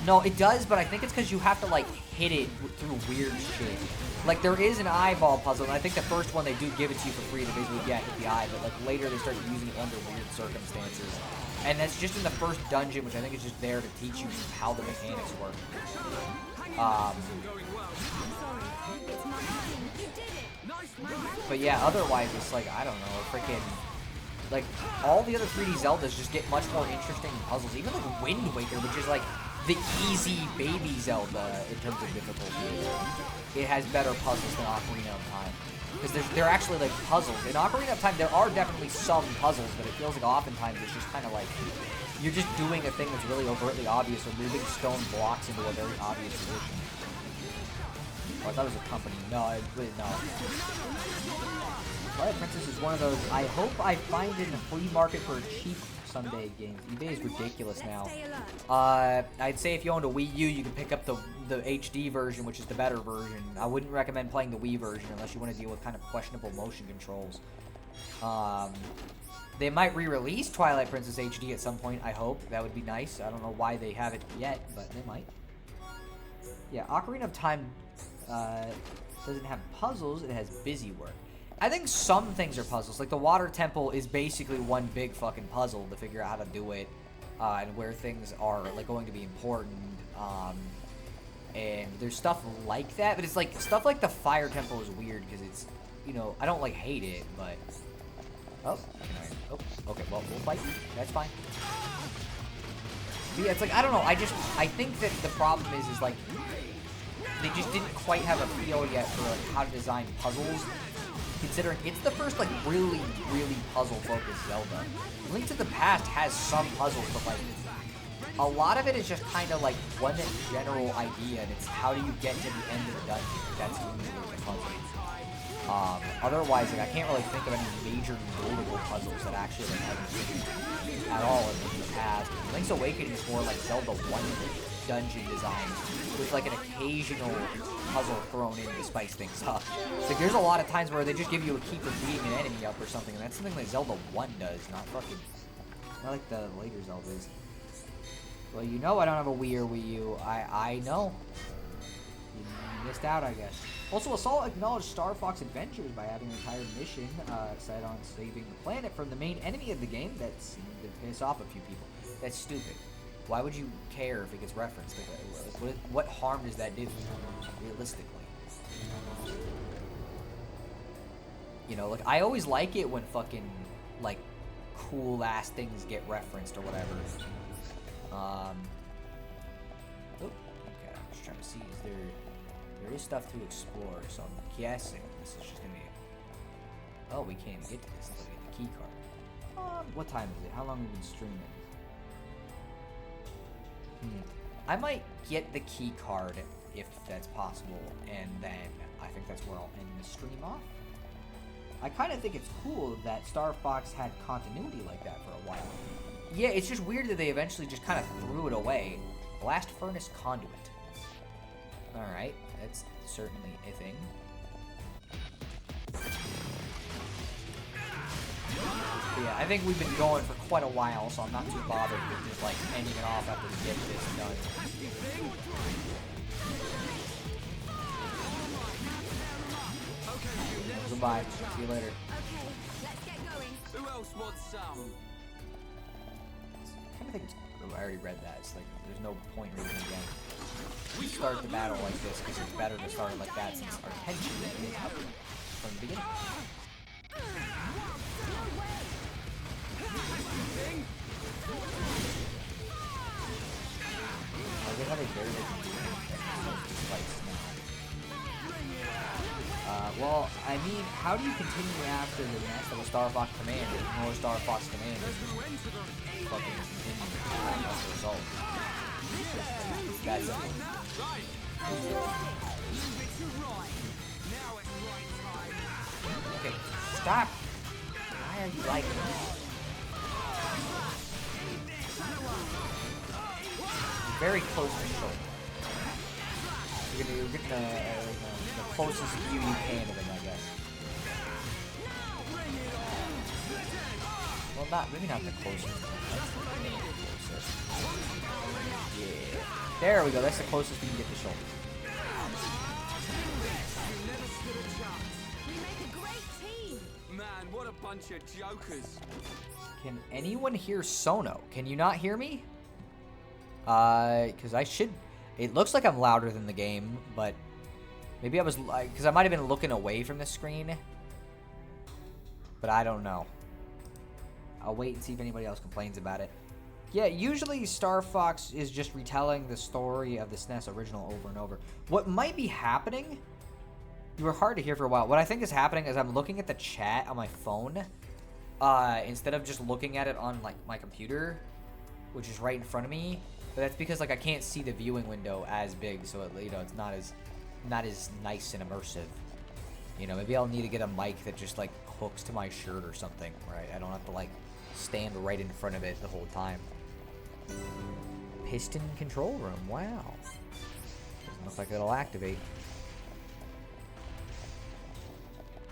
S1: No, it does, but I think it's because you have to, like, hit it through weird shit. Like, there is an eyeball puzzle, and I think the first one they do give it to you for free to basically, yeah, hit the eye, but, like, later they start using it under weird circumstances. And that's just in the first dungeon, which I think is just there to teach you how the mechanics work. But yeah, otherwise it's like, I don't know, freaking... Like, all the other 3D Zeldas just get much more interesting puzzles. Even, like, Wind Waker, which is, like, the easy baby Zelda in terms of difficulty. It has better puzzles than Ocarina of Time. Because they're actually, like, puzzles. In Ocarina of Time, there are definitely some puzzles, but it feels like oftentimes it's just kind of like... You're just doing a thing that's really overtly obvious or moving stone blocks into a very obvious position. Oh, I thought it was a company. No, I really no. Twilight Princess is one of those, I hope I find it in the flea market for a cheap Sunday games. eBay is ridiculous
S8: Let's
S1: now.
S8: stay alert.
S1: I'd say if you owned a Wii U, you can pick up the HD version, which is the better version. I wouldn't recommend playing the Wii version unless you want to deal with kind of questionable motion controls. They might re-release Twilight Princess HD at some point, I hope. That would be nice. I don't know why they haven't yet, but they might. Yeah, Ocarina of Time doesn't have puzzles, it has busy work. I think some things are puzzles. Like the water temple is basically one big fucking puzzle to figure out how to do it, and where things are like going to be important. And there's stuff like that, but it's like stuff like the fire temple is weird because it's, you know, I don't like hate it, but oh, okay, well we'll fight you. That's fine. But yeah, it's like I don't know. I think that the problem is like they just didn't quite have a feel yet for like, how to design puzzles. Considering it's the first like really puzzle-focused Zelda. Link to the Past has some puzzles, but like a lot of it is just kind of like one general idea, and it's how do you get to the end of the dungeon? That's usually the puzzle. Otherwise, like I can't really think of any major notable puzzles that actually like have existed at all in the past. Link's Awakening is more like Zelda 1 dungeon design with like an occasional puzzle thrown in to spice things up. It's like there's a lot of times where they just give you a key for beating an enemy up or something, and that's something that Zelda 1 does, not like the later Zeldas. Well, you know I don't have a Wii or Wii U. I know. You missed out, I guess. Also, Assault acknowledged Star Fox Adventures by having an entire mission set on saving the planet from the main enemy of the game that seemed to piss off a few people. That's stupid. Why would you care if it gets referenced? Like, what harm does that do, realistically? You know, like, I always like it when fucking, like, cool-ass things get referenced or whatever. Oh, okay, I'm just trying to see, there is stuff to explore, so I'm guessing this is just gonna be, oh, we can't even get to this until we get the key card. What time is it? How long have we been streaming? I might get the key card if that's possible, and then I think that's where I'll end the stream off. I kind of think it's cool that Star Fox had continuity like that for a while. Yeah, it's just weird that they eventually just kind of threw it away. Blast Furnace Conduit. Alright, that's certainly a thing. But yeah, I think we've been going for quite a while, so I'm not too bothered with just like ending it off after we get this done. Goodbye. See you later.
S8: Okay, let's get going.
S10: Who else wants some?
S1: I kind of think it's, I already read that. It's like there's no point reading it again. We start the battle like this because it's better to start it like that since our tension is up from the beginning. I guess how they barely can do anything fights now. Well, I mean, how do you continue after the next level Star Fox Command if more Star Fox Command is fucking continue as a result? That's it. Okay, stop! Why are you like this? Very close to shoulder. You're getting the closest view you can of him, I guess. Well, maybe not the closest. Yeah. There we go. That's the closest we can get to shoulder.
S8: We make a great team.
S10: Man, what a bunch of jokers.
S1: Can anyone hear Sono? Can you not hear me? Because I should... It looks like I'm louder than the game, but... Maybe I was... Because I might have been looking away from the screen. But I don't know. I'll wait and see if anybody else complains about it. Yeah, usually Star Fox is just retelling the story of the SNES original over and over. What might be happening... You were hard to hear for a while. What I think is happening is I'm looking at the chat on my phone. Instead of just looking at it on, like, my computer, which is right in front of me. But that's because, like, I can't see the viewing window as big, so, you know, it's not as nice and immersive. You know, maybe I'll need to get a mic that just, like, hooks to my shirt or something, right? I don't have to, like, stand right in front of it the whole time. Piston control room. Wow. Doesn't look like it'll activate.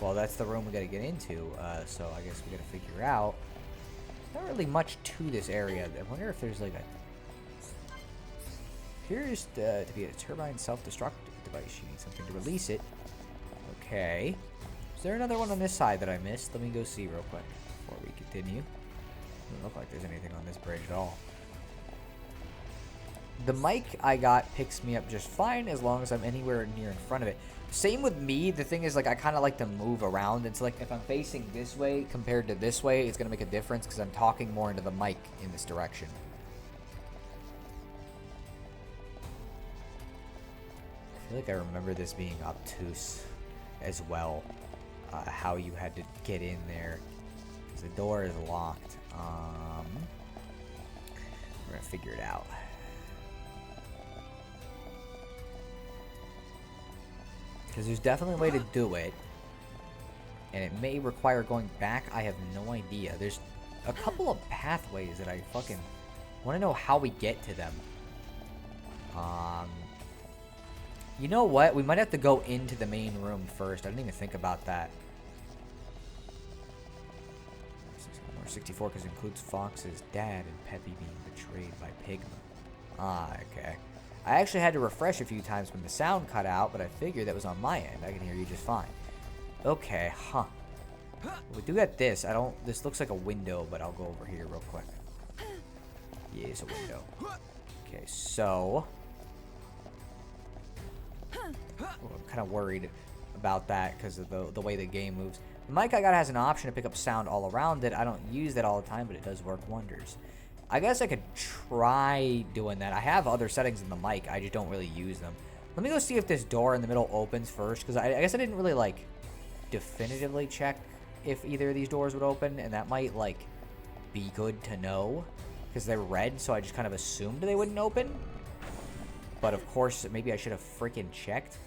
S1: Well, that's the room we gotta get into, so I guess we gotta figure out. There's not really much to this area. I wonder if there's like a... Appears to be a turbine self-destruct device. You need something to release it. Okay. Is there another one on this side that I missed? Let me go see real quick before we continue. Doesn't look like there's anything on this bridge at all. The mic I got picks me up just fine as long as I'm anywhere near in front of it. Same with me. The thing is, like, I kind of like to move around. It's like if I'm facing this way compared to this way, it's going to make a difference because I'm talking more into the mic in this direction. I feel like I remember this being obtuse as well. How you had to get in there. Because the door is locked. We're going to figure it out. Because there's definitely a way to do it. And it may require going back. I have no idea. There's a couple of pathways that I fucking want to know how we get to them. You know what? We might have to go into the main room first. I didn't even think about that. 64 because it includes Fox's dad and Peppy being betrayed by Pigma. Ah, okay. I actually had to refresh a few times when the sound cut out, but I figured that was on my end. I can hear you just fine. Okay, huh. We do got this. This looks like a window, but I'll go over here real quick. Yeah, it's a window. Okay, so... I'm kind of worried about that because of the way the game moves. The mic I got has an option to pick up sound all around it. I don't use that all the time, but it does work wonders. I guess I could try doing that. I have other settings in the mic. I just don't really use them. Let me go see if this door in the middle opens first, because I guess I didn't really, like, definitively check if either of these doors would open, and that might, like, be good to know, because they're red, so I just kind of assumed they wouldn't open. But, of course, maybe I should have freaking checked.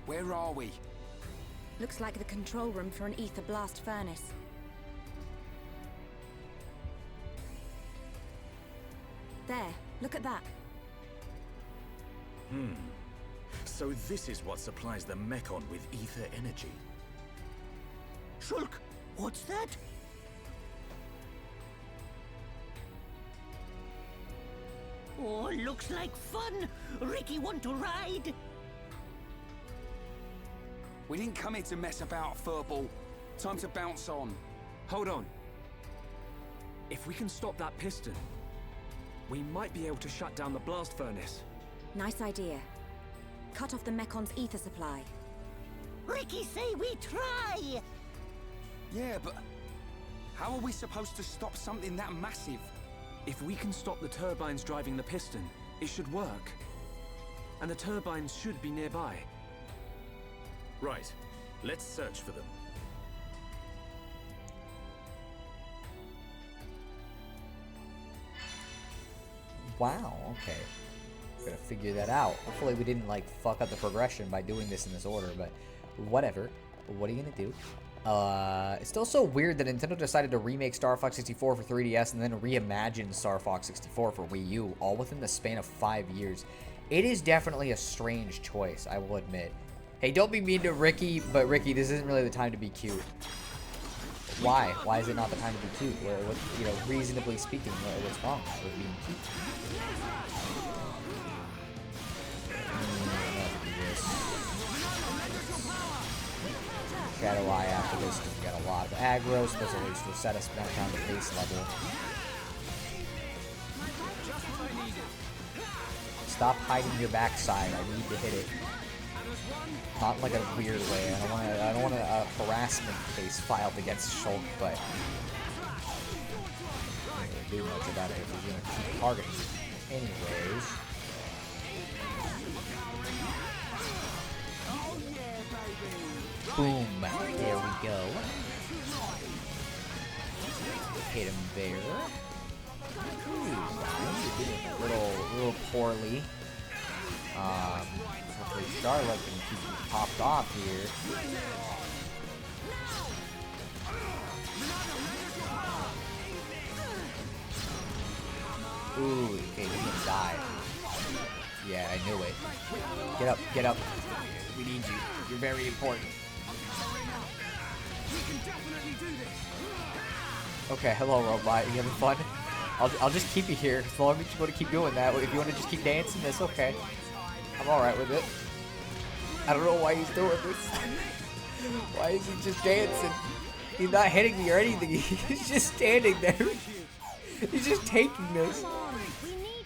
S10: Where are we?
S8: Looks like the control room for an ether blast furnace. There, look at that.
S2: So this is what supplies the Mechon with ether energy.
S9: Shulk, what's that? Oh, looks like fun. Ricky want to ride?
S10: We didn't come here to mess about, furball. Time to bounce on.
S5: Hold on. If we can stop that piston, we might be able to shut down the blast furnace.
S8: Nice idea. Cut off the Mekon's ether supply.
S9: Ricky say we try.
S10: Yeah, but how are we supposed to stop something that massive?
S5: If we can stop the turbines driving the piston, it should work. And the turbines should be nearby.
S2: Right. Let's search for them.
S1: Wow, okay. Gotta figure that out. Hopefully we didn't, like, fuck up the progression by doing this in this order, but whatever. What are you gonna do? It's still so weird that Nintendo decided to remake Star Fox 64 for 3DS and then reimagine Star Fox 64 for Wii U, all within the span of 5 years. It is definitely a strange choice, I will admit. Hey, don't be mean to Ricky, but Ricky, this isn't really the time to be cute. Why? Why is it not the time to be cute? What, you know, reasonably speaking, what's wrong with being cute? Shadow Eye after this, we got a lot of aggro, so this at least will set us back down to base level. Stop hiding your backside. I need to hit it. Not like a weird way. I don't want a harassment case filed against Shulk, but I can't really do much about it if he's gonna keep targeting me. Anyways. Boom. There we go. Hit him there. Ooh, nice. You're doing a little poorly. Hopefully Charlotte can keep him popped off here. Ooh, okay, he's gonna die. Yeah, I knew it. Get up, get up. We need you. You're very important. Okay, hello, robot. You having fun? I'll just keep you here. As long as you want to keep doing that. If you want to just keep dancing, that's okay. I'm alright with it. I don't know why he's doing this. Why is he just dancing? He's not hitting me or anything. He's just standing there. He's just taking this.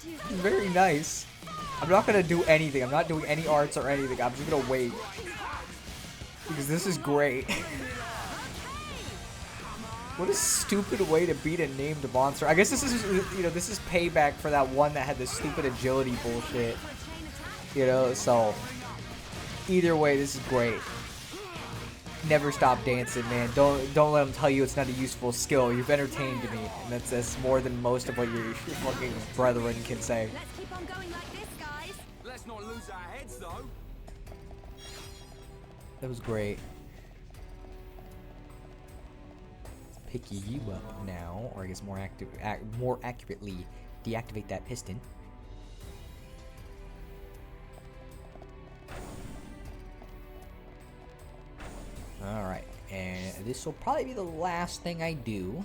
S1: It's very nice. I'm not gonna do anything. I'm not doing any arts or anything. I'm just gonna wait. Because this is great. What a stupid way to beat a named monster. I guess this is, you know, this is payback for that one that had this stupid agility bullshit. You know, so either way, this is great. Never stop dancing, man. Don't let them tell you it's not a useful skill. You've entertained me, and that's more than most of what your fucking brethren can say.
S8: Let's keep on going like this, guys.
S10: Let's not lose our heads, though.
S1: That was great. Pick you up now, or I guess more accurately, deactivate that piston. Alright, and this will probably be the last thing I do.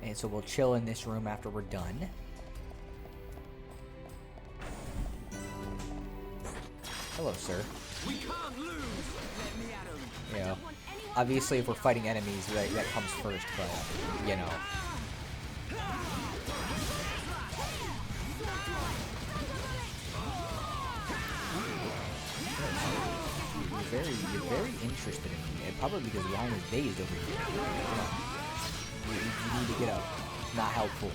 S1: And so we'll chill in this room after we're done. Hello, sir.
S10: We can't lose. Let me at 'em.
S1: You know, obviously if we're fighting enemies, that comes first, but, you know. You're very interested in me, and probably because Ryan is dazed over here. Come on. You need to get up. Not helpful.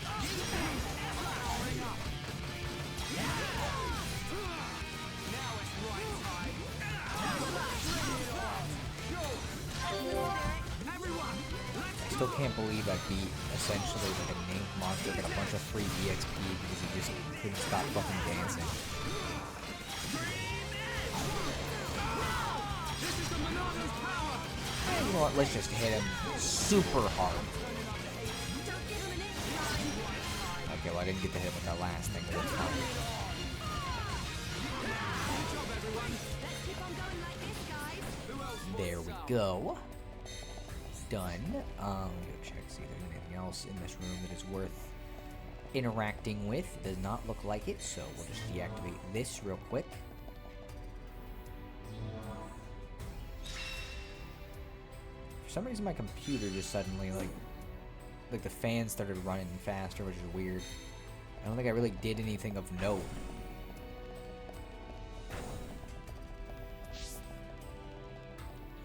S1: I still can't believe I beat essentially like a named monster, got a bunch of free EXP because he just couldn't stop fucking dancing. You know what, let's just hit him super hard. Okay, well I didn't get to hit him with that last thing, but it's fine. There we go. Done. Go check, see if there's anything else in this room that is worth interacting with. Does not look like it, so we'll just deactivate this real quick. For some reason my computer just suddenly like the fan started running faster, which is weird. I don't think I really did anything of note.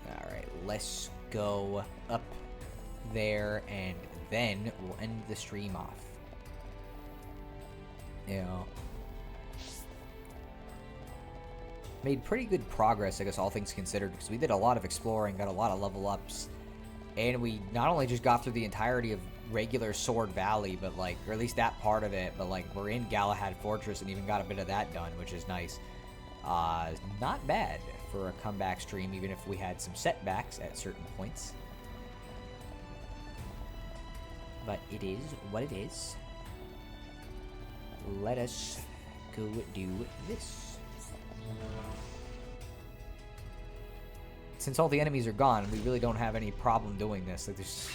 S1: Alright, let's go up there and then we'll end the stream off. You know, made pretty good progress, I guess, all things considered, because we did a lot of exploring, got a lot of level ups, and we not only just got through the entirety of regular Sword Valley, but like, or at least that part of it, but like, we're in Galahad Fortress and even got a bit of that done, which is nice. Not bad for a comeback stream, even if we had some setbacks at certain points. But it is what it is. Let us go do this. Since all the enemies are gone, we really don't have any problem doing this. Like, this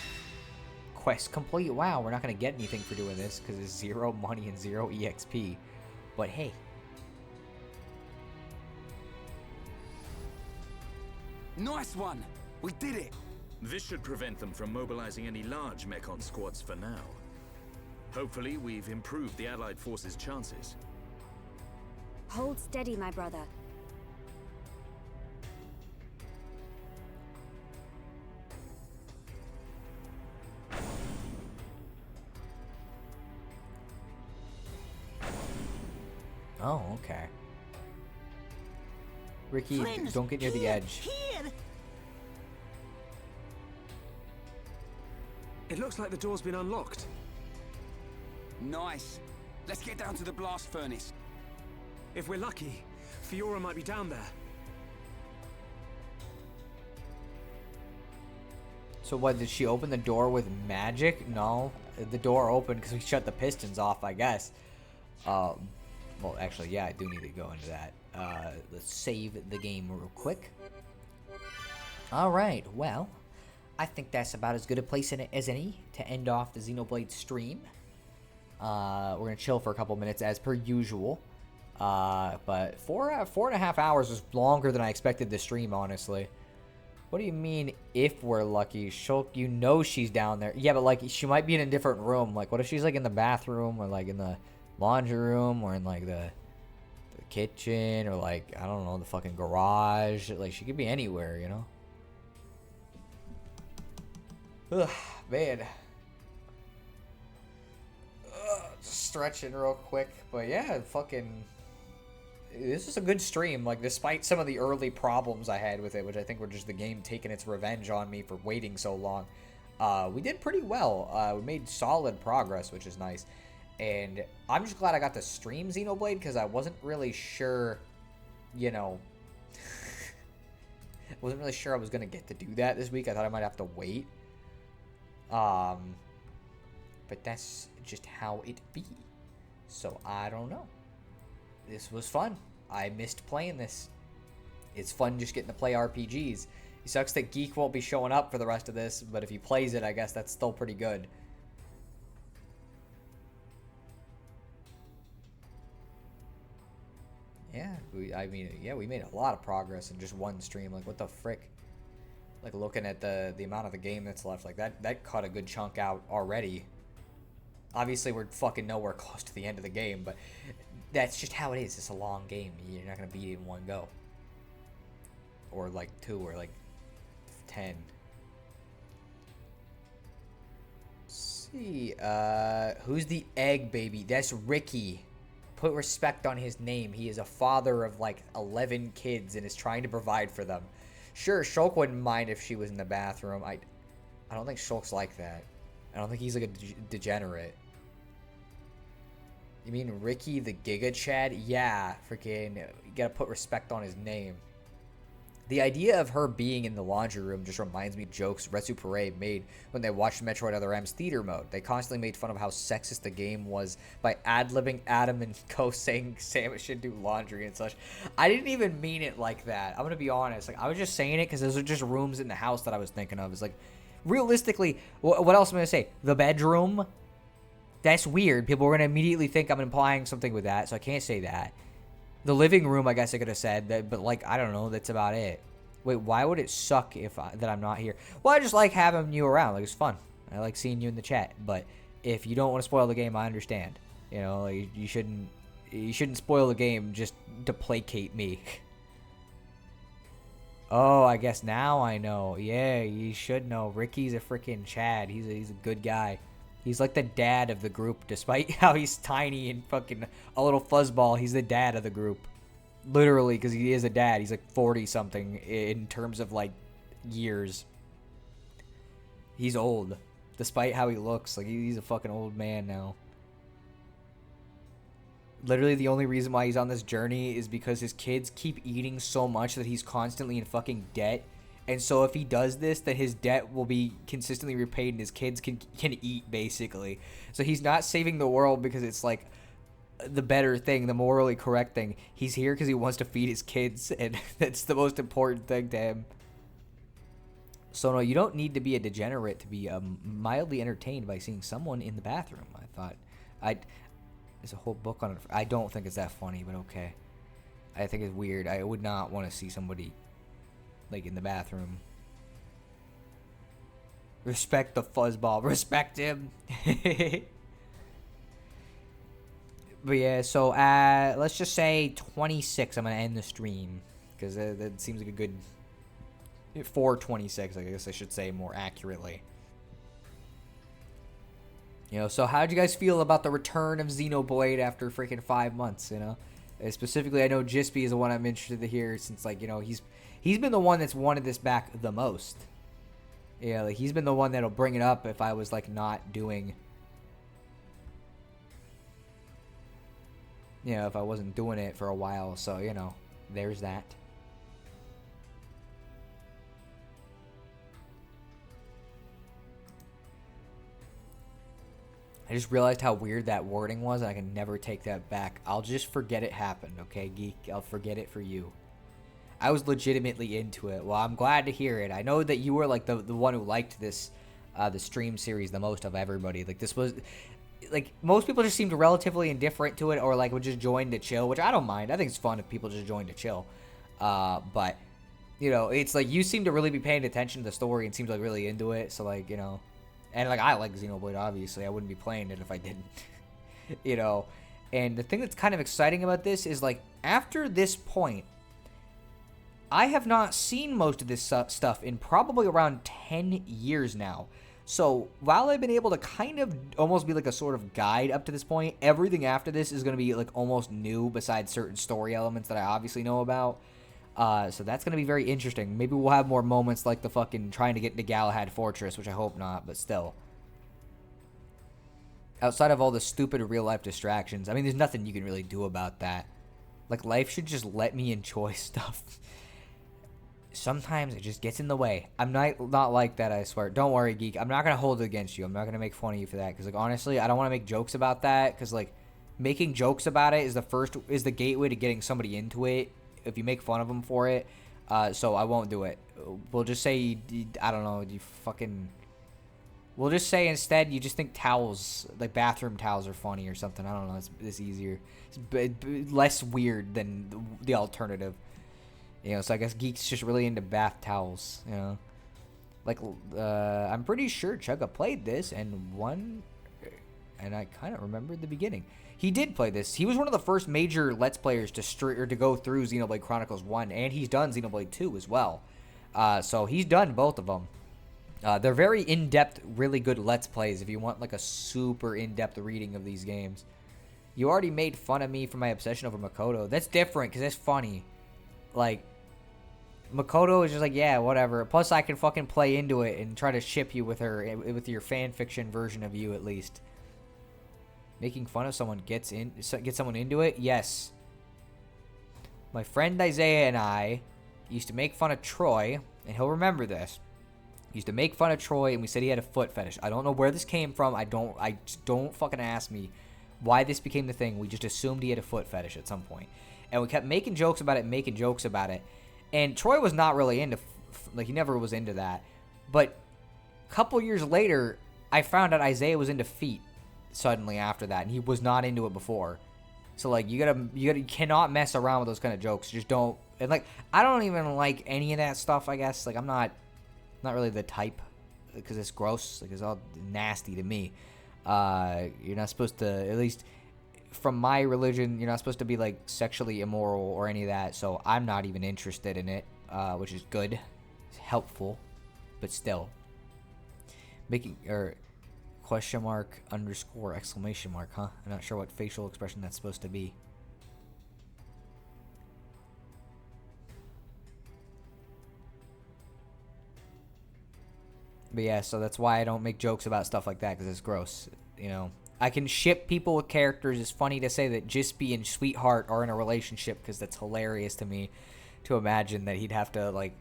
S1: quest complete. Wow, we're not going to get anything for doing this because it's 0 money and 0 EXP. But hey.
S10: Nice one! We did it!
S2: This should prevent them from mobilizing any large Mechon squads for now. Hopefully, we've improved the Allied forces' chances.
S8: Hold steady, my brother.
S1: Oh, okay. Ricky, don't get near the edge.
S5: It looks like the door's been unlocked.
S10: Nice. Let's get down to the blast furnace.
S5: If we're lucky, Fiora might be down there.
S1: So what, did she open the door with magic? No. The door opened because we shut the pistons off, I guess. Well, actually, yeah, I do need to go into that. Let's save the game real quick. Alright, well, I think that's about as good a place in it as any to end off the Xenoblade stream. We're going to chill for a couple minutes as per usual. But 4.5 hours was longer than I expected the stream, honestly. What do you mean, if we're lucky? Shulk, you know she's down there. Yeah, but, like, she might be in a different room. Like, what if she's, like, in the bathroom or, like, in the laundry room or in, like, the kitchen or, like, I don't know, the fucking garage? Like, she could be anywhere, you know? Ugh, man. Stretching real quick. But, yeah, fucking... This is a good stream, like, despite some of the early problems I had with it, which I think were just the game taking its revenge on me for waiting so long. We did pretty well. We made solid progress, which is nice. And I'm just glad I got to stream Xenoblade, because I wasn't really sure, you know... wasn't really sure I was going to get to do that this week. I thought I might have to wait. But that's just how it be. So, I don't know. This was fun. I missed playing this. It's fun just getting to play RPGs. It sucks that Geek won't be showing up for the rest of this, but if he plays it, I guess that's still pretty good. Yeah, we made a lot of progress in just one stream. Like, what the frick? Like, looking at the amount of the game that's left, like, that cut a good chunk out already. Obviously, we're fucking nowhere close to the end of the game, but that's just how it is. It's a long game. You're not going to beat it in one go. Or, like, 2 or, like, 10. Let's see. Who's the egg baby? That's Ricky. Put respect on his name. He is a father of, like, 11 kids and is trying to provide for them. Sure, Shulk wouldn't mind if she was in the bathroom. I don't think Shulk's like that. I don't think he's, like, a degenerate. You mean Ricky the Giga Chad? Yeah, freaking, you gotta put respect on his name. The idea of her being in the laundry room just reminds me of jokes Retsu Parade made when they watched Metroid Other M's theater mode. They constantly made fun of how sexist the game was by ad-libbing Adam and Co saying Samus should do laundry and such. I didn't even mean it like that. I'm gonna be honest. Like, I was just saying it because those are just rooms in the house that I was thinking of. It's like, realistically, what else am I gonna say? The bedroom? That's weird. People are going to immediately think I'm implying something with that, so I can't say that. The living room, I guess I could have said that, but, like, I don't know. That's about it. Wait, why would it suck that I'm not here? Well, I just like having you around. Like, it's fun. I like seeing you in the chat. But if you don't want to spoil the game, I understand. You know, like, you shouldn't spoil the game just to placate me. Oh, I guess now I know. Yeah, you should know. Ricky's a freaking Chad. He's a good guy. He's like the dad of the group, despite how he's tiny and fucking a little fuzzball. He's the dad of the group. Literally, because he is a dad. He's like 40-something in terms of, like, years. He's old, despite how he looks. Like, he's a fucking old man now. Literally, the only reason why he's on this journey is because his kids keep eating so much that he's constantly in fucking debt. And so if he does this, then his debt will be consistently repaid and his kids can eat, basically. So he's not saving the world because it's, like, the better thing, the morally correct thing. He's here because he wants to feed his kids, and that's the most important thing to him. So no, you don't need to be a degenerate to be mildly entertained by seeing someone in the bathroom. I thought, there's a whole book on it. I don't think it's that funny, but okay. I think it's weird. I would not want to see somebody, like, in the bathroom. Respect the fuzzball. Respect him. But yeah, so let's just say 26. I'm gonna end the stream because that seems like a good 4:26. I guess I should say more accurately. You know, so how'd you guys feel about the return of Xenoblade after freaking 5 months? You know, specifically, I know Jispy is the one I'm interested to hear since, like, you know, he's been the one that's wanted this back the most. Yeah, like, he's been the one that'll bring it up if I was, like, not doing, you know, if I wasn't doing it for a while. So, you know, there's that. I just realized how weird that wording was, and I can never take that back. I'll just forget it happened, okay, Geek? I'll forget it for you. I was legitimately into it. Well, I'm glad to hear it. I know that you were, like, the one who liked this, the stream series the most of everybody. Like, this was... Like, most people just seemed relatively indifferent to it, or, like, would just join to chill, which I don't mind. I think it's fun if people just join to chill. But, you know, it's like, you seem to really be paying attention to the story and seems like really into it, so, like, you know... And, like, I like Xenoblade, obviously. I wouldn't be playing it if I didn't. You know? And the thing that's kind of exciting about this is, like, after this point, I have not seen most of this stuff in probably around 10 years now. So, while I've been able to kind of almost be like a sort of guide up to this point, everything after this is going to be like almost new besides certain story elements that I obviously know about. So that's going to be very interesting. Maybe we'll have more moments like the fucking trying to get into Galahad Fortress, which I hope not, but still. Outside of all the stupid real-life distractions, I mean, there's nothing you can really do about that. Like, life should just let me enjoy stuff. Sometimes it just gets in the way. I'm not like that, I swear. Don't worry, Geek. I'm not going to hold it against you. I'm not going to make fun of you for that. Because, like, honestly, I don't want to make jokes about that. Because, like, making jokes about it is the gateway to getting somebody into it. If you make fun of them for it. So I won't do it. We'll just say, I don't know, we'll just say instead you just think towels, like bathroom towels are funny or something. I don't know. It's easier. It's less weird than the alternative. You know, so I guess Geek's just really into bath towels, you know. Like, I'm pretty sure Chugga played this and won, and I kind of remember the beginning. He did play this. He was one of the first major Let's Players to go through Xenoblade Chronicles 1, and he's done Xenoblade 2 as well. So he's done both of them. They're very in-depth, really good Let's Plays if you want, like, a super in-depth reading of these games. You already made fun of me for my obsession over Makoto. That's different, because that's funny. Like, Makoto is just like, yeah, whatever. Plus, I can fucking play into it and try to ship you with her, with your fanfiction version of you, at least. Making fun of someone get someone into it? Yes. My friend Isaiah and I used to make fun of Troy, and he'll remember this. Used to make fun of Troy, and we said he had a foot fetish. I don't know where this came from. Don't fucking ask me why this became the thing. We just assumed he had a foot fetish at some point. And we kept making jokes about it, And Troy was not really into, like, he never was into that. But a couple years later, I found out Isaiah was into feet suddenly after that, and he was not into it before. So, like, you cannot mess around with those kind of jokes. Just don't. And, like, I don't even like any of that stuff, I guess. Like, I'm not really the type, because it's gross. Like, it's all nasty to me. You're not supposed to, at least from my religion, you're not supposed to be, like, sexually immoral or any of that. So I'm not even interested in it, which is good. It's helpful, but still. Question mark _ exclamation mark, huh? I'm not sure what facial expression that's supposed to be. But yeah, so that's why I don't make jokes about stuff like that, because it's gross, you know. I can ship people with characters. It's funny to say that Jispy and Sweetheart are in a relationship, because that's hilarious to me to imagine that he'd have to, like,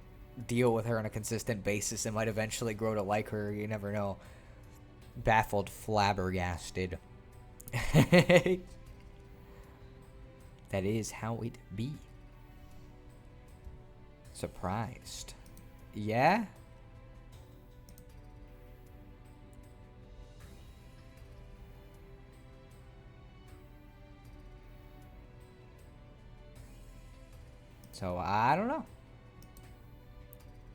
S1: deal with her on a consistent basis and might eventually grow to like her. You never know. Baffled, flabbergasted. That is how it be. Surprised. Yeah? So, I don't know.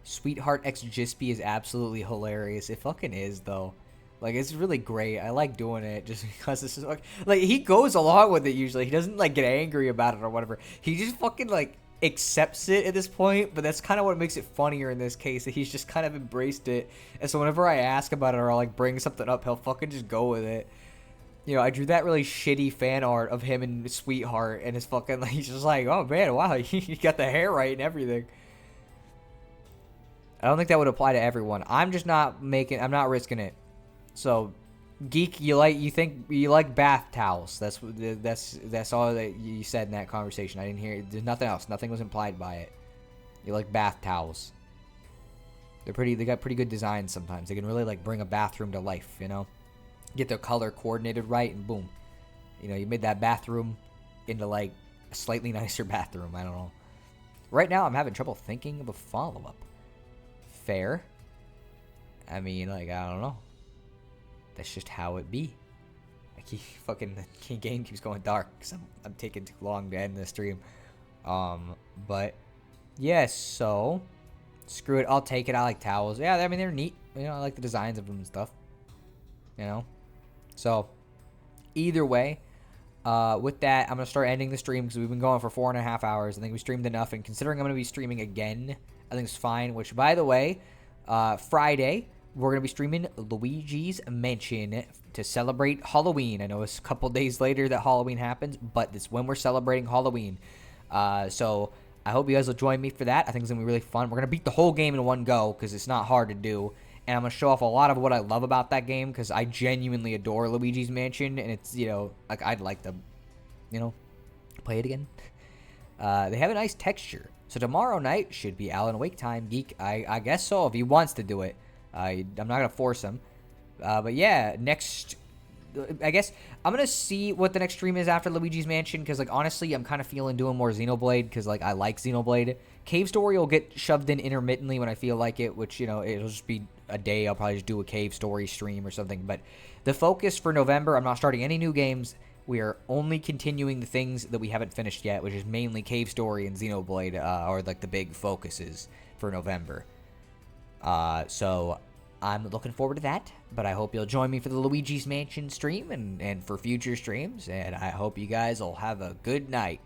S1: Sweetheart X Jispy is absolutely hilarious. It fucking is, though. Like, it's really great. I like doing it just because this is like he goes along with it usually. He doesn't, like, get angry about it or whatever. He just fucking, like, accepts it at this point, but that's kind of what makes it funnier in this case, that he's just kind of embraced it. And so whenever I ask about it or I'll, like, bring something up, he'll fucking just go with it. You know, I drew that really shitty fan art of him and Sweetheart, and it's fucking, like, he's just like, oh man, wow, you got the hair right and everything. I don't think that would apply to everyone. I'm not risking it. So, Geek, you like bath towels. That's all that you said in that conversation. I didn't hear. There's nothing else. Nothing was implied by it. You like bath towels. They got pretty good designs sometimes. They can really, like, bring a bathroom to life, you know? get the color coordinated right, and boom. You know, you made that bathroom into, like, a slightly nicer bathroom. I don't know. Right now, I'm having trouble thinking of a follow-up. Fair. I mean, like, I don't know. That's just how it be. I keep fucking, the game keeps going dark because I'm taking too long to end the stream. But, yes, so, screw it. I'll take it. I like towels. Yeah, I mean, they're neat. You know, I like the designs of them and stuff. You know? So, either way, with that, I'm going to start ending the stream because we've been going for 4.5 hours. I think we streamed enough, and considering I'm going to be streaming again, I think it's fine. Which, by the way, Friday, we're going to be streaming Luigi's Mansion to celebrate Halloween. I know it's a couple days later that Halloween happens, but it's when we're celebrating Halloween. So I hope you guys will join me for that. I think it's going to be really fun. We're going to beat the whole game in one go because it's not hard to do. And I'm going to show off a lot of what I love about that game because I genuinely adore Luigi's Mansion. And it's, you know, like I'd like to, you know, play it again. They have a nice texture. So tomorrow night should be Alan Wake time, Geek. I guess so if he wants to do it. I'm not going to force him. But yeah, next, I guess I'm going to see what the next stream is after Luigi's Mansion. Because, like, honestly, I'm kind of feeling doing more Xenoblade. Because, like, I like Xenoblade. Cave Story will get shoved in intermittently when I feel like it. Which, you know, it'll just be a day. I'll probably just do a Cave Story stream or something. But the focus for November, I'm not starting any new games. We are only continuing the things that we haven't finished yet. Which is mainly Cave Story and Xenoblade. Are, like, the big focuses for November. So I'm looking forward to that, but I hope you'll join me for the Luigi's Mansion stream and for future streams, and I hope you guys will have a good night.